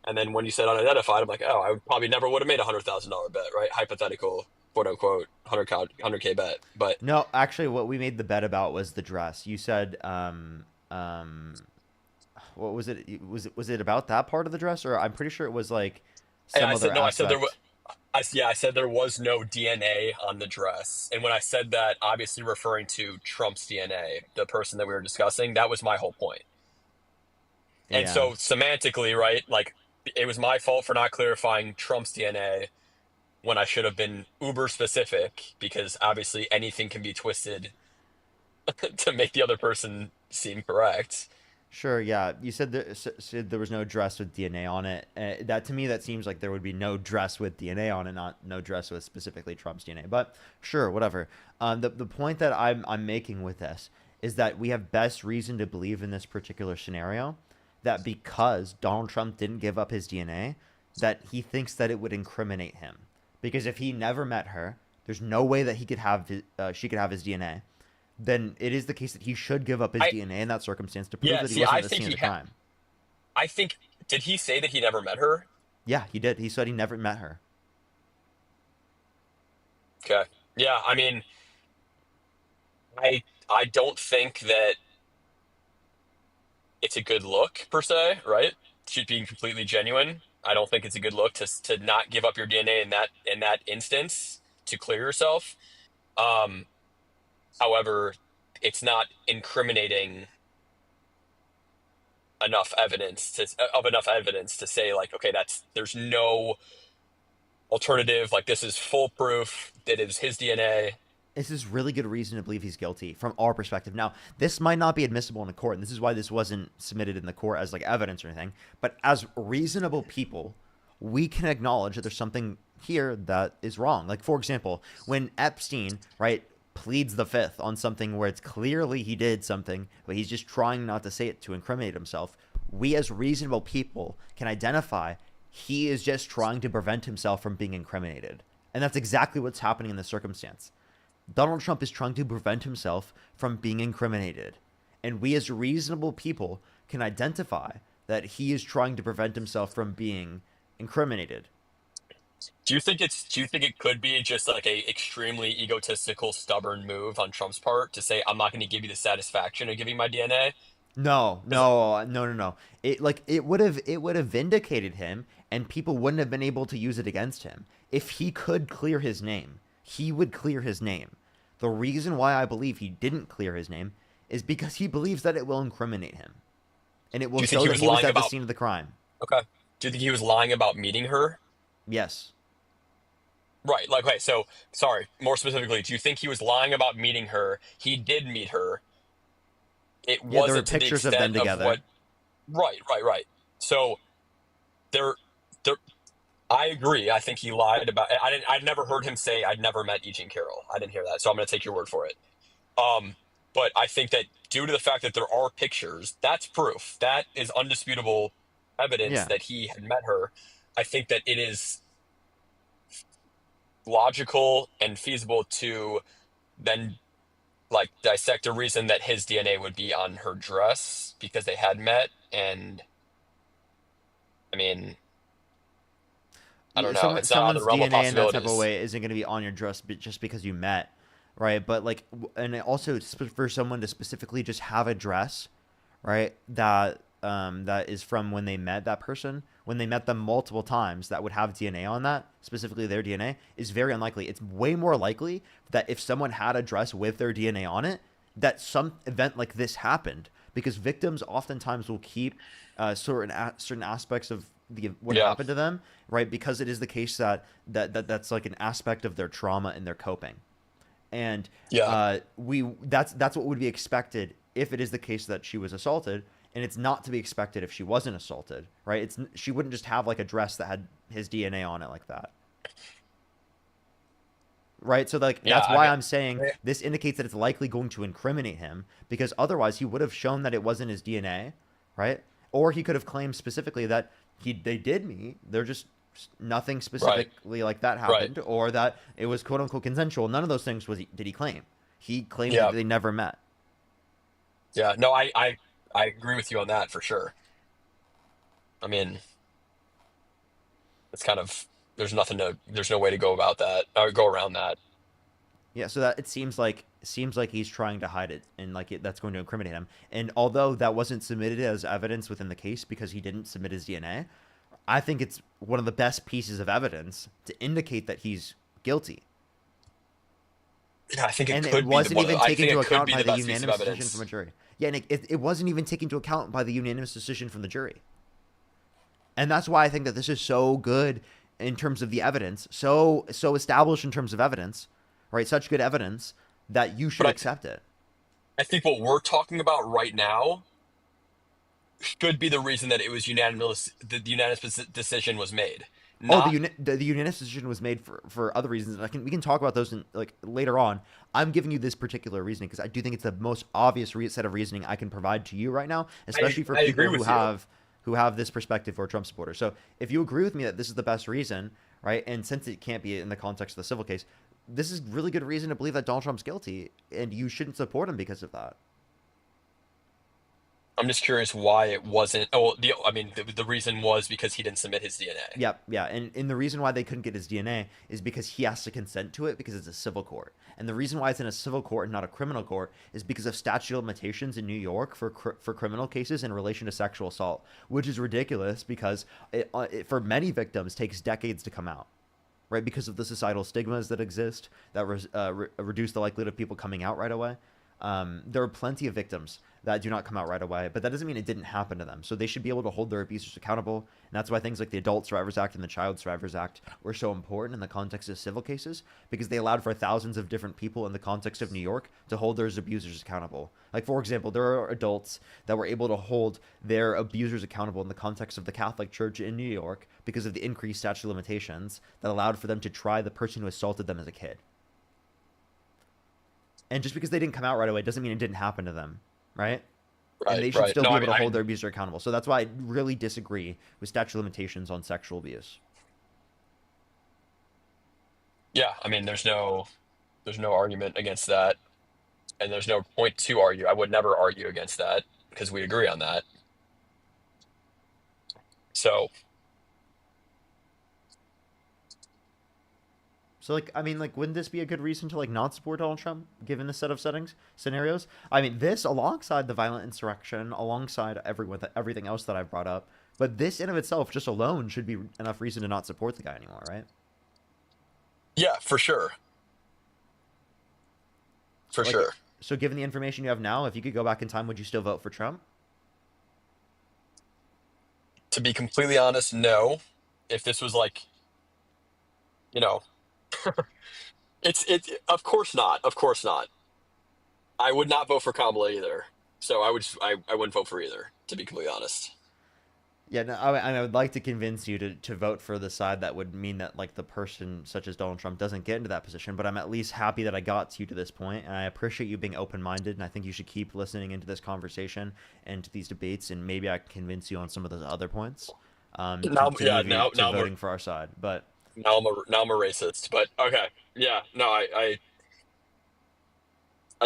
And then when you said unidentified, I'm like, oh, I probably never would have made $100,000 bet, right? Hypothetical, quote unquote, 100K bet. But no, actually, what we made the bet about was the dress. You said, what was it? Was it about that part of the dress, or I'm pretty sure it was like some other aspect. I said there was no DNA on the dress, and when I said that, obviously referring to Trump's DNA, the person that we were discussing, that was my whole point. And so semantically, right, like it was my fault for not clarifying Trump's DNA when I should have been uber specific, because obviously anything can be twisted to make the other person seem correct. Sure, yeah. You said there was no dress with DNA on it. That to me, that seems like there would be no dress with DNA on it, not no dress with specifically Trump's DNA. But sure, whatever. The point that I'm making with this is that we have best reason to believe in this particular scenario that because Donald Trump didn't give up his DNA, that he thinks that it would incriminate him. Because if he never met her, there's no way that he could have she could have his DNA. Then it is the case that he should give up his DNA in that circumstance to prove that he wasn't at the scene of the crime. I think, did he say that he never met her? Yeah, he did. He said he never met her. Okay. Yeah, I mean, I don't think that it's a good look per se, right? She's being completely genuine. I don't think it's a good look to not give up your DNA in that instance to clear yourself. However, it's not incriminating enough evidence to say like, okay, there's no alternative. Like this is foolproof. That is his DNA. This is really good reason to believe he's guilty from our perspective. Now, this might not be admissible in a court, and this is why this wasn't submitted in the court as like evidence or anything. But as reasonable people, we can acknowledge that there's something here that is wrong. Like for example, when Epstein, right, pleads the fifth on something where it's clearly he did something, but he's just trying not to say it to incriminate himself. we as reasonable people can identify he is just trying to prevent himself from being incriminated. And that's exactly what's happening in this circumstance. Donald Trump is trying to prevent himself from being incriminated. And we as reasonable people can identify that he is trying to prevent himself from being incriminated. Do you think it could be just like a extremely egotistical, stubborn move on Trump's part to say, I'm not going to give you the satisfaction of giving my DNA? No. It would have vindicated him, and people wouldn't have been able to use it against him. If he could clear his name, he would clear his name. The reason why I believe he didn't clear his name is because he believes that it will incriminate him, and it will show that he was at the scene of the crime. Okay. Do you think he was lying about meeting her? Yes. Right. Like, okay, so, sorry, more specifically, do you think he was lying about meeting her? He did meet her. It Yeah, there were wasn't to the pictures of them extent of together. what... Right. So, there, I agree. I think he lied about... I'd never heard him say, I'd never met E. Jean Carroll. I didn't hear that, so I'm going to take your word for it. But I think that due to the fact that there are pictures, that's proof. That is undisputable evidence that he had met her. I think that it is logical and feasible to then like dissect a reason that his DNA would be on her dress because they had met. And I mean, I don't know. It's not on the realm of DNA in that type of possibilities. way isn't going to be on your dress just because you met, right? But like, and also for someone to specifically just have a dress, right? That is from when they met that person, when they met them multiple times, that would have DNA on that, specifically their DNA, is very unlikely. It's way more likely that if someone had a dress with their DNA on it, that some event like this happened, because victims oftentimes will keep certain aspects of what happened to them, right? Because it is the case that's like an aspect of their trauma and their coping. And that's what would be expected if it is the case that she was assaulted. And it's not to be expected if she wasn't assaulted, right? She wouldn't just have like a dress that had his DNA on it like that, right? So like that's why I'm saying this indicates that it's likely going to incriminate him, because otherwise he would have shown that it wasn't his DNA, right? Or he could have claimed specifically that they did meet. They're just nothing specifically like that happened, or that it was quote unquote consensual. None of those things did he claim. He claimed that they never met. Yeah, no, I agree with you on that for sure. I mean, it's kind of there's no way to go about that or go around that. Yeah, so that it seems like he's trying to hide it, and like that's going to incriminate him. And although that wasn't submitted as evidence within the case because he didn't submit his DNA, I think it's one of the best pieces of evidence to indicate that he's guilty. Yeah, I think it could be wasn't even taken into account by the best piece of unanimous decision evidence. from a jury. Yeah, and it wasn't even taken into account by the unanimous decision from the jury. And that's why I think that this is so good in terms of the evidence, so established in terms of evidence, right? Such good evidence that you should accept it. I think what we're talking about right now should be the reason that it was unanimous. The unanimous decision was made. The unanimous decision was made for other reasons, and we can talk about those later on. I'm giving you this particular reasoning because I do think it's the most obvious set of reasoning I can provide to you right now, especially for people who have this perspective for a Trump supporter. So if you agree with me that this is the best reason, right, and since it can't be in the context of the civil case, this is really good reason to believe that Donald Trump's guilty, and you shouldn't support him because of that. I'm just curious why it wasn't. Oh, the reason was because he didn't submit his DNA. Yeah, and the reason why they couldn't get his DNA is because he has to consent to it because it's a civil court. And the reason why it's in a civil court and not a criminal court is because of statute of limitations in New York for criminal cases in relation to sexual assault, which is ridiculous because it for many victims takes decades to come out, right? Because of the societal stigmas that exist that reduce the likelihood of people coming out right away. There are plenty of victims that do not come out right away, but that doesn't mean it didn't happen to them. So they should be able to hold their abusers accountable. And that's why things like the Adult Survivors Act and the Child Survivors Act were so important in the context of civil cases, because they allowed for thousands of different people in the context of New York to hold their abusers accountable. Like, for example, there are adults that were able to hold their abusers accountable in the context of the Catholic Church in New York because of the increased statute of limitations that allowed for them to try the person who assaulted them as a kid. And just because they didn't come out right away doesn't mean it didn't happen to them, right? And they Right, should right. still No, be I able mean, to hold their abuser accountable. So that's why I really disagree with statute of limitations on sexual abuse. yeah, I mean, there's no argument against that, and there's no point to argue. I would never argue against that because we agree on that. So, So like, I mean, like, wouldn't this be a good reason to like not support Donald Trump given the set of scenarios? I mean, this alongside the violent insurrection, alongside everything else that I've brought up, but this in of itself, just alone, should be enough reason to not support the guy anymore, right? yeah, for sure, for Like, sure. so given the information you have now, if you could go back in time, would you still vote for Trump? To be completely honest, no. If this was like, you know, of course not. Of course not. I would not vote for Kamala either. So I wouldn't vote for either, to be completely honest. Yeah, no, I would like to convince you to vote for the side that would mean that like the person such as Donald Trump doesn't get into that position. But I'm at least happy that I got you to this point, and I appreciate you being open-minded. And I think you should keep listening into this conversation and to these debates, and maybe I can convince you on some of those other points. Now, To yeah, move you to voting for our side. But now I'm a racist. But okay, yeah, no, I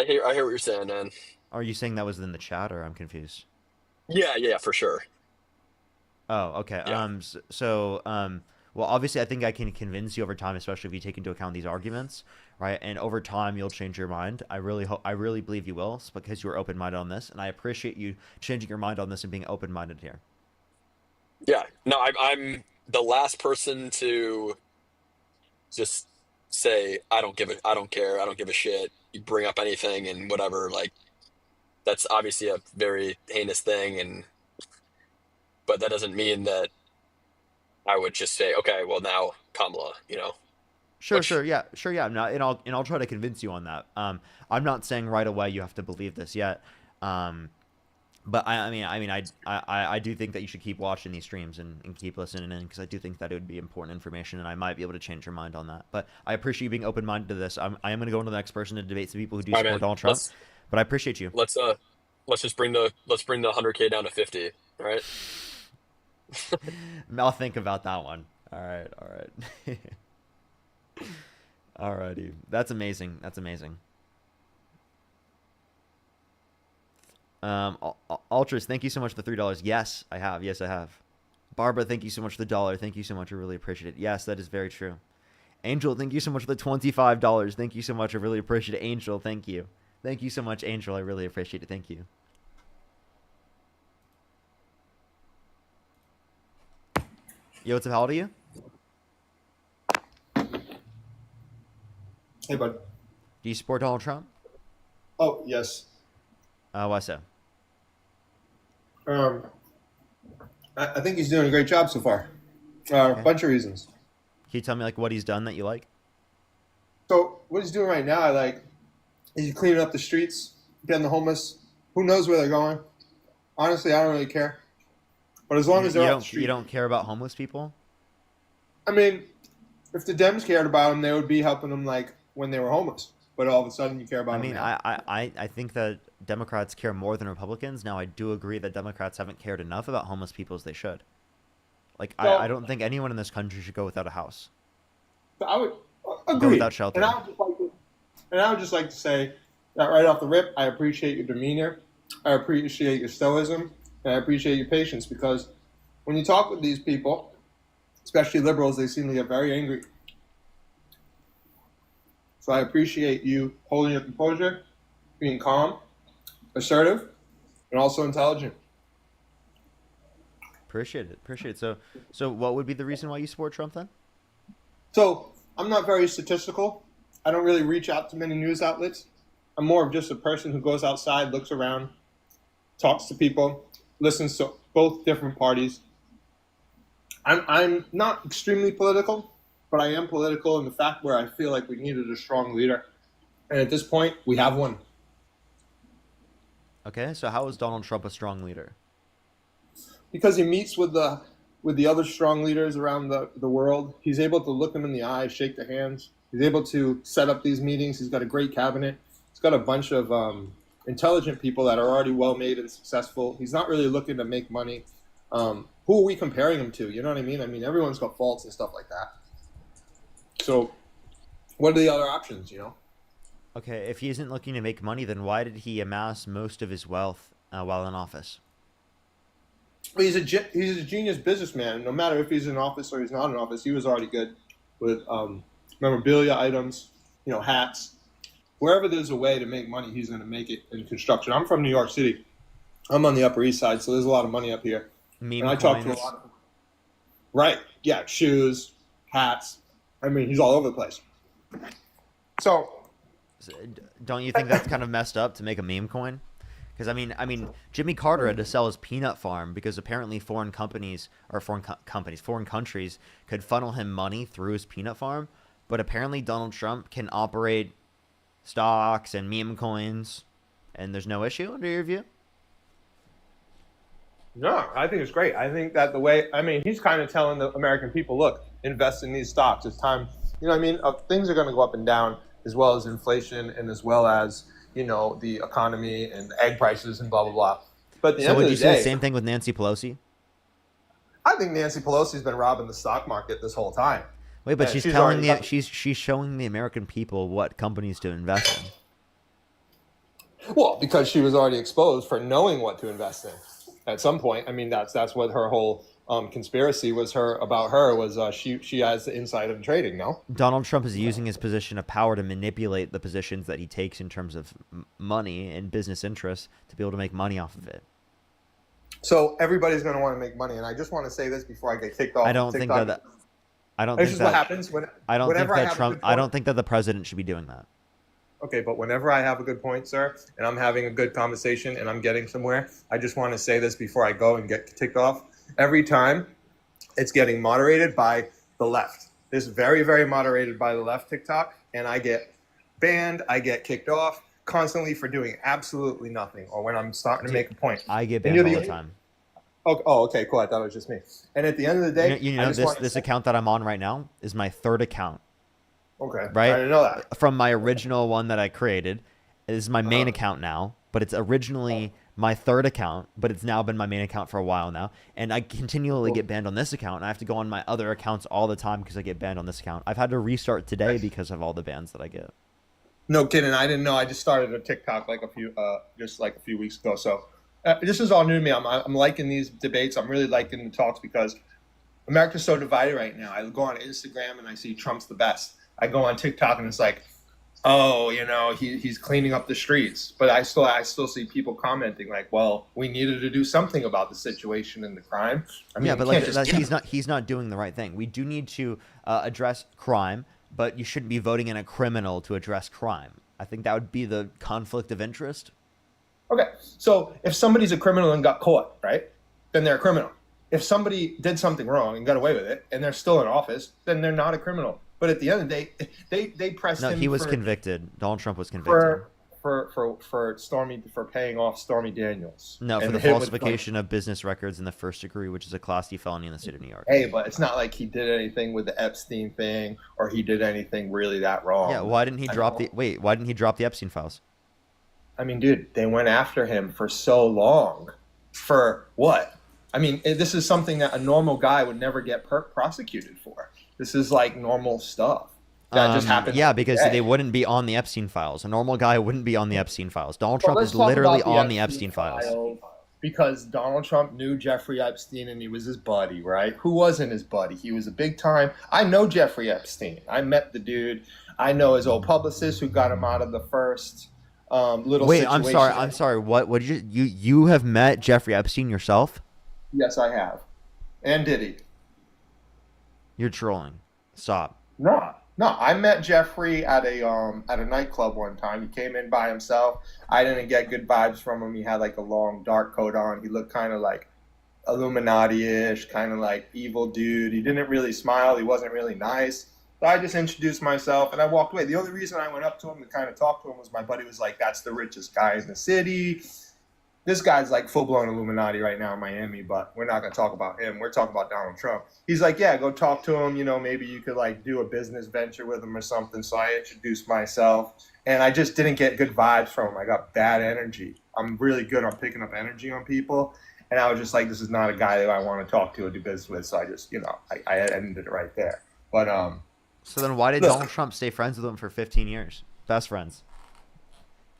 hear what you're saying, man. are you saying that was in the chat, or I'm confused? Yeah, yeah, for sure. Oh, okay. Yeah. Well, obviously, I think I can convince you over time, especially if you take into account these arguments, right? And over time, you'll change your mind. I really believe you will, because you are open-minded on this, and I appreciate you changing your mind on this and being open-minded here. Yeah, no, I'm the last person to just say I don't care, I don't give a shit. You bring up anything and whatever, like that's obviously a very heinous thing, but that doesn't mean that I would just say, okay, well now Kamala, Sure, yeah. No, and I'll try to convince you on that. I'm not saying right away you have to believe this yet. But I do think that you should keep watching these streams and keep listening in, because I do think that it would be important information, and I might be able to change your mind on that. But I appreciate you being open-minded to this. I am going to go into the next person to debate some people who do support Donald Trump. But I appreciate you. Let's just bring the 100K down to 50, all right? I'll think about that one. All right. Alrighty. That's amazing. Ultras, thank you so much for the $3. Yes, I have. Barbara, thank you so much for the $1. Thank you so much. I really appreciate it. Yes, that is very true. Angel, thank you so much for the $25. Thank you so much. I really appreciate it. Angel, thank you. Thank you so much, Angel. I really appreciate it. Thank you. Yo, what's up? How old are you? Hey, bud. Do you support Donald Trump? Oh, yes. Why so? I think he's doing a great job so far. A bunch of reasons. Can you tell me like what he's done that you like? So what he's doing right now, I like. He's cleaning up the streets, getting the homeless. Who knows where they're going? Honestly, I don't really care. But as long as they're off the street, you don't care about homeless people? I mean, if the Dems cared about them, they would be helping them like when they were homeless. But all of a sudden, you care about them now. I think that Democrats care more than Republicans. Now, I do agree that Democrats haven't cared enough about homeless people as they should. Like, well, I don't think anyone in this country should go without a house. I would agree. Go without shelter. And I would just like to say that right off the rip, I appreciate your demeanor. I appreciate your stoicism. And I appreciate your patience, because when you talk with these people, especially liberals, they seem to get very angry. So I appreciate you holding your composure, being calm, assertive, and also intelligent. Appreciate it. So what would be the reason why you support Trump then? So I'm not very statistical. I don't really reach out to many news outlets. I'm more of just a person who goes outside, looks around, talks to people, listens to both different parties. I'm not extremely political, but I am political in the fact where I feel like we needed a strong leader. And at this point, we have one. Okay, so how is Donald Trump a strong leader? Because he meets with the other strong leaders around the world. He's able to look them in the eye, shake their hands. He's able to set up these meetings. He's got a great cabinet. He's got a bunch of intelligent people that are already well made and successful. He's not really looking to make money. Who are we comparing him to? You know what I mean? I mean, everyone's got faults and stuff like that. So what are the other options, you know? Okay, if he isn't looking to make money, then why did he amass most of his wealth while in office? He's a genius businessman. No matter if he's in office or he's not in office, he was already good with memorabilia items, you know, hats. Wherever there's a way to make money, he's going to make it in construction. I'm from New York City. I'm on the Upper East Side, so there's a lot of money up here. Meme and I talk to a lot of right, yeah, shoes, hats. I mean, he's all over the place. So, don't you think that's kind of messed up to make a meme coin? Because I mean, Jimmy Carter had to sell his peanut farm because apparently foreign countries could funnel him money through his peanut farm, but apparently Donald Trump can operate stocks and meme coins, and there's no issue under your view? No, I think it's great. I think that he's kind of telling the American people, look, invest in these stocks. It's time, you know what I mean? Things are going to go up and down, as well as inflation and as well as, you know, the economy and egg prices and blah, blah, blah. But So would you say the same thing with Nancy Pelosi? I think Nancy Pelosi's been robbing the stock market this whole time. Wait, but And she's showing the American people what companies to invest in. Well, because she was already exposed for knowing what to invest in at some point. I mean, that's what her whole conspiracy was she has the inside of trading, no? Donald Trump is using his position of power to manipulate the positions that he takes in terms of money and business interests to be able to make money off of it. So everybody's going to want to make money, and I just want to say this before I get kicked off. I don't think that This is what happens when. I don't think whenever that have a Trump. good I don't think that the president should be doing that. Okay, but whenever I have a good point, sir, and I'm having a good conversation and I'm getting somewhere, I just want to say this before I go and get ticked off. Every time, it's getting moderated by the left. It's very, very moderated by the left TikTok, and I get banned, I get kicked off constantly for doing absolutely nothing, or when I'm starting to make a point. I get banned all the time. Oh, okay, cool. I thought it was just me. And at the end of the day, you know this account that I'm on right now is my third account. Okay. Right? I didn't know that. From my original one that I created. It is my main account now, but it's originally my third account, but it's now been my main account for a while now. And I continually get banned on this account, and I have to go on my other accounts all the time because I get banned on this account. I've had to restart today because of all the bans that I get. No kidding. I didn't know. I just started a TikTok like a few weeks ago. So this is all new to me. I'm liking these debates. I'm really liking the talks because America's so divided right now. I go on Instagram and I see Trump's the best. I go on TikTok and it's like, oh, you know, he's cleaning up the streets. But I still see people commenting like, well, we needed to do something about the situation and the crime. I mean, yeah, but like he's not doing the right thing. We do need to address crime, but you shouldn't be voting in a criminal to address crime. I think that would be the conflict of interest. Okay, so if somebody's a criminal and got caught, right, then they're a criminal. If somebody did something wrong and got away with it and they're still in office, then they're not a criminal. But at the end of the day, they pressed him. No, he was convicted. Donald Trump was convicted. For paying off Stormy Daniels. No, for And the hit with, falsification of business records in the first degree, which is a Class D felony in the state of New York. Hey, but it's not like he did anything with the Epstein thing or he did anything really that wrong. Yeah, why didn't he drop the Epstein files? I mean, dude, they went after him for so long. For what? I mean, this is something that a normal guy would never get prosecuted for. This is like normal stuff that just happens. Yeah, because they wouldn't be on the Epstein files. A normal guy wouldn't be on the Epstein files. Donald Trump is literally on the Epstein files. Because Donald Trump knew Jeffrey Epstein and he was his buddy, right? Who wasn't his buddy? He was a big time. I know Jeffrey Epstein. I met the dude. I know his old publicist who got him out of the first little Wait, situation. I'm sorry. What did you have met Jeffrey Epstein yourself? Yes, I have. And did he? You're trolling. Stop. No, I met Jeffrey at a nightclub one time. He came in by himself. I didn't get good vibes from him. He had like a long dark coat on. He looked kind of like Illuminati-ish, kind of like evil dude. He didn't really smile. He wasn't really nice. So I just introduced myself and I walked away. The only reason I went up to him to kind of talk to him was my buddy was like, that's the richest guy in the city. This guy's like full-blown Illuminati right now in Miami, but we're not going to talk about him. We're talking about Donald Trump. He's like, yeah, go talk to him. You know, maybe you could like do a business venture with him or something. So I introduced myself and I just didn't get good vibes from him. I got bad energy. I'm really good on picking up energy on people, and I was just like, this is not a guy that I want to talk to or do business with. So I just, I ended it right there. But So then why did Donald Trump stay friends with him for 15 years? Best friends.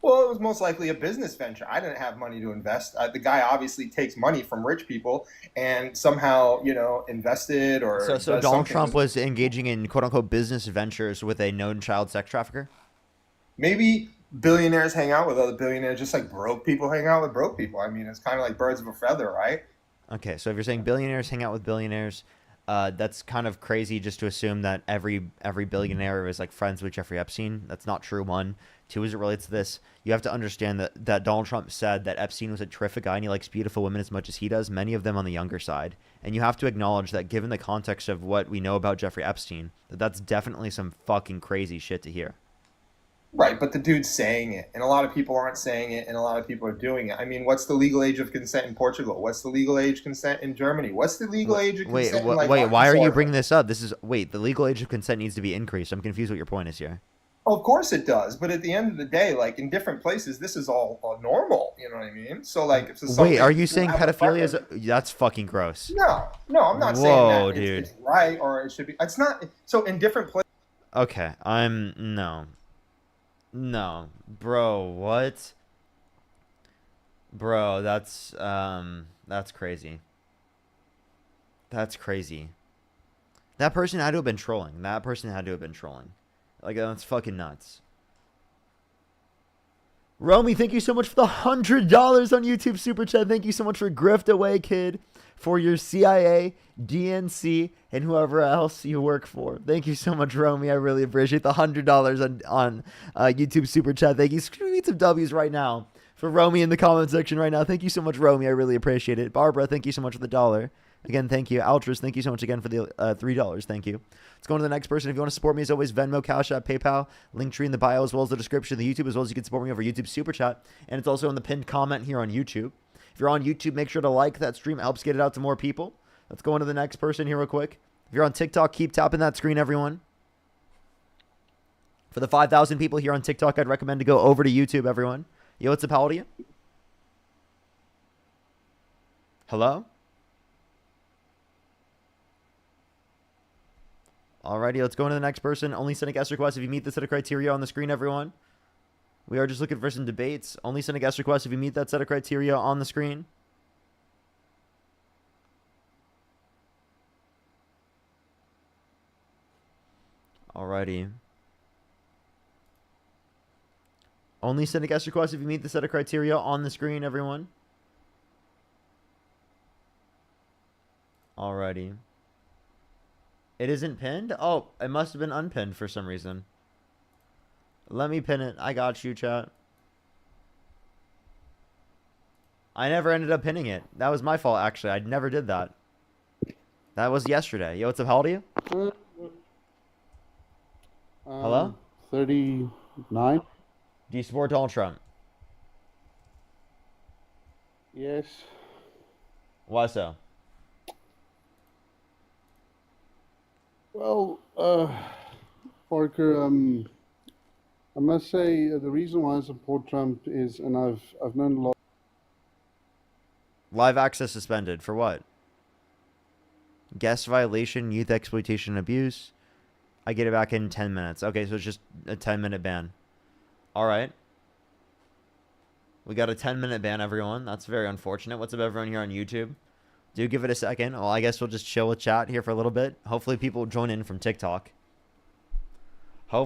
well, it was most likely a business venture. I didn't have money to invest. The guy obviously takes money from rich people and somehow, invested or So does Donald something. Trump was engaging in quote unquote business ventures with a known child sex trafficker? Maybe billionaires hang out with other billionaires, just like broke people hang out with broke people. I mean, it's kind of like birds of a feather, right? Okay, so if you're saying billionaires hang out with billionaires, that's kind of crazy just to assume that every billionaire is like friends with Jeffrey Epstein. That's not true. One. Two, as it relates to this, you have to understand that Donald Trump said that Epstein was a terrific guy and he likes beautiful women as much as he does, many of them on the younger side. And you have to acknowledge that given the context of what we know about Jeffrey Epstein, that's definitely some fucking crazy shit to hear. Right, but the dude's saying it, and a lot of people aren't saying it, and a lot of people are doing it. I mean, what's the legal age of consent in Portugal? What's the legal age consent in Germany? What's the legal age of consent in, like, wait, why are you Arkansas? bringing this up? The legal age of consent needs to be increased. I'm confused what your point is here. Oh, of course it does, but at the end of the day, like, in different places, this is all normal. You know what I mean? So, like, if Wait, are you saying have a pedophilia is... preference- That's fucking gross. No, I'm not saying Whoa, that dude. it's right or it should be. It's not. So in different places. Okay, No. Bro, what? Bro, that's crazy. That's crazy. That person had to have been trolling. Like, that's fucking nuts. Romy, thank you so much for the $100 on YouTube Super Chat. Thank you so much for Grift Away Kid for your CIA, DNC, and whoever else you work for. Thank you so much, Romy. I really appreciate the $100 on YouTube Super Chat. Thank you. Screw me some W's right now for Romy in the comment section right now. Thank you so much, Romy. I really appreciate it. Barbara, thank you so much for the $1. Again, thank you. Altruist, thank you so much again for the $3. Thank you. Let's go on to the next person. If you want to support me, as always, Venmo, Cash App, PayPal, Linktree in the bio, as well as the description of the YouTube, as well as you can support me over YouTube Super Chat. And it's also in the pinned comment here on YouTube. If you're on YouTube, make sure to like that stream. It helps get it out to more people. Let's go on to the next person here real quick. If you're on TikTok, keep tapping that screen, everyone. For the 5,000 people here on TikTok, I'd recommend to go over to YouTube, everyone. Yo, what's up? How old are you? Hello? Alrighty, let's go into the next person. Only send a guest request if you meet the set of criteria on the screen, everyone. We are just looking for some debates. Only send a guest request if you meet that set of criteria on the screen. Alrighty. Only send a guest request if you meet the set of criteria on the screen, everyone. Alrighty. It isn't pinned? Oh, it must have been unpinned for some reason. Let me pin it. I got you, chat. I never ended up pinning it. That was my fault, actually. I never did that. That was yesterday. Yo, what's up? How old are you? Hello? 39. Do you support Donald Trump? Yes. Why so? Well, Parker, I must say the reason why I support Trump is, and I've known a lot. Live access suspended. For what? Guest violation, youth exploitation, and abuse. I get it back in 10 minutes. Okay, so it's just a 10-minute ban. All right. We got a 10-minute ban, everyone. That's very unfortunate. What's up, everyone here on YouTube? Do give it a second. Well, I guess we'll just chill with chat here for a little bit. Hopefully people join in from TikTok. Do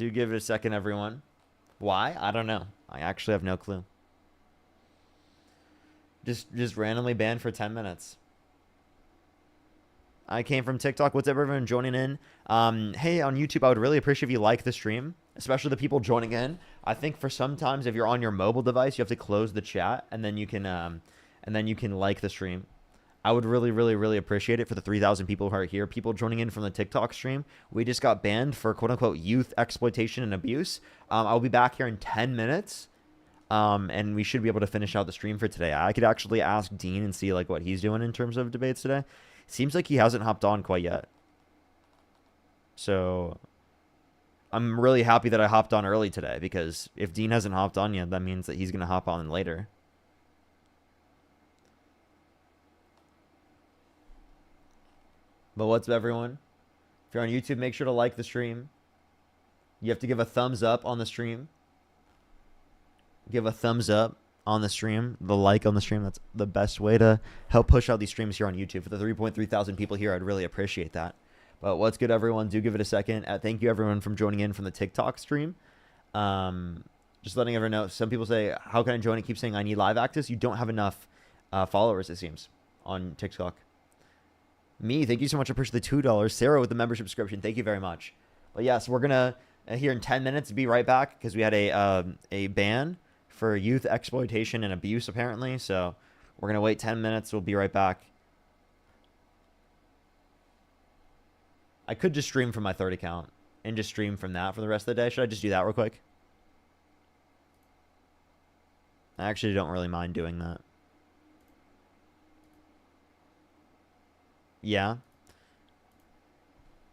give it a second, everyone. Why? I don't know. I actually have no clue. Just randomly banned for 10 minutes. I came from TikTok. What's up, everyone joining in? Hey, on YouTube, I would really appreciate if you like the stream, especially the people joining in. I think for sometimes if you're on your mobile device, you have to close the chat and then you can like the stream. I would really, really, really appreciate it for the 3,000 people who are here. People joining in from the TikTok stream. We just got banned for quote-unquote youth exploitation and abuse. I'll be back here in 10 minutes. And we should be able to finish out the stream for today. I could actually ask Dean and see like what he's doing in terms of debates today. Seems like he hasn't hopped on quite yet. So I'm really happy that I hopped on early today, because if Dean hasn't hopped on yet, that means that he's going to hop on later. But what's up, everyone? If you're on YouTube, make sure to like the stream. You have to give a thumbs up on the stream. Give a thumbs up on the stream. The like on the stream. That's the best way to help push out these streams here on YouTube. For the 3.3 thousand people here, I'd really appreciate that. But what's good, everyone? Do give it a second. Thank you, everyone, from joining in from the TikTok stream. Just letting everyone know. Some people say, how can I join? It keeps saying I need live access. You don't have enough followers, it seems, on TikTok. Me, thank you so much. I appreciate the $2. Sarah with the membership subscription. Thank you very much. But yes, we're going to, here in 10 minutes, be right back, because we had a ban for youth exploitation and abuse, apparently. So we're going to wait 10 minutes. We'll be right back. I could just stream from my third account and just stream from that for the rest of the day. Should I just do that real quick? I actually don't really mind doing that. Yeah.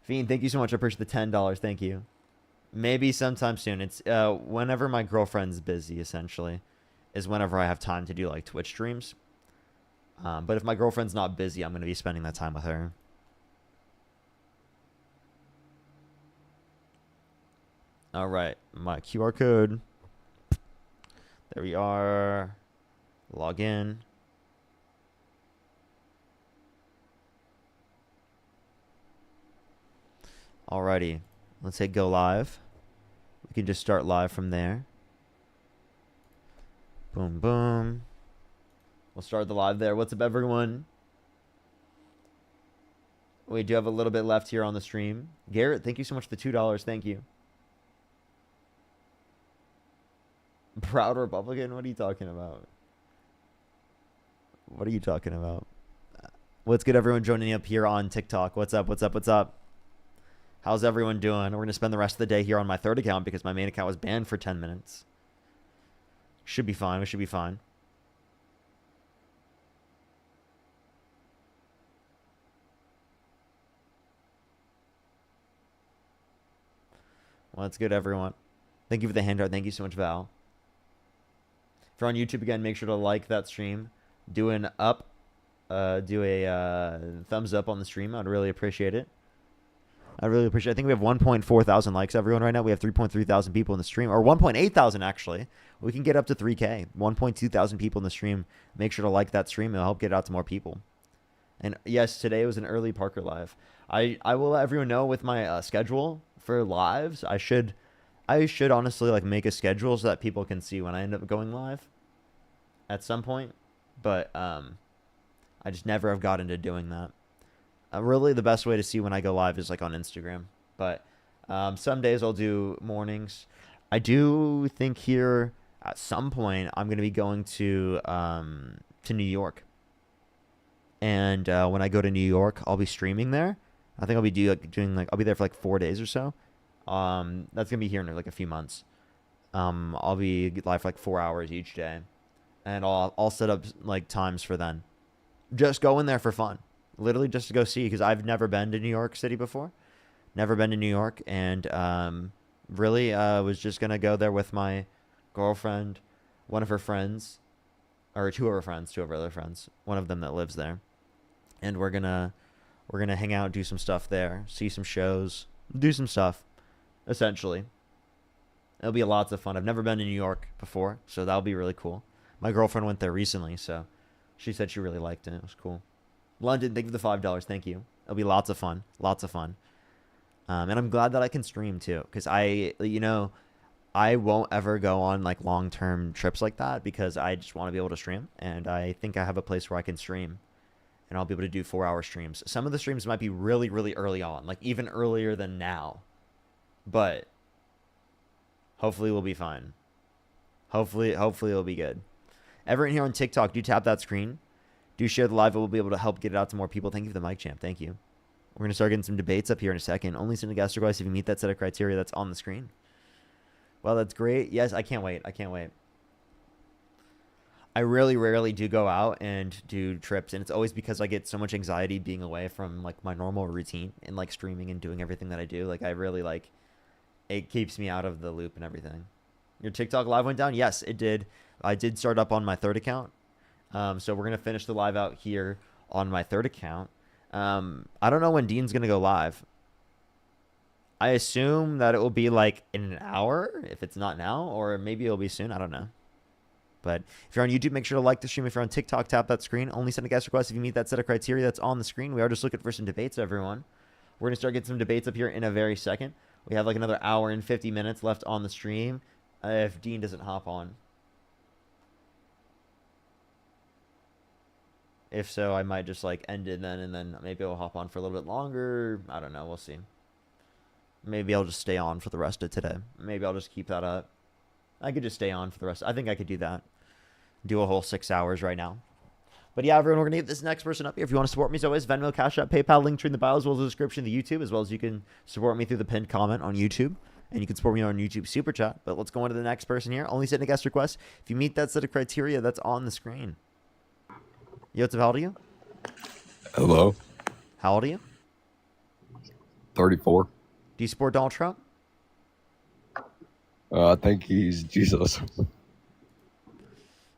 Fiend, thank you so much. I appreciate the $10. Thank you. Maybe sometime soon. It's whenever my girlfriend's busy, essentially, is whenever I have time to do like Twitch streams. But if my girlfriend's not busy, I'm going to be spending that time with her. All right, my QR code. There we are. Log in. Alrighty, let's hit go live. We can just start live from there. Boom, boom. We'll start the live there. What's up, everyone? We do have a little bit left here on the stream. Garrett, thank you so much for the $2. Thank you. Proud Republican? What are you talking about? What are you talking about? What's good, everyone joining up here on TikTok? What's up? What's up? What's up? How's everyone doing? We're going to spend the rest of the day here on my third account because my main account was banned for 10 minutes. Should be fine. We should be fine. Well, that's good, everyone. Thank you for the handout. Thank you so much, Val. If you're on YouTube, again, make sure to like that stream. Do a thumbs up on the stream. I'd really appreciate it. I think we have 1.4 thousand likes, everyone, right now. We have 3.3 thousand people in the stream, or 1.8 thousand, actually. We can get up to 3K. 1.2 thousand people in the stream. Make sure to like that stream. It'll help get it out to more people. And yes, today was an early Parker live. I will let everyone know with my schedule for lives. I should honestly like make a schedule so that people can see when I end up going live at some point. But I just never have gotten to doing that. Really, the best way to see when I go live is like on Instagram. But some days I'll do mornings. I do think here at some point I'm going to be going to New York. And when I go to New York, I'll be streaming there. I think I'll be I'll be there for like 4 days or so. That's gonna be here in like a few months. I'll be live for like 4 hours each day, and I'll set up like times for then. Just go in there for fun, literally just to go see, because I've never been to New York City before, never been to New York, and really was just gonna go there with my girlfriend, one of her friends, or two of her other friends, one of them that lives there, and we're gonna hang out, do some stuff there, see some shows, do some stuff. Essentially, it'll be lots of fun. I've never been to New York before, so that'll be really cool. My girlfriend went there recently, so she said she really liked it. It was cool. London, thank you for the $5. Thank you. It'll be lots of fun. Lots of fun. And I'm glad that I can stream too, because I won't ever go on like long-term trips like that because I just want to be able to stream, and I think I have a place where I can stream, and I'll be able to do 4-hour streams. Some of the streams might be really, really early on, like even earlier than now. But hopefully we'll be fine. Hopefully it'll be good. Everyone here on TikTok, do tap that screen. Do share the live. It will be able to help get it out to more people. Thank you for the mic champ. Thank you. We're going to start getting some debates up here in a second. Only send a guest request if you meet that set of criteria that's on the screen. Well, that's great. Yes, I can't wait. I can't wait. I really rarely do go out and do trips, and it's always because I get so much anxiety being away from like my normal routine and like streaming and doing everything that I do. Like I really like it keeps me out of the loop and everything. Your TikTok live went down? Yes, it did. I did start up on my third account. So we're gonna finish the live out here on my third account. I don't know when Dean's gonna go live. I assume that it will be like in an hour if it's not now, or maybe it'll be soon. I don't know. But if you're on YouTube, make sure to like the stream. If you're on TikTok, tap that screen. Only send a guest request if you meet that set of criteria that's on the screen. We are just looking for some debates, everyone. We're going to start getting some debates up here in a very second. We have like another hour and 50 minutes left on the stream if Dean doesn't hop on. If so, I might just like end it then, and then maybe I'll hop on for a little bit longer. I don't know. We'll see. Maybe I'll just stay on for the rest of today. Maybe I'll just keep that up. I could just stay on for the rest. I think I could do that. Do a whole 6 hours right now. But yeah, everyone, we're going to get this next person up here. If you want to support me, as always, Venmo, Cash App, PayPal, link tree in the bio, as well as the description of the YouTube, as well as you can support me through the pinned comment on YouTube. And you can support me on YouTube Super Chat. But let's go on to the next person here. Only send a guest request if you meet that set of criteria that's on the screen. Yo, what's up? How old are you? Hello. How old are you? 34. Do you support Donald Trump? I think he's Jesus.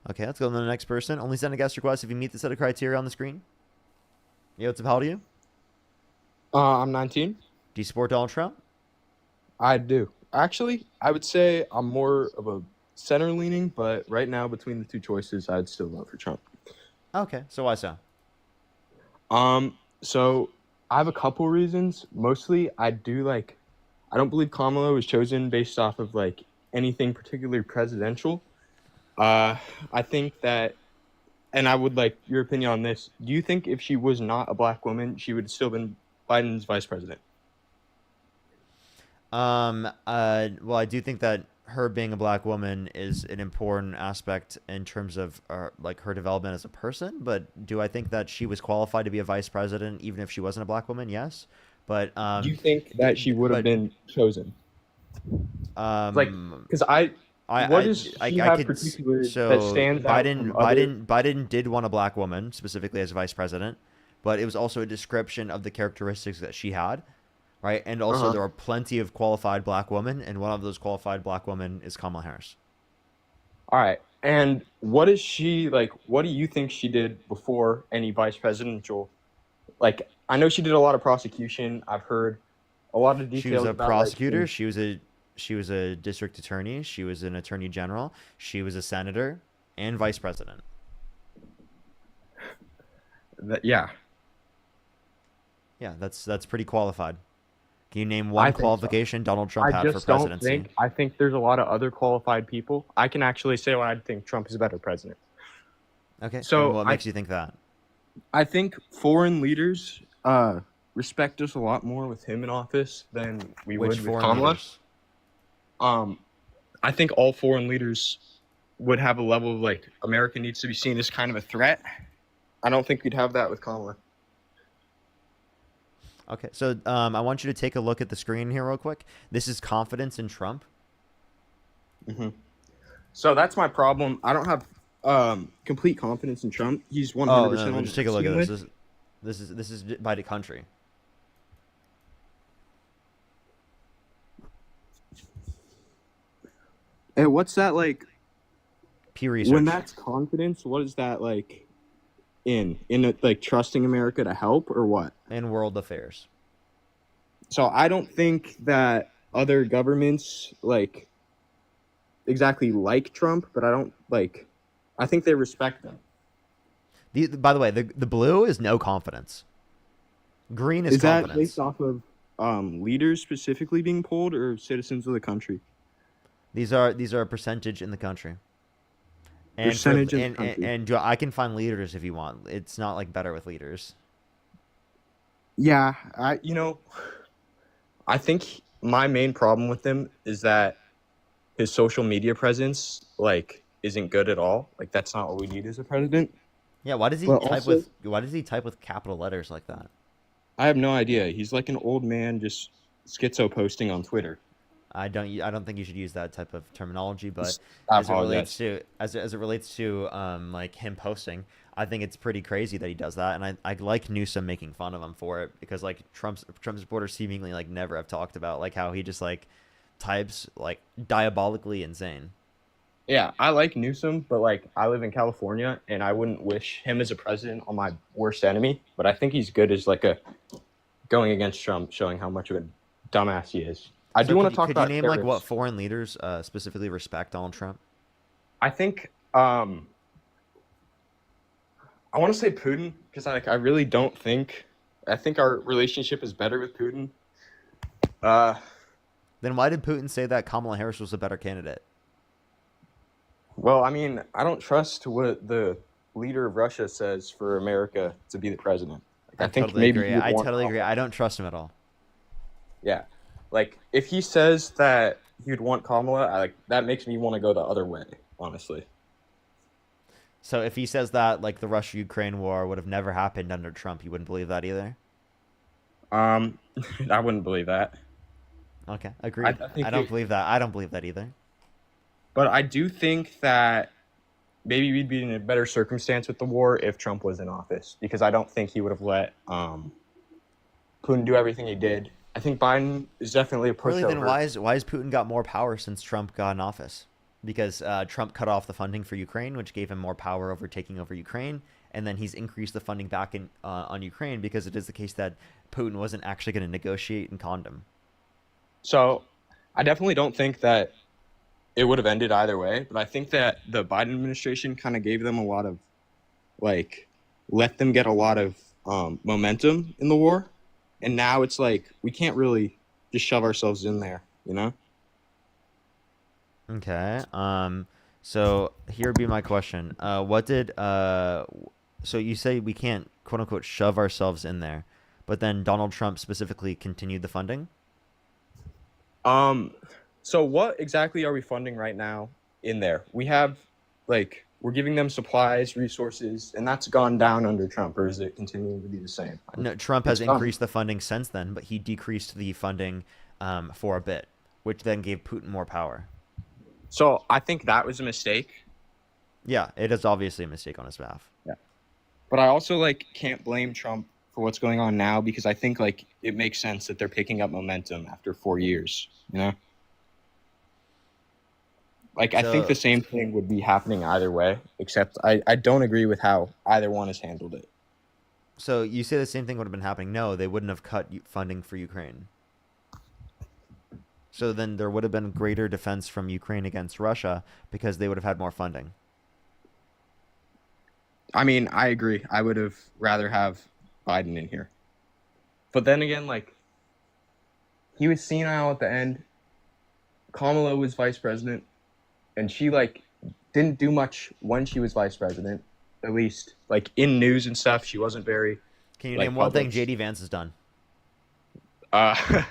Okay, let's go on to the next person. Only send a guest request if you meet the set of criteria on the screen. Yo, what's up? How old are you? I'm 19. Do you support Donald Trump? I do. Actually, I would say I'm more of a center leaning, but right now between the two choices, I'd still vote for Trump. Okay, so why so? So I have a couple reasons. Mostly, I don't believe Kamala was chosen based off of like anything particularly presidential. I think that, and I would like your opinion on this. Do you think if she was not a black woman, she would have still been Biden's vice president? Well, I do think that her being a black woman is an important aspect in terms of like her development as a person. But do I think that she was qualified to be a vice president even if she wasn't a black woman? Yes. But do you think that she would have been chosen? Because Biden did want a black woman specifically as vice president, but it was also a description of the characteristics that she had, right? And also there are plenty of qualified black women, and one of those qualified black women is Kamala Harris. All right. And what is she like? What do you think she did before any vice presidential? Like, I know she did a lot of prosecution. I've heard a lot of details. She was a about, prosecutor. Like, she was a district attorney. She was an attorney general. She was a senator and vice president. Yeah. Yeah, that's pretty qualified. Can you name one qualification Donald Trump had for presidency? I think there's a lot of other qualified people. I can actually say why I think Trump is a better president. Okay. So and what makes you think that? I think foreign leaders respect us a lot more with him in office than we would with Kamala. I think all foreign leaders would have a level of like America needs to be seen as kind of a threat. I don't think we'd have that with Kamala. Okay, so I want you to take a look at the screen here real quick. This is confidence in Trump. Mm-hmm. So that's my problem. I don't have complete confidence in Trump. He's 100%. No, just take a look at this. This is by the country. And what's that like? Pew Research. When that's confidence, what is that like? In like trusting America to help or what? In world affairs. So I don't think that other governments like exactly like Trump, but I think they respect him. By the way, the blue is no confidence. Green is confidence. That based off of leaders specifically being polled or citizens of the country? These are a percentage in the country. And and I can find leaders if you want. It's not like better with leaders. Yeah, I think my main problem with him is that his social media presence like isn't good at all. Like that's not what we need as a president. Yeah, why does he type with capital letters like that? I have no idea. He's like an old man just schizo posting on Twitter. I don't think you should use that type of terminology, but I as it relates apologize. to as it relates to like him posting, I think it's pretty crazy that he does that, and I like Newsom making fun of him for it because like Trump supporters seemingly like never have talked about like how he just like types like diabolically insane. Yeah, I like Newsom, but like I live in California, and I wouldn't wish him as a president on my worst enemy. But I think he's good as like a going against Trump, showing how much of a dumbass he is. I So do want to talk could you about name like what tariffs. foreign leaders specifically respect Donald Trump? I think I want to say Putin because I really don't think I think our relationship is better with Putin. Then why did Putin say that Kamala Harris was a better candidate? Well, I mean, I don't trust what the leader of Russia says for America to be the president. Like, I think Totally maybe agree. he would I want totally agree. Kamala. I don't trust him at all. Yeah, like if he says that he would want Kamala, like that makes me want to go the other way, honestly. So if he says that like the Russia-Ukraine war would have never happened under Trump, you wouldn't believe that either? I wouldn't believe that. Okay, agreed. I think I don't believe that. I don't believe that either. But I do think that maybe we'd be in a better circumstance with the war if Trump was in office, because I don't think he would have let Putin do everything he did. I think Biden is definitely a pushover. Really, then why is Putin got more power since Trump got in office? Because Trump cut off the funding for Ukraine, which gave him more power over taking over Ukraine, and then he's increased the funding back in on Ukraine because it is the case that Putin wasn't actually going to negotiate in condom. So I definitely don't think that it would have ended either way, but I think that the Biden administration kind of gave them a lot of, like, let them get a lot of momentum in the war. And now it's like, we can't really just shove ourselves in there, you know? Okay. So here would be my question. What did so you say we can't quote unquote shove ourselves in there, but then Donald Trump specifically continued the funding? So what exactly are we funding right now in there? We have, like, we're giving them supplies, resources, and that's gone down under Trump, or is it continuing to be the same? No, Trump has increased the funding since then, but he decreased the funding for a bit, which then gave Putin more power. So I think that was a mistake. Yeah, it is obviously a mistake on his behalf. Yeah. But I also, like, can't blame Trump for what's going on now, because I think, like, it makes sense that they're picking up momentum after 4 years, you know? Like, I think the same thing would be happening either way, except I don't agree with how either one has handled it. So you say the same thing would have been happening. No, they wouldn't have cut funding for Ukraine. So then there would have been greater defense from Ukraine against Russia because they would have had more funding. I mean, I agree. I would have rather have Biden in here. But then again, like, he was senile at the end. Kamala was vice president. And she, like, didn't do much when she was vice president. At least, like, in news and stuff, she wasn't very... Can you name one thing J.D. Vance has done? I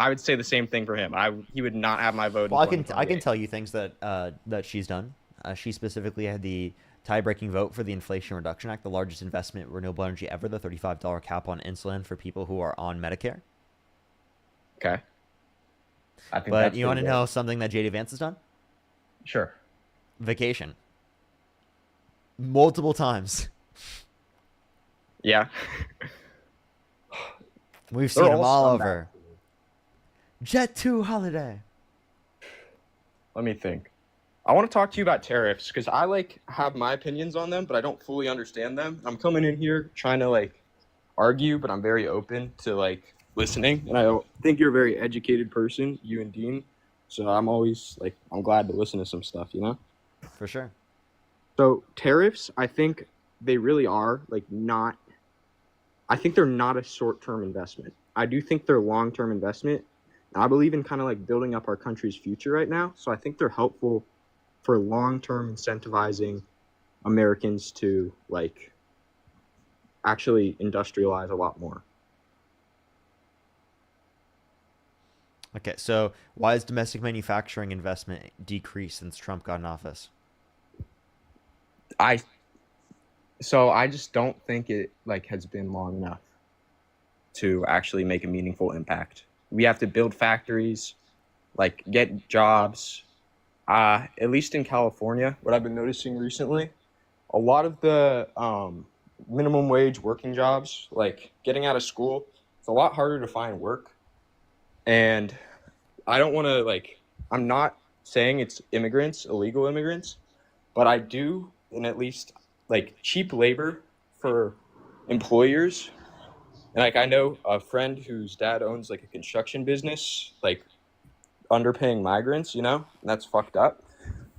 would say the same thing for him. He would not have my vote. Well, I can tell you things that that she's done. She specifically had the tie-breaking vote for the Inflation Reduction Act, the largest investment in renewable energy ever, the $35 cap on insulin for people who are on Medicare. Okay. I think but you want to know something that J.D. Vance has done? Sure. Vacation. Multiple times. Yeah. We've seen them all over. Jet 2 holiday. Let me think. I want to talk to you about tariffs because I, like, have my opinions on them, but I don't fully understand them. I'm coming in here trying to, like, argue, but I'm very open to, like, listening. And I think you're a very educated person, you and Dean. So I'm always, like, I'm glad to listen to some stuff, you know? For sure. So tariffs, I think they really are, like, not, I think they're not a short-term investment. I do think they're long-term investment. And I believe in kind of, like, building up our country's future right now. So I think they're helpful for long-term incentivizing Americans to, like, actually industrialize a lot more. Okay, so why has domestic manufacturing investment decreased since Trump got in office? I just don't think it, like, has been long enough to actually make a meaningful impact. We have to build factories. like get jobs. At least in California, what I've been noticing recently, a lot of the minimum wage working jobs, like getting out of school, it's a lot harder to find work. And I don't want to I'm not saying it's immigrants, illegal immigrants, but I do, and at least cheap labor for employers. And I know a friend whose dad owns a construction business, underpaying migrants, and that's fucked up.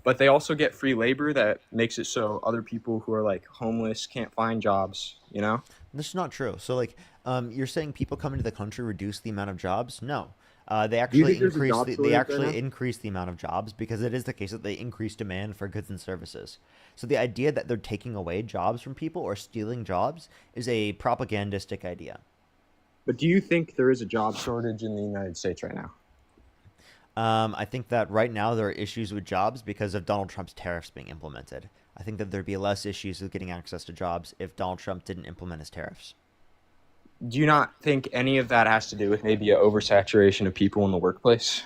But they also get free labor that makes it so other people who are homeless can't find jobs. This is not true. So, you're saying people coming to the country reduce the amount of jobs? No. They Do you actually think there's a increase job the, shortage they right actually now? increase the amount of jobs because it is the case that they increase demand for goods and services. So the idea that they're taking away jobs from people or stealing jobs is a propagandistic idea. But do you think there is a job shortage in the United States right now? I think that right now there are issues with jobs because of Donald Trump's tariffs being implemented. I think that there'd be less issues with getting access to jobs if Donald Trump didn't implement his tariffs. Do you not think any of that has to do with maybe an oversaturation of people in the workplace?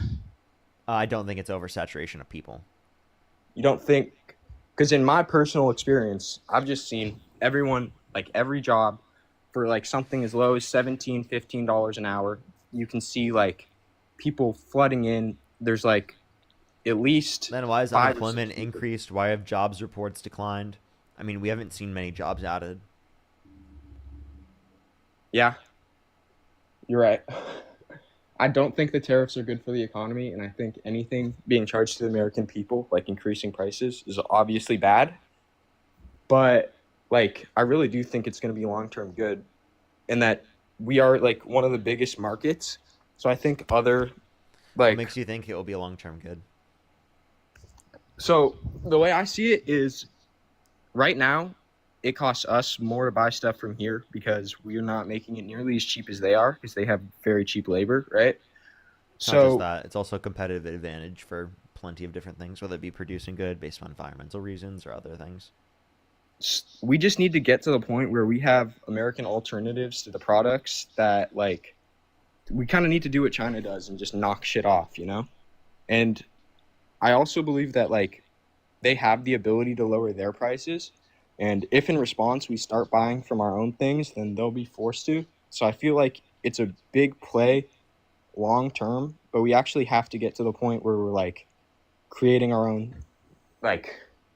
I don't think it's oversaturation of people. You don't think? Because in my personal experience, I've just seen everyone, every job for something as low as $17, $15 an hour. You can see people flooding in. There's at least Then why is 5 or 6 unemployment people. increased? Why have jobs reports declined? I mean, we haven't seen many jobs added. Yeah, you're right. I don't think the tariffs are good for the economy, and I think anything being charged to the American people, like increasing prices, is obviously bad. But I really do think it's going to be long-term good, and that we are one of the biggest markets. So I think other What makes you think it will be a long-term good? So the way I see it is, right now, it costs us more to buy stuff from here because we're not making it nearly as cheap as they are because they have very cheap labor, right? It's not just that. It's also a competitive advantage for plenty of different things, whether it be producing good based on environmental reasons or other things. We just need to get to the point where we have American alternatives to the products that we kind of need to do what China does and just knock shit off. And I also believe that they have the ability to lower their prices. And if in response we start buying from our own things, then they'll be forced to. So I feel like it's a big play long term, but we actually have to get to the point where we're creating our own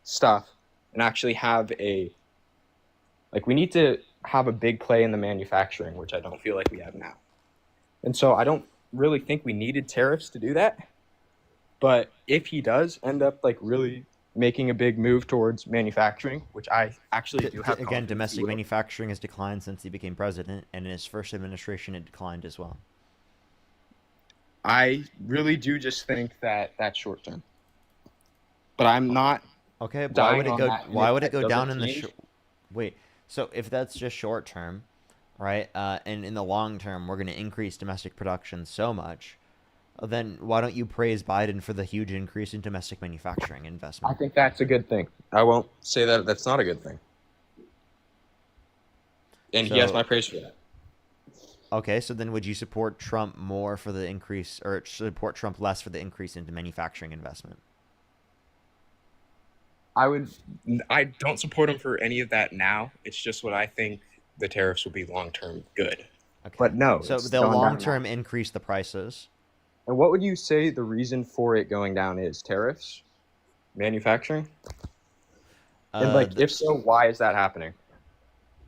stuff and actually have we need to have a big play in the manufacturing, which I don't feel like we have now. And so I don't really think we needed tariffs to do that. But if he does end up really making a big move towards manufacturing, which I actually do have. Again, domestic manufacturing has declined since he became president, and in his first administration, it declined as well. I really do just think that that's short term. But I'm not. Okay, but why would it go? Why would it go down in the? change. Wait, so if that's just short term, right? And in the long term, we're going to increase domestic production so much. Then why don't you praise Biden for the huge increase in domestic manufacturing investment? I think that's a good thing. I won't say that that's not a good thing. And he has my praise for that. Okay, so then would you support Trump more for the increase, or support Trump less for the increase into manufacturing investment? I don't support him for any of that now. It's just what I think the tariffs will be long-term good. Okay. But no. So it's they'll gone down long-term now. increase the prices. And what would you say the reason for it going down is? Tariffs? Manufacturing? And if so, why is that happening?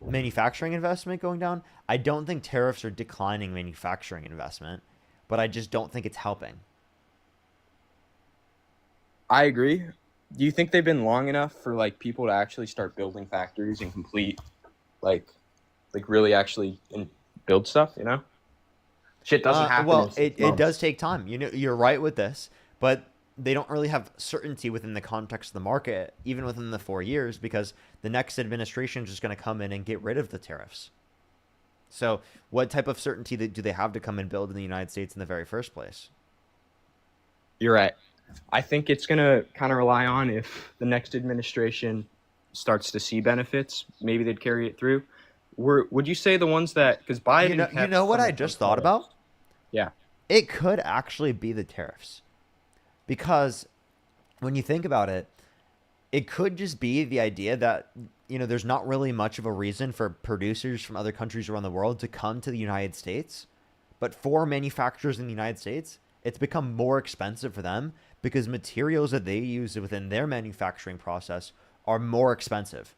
Manufacturing investment going down? I don't think tariffs are declining manufacturing investment, but I just don't think it's helping. I agree. Do you think they've been long enough for people to actually start building factories and complete really actually build stuff, Shit doesn't happen. Well, it does take time. You're right with this, but they don't really have certainty within the context of the market, even within the 4 years, because the next administration is just going to come in and get rid of the tariffs. So what type of certainty do they have to come and build in the United States in the very first place? You're right. I think it's going to kind of rely on if the next administration starts to see benefits, maybe they'd carry it through. Would you say the ones that, because Biden... You know what I just thought about? Yeah. It could actually be the tariffs. Because when you think about it, it could just be the idea that, there's not really much of a reason for producers from other countries around the world to come to the United States. But for manufacturers in the United States, it's become more expensive for them because materials that they use within their manufacturing process are more expensive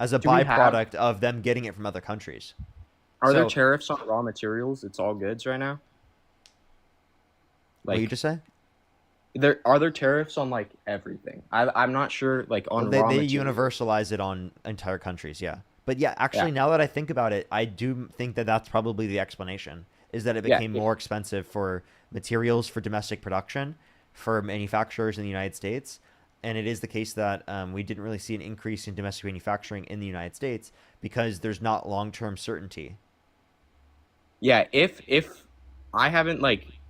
as a byproduct of them getting it from other countries. Are there tariffs on raw materials? It's all goods right now? What did you just say? Are there tariffs on like everything? I'm not sure. Like on they raw materials. universalize it on entire countries, yeah. But yeah, actually, now that I think about it, I do think that that's probably the explanation, is that it became more expensive for materials for domestic production, for manufacturers in the United States. And it is the case that we didn't really see an increase in domestic manufacturing in the United States because there's not long-term certainty. Yeah, if I haven't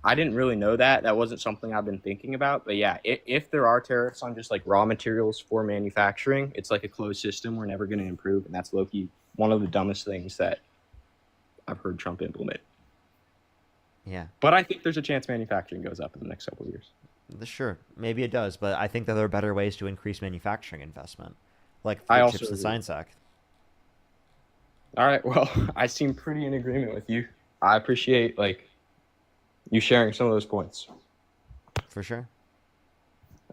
I didn't really know that. That wasn't something I've been thinking about. But yeah, if there are tariffs on just like raw materials for manufacturing, it's like a closed system. We're never going to improve. And that's low-key one of the dumbest things that I've heard Trump implement. Yeah. But I think there's a chance manufacturing goes up in the next couple of years. Sure, maybe it does. But I think that there are better ways to increase manufacturing investment, like I Chips also and agree. Science Act. All right. Well, I seem pretty in agreement with you. I appreciate you sharing some of those points. For sure.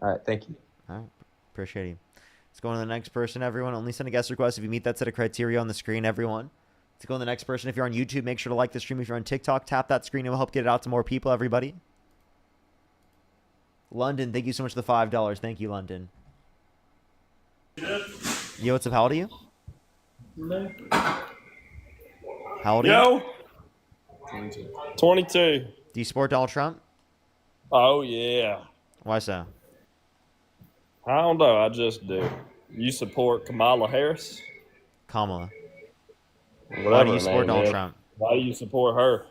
All right. Thank you. All right. Appreciate you. Let's go on to the next person, everyone. Only send a guest request if you meet that set of criteria on the screen, everyone. Let's go on to the next person. If you're on YouTube, make sure to like the stream. If you're on TikTok, tap that screen. It will help get it out to more people, everybody. London, thank you so much for the $5. Thank you, London. Yo, what's up? How old are you? How old are you? 22. Do you support Donald Trump? Oh, yeah. Why so? I don't know. I just do. You support Kamala Harris? Kamala. Whatever Why do you her support name Donald is. Trump? Why do you support her?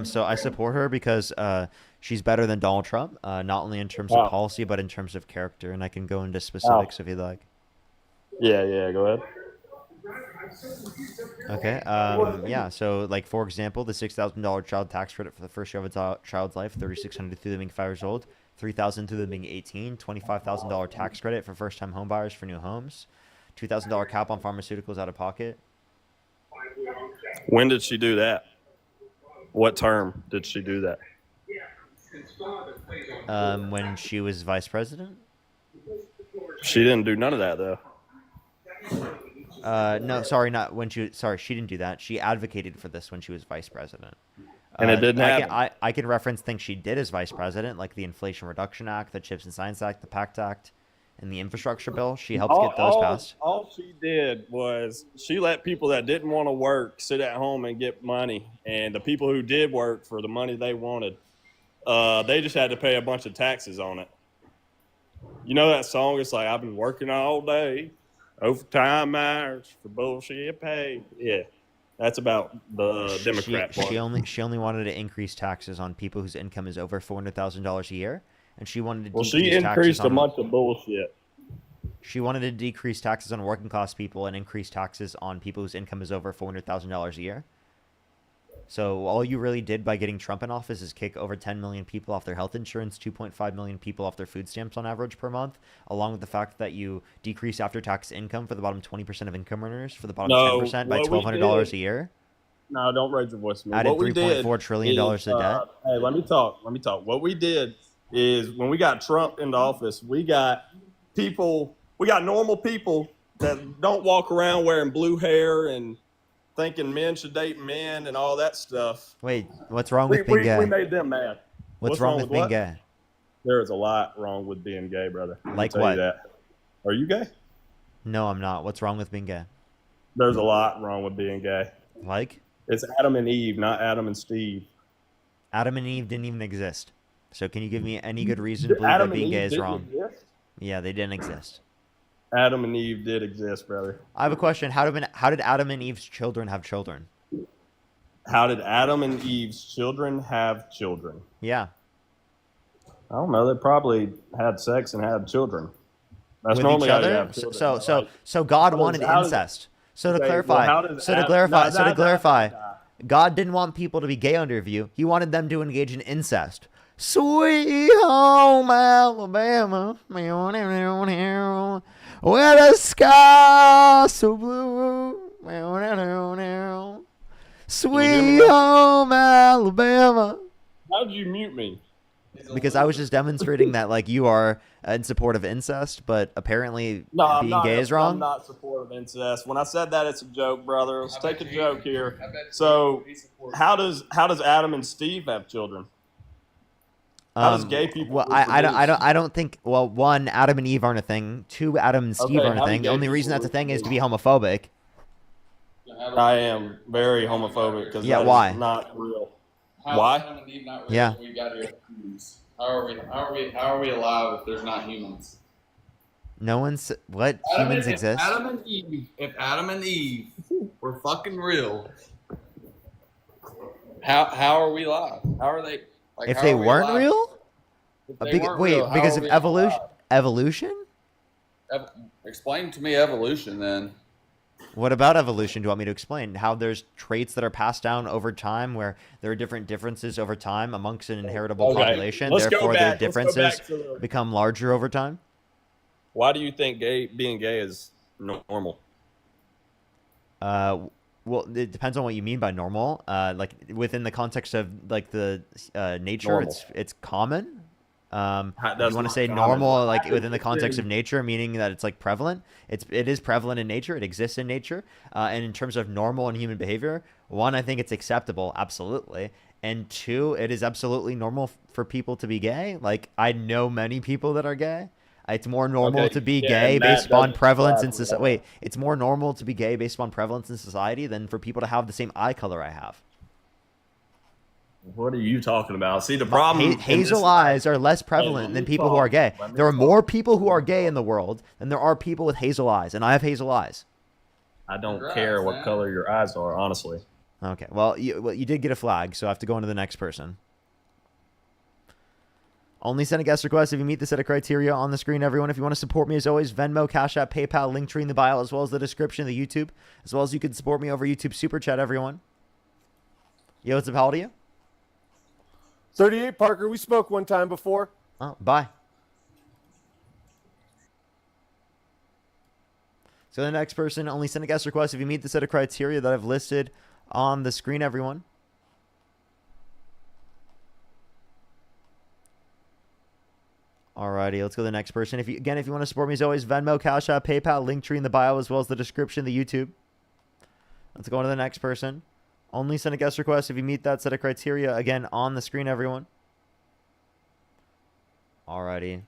So I support her because she's better than Donald Trump, not only in terms of policy, but in terms of character. And I can go into specifics if you'd like. Yeah, go ahead. Okay. Yeah. So, for example, the $6,000 child tax credit for the first year of a child's life, $3,600 through them being 5 years old, $3,000 through them being 18, $25,000 tax credit for first-time home buyers for new homes, $2,000 cap on pharmaceuticals out of pocket. When did she do that? What term did she do that? When she was vice president. She didn't do none of that though. No, sorry, not when she. Sorry, she didn't do that. She advocated for this when she was vice president. And it didn't happen. I can reference things she did as vice president, like the Inflation Reduction Act, the Chips and Science Act, the PACT Act, and the infrastructure bill. She helped get those passed. All she did was she let people that didn't want to work sit at home and get money, and the people who did work for the money they wanted, they just had to pay a bunch of taxes on it. You know that song? It's like, I've been working all day, overtime hours for bullshit pay. Yeah, that's about the Democrat part. She only wanted to increase taxes on people whose income is over $400,000 a year. And she wanted to Well, she increased a bunch of bullshit. She wanted to decrease taxes on working class people and increase taxes on people whose income is over $400,000 a year. So all you really did by getting Trump in office is kick over 10 million people off their health insurance, 2.5 million people off their food stamps on average per month, along with the fact that you decrease after-tax income for the bottom 20% of income earners, for the bottom 10% by $1,200 a year. No, don't raise your voice to me. Added $3.4 trillion to debt. Hey, let me talk. What we did is when we got Trump into office, we got normal people that don't walk around wearing blue hair and thinking men should date men and all that stuff. Wait, what's wrong with being gay? We made them mad. What's wrong with being gay? There is a lot wrong with being gay, brother. Like what? Are you gay? No, I'm not. What's wrong with being gay? There's a lot wrong with being gay. Like? It's Adam and Eve, not Adam and Steve. Adam and Eve didn't even exist. So can you give me any good reason to believe that being gay is wrong? Yeah, they didn't exist. Adam and Eve did exist, brother. I have a question. How did Adam and Eve's children have children? How did Adam and Eve's children have children? Yeah. I don't know. They probably had sex and had children. That's With normally each how you other? have children. So God wanted incest. So to clarify, God didn't want people to be gay under review. He wanted them to engage in incest. Sweet home Alabama, where the sky so blue. Sweet home Alabama. How did you mute me? Because I was just demonstrating that like you are in support of incest, but apparently No, I'm being not. gay is I'm wrong. not supportive of incest. When I said that, it's a joke, brother. Let's take a joke here. So, how does Adam and Steve have children? How does gay people? Well, I don't think. Well, one, Adam and Eve aren't a thing. Two, Adam and Steve Okay, aren't a how do thing. The gay only people reason that's a thing is to be reproduce? homophobic. I am very homophobic because Yeah, that why? is not real. How Why? is Adam and Eve not real? Yeah. We got here humans. How are we alive if there's not humans? No one's what humans exist. If Adam and Eve were fucking real, how are we alive? How are they? Like, If how they are we weren't alive? real, If they weren't real, how because are of we evolution. alive? Evolution. Explain to me evolution then. What about evolution? Do you want me to explain how there's traits that are passed down over time, where there are different differences over time amongst an inheritable Okay. population? Let's go Therefore, back- their let's go differences back to the- become larger over time. Why do you think being gay is normal? Well, it depends on what you mean by normal. Like within the context of like the nature, Normal. it's common. If that's you want to not say common. normal, like within the context of nature, meaning that it's like prevalent. It is prevalent in nature. It exists in nature. And in terms of normal and human behavior, one, I think it's acceptable, absolutely. And two, it is absolutely normal for people to be gay. Like I know many people that are gay. It's more normal Okay, to be yeah, gay and that based upon doesn't prevalence in apply to society. that. Wait, it's more normal to be gay based upon prevalence in society than for people to have the same eye color I have. What are you talking about? See, the problem. Hazel eyes are less prevalent than people who are gay. There are more people who are gay in the world than there are people with hazel eyes, and I have hazel eyes. I don't care what color your eyes are, honestly. Okay, well, you did get a flag, so I have to go on to the next person. Only send a guest request if you meet the set of criteria on the screen, everyone. If you want to support me, as always, Venmo, Cash App, PayPal, link tree in the bio, as well as the description of the YouTube, as well as you can support me over YouTube Super Chat, everyone. Yo, what's up? How old are you? 38, Parker. We spoke one time before. Oh, bye. So the next person, only send a guest request if you meet the set of criteria that I've listed on the screen, everyone. Alrighty, let's go to the next person. If you want to support me, as always, Venmo, Cash App, PayPal, link tree in the bio, as well as the description of the YouTube. Let's go on to the next person. Only send a guest request if you meet that set of criteria, again, on the screen, everyone. Alrighty.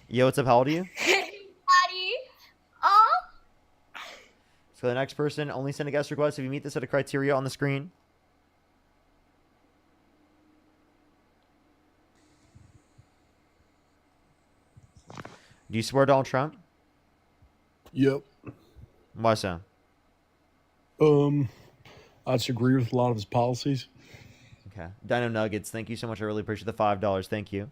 Yo, what's up? How old are you? Daddy. So the next person, only send a guest request if you meet the set of criteria on the screen. Do you support Donald Trump? Yep. Why so? I disagree with a lot of his policies. Okay. Dino Nuggets, thank you so much. I really appreciate the $5. Thank you.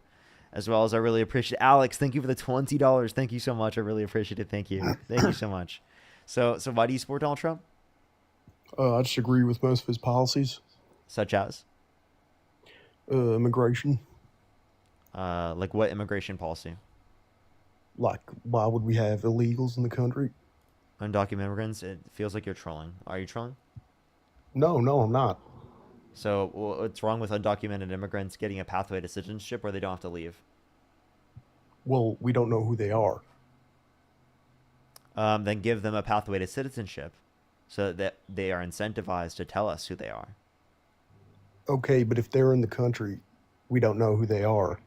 As well as I really appreciate Alex. Thank you for the $20. Thank you so much. I really appreciate it. Thank you. Thank you so much. So why do you support Donald Trump? I disagree with most of his policies. Such as? Immigration. Like what immigration policy? Like, why would we have illegals in the country? Undocumented immigrants? It feels like you're trolling. Are you trolling? No, I'm not. So what's wrong with undocumented immigrants getting a pathway to citizenship where they don't have to leave? Well, we don't know who they are. Then give them a pathway to citizenship so that they are incentivized to tell us who they are. Okay, but if they're in the country, we don't know who they are.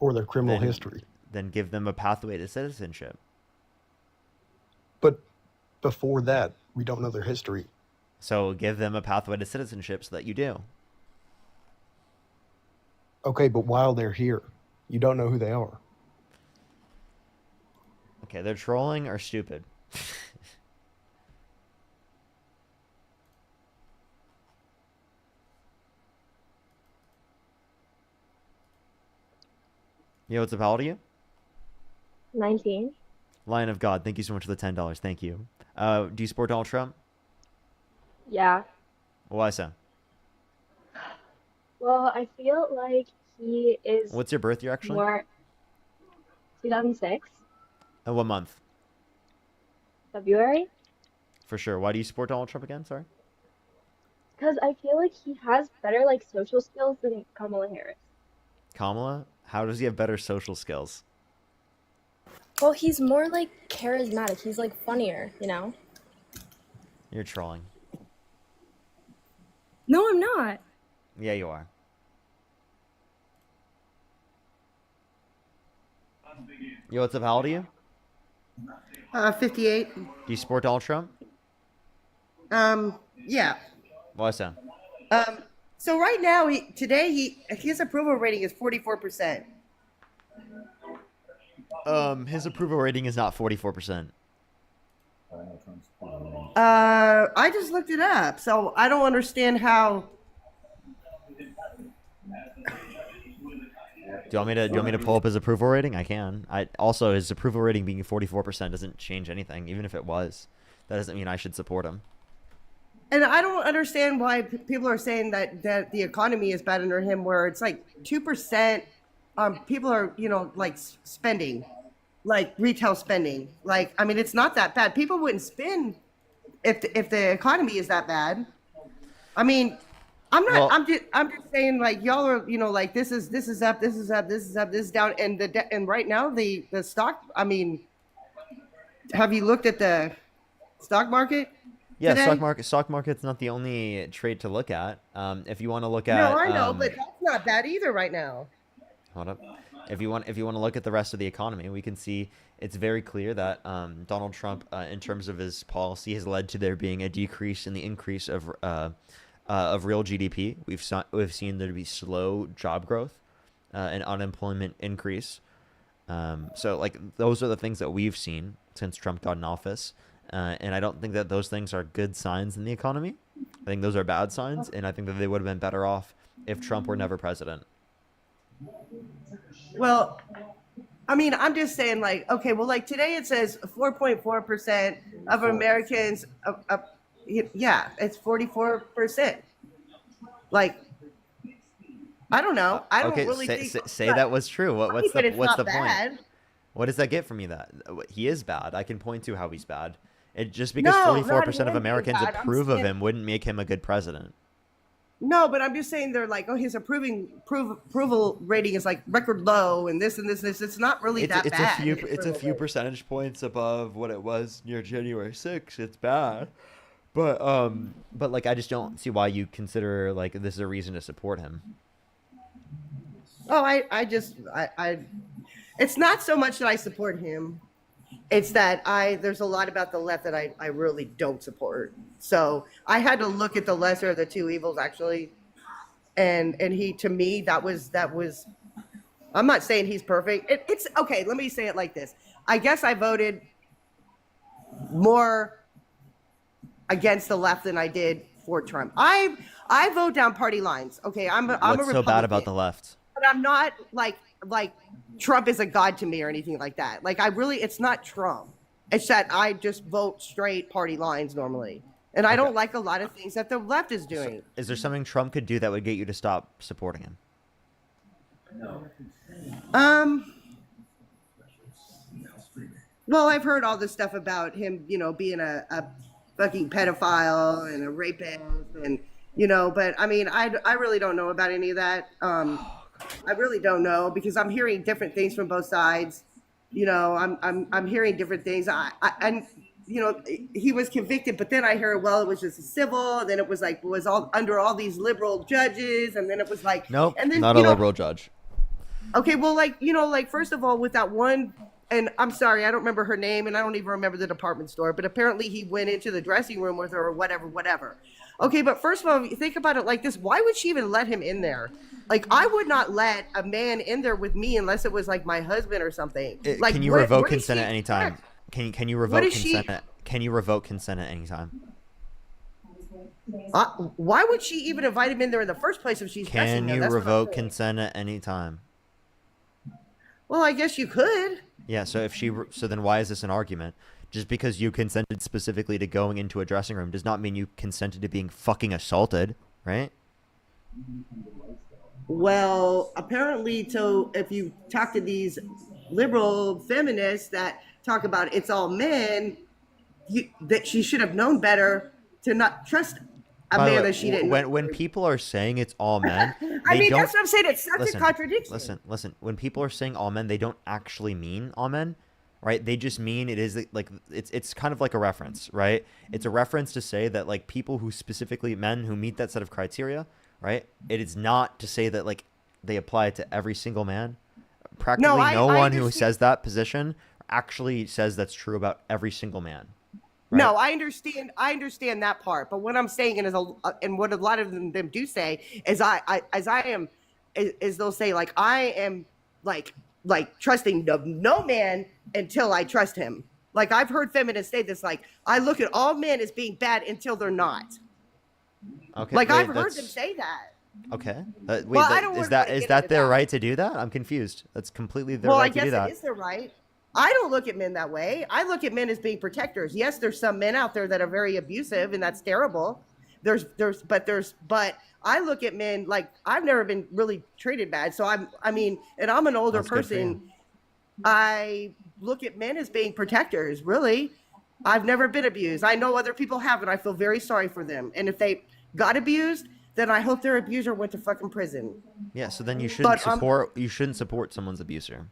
Or their criminal history. Then give them a pathway to citizenship. But before that, we don't know their history. So give them a pathway to citizenship so that you do. Okay, but while they're here, you don't know who they are. Okay, they're trolling or stupid. Yo, what's up? How old are you? 19. Lion of God, thank you so much for the $10. Thank you. Do you support Donald Trump? Yeah. Why so? Well, I feel like he is What's your birth year, actually? more 2006, And what month? February, For sure. Why do you support Donald Trump again? Sorry. because I feel like he has better like social skills than Kamala Harris. Kamala? How does he have better social skills? Well, he's more like charismatic. He's like funnier, you know? You're trolling. No, I'm not. Yeah, you are. Yo, what's up? How old are you? 58. Do you support Donald Trump? Yeah. Why so? So right now, his approval rating is 44%. His approval rating is not 44%. I just looked it up, so I don't understand how. Do you want me to pull up his approval rating? I can. Also his approval rating being 44% doesn't change anything, even if it was. That doesn't mean I should support him. And I don't understand why people are saying that the economy is bad under him, where it's like 2%. People are like spending, like retail spending. Like, I mean, it's not that bad. People wouldn't spend if the economy is that bad. I mean, I'm not. Well, I'm just saying, like, y'all are, like this is up, this is up, this is up, this is down, and right now the stock. I mean, have you looked at the stock market? yeah, Today? stock market's not the only trade to look at. If you want to look at No, I know, but that's not bad either right now. hold up. If you want to look at the rest of the economy, we can see it's very clear that Donald Trump, in terms of his policy, has led to there being a decrease in the increase of real GDP. We've seen there to be slow job growth and unemployment increase. So like those are the things that we've seen since Trump got in office, and I don't think that those things are good signs in the economy. I think those are bad signs, and I think that they would have been better off if Trump were never president. Well, I mean, I'm just saying, like, okay, well, like today it says 4.4% of Americans. Yeah, it's 44%. Like, I don't know. I don't Okay, really say that was true. What's but it's what's not the point? bad. What does that get from you? That he is bad. I can point to how he's bad. It just because No, 44% not of him being Americans bad. I'm approve of saying- him wouldn't make him a good president. No, but I'm just saying they're like, oh, his approval rating is like record low, and this and this and this. It's not really that bad. It's a few percentage points above what it was near January 6th. It's bad. But like I just don't see why you consider like this is a reason to support him. Oh, I it's not so much that I support him. It's that there's a lot about the left that I really don't support. So I had to look at the lesser of the two evils, actually. And he, to me, that was, I'm not saying he's perfect. It's okay. Let me say it like this. I guess I voted more against the left than I did for Trump. I vote down party lines. Okay. I'm a What's so Republican, bad about the left? but I'm not like Trump is a god to me or anything like that. Like it's not Trump. It's that I just vote straight party lines normally. And I don't like a lot of things that the left is doing. Is there something Trump could do that would get you to stop supporting him? Well, I've heard all this stuff about him, being a fucking pedophile and a rapist and, but I mean, I really don't know about any of that. I really don't know because I'm hearing different things from both sides. I'm hearing different things. And he was convicted, but then I heard, well, it was just a civil. And then it was like, all under all these liberal judges. And then it was like, Nope, and then, not a liberal judge. Okay, well, first of all, with that one, and I'm sorry, I don't remember her name, and I don't even remember the department store, but apparently he went into the dressing room with her or whatever. Okay, but first of all, think about it like this. Why would she even let him in there? Like, I would not let a man in there with me unless it was like my husband or something. Like, Can you revoke consent at any time? Can you revoke What is consent? Can you revoke consent at any time? Why would she even invite him in there in the first place if she's dressing Can him? you That's what I'm revoke saying. consent at any time? Well, I guess you could. Yeah, so then why is this an argument? Just because you consented specifically to going into a dressing room does not mean you consented to being fucking assaulted, right? Well, apparently, so if you talk to these liberal feminists that talk about it's all men, that she should have known better to not trust a By the man way, that she didn't know. when people are saying it's all men, I they mean, don't. that's what I'm saying. It's such a contradiction. Listen. When people are saying all men, they don't actually mean all men, right? They just mean it is like it's kind of like a reference, right? It's a reference to say that like people who specifically men who meet that set of criteria, right? It is not to say that like they apply it to every single man. Practically no one who says that position actually says that's true about every single man. Right? No, I understand that part. But what I'm saying is, and what a lot of them do say is, they'll say like I am like trusting no man until I trust him. Like I've heard feminists say this, like I look at all men as being bad until they're not. Okay. Like I've heard them say that. Okay. Is that their right to do that? I'm confused. That's completely their right to do that. Well, I guess it is their right. I don't look at men that way. I look at men as being protectors. Yes, there's some men out there that are very abusive, and that's terrible. But I look at men like I've never been really treated bad. So and I'm an older person. I look at men as being protectors. Really, I've never been abused. I know other people have, and I feel very sorry for them. And if they got abused, then I hope their abuser went to fucking prison. Yeah. So then you shouldn't support someone's abuser.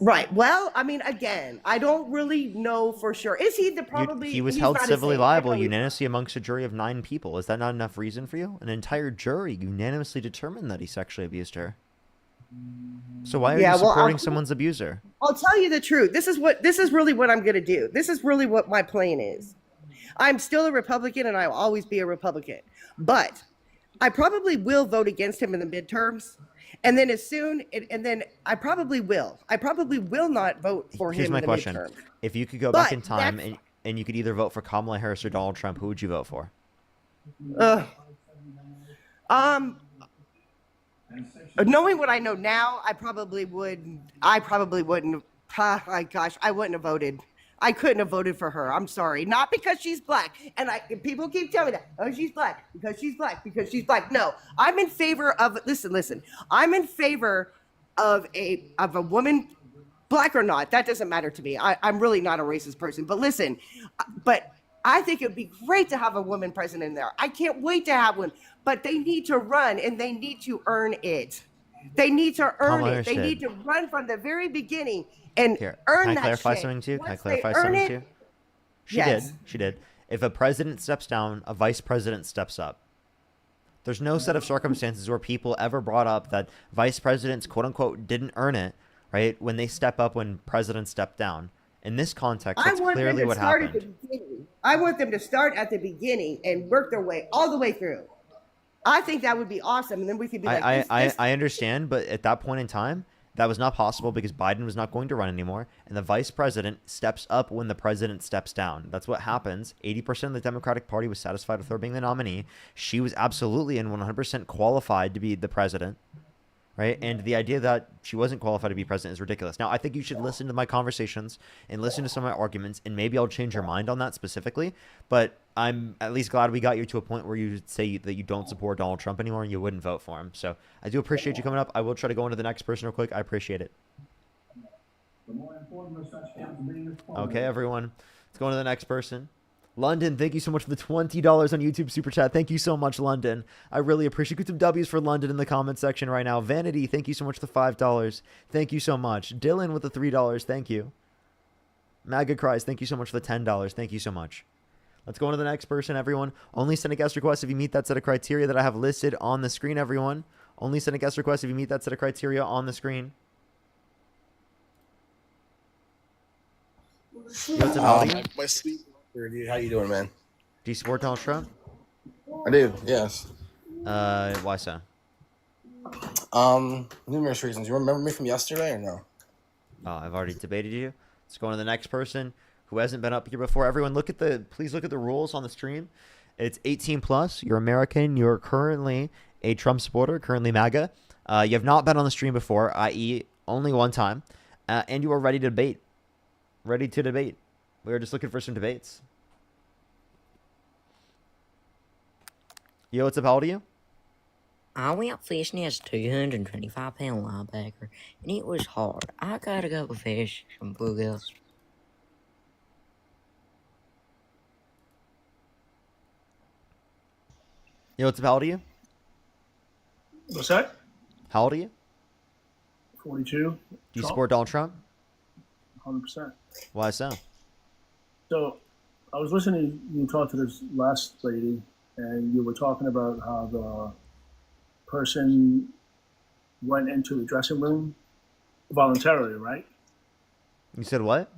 Right. Well, I mean, again, I don't really know for sure. Is he He was held civilly liable unanimously amongst a jury of 9 people. Is that not enough reason for you? An entire jury unanimously determined that he sexually abused her. So why are you supporting someone's abuser? I'll tell you the truth. This is really what I'm going to do. This is really what my plan is. I'm still a Republican, and I'll always be a Republican. But I probably will vote against him in the midterms. And then I probably will. I probably will not vote for him. Here's my question. Midterm. If you could go back in time and you could either vote for Kamala Harris or Donald Trump, who would you vote for? Knowing what I know now, I probably wouldn't. My gosh, I wouldn't have voted. I couldn't have voted for her. I'm sorry. Not because she's black. And people keep telling me that. Oh, she's black because she's black because she's black. No, I'm in favor of, listen. I'm in favor of a woman, black or not. That doesn't matter to me. I'm really not a racist person. But listen, but I think it would be great to have a woman president in there. I can't wait to have one. But they need to run and they need to earn it. They need to earn it. They need to run from the very beginning and earn that shit. Can I clarify something to you? She did. If a president steps down, a vice president steps up. There's no set of circumstances where people ever brought up that vice presidents, quote unquote, didn't earn it, right? When they step up, when presidents step down. In this context, that's clearly what happened. I want them to start at the beginning and work their way all the way through. I think that would be awesome. And then we could be like, I understand, but at that point in time, that was not possible because Biden was not going to run anymore. And the vice president steps up when the president steps down. That's what happens. 80% of the Democratic Party was satisfied with her being the nominee. She was absolutely and 100% qualified to be the president. Right. And the idea that she wasn't qualified to be president is ridiculous. Now, I think you should listen to my conversations and listen to some of my arguments, and maybe I'll change your mind on that specifically. But I'm at least glad we got you to a point where you say that you don't support Donald Trump anymore and you wouldn't vote for him. So I do appreciate you coming up. I will try to go into the next person real quick. I appreciate it. Okay, everyone. Let's go on to the next person. London, thank you so much for the $20 on YouTube Super Chat. Thank you so much, London. I really appreciate it. Get some W's for London in the comment section right now. Vanity, thank you so much for the $5. Thank you so much. Dylan with the $3. Thank you. Maga Cries, thank you so much for the $10. Thank you so much. Let's go on to the next person, everyone. Only send a guest request if you meet that set of criteria that I have listed on the screen, everyone. Only send a guest request if you meet that set of criteria on the screen. What's about you? My sweet dude, how you doing, man? Do you support Donald Trump? I do, yes. Why so? Numerous reasons. You remember me from yesterday or no? Oh, I've already debated you. Let's go on to the next person who hasn't been up here before. Everyone, please look at the rules on the stream. It's 18 plus. You're American. You're currently a Trump supporter, currently MAGA. You have not been on the stream before, i.e., Only one time. And you were ready to debate. Ready to debate. We were just looking for some debates. Yo, what's up? How old are you? I went fishing as a 225-pound linebacker, and it was hard. I gotta go fish some bluegills. Yo, what's up? How old are you? What's that? How old are you? 42. Do you support Donald Trump? 100%. Why so? So, I was listening to you talk to this last lady, and you were talking about how the person went into the dressing room voluntarily, right? You said what?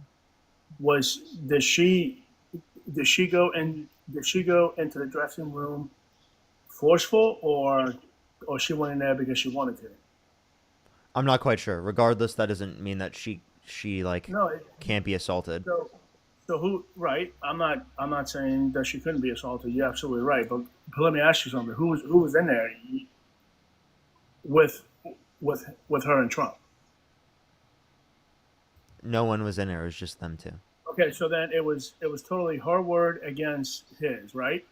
Did she go into the dressing room forceful, or she went in there because she wanted to? I'm not quite sure. Regardless, that doesn't mean that she like No, can't be assaulted. So who? Right. I'm not saying that she couldn't be assaulted. You're absolutely right. But let me ask you something. Who was in there with her and Trump? No one was in there. It was just them two. Okay, so then it was totally her word against his, right?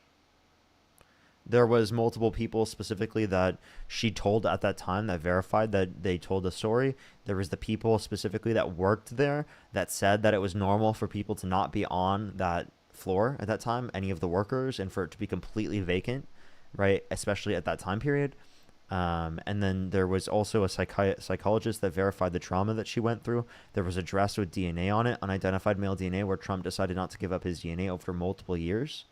There was multiple people specifically that she told at that time that verified that they told the story. There was the people specifically that worked there that said that it was normal for people to not be on that floor at that time, any of the workers, and for it to be completely vacant, right? Especially at that time period. And then there was also a psychologist that verified the trauma that she went through. There was a dress with DNA on it, unidentified male DNA, where Trump decided not to give up his DNA over multiple years.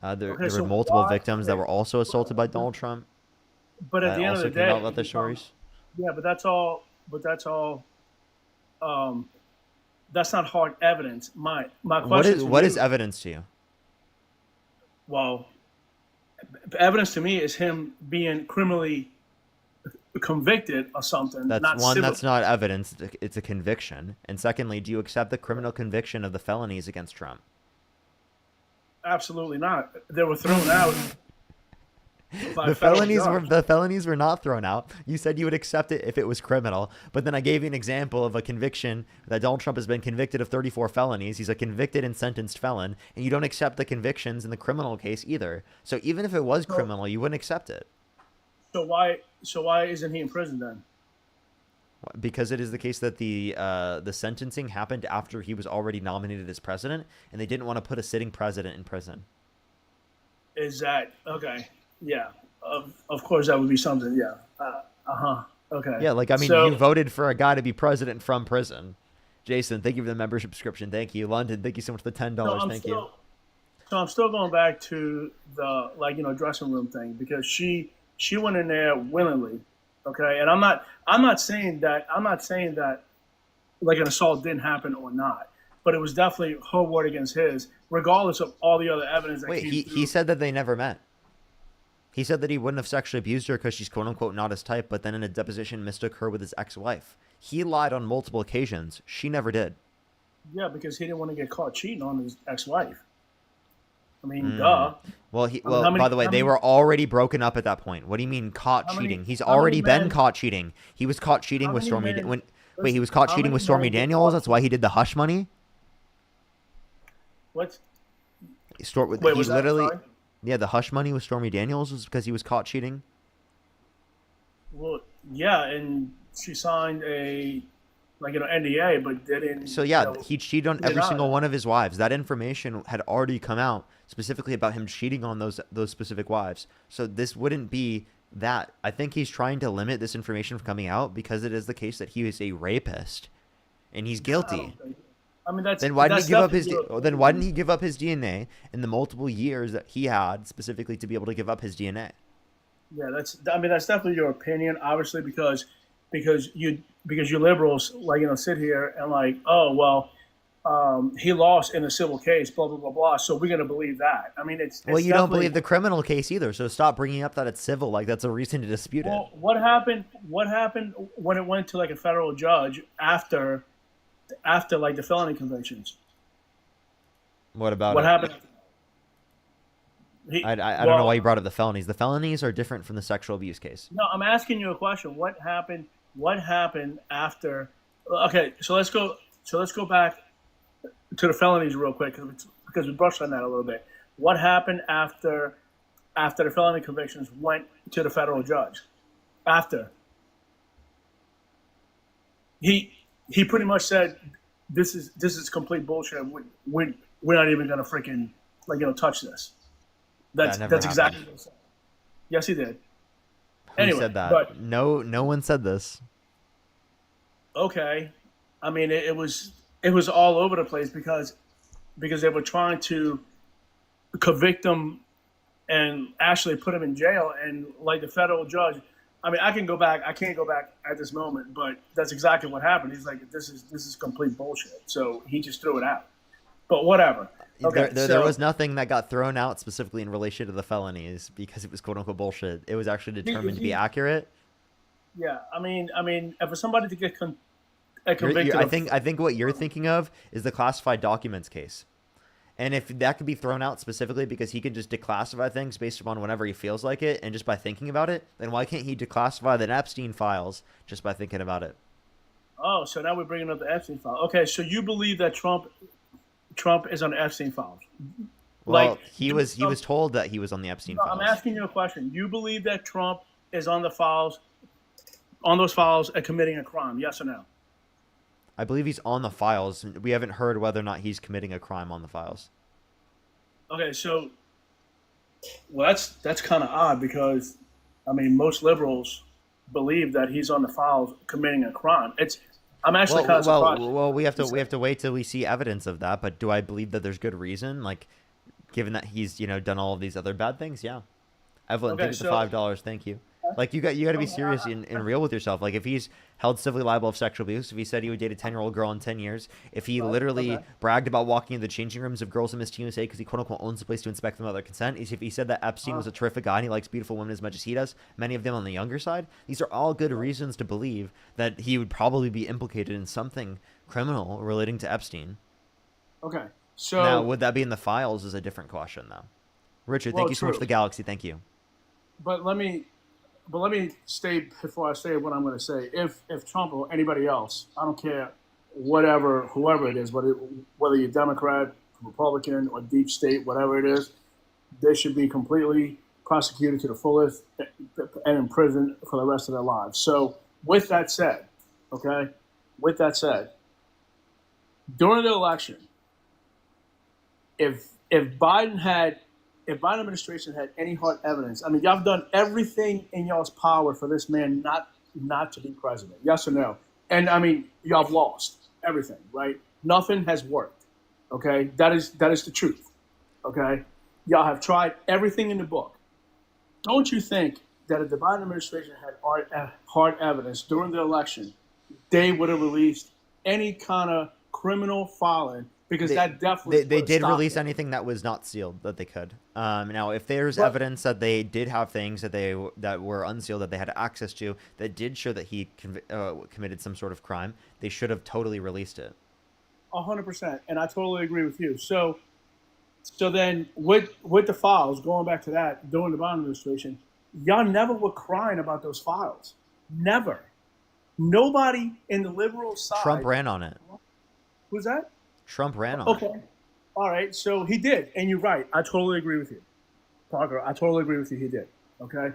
There were multiple victims that were also assaulted by Donald Trump. But at the end of the day, came out about their stories. Yeah, but that's all. That's not hard evidence. My question. What is evidence to you? Well, evidence to me is him being criminally convicted of something. That's not one. civil. That's not evidence. It's a conviction. And secondly, do you accept the criminal conviction of the felonies against Trump? Absolutely not. They were thrown out. The felonies were not thrown out. You said you would accept it if it was criminal, but then I gave you an example of a conviction that Donald Trump has been convicted of 34 felonies. He's a convicted and sentenced felon, and you don't accept the convictions in the criminal case either. So even if it was criminal, you wouldn't accept it. So why isn't he in prison then? Because it is the case that the sentencing happened after he was already nominated as president, and they didn't want to put a sitting president in prison. Is that okay? Yeah, of course that would be something. Yeah. Okay. Yeah, like I mean, you voted for a guy to be president from prison. Jason, thank you for the membership subscription. Thank you, London. Thank you so much for the $10. Thank you. So I'm still going back to the dressing room thing, because she went in there willingly. Okay, and I'm not saying that like an assault didn't happen or not, but it was definitely her word against his, regardless of all the other evidence that came through. He said that they never met. He said that he wouldn't have sexually abused her because she's quote unquote not his type, but then in a deposition mistook her with his ex-wife. He lied on multiple occasions. She never did. Yeah, because he didn't want to get caught cheating on his ex-wife. I mean, duh. Well, by the way, they were already broken up at that point. What do you mean caught cheating? He's already been caught cheating. He was caught cheating with Stormy. He was caught cheating with Stormy Daniels. That's why he did the hush money. What? Yeah, the hush money with Stormy Daniels was because he was caught cheating. Well, yeah, and she signed a NDA, but didn't. So yeah, he cheated on every single one of his wives. That information had already come out specifically about him cheating on those specific wives. So this wouldn't be that. I think he's trying to limit this information from coming out because it is the case that he is a rapist, and he's guilty. I mean, that's. Then why didn't he give up his? Then why didn't he give up his DNA in the multiple years that he had specifically to be able to give up his DNA? Yeah, that's definitely your opinion, obviously, because you liberals sit here and oh well, he lost in a civil case, blah blah blah blah. So we're gonna believe that. I mean, it's well, you don't believe the criminal case either. So stop bringing up that it's civil. Like that's a reason to dispute it. What happened? What happened when it went to a federal judge after the felony convictions? What about what happened? I don't know why you brought up the felonies. The felonies are different from the sexual abuse case. No, I'm asking you a question. What happened what happened after? Okay, so let's go. So let's go back to the felonies real quick because we brushed on that a little bit. What happened after the felony convictions went to the federal judge? After he pretty much said, "This is complete bullshit. We're not even gonna freaking touch this." That's exactly what he said. Yes, he did. Who said that? But no one said this. okay, I mean it was all over the place because they were trying to convict him and actually put him in jail, and like the federal judge. I mean, I can't go back at this moment, but that's exactly what happened. He's like, this is complete bullshit. So he just threw it out. But whatever. Okay, There was nothing that got thrown out specifically in relation to the felonies because it was quote unquote bullshit. It was actually determined to be accurate. Yeah, I mean, if for somebody to get convicted, I think what you're thinking of is the classified documents case. And if that could be thrown out specifically because he could just declassify things based upon whenever he feels like it and just by thinking about it, then why can't he declassify the Epstein files just by thinking about it? Oh, so now we're bringing up the Epstein file. Okay, so you believe that Trump is on the Epstein files? Well, he was told that he was on the Epstein files. I'm asking you a question. You believe that Trump is on the files, on those files, and committing a crime? Yes or no? I believe he's on the files. We haven't heard whether or not he's committing a crime on the files. Okay, so that's kind of odd because, I mean, most liberals believe that he's on the files committing a crime. I'm actually kind of surprised. Well, we have to wait till we see evidence of that. But do I believe that there's good reason? Like, given that he's done all of these other bad things, yeah. Evelyn, thank you for the $5. Thank you. Like you got to be serious and real with yourself. Like if he's held civilly liable of sexual abuse, if he said he would date a 10-year-old girl in 10 years, if he literally bragged about walking into the changing rooms of girls in Miss USA because he quote unquote owns the place to inspect them without their consent, if he said that Epstein was a terrific guy and he likes beautiful women as much as he does, many of them on the younger side, these are all good reasons to believe that he would probably be implicated in something criminal relating to Epstein. Okay, so now would that be in the files is a different question though. Richard, thank you so much for the galaxy. Thank you. But let me state before I say what I'm going to say. If Trump or anybody else, I don't care, whoever it is, whether you're Democrat, Republican, or deep state, whatever it is, they should be completely prosecuted to the fullest and in prison for the rest of their lives. So with that said, during the election, if Biden administration had any hard evidence, I mean, y'all have done everything in y'all's power for this man not to be president. Yes or no? And I mean, y'all have lost everything, right? Nothing has worked. Okay, that is the truth. Okay, y'all have tried everything in the book. Don't you think that if the Biden administration had hard evidence during the election, they would have released any kind of criminal filing? Because that definitely they did release anything that was not sealed that they could. Now, if there's evidence that they did have things that were unsealed that they had access to that did show that he committed some sort of crime, they should have totally released it. 100%, and I totally agree with you. So then with the files, going back to that during the Biden administration, y'all never were crying about those files. Never. Nobody in the liberal side. Trump ran on it. Who's that? Trump ran on it. Okay. All right. So he did. And you're right. I totally agree with you. Parker, I totally agree with you. He did. Okay.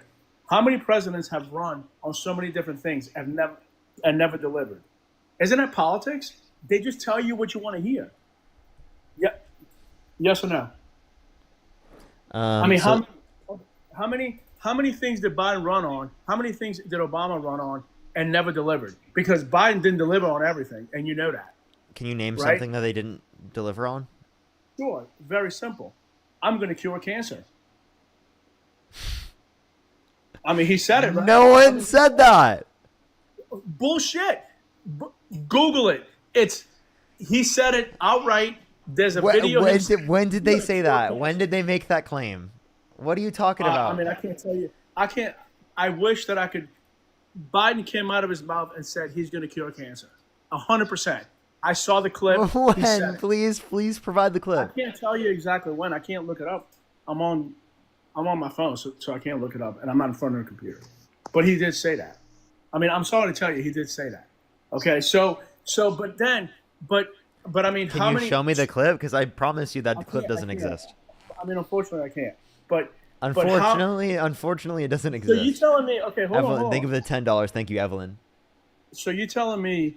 How many presidents have run on so many different things and never delivered? Isn't that politics? They just tell you what you want to hear. Yeah. Yes or no? I mean, how many things did Biden run on? How many things did Obama run on and never delivered? Because Biden didn't deliver on everything, and you know that. Can you name something that they didn't deliver on? Sure. Very simple. I'm going to cure cancer. I mean, he said it, right? No one said that. Bullshit. Google it. He said it outright. There's a video. When did they say that? When did they make that claim? What are you talking about? I mean, I can't tell you. I wish that I could. Biden came out of his mouth and said he's going to cure cancer. 100%. I saw the clip. When? Please provide the clip. I can't tell you exactly when. I can't look it up. I'm on my phone, so I can't look it up, and I'm not in front of the computer. But he did say that. I mean, I'm sorry to tell you, he did say that. Okay, but I mean, Can how you many? show me the clip? Because I promise you that I clip can't- I doesn't can't. exist. I mean, unfortunately, I can't. But Unfortunately, it doesn't so exist. you telling me? Okay, hold Evelyn, on. think of the $10. Thank you, Evelyn. So you telling me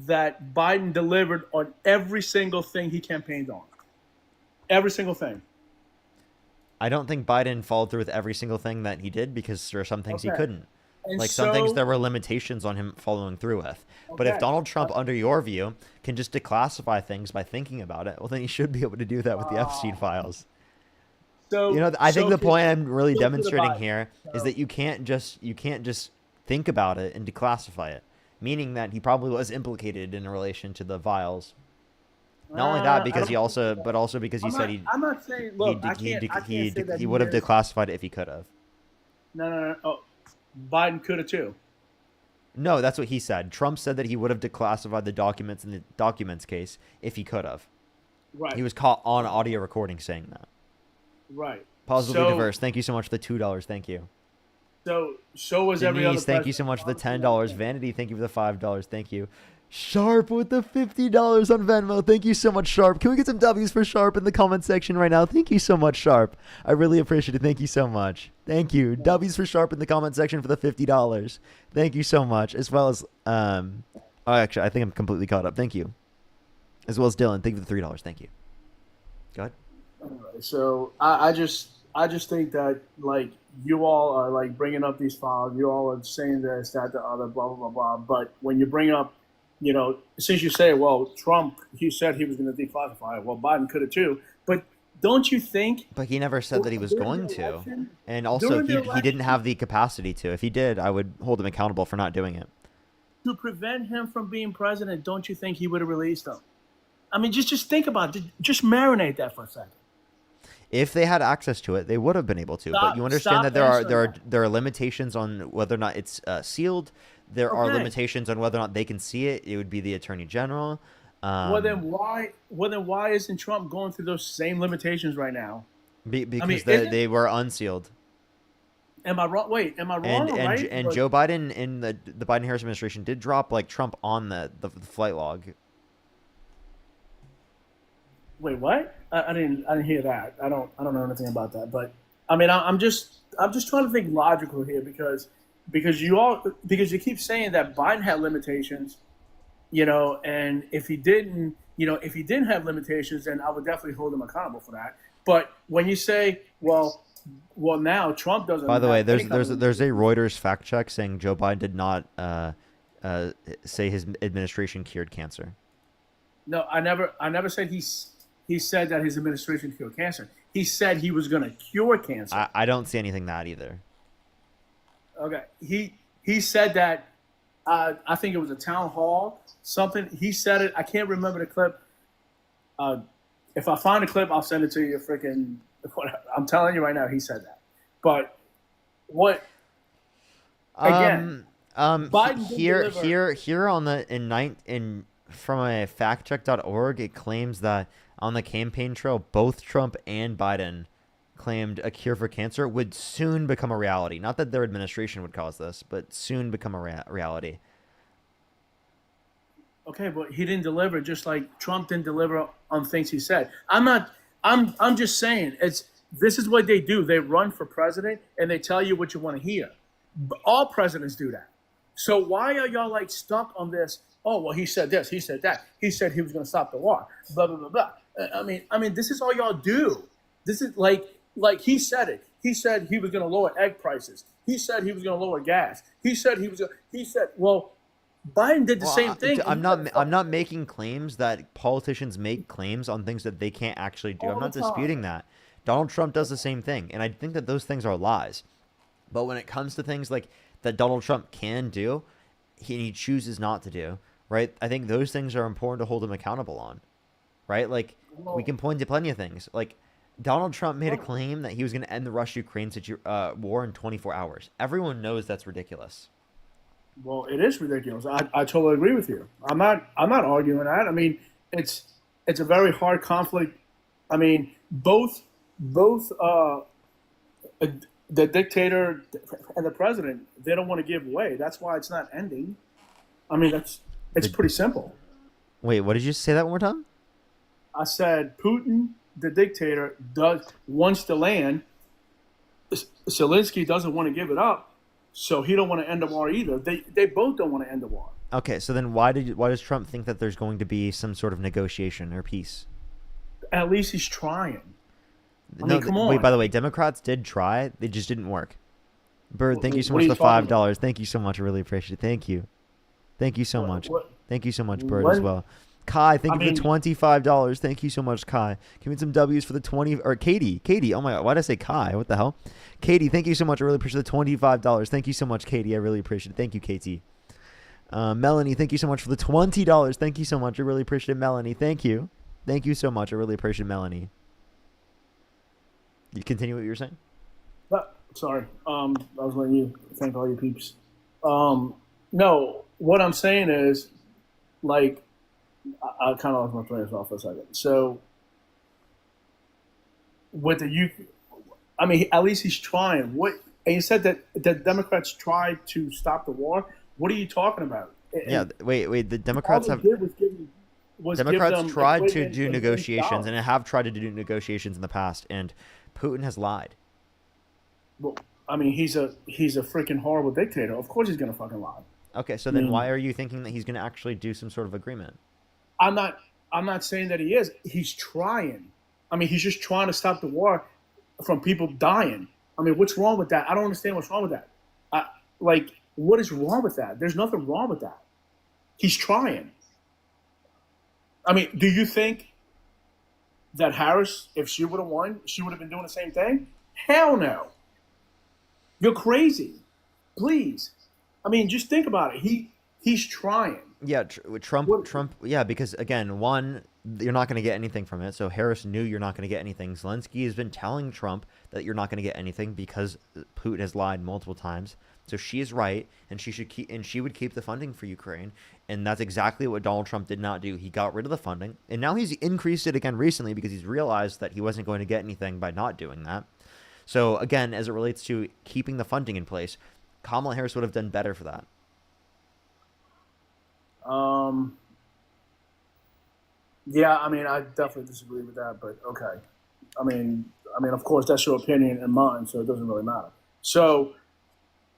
that Biden delivered on every single thing he campaigned on? Every single thing. I don't think Biden followed through with every single thing that he did because there are some things he Okay. couldn't. And Like some things so- there were limitations on him following through with. But if Okay. Donald Trump, under your view, can just declassify things by thinking about it, well, then he should be able to do that with the Epstein files. So You know, I think the point I'm really so to the demonstrating Biden. here is that you can't just think about it and declassify it, meaning that he probably was implicated in relation to the vials. Not only that, because he also, but also because he said I'm not saying. Look, I can't say that he would have is. declassified it if he could have. No. Oh, Biden could have too. No, that's what he said. Trump said that he would have declassified the documents in the documents case if he could have. Right. He was caught on audio recording saying that. Right. Positively So- diverse. Thank you so much for the $2. Thank you. So was every other. Denise, thank you so much for the $10. Vanity, thank you for the $5. Thank you. Sharp with the $50 on Venmo. Thank you so much, Sharp. Can we get some W's for Sharp in the comment section right now? Thank you so much, Sharp. I really appreciate it. Thank you so much. Thank you. W's for Sharp in the comment section for the $50. Thank you so much. As well as actually, I think I'm completely caught up. Thank you. As well as Dylan, thank you for the $3. Thank you. Go ahead. Anyway, so I just think that like you all are like bringing up these files. You all are saying this, that, the other, blah blah blah blah. But when you bring up, you know, since you say, well, Trump, he said he was going to declassify it. Well, Biden could have too. But don't you think? But he never said that he was going to. election- And also, during the he didn't have the capacity to. If he did, I would hold him accountable for not doing it. To prevent him from being president, don't you think he would have released him? I mean, just think about it. Just marinate that for a second. If they had access to it, they would have been able to. But you understand Stop that there are answering there are limitations on whether or not it's sealed. There are Okay. limitations on whether or not they can see it. It would be the attorney general. Well, then why isn't Trump going through those same limitations right now? Because isn't- they were unsealed. Am I wrong? Wait, am I wrong or right? And But- Joe Biden in the Biden Harris administration did drop like Trump on the flight log. Wait, what? I didn't hear that. I don't know anything about that. But I mean, I'm just trying to think logical here because you keep saying that Biden had limitations, you know, and if he didn't have limitations, then I would definitely hold him accountable for that. But when you say, well, now Trump doesn't. By the way, have any kind of there's a Reuters fact check saying Joe Biden did not say his administration cured cancer. No, I never said he said that his administration cured cancer. He said he was going to cure cancer. I don't see anything that either. Okay, he said that. I think it was a town hall. Something he said it. I can't remember the clip. If I find a clip, I'll send it to you. Freaking, I'm telling you right now, he said that. But what? Again, Biden did deliver. here on the from a factcheck.org, it claims that on the campaign trail, both Trump and Biden claimed a cure for cancer would soon become a reality. Not that their administration would cause this, but soon become a reality. Okay, but he didn't deliver, just like Trump didn't deliver on things he said. I'm just saying this is what they do. They run for president and they tell you what you want to hear. All presidents do that. So why are y'all like stuck on this? Oh, well, he said this, he said that. He said he was going to stop the war. Blah blah blah blah. I mean, this is all y'all do. This is like he said it. He said he was going to lower egg prices. He said he was going to lower gas. He said well, Biden did the same thing. I'm not making claims that politicians make claims on things that they can't actually do. I'm not disputing that. Donald Trump does the same thing, and I think that those things are lies. But when it comes to things like that Donald Trump can do, he chooses not to do, right? I think those things are important to hold him accountable on, right? Like, we can point to plenty of things. Like, Donald Trump made a claim that he was going to end the Russia-Ukraine war in 24 hours. Everyone knows that's ridiculous. Well, it is ridiculous. I totally agree with you. I'm not arguing that. I mean, it's a very hard conflict. I mean, both the dictator and the president, they don't want to give way. That's why it's not ending. I mean, it's pretty simple. Wait, what did you say that one more time? I said Putin, the dictator, wants the land. Zelensky doesn't want to give it up, so he don't want to end the war either. They both don't want to end the war. Okay, so then why does Trump think that there's going to be some sort of negotiation or peace? At least he's trying. I No, mean, come on. wait, by the way, Democrats did try. They just didn't work. Bird, thank you so What much are for you the talking $5. Thank you so much. I really appreciate it. Thank you. Thank you so much. Thank you so much, Bird, as well. Kai, thank you for the $25. Thank you so much, Kai. Give me some W's for the 20 or Katie. Oh my god, why did I say Kai? What the hell? Katie, thank you so much. I really appreciate the $25. Thank you so much, Katie. I really appreciate it. Thank you, Katie. Melanie, thank you so much for the $20. Thank you so much. I really appreciate it, Melanie. Thank you. Thank you so much. I really appreciate it, Melanie. You continue what you were saying? Sorry. I was letting you thank all you peeps. No, what I'm saying is, like, I kind of lost my train of thought for a second. So, with the I mean, at least he's trying. And you said that the Democrats tried to stop the war. What are you talking about? Yeah, wait. The Democrats have. Democrats tried to do negotiations and have tried to do negotiations in the past, and Putin has lied. Well, I mean, he's a freaking horrible dictator. Of course, he's gonna fucking lie. Okay, so then why are you thinking that he's going to actually do some sort of agreement? I'm not saying that he is. He's trying. I mean, he's just trying to stop the war from people dying. I mean, what's wrong with that? I don't understand what's wrong with that. What is wrong with that? There's nothing wrong with that. He's trying. I mean, do you think that Harris, if she would have won, she would have been doing the same thing? Hell no. You're crazy. Please. I mean, just think about it. He's trying. Yeah, Trump. Yeah, because again, one, you're not going to get anything from it. So Harris knew you're not going to get anything. Zelensky has been telling Trump that you're not going to get anything because Putin has lied multiple times. So she is right, and she would keep the funding for Ukraine, and that's exactly what Donald Trump did not do. He got rid of the funding, and now he's increased it again recently because he's realized that he wasn't going to get anything by not doing that. So again, as it relates to keeping the funding in place, Kamala Harris would have done better for that. Yeah, I mean, I definitely disagree with that, but okay. I mean, of course, that's your opinion and mine, so it doesn't really matter. So,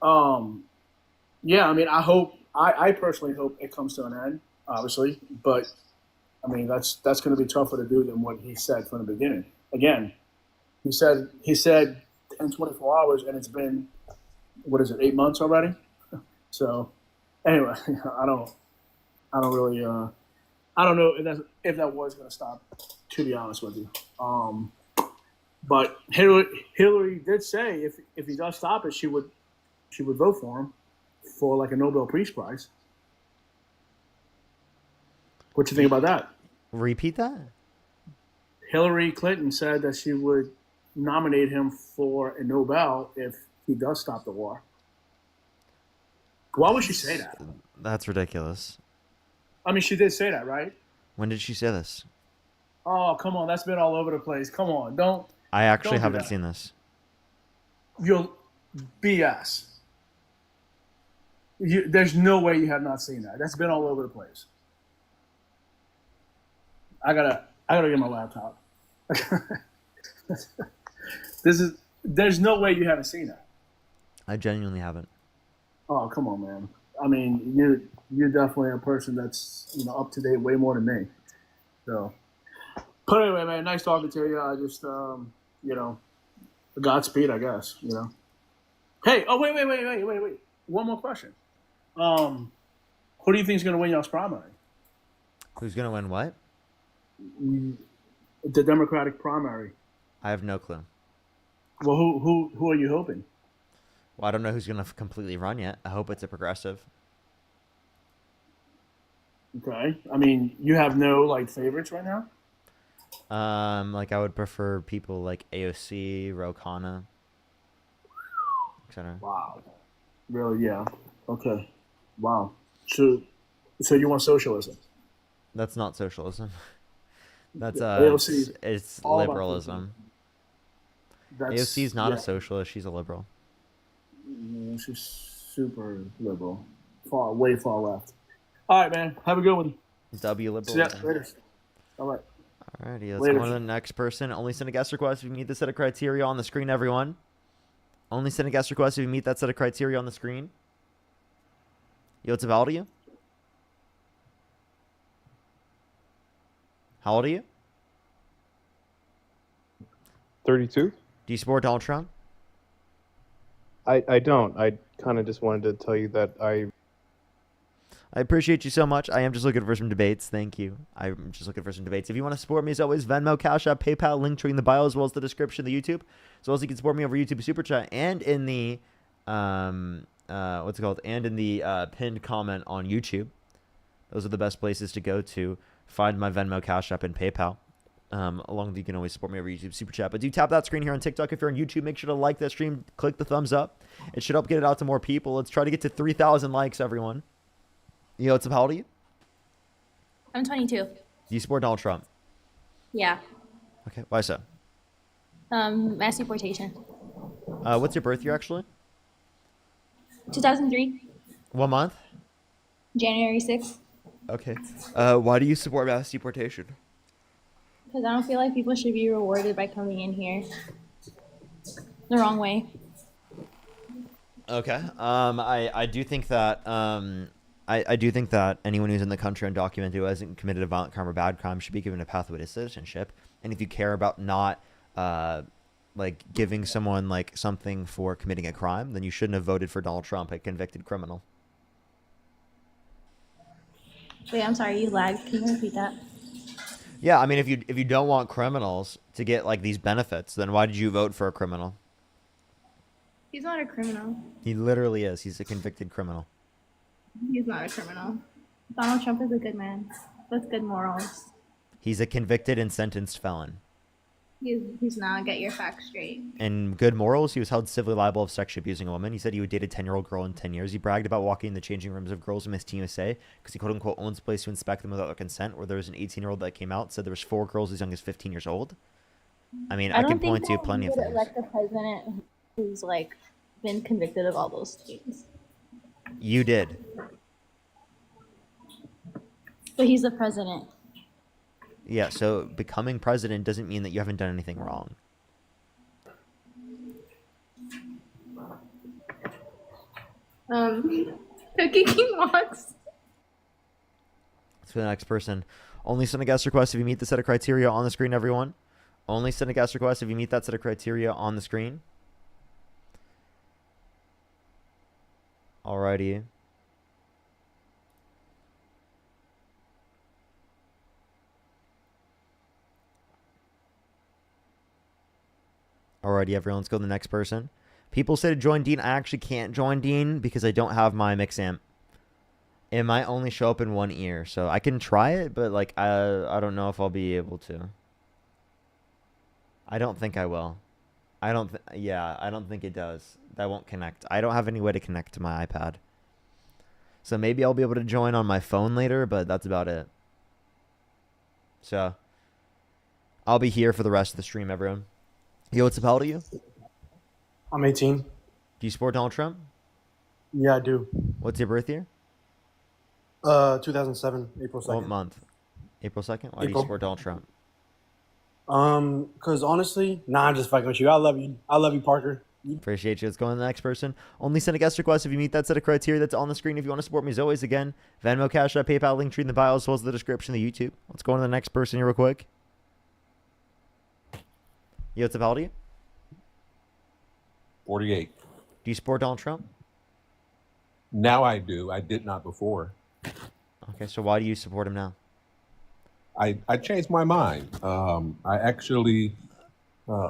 yeah, I mean, I personally hope it comes to an end, obviously, but I mean, that's going to be tougher to do than what he said from the beginning. Again, he said in 24 hours, and it's been, 8 months already? So, anyway, I don't really, I don't know if that was going to stop, to be honest with you. But Hillary did say if he does stop it, she would vote for him for like a Nobel Peace Prize. What you think about that? Repeat that? Hillary Clinton said that she would nominate him for a Nobel if he does stop the war. Why would she say that? That's ridiculous. I mean, she did say that, right? When did she say this? Oh, come on. That's been all over the place. Come on. Don't. I actually don't do haven't that. seen this. You're BS. There's no way you have not seen that. That's been all over the place. I gotta get my laptop. There's no way you haven't seen that. I genuinely haven't. Oh, come on, man. I mean, you're definitely a person that's up to date way more than me. So, but anyway, man, nice talking to you. I just Godspeed, I guess. Hey, oh wait. One more question. Who do you think is going to win y'all's primary? Who's going to win what? The Democratic primary. I have no clue. Well, who are you hoping? Well, I don't know who's going to completely run yet. I hope it's a progressive. Okay. I mean, you have no favorites right now? I would prefer people like AOC, Ro Khanna, etc. Wow. Really? Yeah. Okay. Wow. So you want socialism? That's not socialism. That's AOC it's all about liberalism. That's AOC's not a yeah. socialist. She's a liberal. Yeah, she's super liberal, way far left. All right, man. Have a good one. W See ya liberalism. later. All right. Alrighty, let's Later. go on to the next person. Only send a guest request if you meet the set of criteria on the screen, everyone. Only send a guest request if you meet that set of criteria on the screen. Yo, what's up? How old are you? How old are you? 32. Do you support Donald Trump? I don't. I kind of just wanted to tell you that I appreciate you so much. I am just looking for some debates. Thank you. I'm just looking for some debates. If you want to support me, as always, Venmo, Cash App, PayPal, link tree in the bio, as well as the description of the YouTube. As well as you can support me over YouTube Super Chat and in the what's it called? And in the pinned comment on YouTube. Those are the best places to go to find my Venmo, Cash App, and PayPal. Along with you can always support me over YouTube Super Chat. But do tap that screen here on TikTok. If you're on YouTube, make sure to like that stream. Click the thumbs up. It should help get it out to more people. Let's try to get to 3,000 likes, everyone. Yo, what's up? How old are you? I'm 22. Do you support Donald Trump? Yeah. Okay, why so? Mass deportation. What's your birth year, actually? 2003, What month? January 6th. Okay. Why do you support mass deportation? Because I don't feel like people should be rewarded by coming in here the wrong way. Okay. I do think that I do think that anyone who's in the country undocumented who hasn't committed a violent crime or bad crime should be given a pathway to citizenship. And if you care about not like giving someone like something for committing a crime, then you shouldn't have voted for Donald Trump, a convicted criminal. Wait, I'm sorry, you lagged. Can you repeat that? Yeah, I mean, if you don't want criminals to get like these benefits, then why did you vote for a criminal? He's not a criminal. He literally is. He's a convicted criminal. He's not a criminal. Donald Trump is a good man with good morals. He's a convicted and sentenced felon. He's not. Get your facts straight. And good morals, he was held civilly liable of sexually abusing a woman. He said he would date a 10-year-old girl in 10 years. He bragged about walking in the changing rooms of girls in Miss Teen USA because he quote-unquote owns a place to inspect them without their consent, where there was an 18-year-old that came out, said there was 4 girls as young as 15 years old. I mean, I can point to plenty of things. Elect a president who's like been convicted of all those things. You did. But he's the president. Yeah, so becoming president doesn't mean that you haven't done anything wrong. Cookie King wants. Let's go to the next person. Only send a guest request if you meet the set of criteria on the screen, everyone. Only send a guest request if you meet that set of criteria on the screen. Alrighty. Alrighty, everyone. Let's go to the next person. People say to join Dean. I actually can't join Dean because I don't have my mix amp. It might only show up in one ear, so I can try it, but like I don't know if I'll be able to. I don't think I will. I don't think it does. That won't connect. I don't have any way to connect to my iPad. So maybe I'll be able to join on my phone later, but that's about it. So I'll be here for the rest of the stream, everyone. Yo, what's up? How old are you? I'm 18. Do you support Donald Trump? Yeah, I do. What's your birth year? 2007, April 2nd. What month? April 2nd? Why do you April. support Donald Trump? Because honestly, I'm just fucking with you. I love you. I love you, Parker. Appreciate you. Let's go on to the next person. Only send a guest request if you meet that set of criteria that's on the screen. If you want to support me as always, again, Venmo, Cash App, PayPal, link tree in the bio, as well as the description of the YouTube. Let's go on to the next person here real quick. Yo, what's up? How old are you? 48. Do you support Donald Trump? Now I do. I did not before. Okay, so why do you support him now? I changed my mind. I actually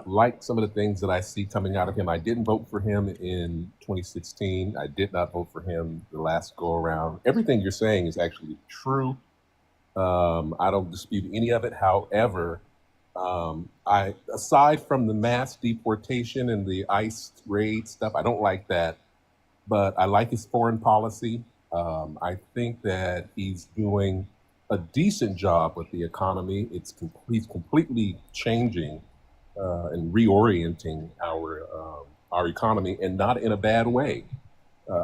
like some of the things that I see coming out of him. I didn't vote for him in 2016. I did not vote for him the last go around. Everything you're saying is actually true. I don't dispute any of it. However, aside from the mass deportation and the ICE raid stuff, I don't like that. But I like his foreign policy. I think that he's doing a decent job with the economy. He's completely changing and reorienting our economy, and not in a bad way.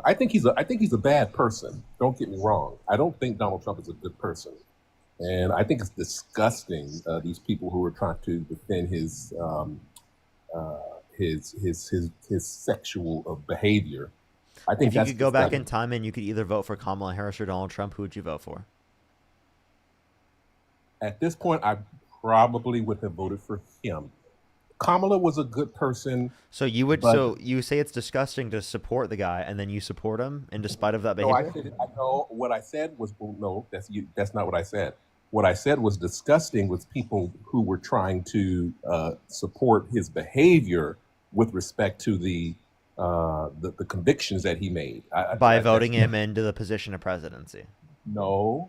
I think he's a bad person. Don't get me wrong. I don't think Donald Trump is a good person, and I think it's disgusting these people who are trying to defend his sexual behavior. I think If you that's could go back disgusting. in time and you could either vote for Kamala Harris or Donald Trump, who would you vote for? At this point, I probably would have voted for him. Kamala was a good person. So you would. but- So you say it's disgusting to support the guy, and then you support him in despite of that No, behavior. I know what I said was no. That's not what I said. What I said was disgusting was people who were trying to support his behavior with respect to the convictions that he made. By voting him into the position of presidency. No,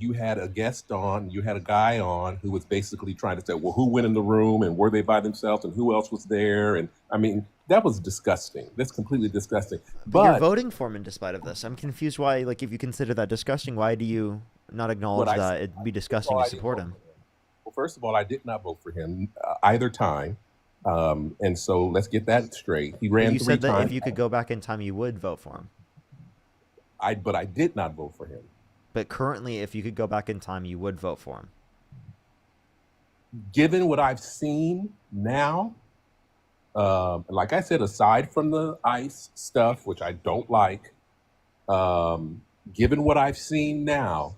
you had a guest on, you had a guy on who was basically trying to say, well, who went in the room and were they by themselves and who else was there? And I mean, that was disgusting. That's completely disgusting. But you're voting for him in despite of this. I'm confused why, like, if you consider that disgusting, why do you not acknowledge What I that said- it'd be disgusting Well, to I didn't support vote him? Well, first of all, I did not vote for him either time. And so let's get that straight. He ran You 3 said that times. if you could go back in time, you would vote for him. But I did not vote for him. But currently, if you could go back in time, you would vote for him. Given what I've seen now, like I said, aside from the ICE stuff, which I don't like, given what I've seen now,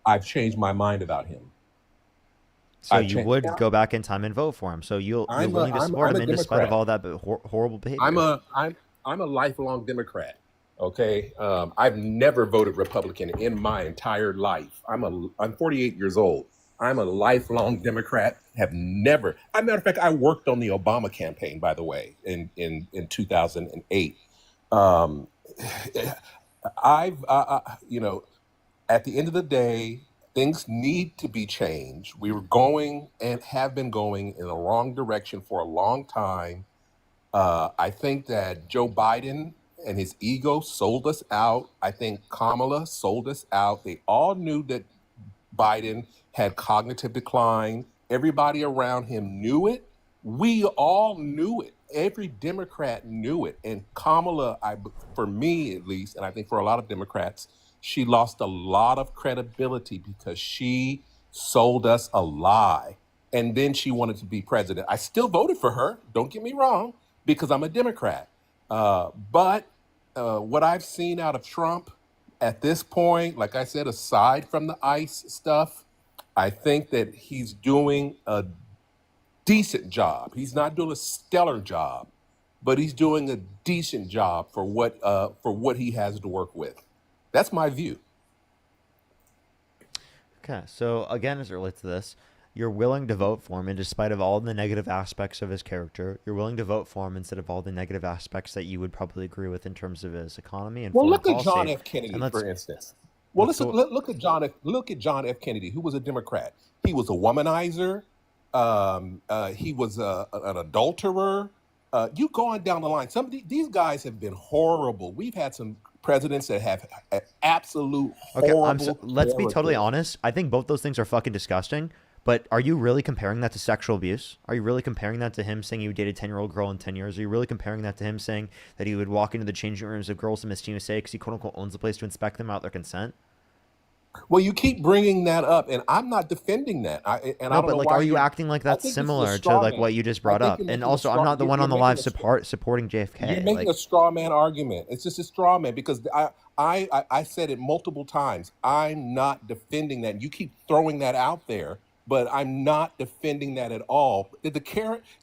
I've changed my mind about him. So I've you changed- would go back in time and vote for him. So you're I'm a- willing to I'm- support I'm him a in despite of Democrat. all that horrible behavior. I'm a lifelong Democrat. Okay, I've never voted Republican in my entire life. I'm 48 years old. I'm a lifelong Democrat. Have never. As a matter of fact, I worked on the Obama campaign, by the way, in 2008. At the end of the day, things need to be changed. We were going and have been going in the wrong direction for a long time. I think that Joe Biden and his ego sold us out. I think Kamala sold us out. They all knew that Biden had cognitive decline. Everybody around him knew it. We all knew it. Every Democrat knew it. And Kamala, for me at least, and I think for a lot of Democrats, she lost a lot of credibility because she sold us a lie. And then she wanted to be president. I still voted for her, don't get me wrong, because I'm a Democrat. But what I've seen out of Trump at this point, like I said, aside from the ICE stuff, I think that he's doing a decent job. He's not doing a stellar job, but he's doing a decent job for what he has to work with. That's my view. Okay, so again, as it relates to this, you're willing to vote for him in despite of all the negative aspects of his character. You're willing to vote for him instead of all the negative aspects that you would probably agree with in terms of his economy and Well, foreign look at policy. John F. Kennedy, And let's- for instance. Well, let's look at John F. Kennedy, who was a Democrat. He was a womanizer. He was an adulterer. You go on down the line. These guys have been horrible. We've had some presidents that have absolute Okay, horrible. let's be totally character. honest. I think both those things are fucking disgusting. But are you really comparing that to sexual abuse? Are you really comparing that to him saying he would date a 10-year-old girl in 10 years? Are you really comparing that to him saying that he would walk into the changing rooms of girls in Miss USA because he quote-unquote owns the place to inspect them without their consent? Well, you keep bringing that up, and I'm not defending that. I No, don't but know like, why are you acting like I that's think this is a similar to straw like man. what you just I brought think up? you're And making a also, I'm straw- not the you're- one on the you're live making a supporting JFK. You're making Like, a straw man argument. It's just a straw man because I said it multiple times. I'm not defending that. You keep throwing that out there, but I'm not defending that at all. The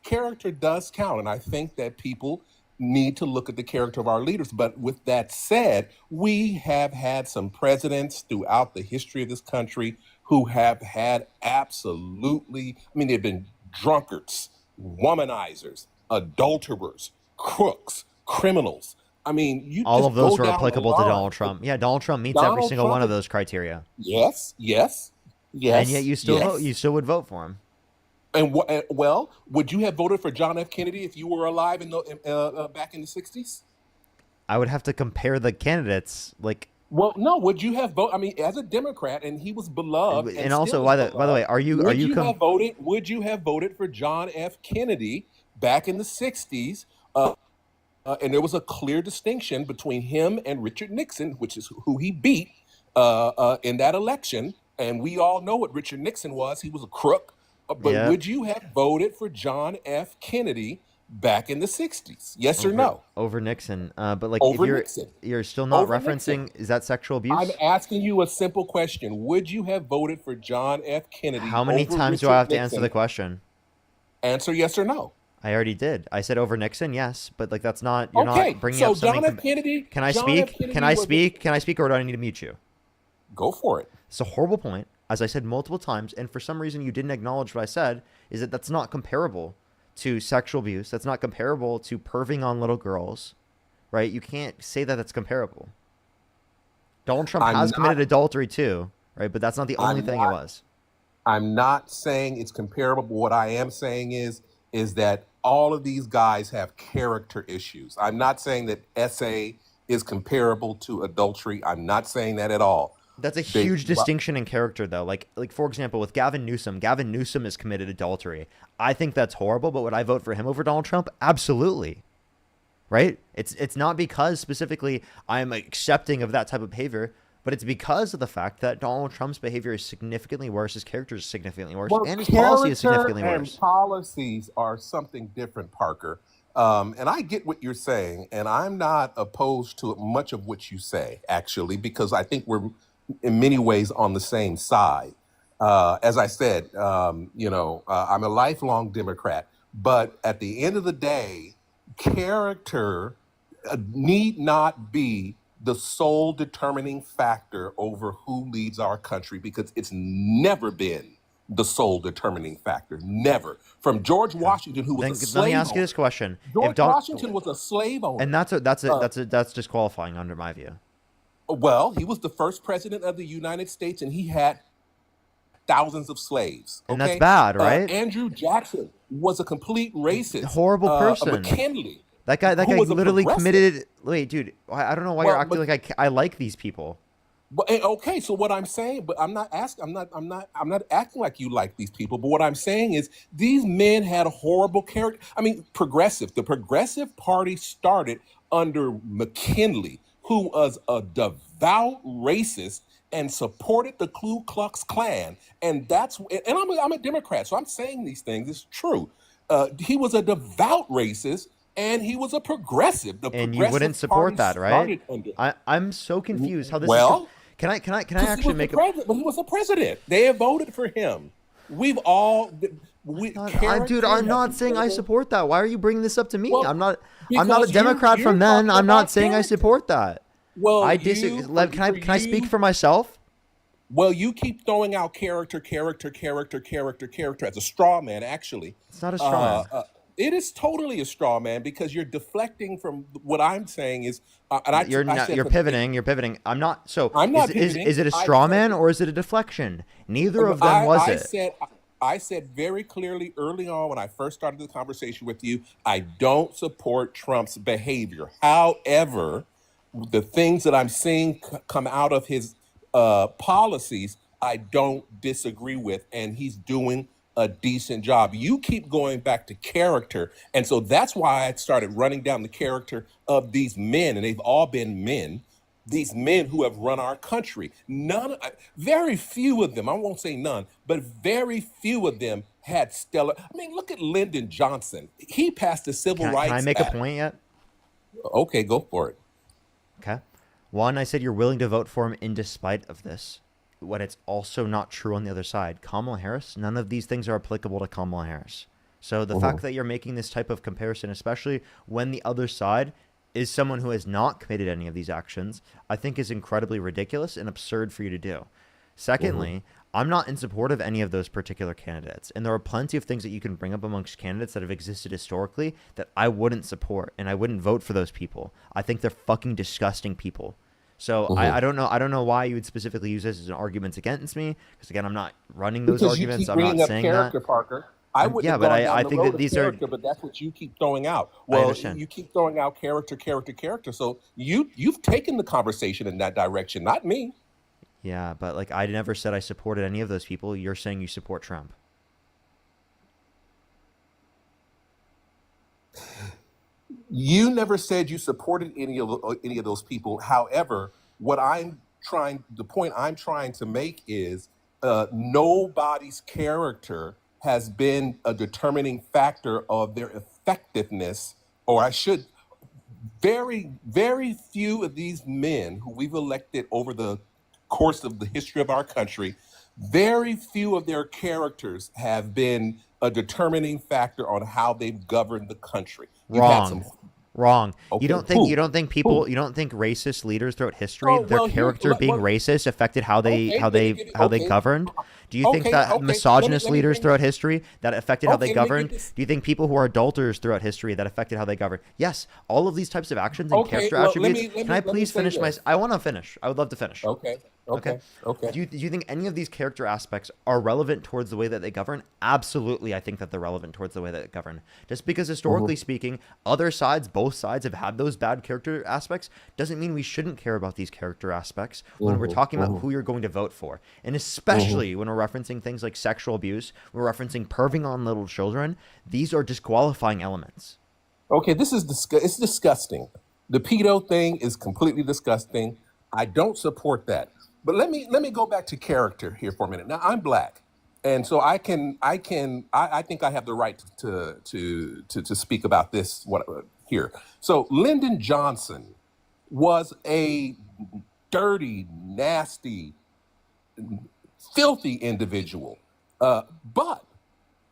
character does count, and I think that people need to look at the character of our leaders. But with that said, we have had some presidents throughout the history of this country who have had absolutely, I mean, they've been drunkards, womanizers, adulterers, crooks, criminals. I mean, you all just of those go are down the applicable to line. Donald Trump. Yeah, Donald Trump meets every Donald single Trump one of is- those criteria. Yes. And yet you still vote. You still would vote for him. And well, would you have voted for John F. Kennedy if you were alive in the back in the '60s? I would have to compare the candidates. Like, Well, no. Would you have voted? I mean, as a Democrat, and he was beloved, And still also, is by the way, beloved, are you would you have voted? Would you have voted for John F. Kennedy back in the '60s? And there was a clear distinction between him and Richard Nixon, which is who he beat in that election. And we all know what Richard Nixon was. He was a crook. But Yeah. would you have voted for John F. Kennedy back in the '60s? Yes or no? Over Nixon? But like, Over if Nixon. you're still not Over referencing, Nixon. is that sexual abuse? I'm asking you a simple question. Would you have voted for John F. Kennedy? How many over times do Richard I have to Nixon? answer the question? Answer yes or no. I already did. I said over Nixon, yes, but like that's not. You're Okay, not bringing so up something. John F. Kennedy. Can I John speak? F. Kennedy Can I was a- speak? Can I speak, or do I need to mute you? Go for it. It's a horrible point, as I said multiple times, and for some reason you didn't acknowledge what I said. Is that that's not comparable to sexual abuse? That's not comparable to perving on little girls, right? You can't say that that's comparable. Donald Trump has committed adultery too, right? But that's not the only thing it was. I'm not saying it's comparable, but what I am saying is that all of these guys have character issues. I'm not saying that SA is comparable to adultery. I'm not saying that at all. That's a huge distinction in character, though. Like for example, with Gavin Newsom has committed adultery. I think that's horrible, but would I vote for him over Donald Trump? Absolutely. Right? It's not because specifically I'm accepting of that type of behavior, but it's because of the fact that Donald Trump's behavior is significantly worse, his character is significantly worse, Well, and his policy is significantly character worse. and policies are something different, Parker. And I get what you're saying, and I'm not opposed to much of what you say, actually, because I think we're in many ways on the same side. As I said, I'm a lifelong Democrat, but at the end of the day, character need not be the sole determining factor over who leads our country, because it's never been the sole determining factor. Never. From George Washington, who was a slave Let me ask you owner. this question: George Washington was a slave owner. and that's disqualifying under my view. Well, he was the first president of the United States, and he had thousands of slaves. And that's bad, right? Andrew Jackson was a complete racist, Horrible person. McKinley. That guy who was a literally progressive. committed. Wait, dude, I don't know why you're acting like I like these people. But okay, so what I'm saying, but I'm not asking, I'm not acting like you like these people. But what I'm saying is these men had a horrible character. I mean, the Progressive Party started under McKinley, who was a devout racist and supported the Ku Klux Klan. And I'm a Democrat, so I'm saying these things. It's true. He was a devout racist. And he was a progressive. And you wouldn't support that, right? I'm so confused how this is. Can I actually make But he was a president. They have voted for him. We've all. Dude, I'm not saying I support that. Why are you bringing this up to me? Well, I'm not a because Democrat you're from then. talking I'm not about saying I support that. Well, I disagree. Can I speak for myself? Well, you keep throwing out character as a straw man. Actually, it's not a straw man. It is totally a straw man, because you're deflecting from what I'm saying is. You're pivoting. You're pivoting. I'm not. So I'm not is pivoting. it a straw man or is it a deflection? Neither of them was it. I said very clearly early on when I first started the conversation with you, I don't support Trump's behavior. However, the things that I'm seeing come out of his policies, I don't disagree with, and he's doing a decent job. You keep going back to character, and so that's why I started running down the character of these men, and they've all been men. These men who have run our country. Very few of them, I won't say none, but very few of them had stellar. I mean, look at Lyndon Johnson. He passed the Civil Rights Can I make Act. a point yet? Okay, go for it. Okay. One, I said you're willing to vote for him in despite of this. When it's also not true on the other side. Kamala Harris, none of these things are applicable to Kamala Harris. So the fact that you're making this type of comparison, especially when the other side is someone who has not committed any of these actions, I think is incredibly ridiculous and absurd for you to do. Secondly, I'm not in support of any of those particular candidates. And there are plenty of things that you can bring up amongst candidates that have existed historically that I wouldn't support, and I wouldn't vote for those people. I think they're fucking disgusting people. So I don't know why you would specifically use this as an argument against me, because again, I'm not running those arguments. I'm not saying that. Parker. I I'm, wouldn't yeah, have but gone down I the think road that of these are. character, but that's what you keep throwing out. I Well, understand. you keep throwing out character. So you've taken the conversation in that direction, not me. Yeah, but like I never said I supported any of those people. You're saying you support Trump. You never said you supported any of those people. However, the point I'm trying to make is nobody's character has been a determining factor of their effectiveness, or I should. Very few of these men who we've elected over the course of the history of our country, very few of their characters have been a determining factor on how they've governed the country. You've had some. Wrong. Okay, You don't think who? you don't think racist leaders throughout history, Oh their well, here. character being Well, racist affected okay, let me get it. how they Okay, governed? Do you think okay. that misogynist Let me leaders bring. throughout history that affected how they Okay, let me get governed? this. Do you think people who are adulterers throughout history that affected how they governed? Yes, all of these types of actions and Okay, character well, attributes. let Can I me please say finish my this. I want to finish. I would love to finish. Okay, okay. Do you think any of these character aspects are relevant towards the way that they govern? Absolutely, I think that they're relevant towards the way that they govern. Just because historically speaking, other sides, both sides have had those bad character aspects, doesn't mean we shouldn't care about these character aspects when we're talking about who you're going to vote for. And especially when we're referencing things like sexual abuse, we're referencing perving on little children. These are disqualifying elements. Okay, this is it's disgusting. The pedo thing is completely disgusting. I don't support that. But let me go back to character here for a minute. Now I'm black, and so I think I have the right to speak about this here. So Lyndon Johnson was a dirty, nasty, filthy individual, but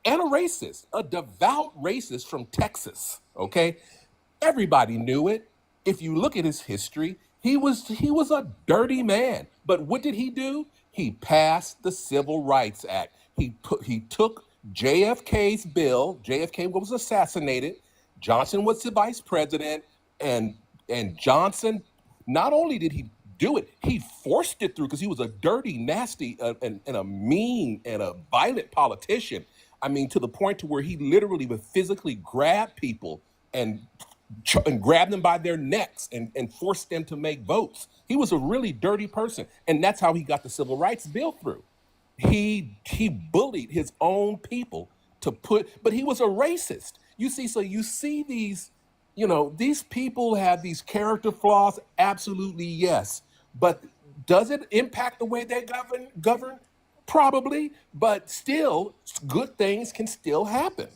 and a racist, a devout racist from Texas. Okay, everybody knew it. If you look at his history, he was a dirty man. But what did he do? He passed the Civil Rights Act. He took JFK's bill. JFK was assassinated. Johnson was the vice president, and Johnson, not only did he do it, he forced it through because he was a dirty, nasty, and a mean and a violent politician. I mean, to the point to where he literally would physically grab people and grab them by their necks and force them to make votes. He was a really dirty person, and that's how he got the civil rights bill through. He bullied his own people but he was a racist. You see, so you see these, these people have these character flaws. Absolutely, yes. But does it impact the way they govern? Probably, but still, good things can still happen.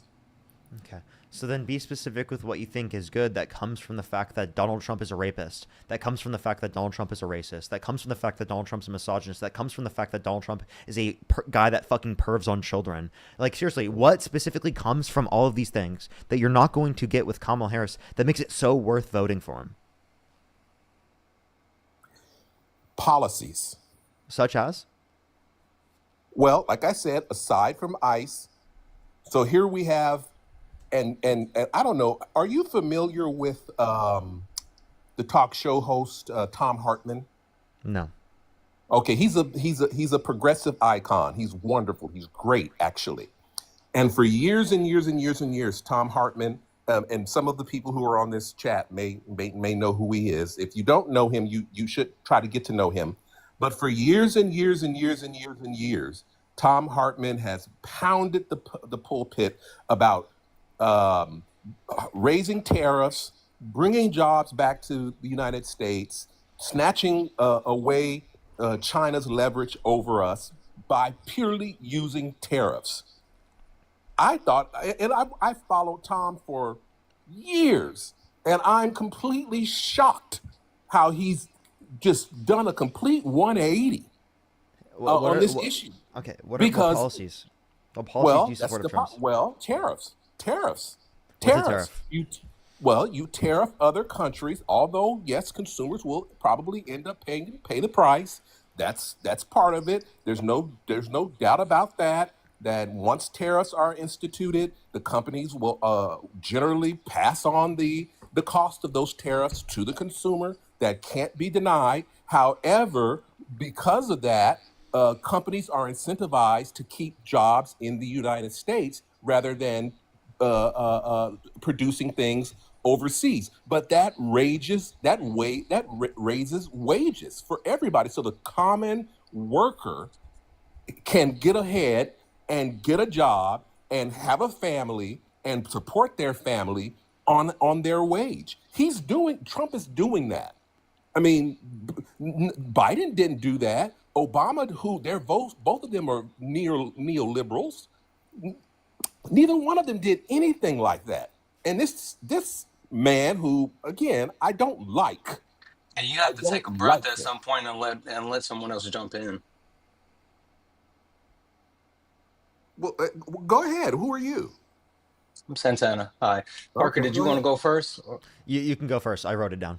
Okay. So then be specific with what you think is good that comes from the fact that Donald Trump is a rapist, that comes from the fact that Donald Trump is a racist, that comes from the fact that Donald Trump's a misogynist, that comes from the fact that Donald Trump is a guy that fucking pervs on children. Like, seriously, what specifically comes from all of these things that you're not going to get with Kamala Harris that makes it so worth voting for him? Policies. Such as? Well, like I said, aside from ICE, so here we have, and I don't know, are you familiar with the talk show host Tom Hartman? No. Okay, he's a progressive icon. He's wonderful. He's great, actually. And for years and years and years and years, Tom Hartman, and some of the people who are on this chat may know who he is. If you don't know him, you should try to get to know him. But for years and years and years and years and years, Tom Hartman has pounded the pulpit about raising tariffs, bringing jobs back to the United States, snatching away China's leverage over us by purely using tariffs. I thought, and I followed Tom for years, and I'm completely shocked how he's just done a complete 180 on this issue. Okay, what are policies? What policies do you support of Trump's? Tariffs. What's a tariff? You tariff other countries, although, yes, consumers will probably end up pay the price. That's part of it. There's no doubt about that once tariffs are instituted, the companies will generally pass on the cost of those tariffs to the consumer. That can't be denied. However, because of that, companies are incentivized to keep jobs in the United States rather than producing things overseas. But that raises wages for everybody. So the common worker can get ahead and get a job and have a family and support their family on their wage. Trump is doing that. I mean, Biden didn't do that. Obama, they're both of them are neoliberals. Neither one of them did anything like that. And this man, who again I don't like. And you have to take a breath at some point and let someone else jump in. Well, go ahead. Who are you? I'm Santana. Hi, Parker. Okay, Did you go want to ahead. go first? You can go first. I wrote it down.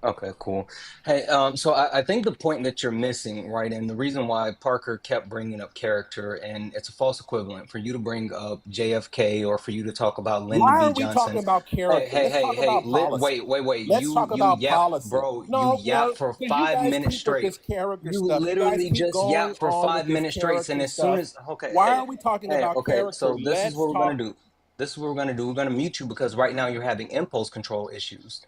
Okay, cool. Hey, so I think the point that you're missing, right, and the reason why Parker kept bringing up character, and it's a false equivalent for you to bring up JFK or for you to talk about Lyndon Why B. are we talking Johnson. about Hey, character? hey, Let's hey, talk hey, about policy. wait. Let's talk about Yap, policy. bro, you No, yap for because you 5 guys minutes keep with straight. this character You stuff. You guys literally keep just going yap for on with 5 this minutes straight, and character as soon stuff. as Why are we talking about okay, character? so this is Let's what we're gonna talk. do. This is what we're gonna do. We're gonna mute you because right now you're having impulse control issues.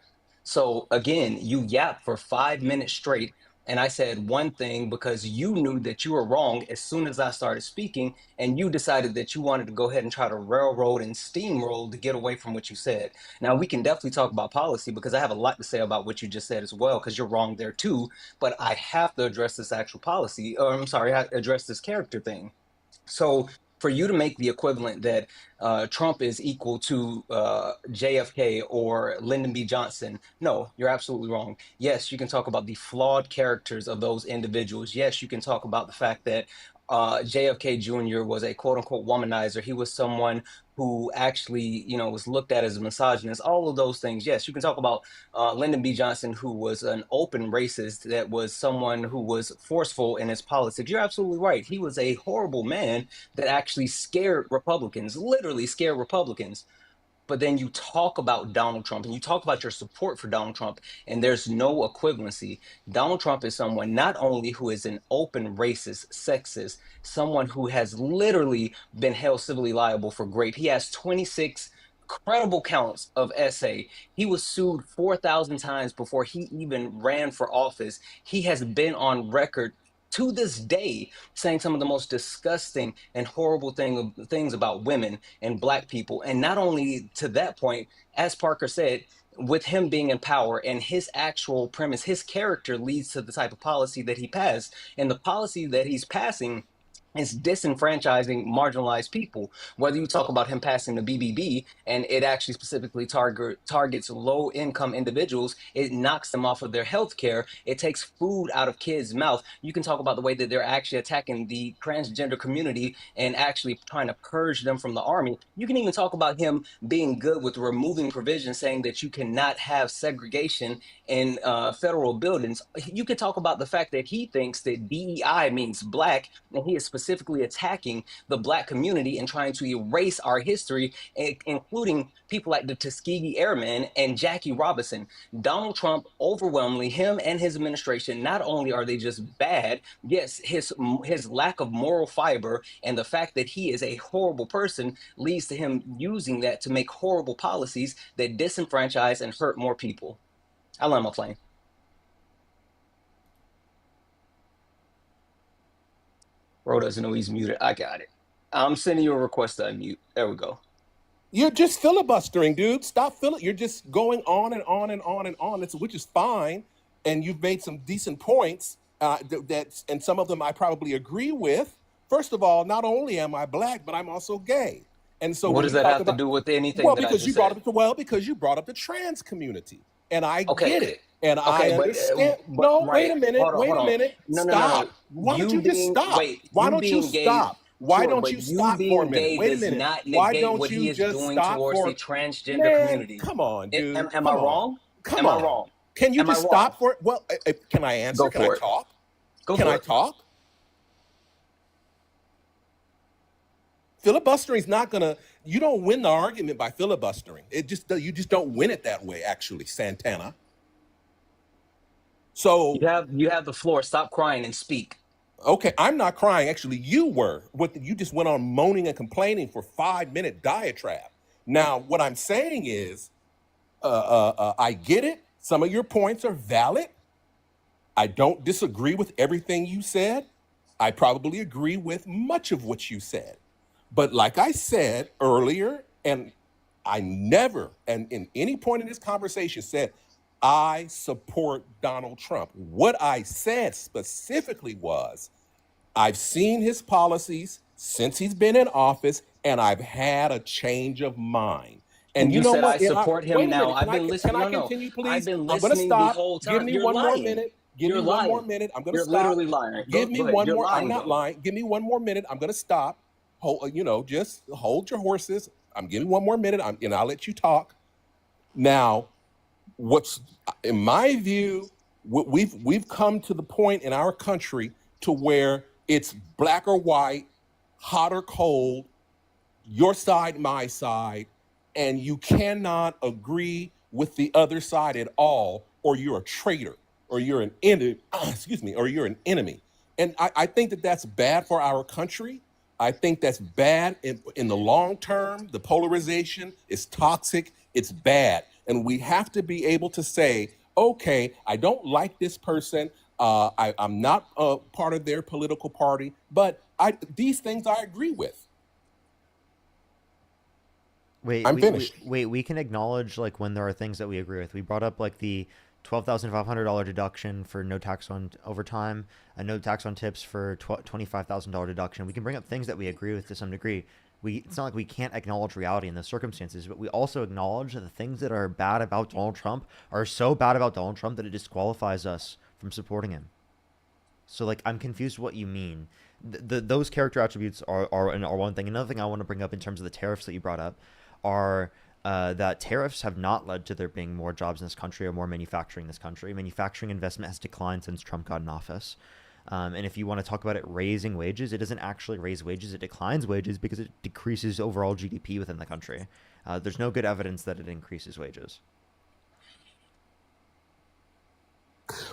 So again, you yapped for 5 minutes straight, and I said one thing because you knew that you were wrong as soon as I started speaking, and you decided that you wanted to go ahead and try to railroad and steamroll to get away from what you said. Now we can definitely talk about policy because I have a lot to say about what you just said as well, because you're wrong there too. But I have to address this actual policy, or I'm sorry, address this character thing. So for you to make the equivalent that Trump is equal to JFK or Lyndon B. Johnson, no, you're absolutely wrong. Yes, you can talk about the flawed characters of those individuals. Yes, you can talk about the fact that JFK Jr. was a quote unquote womanizer. He was someone who actually, was looked at as a misogynist, all of those things. Yes, you can talk about Lyndon B. Johnson, who was an open racist, that was someone who was forceful in his politics. You're absolutely right. He was a horrible man that actually scared Republicans, literally scared Republicans. But then you talk about Donald Trump and you talk about your support for Donald Trump, and there's no equivalency. Donald Trump is someone not only who is an open racist, sexist, someone who has literally been held civilly liable for rape. He has 26 credible counts of SA. He was sued 4,000 times before he even ran for office. He has been on record to this day saying some of the most disgusting and horrible things about women and black people. And not only to that point, as Parker said, with him being in power and his actual premise, his character leads to the type of policy that he passed. And the policy that he's passing is disenfranchising marginalized people. Whether you talk about him passing the BBB and it actually specifically targets low income individuals, it knocks them off of their health care. It takes food out of kids' mouth. You can talk about the way that they're actually attacking the transgender community and actually trying to purge them from the army. You can even talk about him being good with removing provisions saying that you cannot have segregation in federal buildings. You could talk about the fact that he thinks that DEI means black, and he is specifically attacking the black community and trying to erase our history, including people like the Tuskegee Airmen and Jackie Robinson. Donald Trump, overwhelmingly, him and his administration, not only are they just bad, yes, his lack of moral fiber and the fact that he is a horrible person leads to him using that to make horrible policies that disenfranchise and hurt more people. I land my plane. Bro doesn't know he's muted. I got it. I'm sending you a request to unmute. There we go. You're just filibustering, dude. Stop You're just going on and on and on and on, which is fine. And you've made some decent points and some of them I probably agree with. First of all, not only am I black, but I'm also gay. And so what does that have to do with anything that I just said? Because you brought up the trans community. And I okay, get it. And I understand. Wait a minute. Wait a minute. Stop. Why don't you just stop? Why don't you stop? Why don't you stop for a minute? Wait a minute. Why don't you just stop for the transgender community? Come on, dude. Am I wrong? Am I wrong? Can you just stop for it? Well, can I answer? Can I talk? Can I talk? Filibustering is not gonna. You don't win the argument by filibustering. You just don't win it that way. Actually, Santana. So you have the floor. Stop crying and speak. Okay, I'm not crying. Actually, you were. You just went on moaning and complaining for 5 minute diatribe. Now, what I'm saying is, I get it. Some of your points are valid. I don't disagree with everything you said. I probably agree with much of what you said. But like I said earlier, and I never, and in any point in this conversation, said I support Donald Trump. What I said specifically was I've seen his policies since he's been in office, and I've had a change of mind. And you You know said I what? support him Wait a now. minute. I've been Can listening. I No, no. continue, I've please? been I'm going to listening the stop. whole Give time. me You're one more lying. minute. Give You're me one more lying. minute. I'm going to You're stop. literally lying. Give Go me ahead. one You're more. I'm lying, not though. lying. Give me one more minute. I'm going to stop. Just hold your horses. I'm giving one more minute. And I'll let you talk. Now, what's in my view, we've come to the point in our country to where it's black or white, hot or cold, your side, my side, and you cannot agree with the other side at all, or you're a traitor, or you're an enemy. Excuse me, or you're an enemy. And I think that that's bad for our country. I think that's bad in the long term. The polarization is toxic. It's bad, and we have to be able to say, okay, I don't like this person. I'm not part of their political party, but these things I agree with. Wait, I'm we, finished. we can acknowledge like when there are things that we agree with. We brought up like the $12,500 deduction for no tax on overtime, a no tax on tips for $25,000 deduction. We can bring up things that we agree with to some degree. It's not like we can't acknowledge reality in the circumstances, but we also acknowledge that the things that are bad about Donald Trump are so bad about Donald Trump that it disqualifies us from supporting him. So like I'm confused what you mean. Those character attributes are one thing. Another thing I want to bring up in terms of the tariffs that you brought up are that tariffs have not led to there being more jobs in this country or more manufacturing in this country. Manufacturing investment has declined since Trump got in office. And if you want to talk about it raising wages, it doesn't actually raise wages. It declines wages because it decreases overall GDP within the country. There's no good evidence that it increases wages.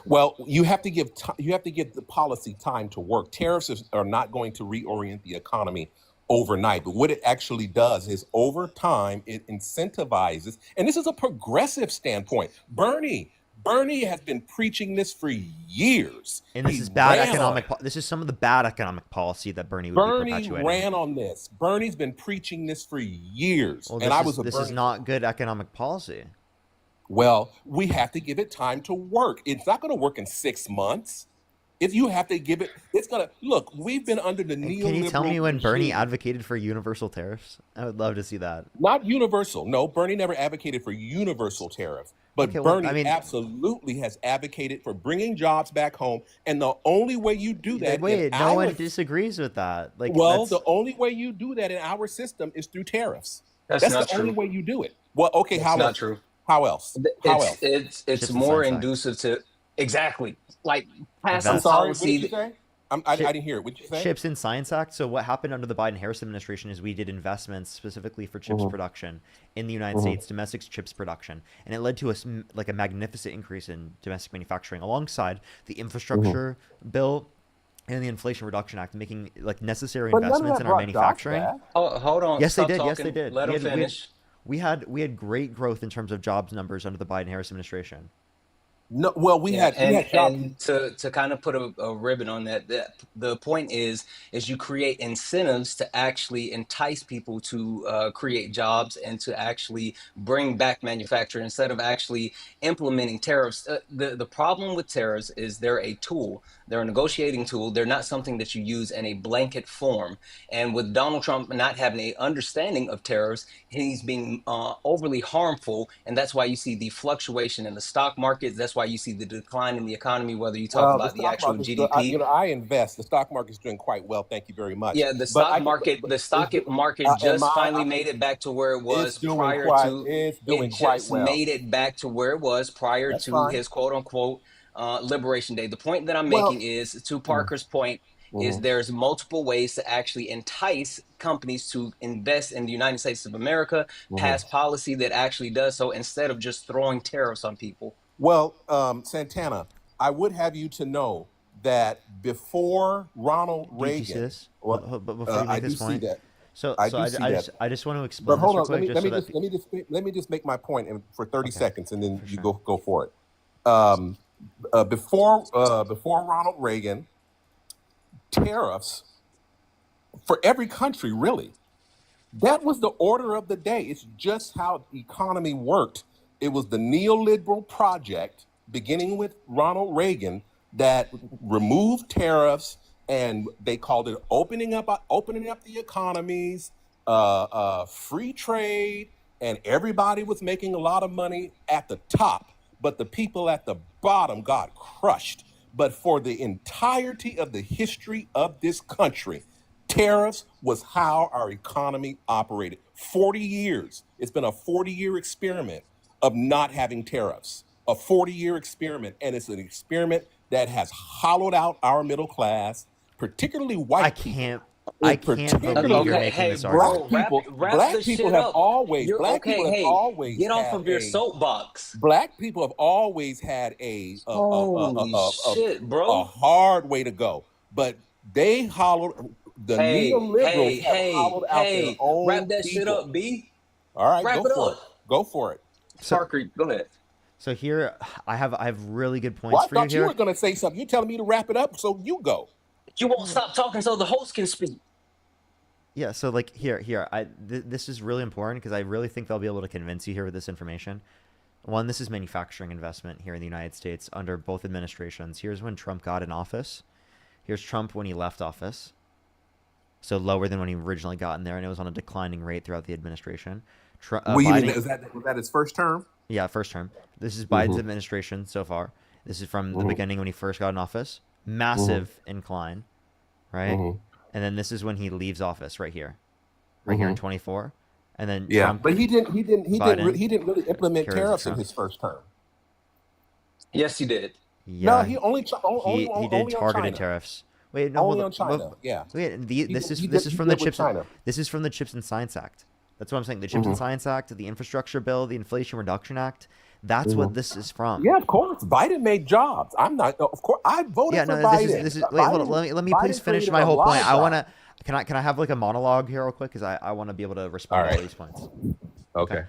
Well, you have to give the policy time to work. Tariffs are not going to reorient the economy overnight, but what it actually does is over time it incentivizes, and this is a progressive standpoint. Bernie has been preaching this for years. And this is bad economic. This is some of the bad economic policy that Bernie would be perpetuating. Ran on this. Bernie's been preaching this for years, well, and this is not good economic policy. Well, we have to give it time to work. It's not going to work in 6 months. If you have to give it, it's going to look. We've been under the neoliberal. Can you tell me when Bernie advocated for universal tariffs? I would love to see that. Not universal. No, Bernie never advocated for universal tariffs. But Bernie absolutely has advocated for bringing jobs back home. And the only way you do that, no one disagrees with that. The only way you do that in our system is through tariffs. That's not the true. only way you do it. Well, okay, That's not true. How else? It's more inducive to exactly like passing policy. What did you say? I didn't hear it. What did you say? Chips and Science Act. So what happened under the Biden-Harris administration is we did investments specifically for chips production in the United States, domestic chips production, and it led to a magnificent increase in domestic manufacturing, alongside the infrastructure bill and the Inflation Reduction Act, making like necessary investments in our manufacturing. Oh, hold on. Yes, they did. Talking. Yes, they did. Let them finish. We had great growth in terms of jobs numbers under the Biden-Harris administration. No, well, we had and to kind of put a ribbon on that, the point is you create incentives to actually entice people to create jobs and to actually bring back manufacturing instead of actually implementing tariffs. The problem with tariffs is they're a tool. They're a negotiating tool. They're not something that you use in a blanket form. And with Donald Trump not having an understanding of tariffs, he's being overly harmful. And that's why you see the fluctuation in the stock market. That's why you see the decline in the economy, whether you talk about the actual GDP. I invest. The stock market is doing quite well. Thank you very much. Yeah, the stock market just finally made it back to where it was prior to. It's doing quite well. Made it back to where it was prior to his quote unquote Liberation Day. The point that I'm making is, to Parker's point, is there's multiple ways to actually entice companies to invest in the United States of America, pass policy that actually does so instead of just throwing tariffs on people. Well, Santana, I would have you to know that before Ronald Do you see Reagan, this? well, But before you I make do this see point, that. so I so do see that. I just want to But explain this hold real on, quick, just so that let me just make my point for 30 okay, seconds, and then for you sure. go for it. Before Ronald Reagan, tariffs for every country, really. That was the order of the day. It's just how the economy worked. It was the neoliberal project, beginning with Ronald Reagan, that removed tariffs, and they called it opening up the economies, free trade, and everybody was making a lot of money at the top, but the people at the bottom got crushed. But for the entirety of the history of this country, tariffs was how our economy operated. 40 years. It's been a 40-year experiment of not having tariffs. A 40-year experiment. And it's an experiment that has hollowed out our middle class, particularly white people. I And can't believe you're particularly Okay, making hey, this argument. bro, wrap black the people shit have up. always, You're black okay. people have Hey, always get off had of your soapbox. black people have always had Holy shit, a bro. hard way to go, but the neoliberals have hollowed out their Wrap own that shit people. up, B. All right, Wrap go it for up. it. Go for it. So Parker, go ahead. so here I have really good Well, points I for you thought you here. were going to say something. You're telling me to wrap it up, so you go. You won't stop talking so the host can speak. Yeah, so like here, this is really important because I really think they'll be able to convince you here with this information. One, this is manufacturing investment here in the United States under both administrations. Here's when Trump got in office. Here's Trump when he left office. So lower than when he originally got in there, and it was on a declining rate throughout the administration. Well, you mean Biden, was that his first term? yeah, first term. This is Biden's Mm-hmm. administration so far. This is from the Mm-hmm. beginning when he first got in office. Mm-hmm. Massive incline, right? Mm-hmm. And then this is when he leaves office right here in 24. And then Yeah, Trump, but he didn't Biden, really implement carries tariffs in Trump. his first term. Yes, he did. No, Yeah, he only he did on targeted China. tariffs. Wait, no, Only hold on on. China. Yeah. Wait, this is He this is did from the with Chips. China. This is from the Chips and Science Act. That's what I'm saying. The Chips and Science Act, the Infrastructure Bill, the Inflation Reduction Act. That's what this is from. Yeah, of course. Biden made jobs. I'm not. Of course, I voted Yeah, for no, Biden. this is. Wait, hold on. Let me please Biden finish created my a whole lot point. of I jobs. wanna. Can I have like a monologue here real quick because I want to be able to respond to all these points. Okay.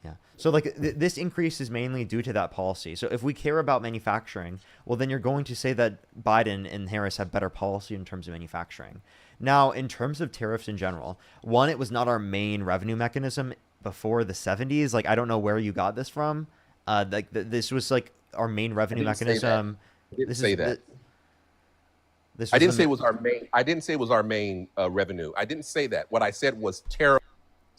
Yeah. So like this increase is mainly due to that policy. So if we care about manufacturing, well then you're going to say that Biden and Harris have better policy in terms of manufacturing. Now, in terms of tariffs in general, one, it was not our main revenue mechanism before the 70s. Like I don't know where you got this from. This was like our main revenue mechanism. I didn't say that. I didn't say it was our main. I didn't say it was our main revenue. I didn't say that. What I said was tariff.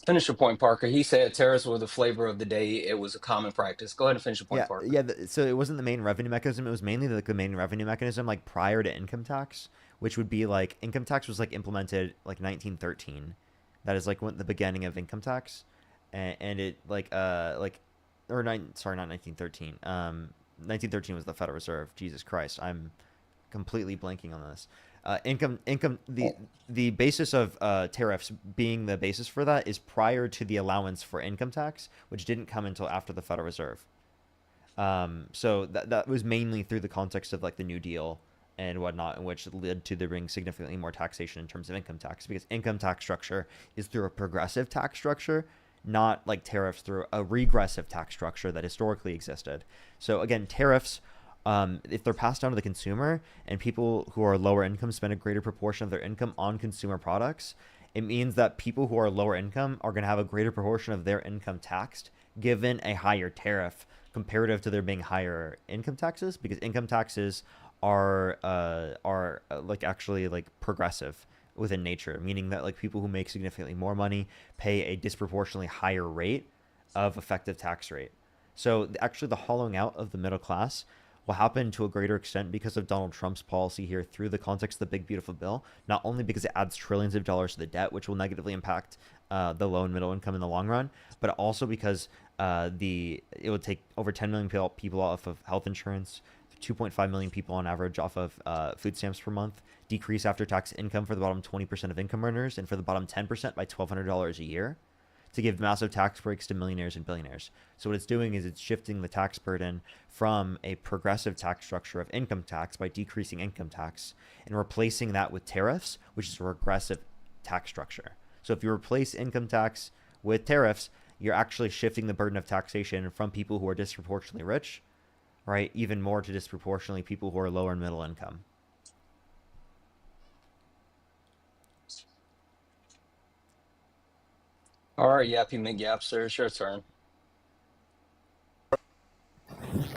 Finish your point, Parker. He said tariffs were the flavor of the day. It was a common practice. Go ahead and finish your point, Parker. Yeah. So it wasn't the main revenue mechanism. It was mainly the main revenue mechanism like prior to income tax, which would be like income tax was like implemented like 1913. That is like when the beginning of income tax, and it or not 1913. 1913 was the Federal Reserve. Jesus Christ, I'm completely blanking on this. The basis of tariffs being the basis for that is prior to the allowance for income tax, which didn't come until after the Federal Reserve. So that was mainly through the context of like the New Deal and whatnot, in which led to there being significantly more taxation in terms of income tax, because income tax structure is through a progressive tax structure, not like tariffs through a regressive tax structure that historically existed. So again, tariffs, if they're passed down to the consumer and people who are lower income spend a greater proportion of their income on consumer products, it means that people who are lower income are going to have a greater proportion of their income taxed given a higher tariff comparative to there being higher income taxes, because income taxes are like actually like progressive within nature, meaning that like people who make significantly more money pay a disproportionately higher rate of effective tax rate. So actually the hollowing out of the middle class will happen to a greater extent because of Donald Trump's policy here through the context of the big beautiful bill, not only because it adds trillions of dollars to the debt, which will negatively impact the low and middle income in the long run, but also because it would take over 10 million people off of health insurance, 2.5 million people on average off of food stamps per month, decrease after tax income for the bottom 20% of income earners, and for the bottom 10% by $1,200 a year. to give massive tax breaks to millionaires and billionaires. So what it's doing is it's shifting the tax burden from a progressive tax structure of income tax by decreasing income tax and replacing that with tariffs, which is a regressive tax structure. So if you replace income tax with tariffs, you're actually shifting the burden of taxation from people who are disproportionately rich, right, even more to disproportionately people who are lower and middle income. All right, Yappy McYap, sir, it's your turn.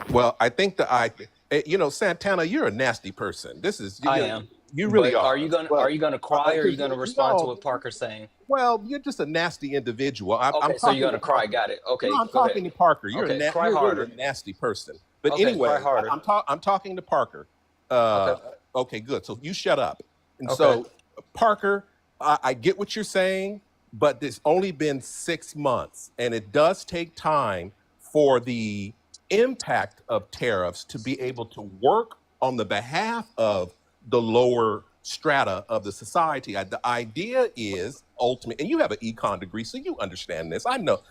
Well, I think Santana, you're a nasty person. I am. You really But are are. you gonna But cry or are you 'cause gonna respond to what Parker's saying? well, you're just a nasty individual. I'm Okay, so you're talking to gonna cry. Parker. Got it. No, Okay, I'm go ahead. talking to Parker. You're Okay, cry you're really a harder. nasty person. But Okay, cry anyway, harder. I'm talking to Parker. Okay. Okay, good. So you shut up. And Okay. so, Parker, I get what you're saying, but it's only been 6 months, and it does take time for the impact of tariffs to be able to work on the behalf of the lower strata of the society. The idea is ultimate, and you have an econ degree, so you understand this. I know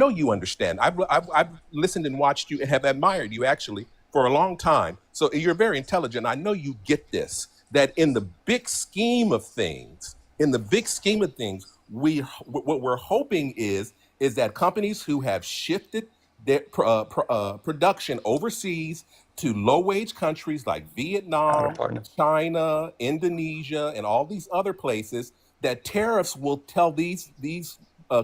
you understand. I've listened and watched you and have admired you actually for a long time. So you're very intelligent. I know you get this. That in the big scheme of things, what we're hoping is that companies who have shifted their production overseas to low-wage countries like Vietnam, China, Indonesia, and all these other places, that tariffs will tell these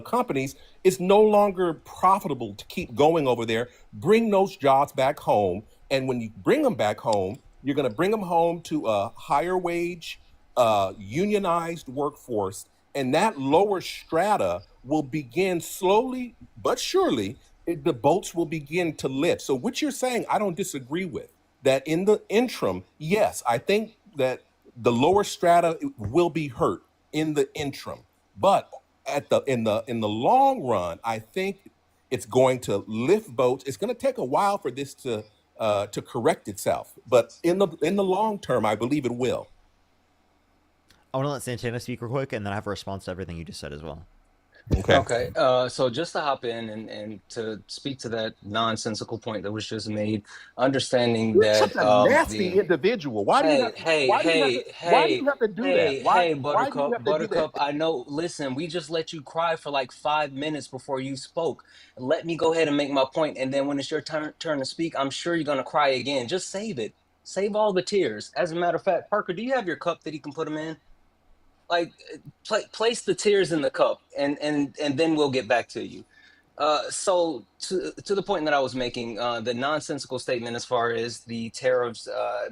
companies it's no longer profitable to keep going over there. Bring those jobs back home, and when you bring them back home, you're going to bring them home to a higher wage, unionized workforce, and that lower strata will begin slowly but surely. The boats will begin to lift. So what you're saying, I don't disagree with. That in the interim, yes, I think that the lower strata will be hurt in the interim, but in the long run, I think it's going to lift boats. It's going to take a while for this to correct itself, but in the long term, I believe it will. I want to let Santana speak real quick, and then I have a response to everything you just said as well. Okay. So just to hop in and to speak to that nonsensical point that was just made, understanding You're such that a nasty individual. Why do you have to do that? hey, Why do you have to do that? Buttercup, I know, listen, we just let you cry for like 5 minutes before you spoke. Let me go ahead and make my point, and then when it's your turn to speak, I'm sure you're gonna cry again. Just save it. Save all the tears. As a matter of fact, Parker, do you have your cup that he can put them in? Like, place the tears in the cup, and then we'll get back to you. So to the point that I was making, the nonsensical statement as far as the tariffs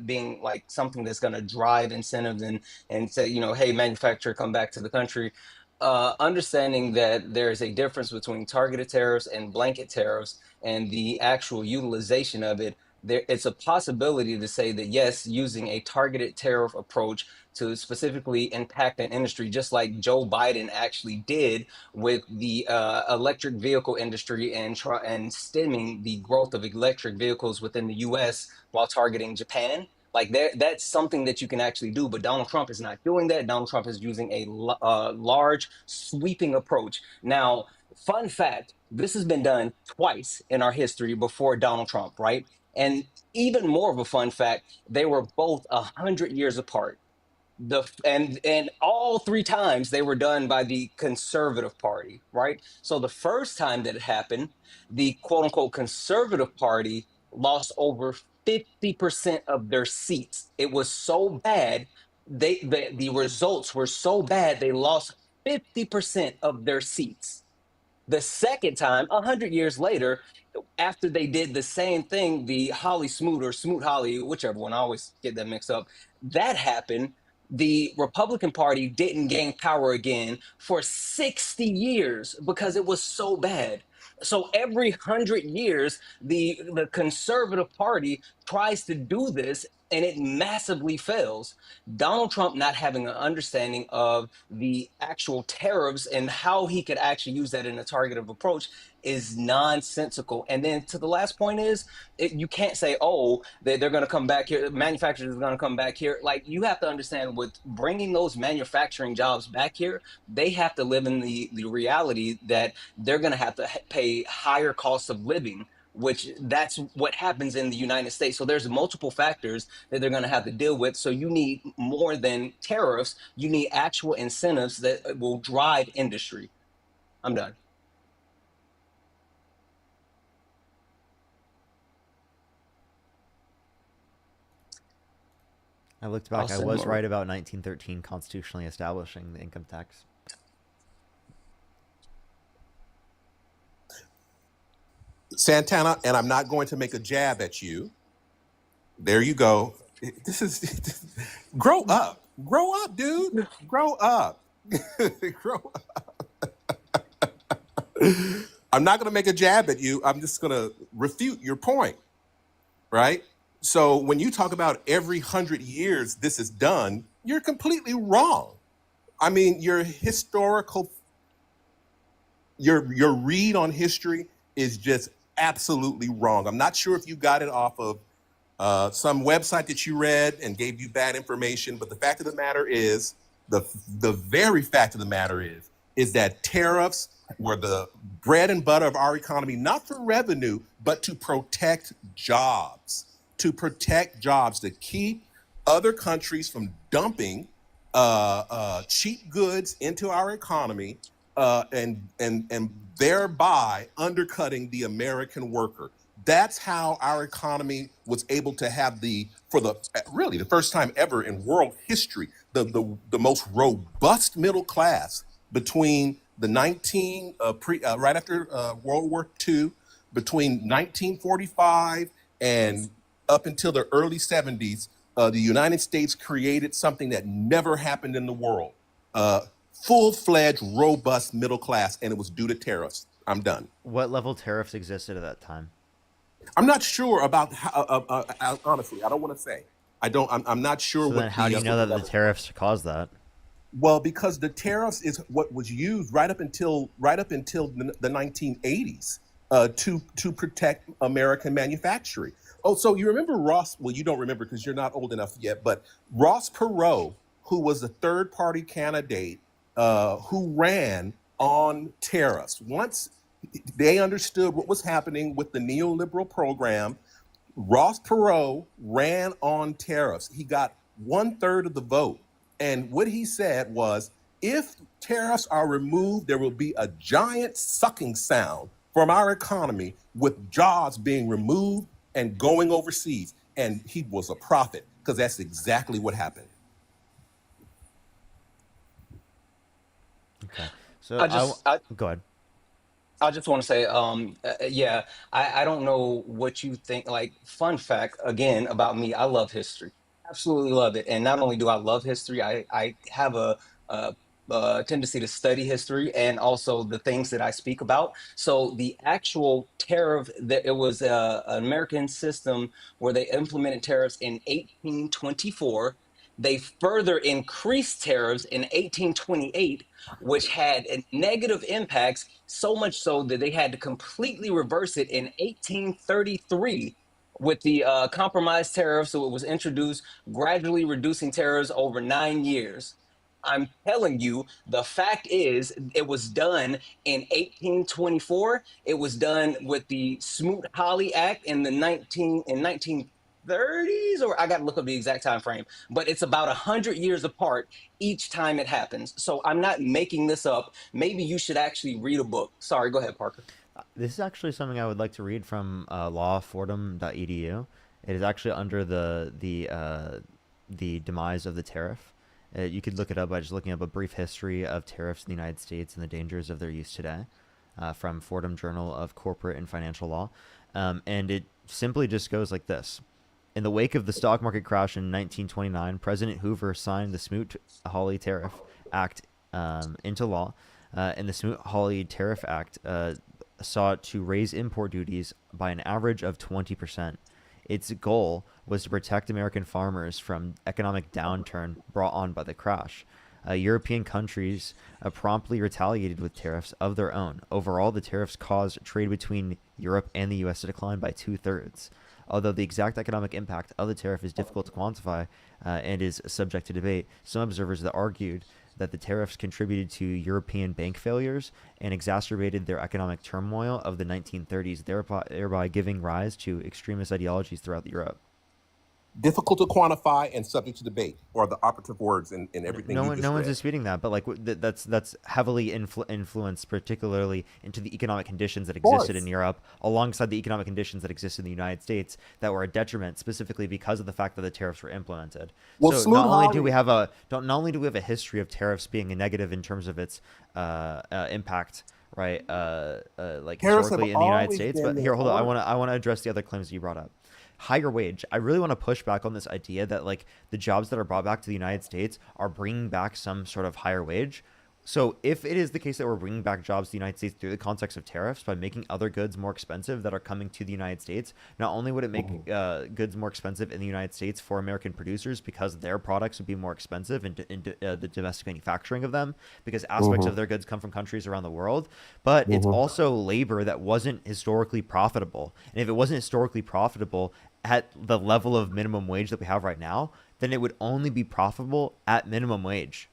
being like something that's going to drive incentives and say, hey, manufacturer, come back to the country. Understanding that there is a difference between targeted tariffs and blanket tariffs and the actual utilization of it. It's a possibility to say that yes, using a targeted tariff approach to specifically impact an industry, just like Joe Biden actually did with the electric vehicle industry and stemming the growth of electric vehicles within the U.S. while targeting Japan. Like that's something that you can actually do, but Donald Trump is not doing that. Donald Trump is using a large, sweeping approach. Now, fun fact: this has been done twice in our history before Donald Trump, right? And even more of a fun fact: they were both 100 years apart. And all three times they were done by the conservative party, right? So the first time that it happened, the quote unquote conservative party lost over 50% of their seats. It was so bad, the results were so bad they lost 50% of their seats. The second time, 100 years later, after they did the same thing, the Holly Smoot or Smoot Holly, whichever one, I always get that mixed up, that happened. The Republican Party didn't gain power again for 60 years because it was so bad. So every 100 years, the conservative party tries to do this and it massively fails. Donald Trump not having an understanding of the actual tariffs and how he could actually use that in a targeted approach is nonsensical. And then to the last point is, you can't say, oh, they're going to come back here, manufacturers are going to come back here. Like, you have to understand, with bringing those manufacturing jobs back here, they have to live in the reality that they're going to have to pay higher costs of living, which that's what happens in the United States. So there's multiple factors that they're going to have to deal with. So you need more than tariffs. You need actual incentives that will drive industry. I'm done. I looked back. I was right about 1913 constitutionally establishing the income tax. Santana, and I'm not going to make a jab at you. There you go. This is grow up. Grow up, dude. Grow up. Grow up. I'm not going to make a jab at you. I'm just going to refute your point, right? So when you talk about every 100 years this is done, you're completely wrong. I mean, your read on history is just absolutely wrong. I'm not sure if you got it off of some website that you read and gave you bad information, but the fact of the matter is, the very fact of the matter is that tariffs were the bread and butter of our economy, not for revenue, but to protect jobs, to keep other countries from dumping cheap goods into our economy, and thereby undercutting the American worker. That's how our economy was able to have for the first time ever in world history, the most robust middle class between the right after World War II, between 1945 and up until the early 70s. The United States created something that never happened in the world. Full-fledged, robust middle class, and it was due to tariffs. I'm done. What level tariffs existed at that time? I'm not sure about how, honestly, I don't want to say. I'm not sure. So then how do you know that the tariffs caused that? Well, because the tariffs is what was used right up until the 1980s to protect American manufacturing. Oh, so you remember Ross? Well, you don't remember because you're not old enough yet. But Ross Perot, who was a third-party candidate who ran on tariffs, once they understood what was happening with the neoliberal program, Ross Perot ran on tariffs. He got 1/3 of the vote. And what he said was, if tariffs are removed, there will be a giant sucking sound from our economy, with jobs being removed and going overseas. And he was a prophet, because that's exactly what happened. Okay. So go ahead. I just want to say, yeah, I don't know what you think. Like, fun fact again about me, I love history, absolutely love it. And not only do I love history, I have a tendency to study history and also the things that I speak about. So the actual tariff, that it was an American system where they implemented tariffs in 1824. They further increased tariffs in 1828, which had negative impacts, so much so that they had to completely reverse it in 1833 with the compromise tariff. So it was introduced, gradually reducing tariffs over 9 years. I'm telling you, the fact is, it was done in 1824. It was done with the Smoot-Hawley Act in 1930s, or I got to look up the exact time frame, but it's about 100 years apart each time it happens. So I'm not making this up. Maybe you should actually read a book. Sorry, go ahead, Parker. This is actually something I would like to read from lawfordham.edu. It is actually under the demise of the tariff. You could look it up by just looking up a brief history of tariffs in the United States and the dangers of their use today, from Fordham Journal of Corporate and Financial Law. And it simply just goes like this. In the wake of the stock market crash in 1929, President Hoover signed the Smoot-Hawley Tariff Act into law. And the Smoot-Hawley Tariff Act sought to raise import duties by an average of 20%. its goal was to protect American farmers from economic downturn brought on by the crash. European countries promptly retaliated with tariffs of their own. Overall, the tariffs caused trade between Europe and the U.S. to decline by 2/3. Although the exact economic impact of the tariff is difficult to quantify and is subject to debate, some observers have argued that the tariffs contributed to European bank failures and exacerbated their economic turmoil of the 1930s, thereby giving rise to extremist ideologies throughout Europe. Difficult to quantify and subject to debate, or the operative words in everything you just No one's read. disputing that, but like that's heavily influenced, particularly into the economic conditions that existed in Europe, alongside the economic conditions that exist in the United States, that were a detriment, specifically because of the fact that the tariffs were implemented. Well, so not only do we have a history of tariffs being a negative in terms of its impact, right? Like historically in the United States, but here, hold on, I want to address the other claims that you brought up. Higher wage. I really want to push back on this idea that like the jobs that are brought back to the United States are bringing back some sort of higher wage. So if it is the case that we're bringing back jobs to the United States through the context of tariffs by making other goods more expensive that are coming to the United States, not only would it make goods more expensive in the United States for American producers because their products would be more expensive in the domestic manufacturing of them, because aspects of their goods come from countries around the world, but it's also labor that wasn't historically profitable. And if it wasn't historically profitable at the level of minimum wage that we have right now, then it would only be profitable at minimum wage.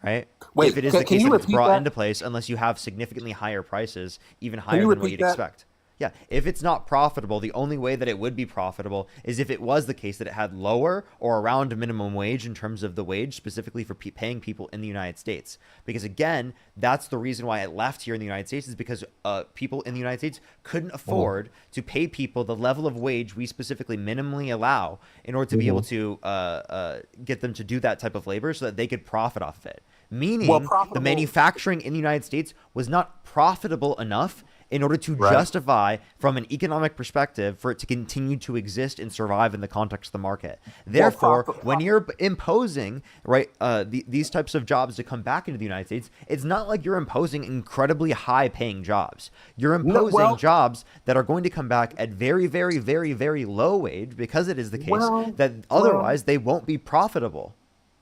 Right? Wait, if it is can the case you that it's repeat brought that? into place, unless you have significantly higher prices, even higher than what you'd expect. Yeah, if it's not profitable, the only way that it would be profitable is if it was the case that it had lower or around minimum wage in terms of the wage, specifically for paying people in the United States. Because again, that's the reason why it left here in the United States, is because people in the United States couldn't afford to pay people the level of wage we specifically minimally allow in order to be able to get them to do that type of labor so that they could profit off of it. Meaning the manufacturing in the United States was not profitable enough in order to justify, from an economic perspective, for it to continue to exist and survive in the context of the market. Therefore, when you're imposing these types of jobs to come back into the United States, it's not like you're imposing incredibly high-paying jobs. You're imposing jobs that are going to come back at very, very, very, very low wage, because it is the case that otherwise they won't be profitable.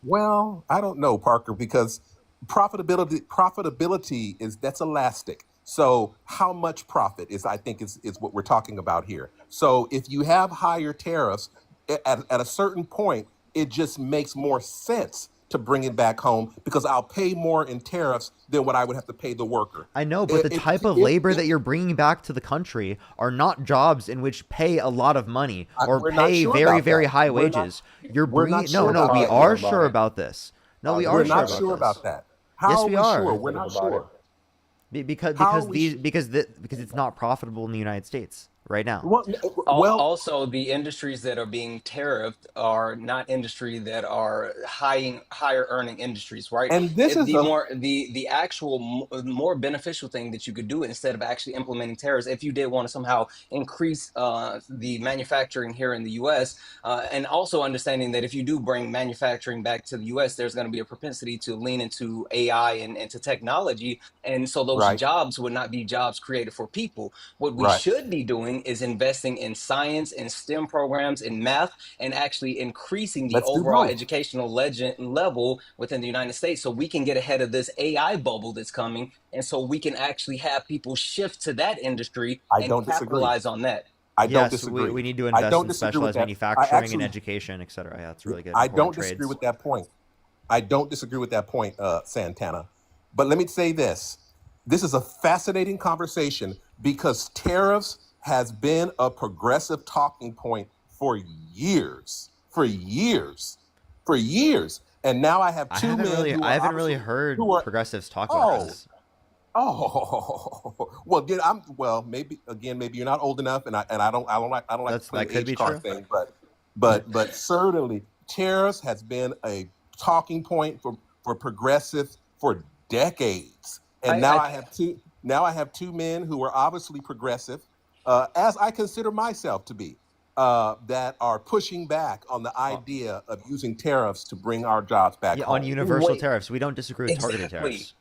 Well, I don't know, Parker, because profitability that's elastic. So how much profit is what we're talking about here. So if you have higher tariffs at a certain point, it just makes more sense to bring it back home, because I'll pay more in tariffs than what I would have to pay the worker. I know, but the type of labor that you're bringing back to the country are not jobs in which pay a lot of money or pay very, very high wages. You're bringing we are sure about this. No, we are We're not sure about that. Yes, we are. Sure? We're not sure. Because it's not profitable in the United States right now. Also, the industries that are being tariffed are not industry that are higher earning industries, right? And this is the actual more beneficial thing that you could do, instead of actually implementing tariffs, if you did want to somehow increase the manufacturing here in the U.S. And also understanding that if you do bring manufacturing back to the U.S., there's going to be a propensity to lean into AI and into technology, and so those jobs would not be jobs created for people. What we should be doing is investing in science and STEM programs in math, and actually increasing the overall educational level within the United States, so we can get ahead of this AI bubble that's coming, and so we can actually have people shift to that industry and capitalize on that. I don't disagree. We need to invest in specialized manufacturing and education, et cetera. Yeah, that's really good. I don't disagree with that point. Santana. But let me say this. This is a fascinating conversation, because tariffs has been a progressive talking point for years. And now I have two men I haven't really heard progressives talking about this. Maybe you're not old enough, and I don't like to play the age card thing, but certainly tariffs has been a talking point for progressives for decades. And now I have two men who are obviously progressive, as I consider myself to be, that are pushing back on the idea of using tariffs to bring our jobs back home. On universal tariffs. We don't disagree with targeted tariffs.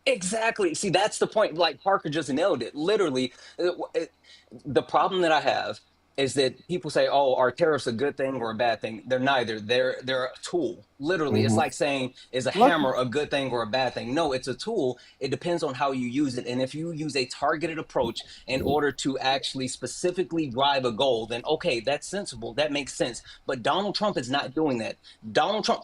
Exactly. See, that's the point. Like Parker just nailed it. Literally, the problem that I have is that people say, "Oh, are tariffs a good thing or a bad thing?" They're neither. They're a tool. Literally, it's Hmm. like saying, "Is a hammer a good thing or a bad thing?" No, it's a tool. It depends on how you use it. And if you use a targeted approach in order to actually specifically drive a goal, then okay, that's sensible. That makes sense. But Donald Trump is not doing that. Donald Trump.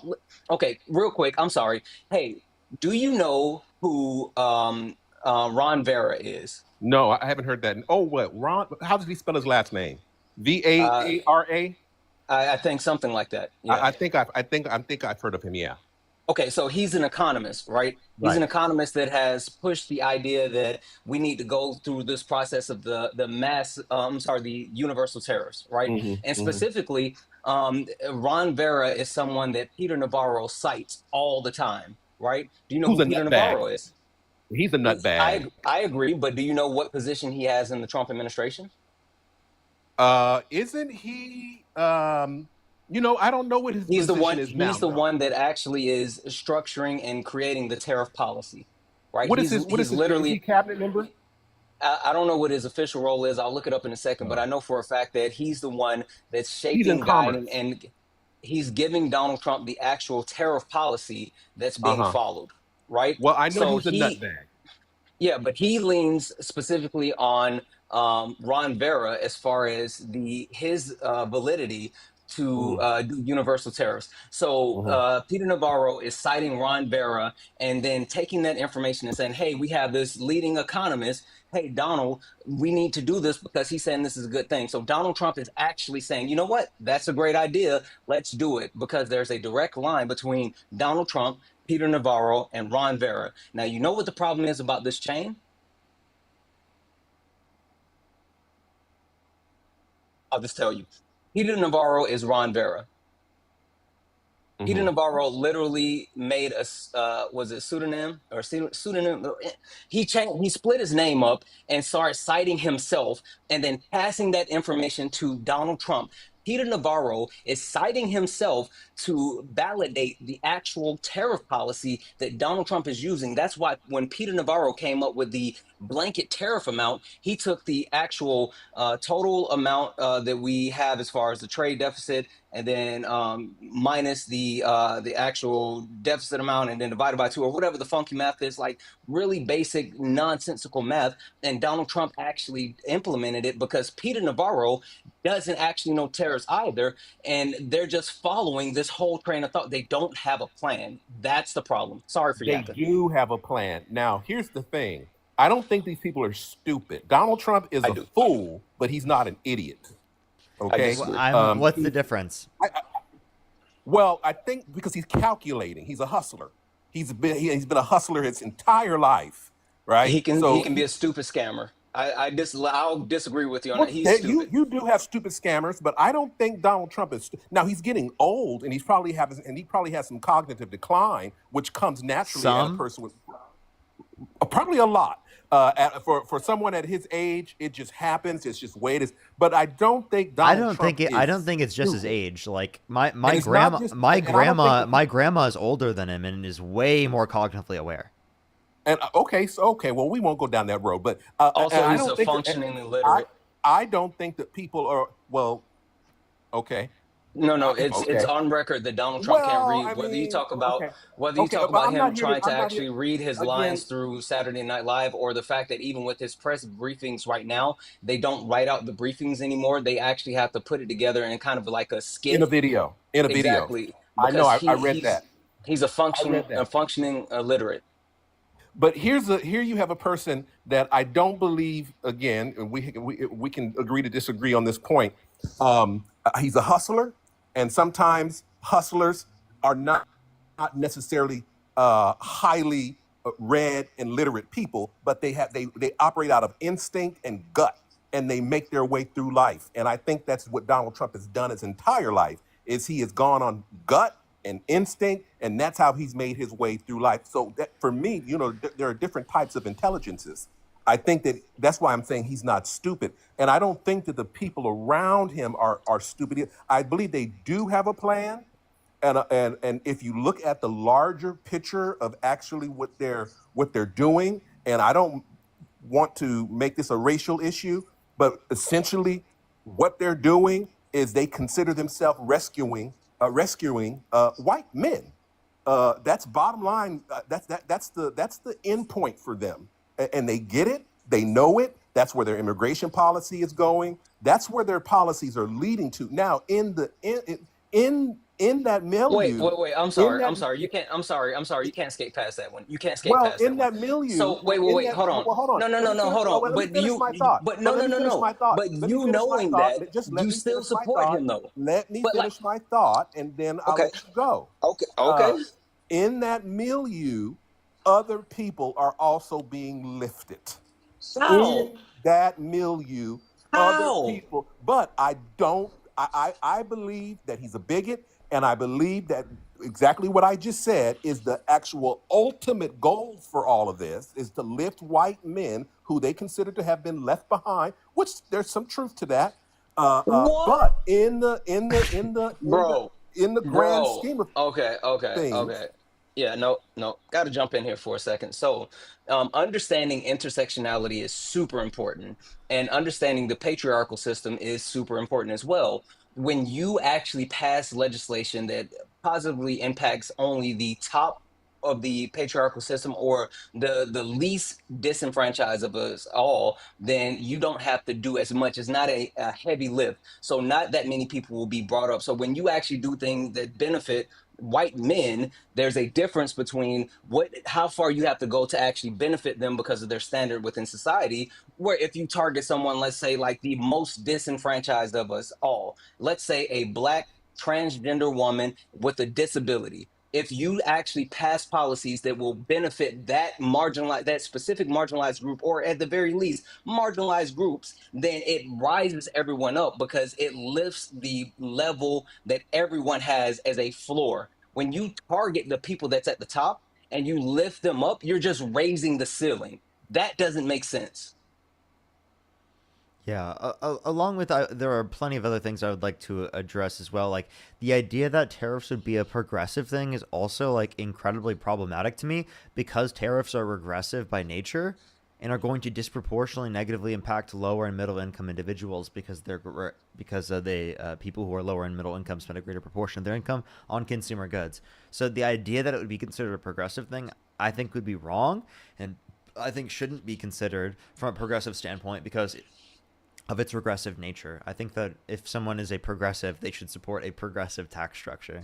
Okay, real quick. I'm sorry. Hey, do you know who Ron Vera is? No, I haven't heard that. Oh, what? Ron? How does he spell his last name? Uh, VAARA? I think something like that. Yeah. I think I've heard of him. Yeah. Okay, so he's an economist, right? He's an Right. economist that has pushed the idea that we need to go through this process of the universal tariffs, right? Hmm. And Hmm. specifically, Ron Vera is someone that Peter Navarro cites all the time, right? Do you know Who's who a Peter nutbag? Navarro is? He's a nutbag. I agree, but do you know what position he has in the Trump administration? Isn't he? I don't know what his He's the position one. is now, He's the though. one that actually is structuring and creating the tariff policy, right? What is his? What is He's his? Is he literally. cabinet member? I don't know what his official role is. I'll look it up in a second, but I know for a fact that he's the one that's He's in shaping, guiding, commerce. and he's giving Donald Trump the actual tariff policy that's Uh being huh. followed, right? Well, I know So he's a nutbag. yeah, but he leans specifically on Ron Vera as far as his validity to Mm-hmm. do universal tariffs. So Mm-hmm. Peter Navarro is citing Ron Vera and then taking that information and saying, "Hey, we have this leading economist. Hey, Donald, we need to do this because he's saying this is a good thing." So Donald Trump is actually saying, "You know what? That's a great idea. Let's do it," because there's a direct line between Donald Trump, Peter Navarro, and Ron Vera. Now, you know what the problem is about this chain? I'll just tell you. Peter Navarro is Ron Vera. Peter Mm-hmm. Navarro literally made a was it pseudonym or pseudonym? He split his name up and started citing himself and then passing that information to Donald Trump. Peter Navarro is citing himself to validate the actual tariff policy that Donald Trump is using. That's why when Peter Navarro came up with the blanket tariff amount, he took the actual total amount that we have as far as the trade deficit and then minus the actual deficit amount and then divided by 2 or whatever the funky math is, like really basic nonsensical math. And Donald Trump actually implemented it because Peter Navarro doesn't actually know tariffs either, and they're just following this whole train of thought. They don't have a plan. That's the problem. Sorry for They yapping. do have a plan. Now, here's the thing. I don't think these people are stupid. Donald Trump is I a do. fool, but he's not an idiot. I Okay. disagree. What's the difference? Well, I think because he's calculating. He's a hustler. He's been a hustler his entire life, right? He So can be a stupid scammer. I'll disagree with you on well, that. He's stupid. you do have stupid scammers, but I don't think Donald Trump is. Now he's getting old, and he probably has some cognitive decline, which comes naturally at a Some? person with probably a lot. For someone at his age, it just happens. It's just the way it is. But I don't think Donald Trump is. I don't think it's just his stupid. age. Like my And it's not just. And I don't think my grandma is older than him and is way more cognitively aware. And okay, well, we won't go down that road. But Also, and I he's don't a think functioning illiterate. I don't think that people are well. Okay, No, it's okay. on record that Donald Trump can't Well, read. I Whether you mean, talk about okay, him I'm not here. trying to I'm not actually here read his again. lines through Saturday Night Live, or the fact that even with his press briefings right now, they don't write out the briefings anymore. They actually have to put it together in kind of like a skit. In a video. Exactly, I know. because I read that. he's a I read that. functioning illiterate. But here you have a person that I don't believe. Again, and we can agree to disagree on this point. He's a hustler, and sometimes hustlers are not necessarily highly read and literate people, but they operate out of instinct and gut, and they make their way through life. And I think that's what Donald Trump has done his entire life. Is he has gone on gut and instinct, and that's how he's made his way through life. So that, for me, there are different types of intelligences. I think that's why I'm saying he's not stupid, and I don't think that the people around him are stupid. I believe they do have a plan, and if you look at the larger picture of actually what they're doing, and I don't want to make this a racial issue, but essentially What they're doing is they consider themselves rescuing white men. That's bottom line. That's the end point for them, and they get it. They know it. That's where their immigration policy is going. That's where their policies are leading to. Now, in that milieu, Wait. I'm in sorry. that I'm sorry. You can't. I'm sorry. I'm sorry. You can't skate past that one. You can't skate well, past that in one. that milieu, So wait. Hold on. well, hold on. No. Let me finish. Hold Well, on. let me finish my thought. But But no. let me finish my thought. But Let me you finish my knowing thought. that, Just let you me still finish my support thought. him though. Let me But like, finish my thought, and then I'll okay, let you go. okay. In that milieu, other people are also being lifted. How? In that milieu, other How? people. But I don't. I believe that he's a bigot, and I believe that exactly what I just said is the actual ultimate goal for all of this is to lift white men who they consider to have been left behind. Which there's some truth to that. What? But in the grand Bro. scheme of things, Okay. Yeah, no. Got to jump in here for a second. So, understanding intersectionality is super important, and understanding the patriarchal system is super important as well. When you actually pass legislation that positively impacts only the top of the patriarchal system or the least disenfranchised of us all, then you don't have to do as much. It's not a heavy lift. So not that many people will be brought up. So when you actually do things that benefit white men, there's a difference between how far you have to go to actually benefit them because of their standard within society. Where if you target someone, let's say like the most disenfranchised of us all, let's say a black transgender woman with a disability, if you actually pass policies that will benefit that specific marginalized group, or at the very least marginalized groups, then it rises everyone up because it lifts the level that everyone has as a floor. When you target the people that's at the top and you lift them up, you're just raising the ceiling. That doesn't make sense. Yeah, along with there are plenty of other things I would like to address as well. Like the idea that tariffs would be a progressive thing is also like incredibly problematic to me because tariffs are regressive by nature and are going to disproportionately negatively impact lower and middle income individuals because people who are lower and middle income spend a greater proportion of their income on consumer goods. So the idea that it would be considered a progressive thing, I think would be wrong, and I think shouldn't be considered from a progressive standpoint because of its regressive nature. I think that if someone is a progressive, they should support a progressive tax structure.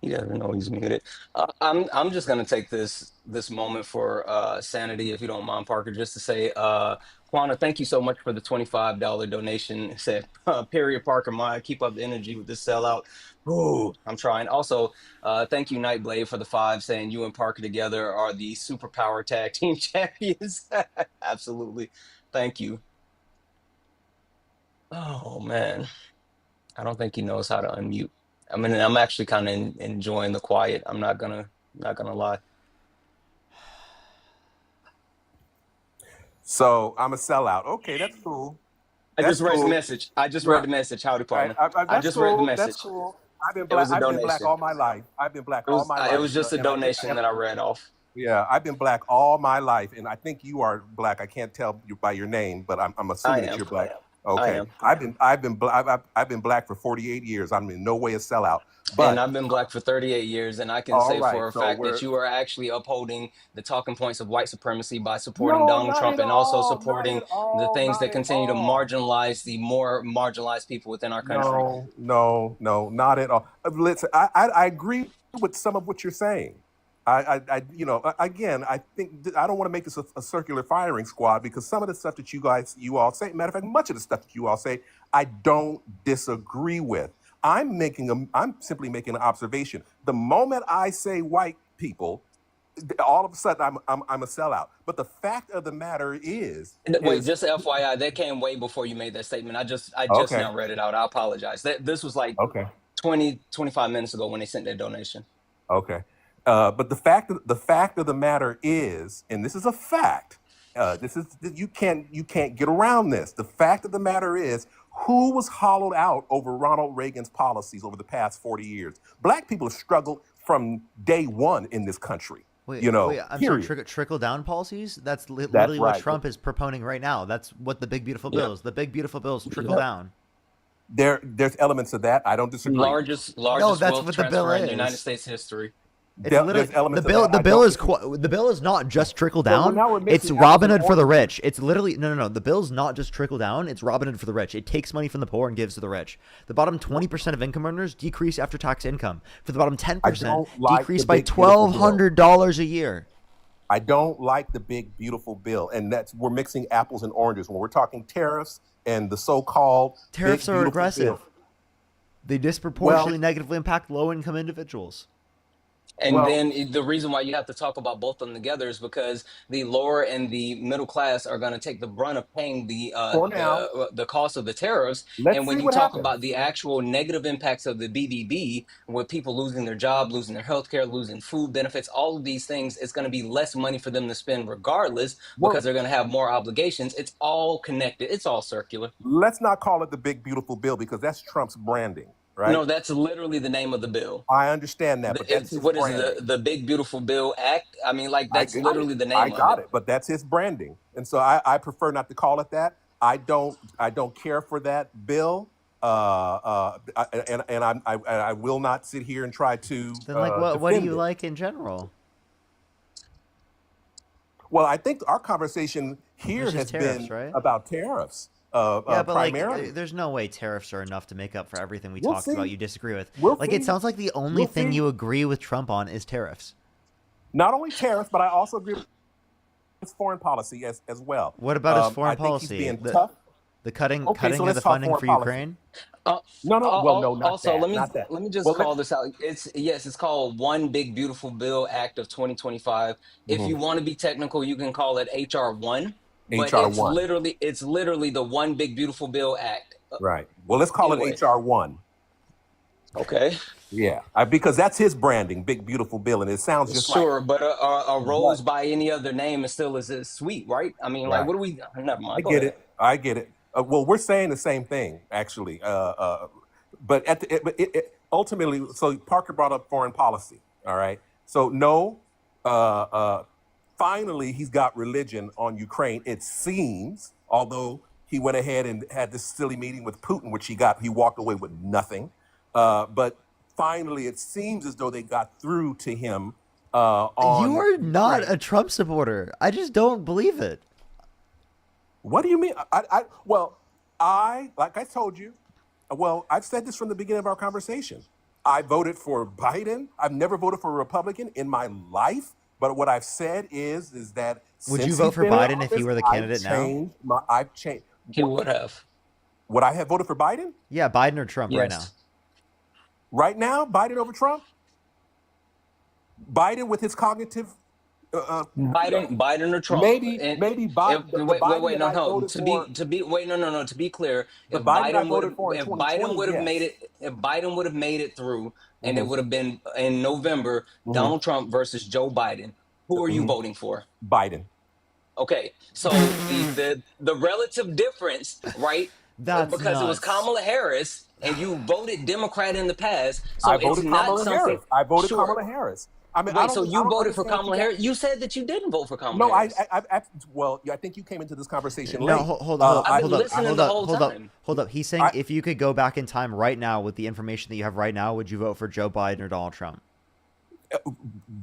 He doesn't know he's muted. I'm just gonna take this moment for sanity, if you don't mind, Parker, just to say, Quana, thank you so much for the $25 donation. It said, period, Parker, my keep up the energy with this sellout. Ooh, I'm trying. Also, thank you, Nightblade, for the 5, saying you and Parker together are the superpower tag team champions. Absolutely, thank you. Oh man, I don't think he knows how to unmute. I mean, I'm actually kind of enjoying the quiet. I'm not gonna lie. so I'm a sellout. Okay, that's cool. I That's just read the cool. message. I just read Right. the message. Howdy, partner. I That's just read the cool. That's message. cool. I've been It black. was a I've been black donation. all my life. I've been black all my It life, was just a and donation that I read off. yeah, I've been black all my life, and I think you are black. I can't tell you by your name, but I'm I assuming that am. you're black. I Okay, am. I've been black for 48 years. I'm in no way a sellout, And but I've been black for 38 years, and I can all say right. for a So fact we're that you are actually upholding the talking points of white supremacy by supporting no, Donald not Trump at and also all, not supporting at the all, things not that at continue to all. marginalize the more marginalized people within our country. No, not at all. Listen, I agree with some of what you're saying. Again, I think I don't want to make this a circular firing squad because some of the stuff that you all say, matter of fact, much of the stuff that you all say, I don't disagree with. I'm simply making an observation. The moment I say white people, all of a sudden I'm a sellout. But the fact of the matter Wait, is just FYI, that came way before you made that statement. I just okay, now read it out. I apologize. This was like okay. 25 minutes ago when they sent that donation. Okay. But the fact of the matter is, and this is a fact. This is you can't get around this. The fact of the matter is, who was hollowed out over Ronald Reagan's policies over the past 40 years? Black people have struggled from day one in this country. Wait, You know, I'm sorry. period. Trickle down policies. That's That's literally what right. Trump is proponent right now. That's what the big beautiful bill is. The big beautiful bill is trickle Yep. down. There's elements of that. I don't disagree. Largest No, that's wealth what the bill transfer in United is. States history. It's literally There's elements the of bill. that The I bill don't is disagree. the bill is not just trickle Well, down. now we're It's mixing Robin apples Hood for and the oranges. rich. It's literally no. The bill's not just trickle down. It's Robin Hood for the rich. It takes money from the poor and gives to the rich. The bottom 20% of income earners decrease after tax income. For the bottom 10%, don't like decrease the by big, beautiful bill. $1,200 a year. I don't like the big beautiful bill, and we're mixing apples and oranges when we're talking tariffs and the so-called Tariffs big, are beautiful aggressive. bill. They disproportionately negatively impact low-income individuals. And then the reason why you have to talk about both of them together is because the lower and the middle class are going to take the brunt of paying For now, the cost of the tariffs. let's And when see you what talk happens. about the actual negative impacts of the BBB, with people losing their job, losing their health care, losing food benefits, all of these things, it's going to be less money for them to spend regardless because they're going to have more obligations. It's all connected. It's all circular. Let's not call it the big beautiful bill because that's Trump's branding, right? No, that's literally the name of the bill. I understand that, but that's It's his what is branding. the Big Beautiful Bill Act? I mean, like I that's got literally it. the I name of got it. it, but that's his branding, and so I prefer not to call it that. I don't care for that bill, I will not sit here and try to Then, like, what do defend you it. like in general? Well, I think our conversation here It's has just tariffs, been right? about tariffs, Yeah, but primarily. there's no way tariffs are enough to make up for everything we We'll talked about. see. You disagree with. We'll Like, see. it sounds like the only We'll thing see. you agree with Trump on is tariffs. Not only tariffs, but I also agree with his foreign policy as well. What about his I foreign think policy? he's being The tough. cutting Okay, so of let's the talk funding foreign for policy. Ukraine? No, not Also, that, not that. let me just Well, call this out. It's called One Big Beautiful Bill Act of 2025. If you want to be technical, you can call it HR1, but HR one, it's literally the One Big Beautiful Bill Act. right? Well, let's call Anyway, it HR one. okay, Yeah, because that's his branding, big beautiful bill, and it sounds just sure, like. but a rose But by any other name is still as sweet, right? I mean, like, right, what do we? Never I mind. Go get ahead. it. I get it. Well, we're saying the same thing actually, but ultimately, so Parker brought up foreign policy. All right, so no, finally he's got religion on Ukraine. It seems, although he went ahead and had this silly meeting with Putin, which he walked away with nothing. But finally, it seems as though they got through to him on You are not Ukraine. a Trump supporter. I just don't believe it. What do you mean? Like I told you, I've said this from the beginning of our conversation. I voted for Biden. I've never voted for a Republican in my life. But what I've said is that Would since you vote he's for been in Biden if office, he were the candidate now? I've changed. He would have. Would I have voted for Biden? Yeah, Biden or Trump right now. Yes. Right now, Biden over Trump? Biden with his cognitive. Biden or Trump? Maybe And Biden. The wait, Biden that no, I no. voted for. To be clear, The if Biden I Biden voted for in if 2020, Biden would have made yes. it, if Biden would have made it through, and it Mhm. would have been in November, Donald Trump versus Joe Biden, who are you voting for? Biden. Okay, so the relative difference, right? That's Because it was nuts. Kamala Harris, and you voted Democrat in the past, so I it's voted not Kamala something. Harris. I voted Sure. Kamala Harris. I mean, Wait, so you I don't voted for understand Kamala Harris? You said that you didn't vote for Kamala No, Harris. I think you came into this conversation No, late. hold I've been up, listening the whole time. hold up. He's saying if you could go back in time right now with the information that you have right now, would you vote for Joe Biden or Donald Trump?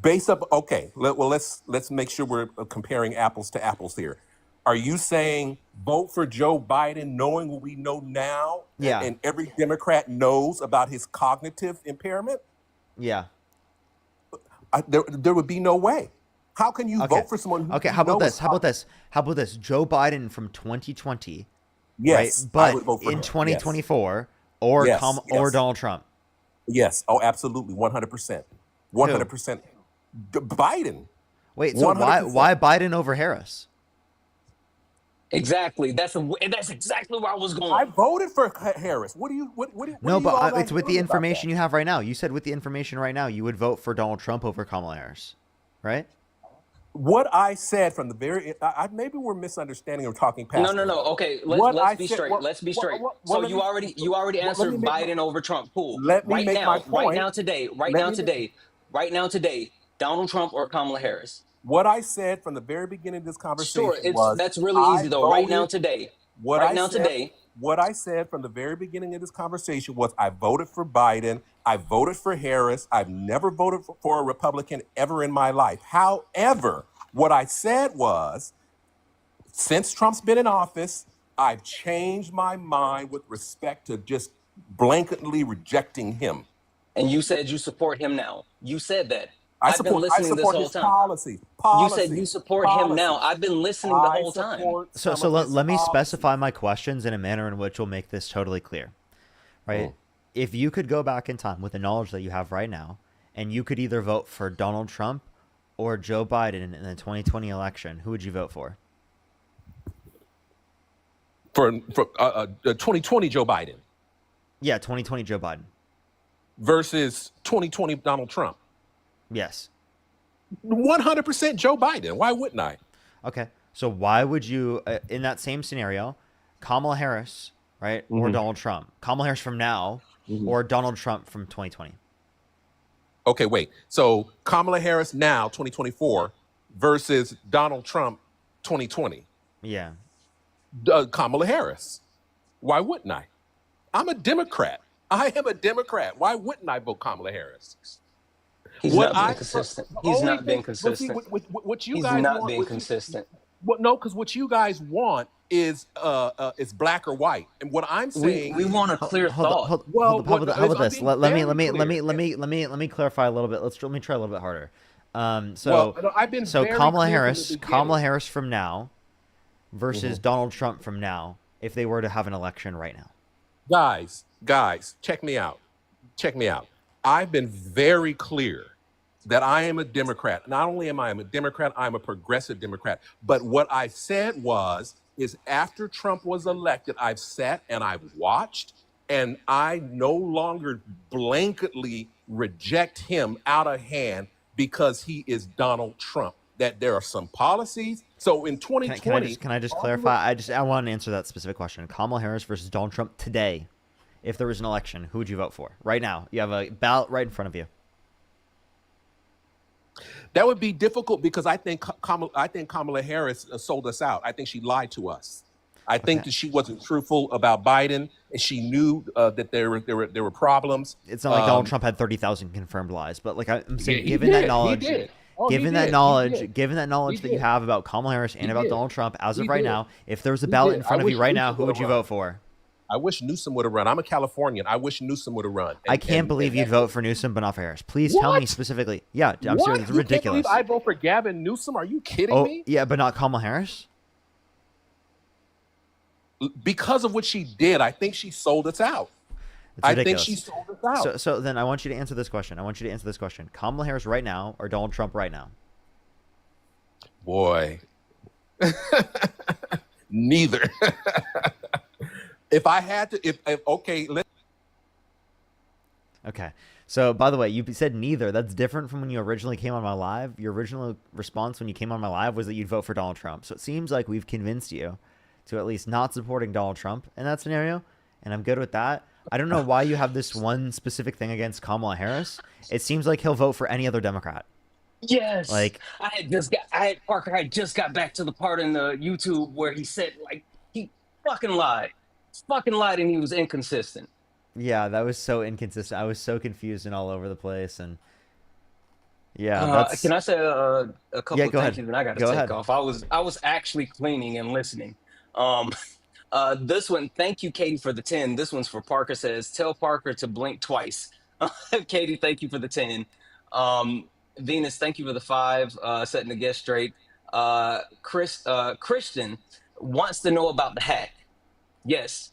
Based up, okay. Let's make sure we're comparing apples to apples here. Are you saying vote for Joe Biden, knowing what we know now, Yeah. and every Democrat knows about his cognitive impairment? Yeah. There would be no way. How can you vote for someone? Who Okay, you how about know this? is How about this? How about this? Joe Biden from 2020, Yes, right? I would vote But for in him. 2024, or Yes, or yes. Donald Trump. Yes. Oh, absolutely. 100%. 100%. Biden. Wait, so 100%. why Biden over Harris? Exactly. That's exactly where I was going. I voted for Harris. What do you? What No, are you all but not it's with the hearing about information you have right now. You said with the information right now, you would vote for Donald Trump over Kamala Harris, right? What I said from the very, maybe we're misunderstanding or talking past. No. Okay, What let's I be said- straight. what- Let's be what- straight. what- So let you me- already let me answered make Biden over Trump. Cool. Let me Right make now, my point. right now today, Donald Trump or Kamala Harris? What I said from the very beginning of this Sure, conversation it's was that's really I easy though. Right now, voted. today, What right I now, said. today. What I said from the very beginning of this conversation was I voted for Biden. I voted for Harris. I've never voted for a Republican ever in my life. However, what I said was, since Trump's been in office, I've changed my mind with respect to just blanketly rejecting him. And you said you support him now. You said that. I I've been listening this support whole his time. policies. You said you support him now. Policies. I've been listening the I whole time. support So, some of his let me policies. specify my questions in a manner in which will make this totally clear. Right? If you could go back in time with the knowledge that you have right now, and you could either vote for Donald Trump or Joe Biden in the 2020 election, who would you vote for? For 2020 Joe Biden Yeah, 2020 Joe Biden. versus 2020 Donald Trump. Yes. 100% Joe Biden. Why wouldn't I? Okay. So why would you, in that same scenario, Kamala Harris, right, or Donald Trump? Kamala Harris from now, or Donald Trump from 2020? Okay, wait. So Kamala Harris now, 2024, versus Donald Trump, 2020. Yeah. Kamala Harris. Why wouldn't I? I'm a Democrat. I am a Democrat. Why wouldn't I vote Kamala Harris? He's not being consistent. He's not being consistent. What you He's guys not want, being consistent. No, because what you guys want is black or white, and what I'm saying we want a clear thought. Hold with this. Let me clarify a little bit. Let me try a little bit harder. I've been very Kamala clear Harris, from now versus Donald Trump from now, if they were to have an election right now. Guys, check me out. I've been very clear that I am a Democrat. Not only am I a Democrat, I'm a progressive Democrat. But what I said is after Trump was elected, I've sat and I've watched, and I no longer blanketly reject him out of hand because he is Donald Trump. That there are some policies. So in 2020, can I just clarify? I want to answer that specific question. Kamala Harris versus Donald Trump today. If there was an election, who would you vote for right now? You have a ballot right in front of you. That would be difficult because I think Kamala Harris sold us out. I think she lied to us. I think that she wasn't truthful about Biden, and she knew that there were problems. It's not like Donald Trump had 30,000 confirmed lies, but like I'm saying, given that knowledge that you have about Kamala Harris and about Donald Trump as of right now, if there was a ballot in front of you right now, who would you vote for? I wish Newsom would have run. I'm a Californian. I wish Newsom would have run. I can't believe you'd vote for Newsom but not for Harris. Please tell me specifically. Yeah, I'm serious. It's ridiculous. I vote for Gavin Newsom? Are you kidding me? Yeah, but not Kamala Harris? Because of what she did, I think she sold us out. I think she sold us out. So then I want you to answer this question. Kamala Harris right now or Donald Trump right now? Boy. Neither. If I had to, okay. Okay. So, by the way, you said neither. That's different from when you originally came on my live. Your original response when you came on my live was that you'd vote for Donald Trump. So it seems like we've convinced you to at least not supporting Donald Trump in that scenario, and I'm good with that. I don't know why you have this one specific thing against Kamala Harris. It seems like he'll vote for any other Democrat. Yes. Like Parker had just got back to the part in the YouTube where he said like he fucking lied. And he was inconsistent. Yeah, that was so inconsistent. I was so confused and all over the place. And yeah, can I say a couple of thank yous? And I got to take off. I was actually cleaning and listening. This one, thank you, Katie, for the 10. This one's for Parker. Says, tell Parker to blink twice. Katie, thank you for the 10. Venus, thank you for the 5. Setting the guest straight. Christian wants to know about the hat. Yes,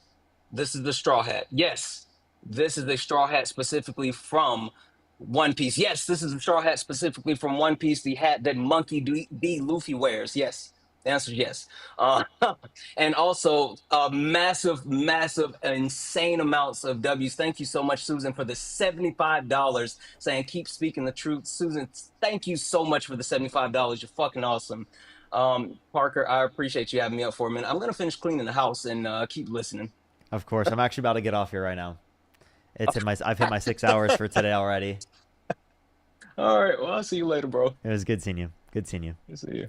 this is the straw hat. Yes, this is a straw hat specifically from One Piece. Yes, this is a straw hat specifically from One Piece, the hat that Monkey D. Luffy wears. Yes, the answer is yes. And also massive, insane amounts of W's. Thank you so much, Susan, for the $75 saying keep speaking the truth. Susan, thank you so much for the $75. You're fucking awesome. Parker, I appreciate you having me up for a minute. I'm going to finish cleaning the house and keep listening. Of course. I'm actually about to get off here right now. I've hit my 6 hours for today already. All right. Well, I'll see you later, bro. It was good seeing you. Good seeing you. Good see you.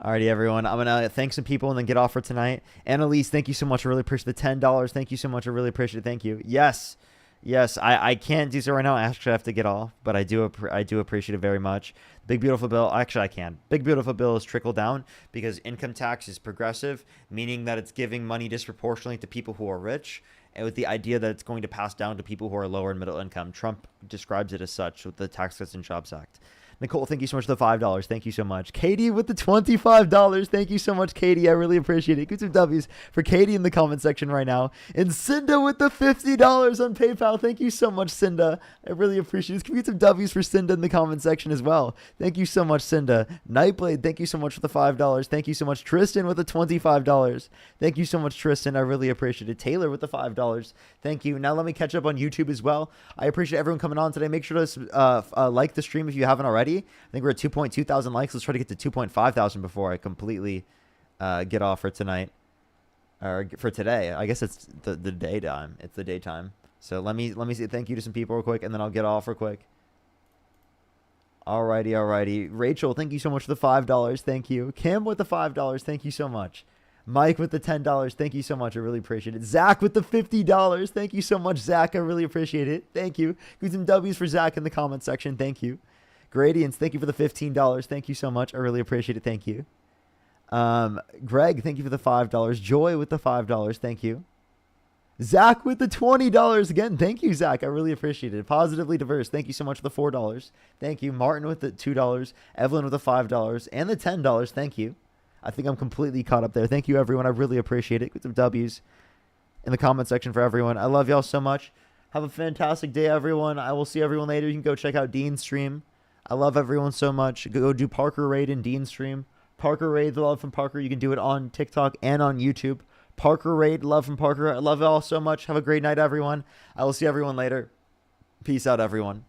Alrighty, everyone. I'm gonna thank some people and then get off for tonight. Annalise, thank you so much. I really appreciate the $10. Thank you so much. I really appreciate it. Thank you. Yes, yes. I can't do so right now. I actually have to get off, but I do appreciate it very much. Big Beautiful Bill. Actually, I can. Big Beautiful Bill is trickle down because income tax is progressive, meaning that it's giving money disproportionately to people who are rich, and with the idea that it's going to pass down to people who are lower and middle income. Trump describes it as such with the Tax Cuts and Jobs Act. Nicole, thank you so much for the $5. Thank you so much. Katie with the $25. Thank you so much, Katie. I really appreciate it. Give some W's for Katie in the comment section right now. And Cinda with the $50 on PayPal. Thank you so much, Cinda. I really appreciate it. Can we get some W's for Cinda in the comment section as well? Thank you so much, Cinda. Nightblade, thank you so much for the $5. Thank you so much. Tristan with the $25. Thank you so much, Tristan. I really appreciate it. Taylor with the $5. Thank you. Now let me catch up on YouTube as well. I appreciate everyone coming on today. Make sure to like the stream if you haven't already. I think we're at 2.2 thousand likes. Let's try to get to 2.5 thousand before I completely get off for tonight. Or for today. I guess it's the daytime. It's the daytime. So let me say thank you to some people real quick, and then I'll get off real quick. Alrighty. Rachel, thank you so much for the $5. Thank you. Kim with the $5. Thank you so much. Mike with the $10. Thank you so much. I really appreciate it. Zach with the $50. Thank you so much, Zach. I really appreciate it. Thank you. Give some W's for Zach in the comment section. Thank you. Gradients, thank you for the $15. Thank you so much. I really appreciate it. Thank you. Greg, thank you for the $5. Joy with the $5. Thank you. Zach with the $20. Again, thank you, Zach. I really appreciate it. Positively Diverse, thank you so much for the $4. Thank you. Martin with the $2. Evelyn with the $5. And the $10. Thank you. I think I'm completely caught up there. Thank you, everyone. I really appreciate it. Get some W's in the comment section for everyone. I love y'all so much. Have a fantastic day, everyone. I will see everyone later. You can go check out Dean's stream. I love everyone so much. Go do Parker Raid and Dean's stream. Parker Raid, the love from Parker. You can do it on TikTok and on YouTube. Parker Raid, love from Parker. I love y'all so much. Have a great night, everyone. I will see everyone later. Peace out, everyone.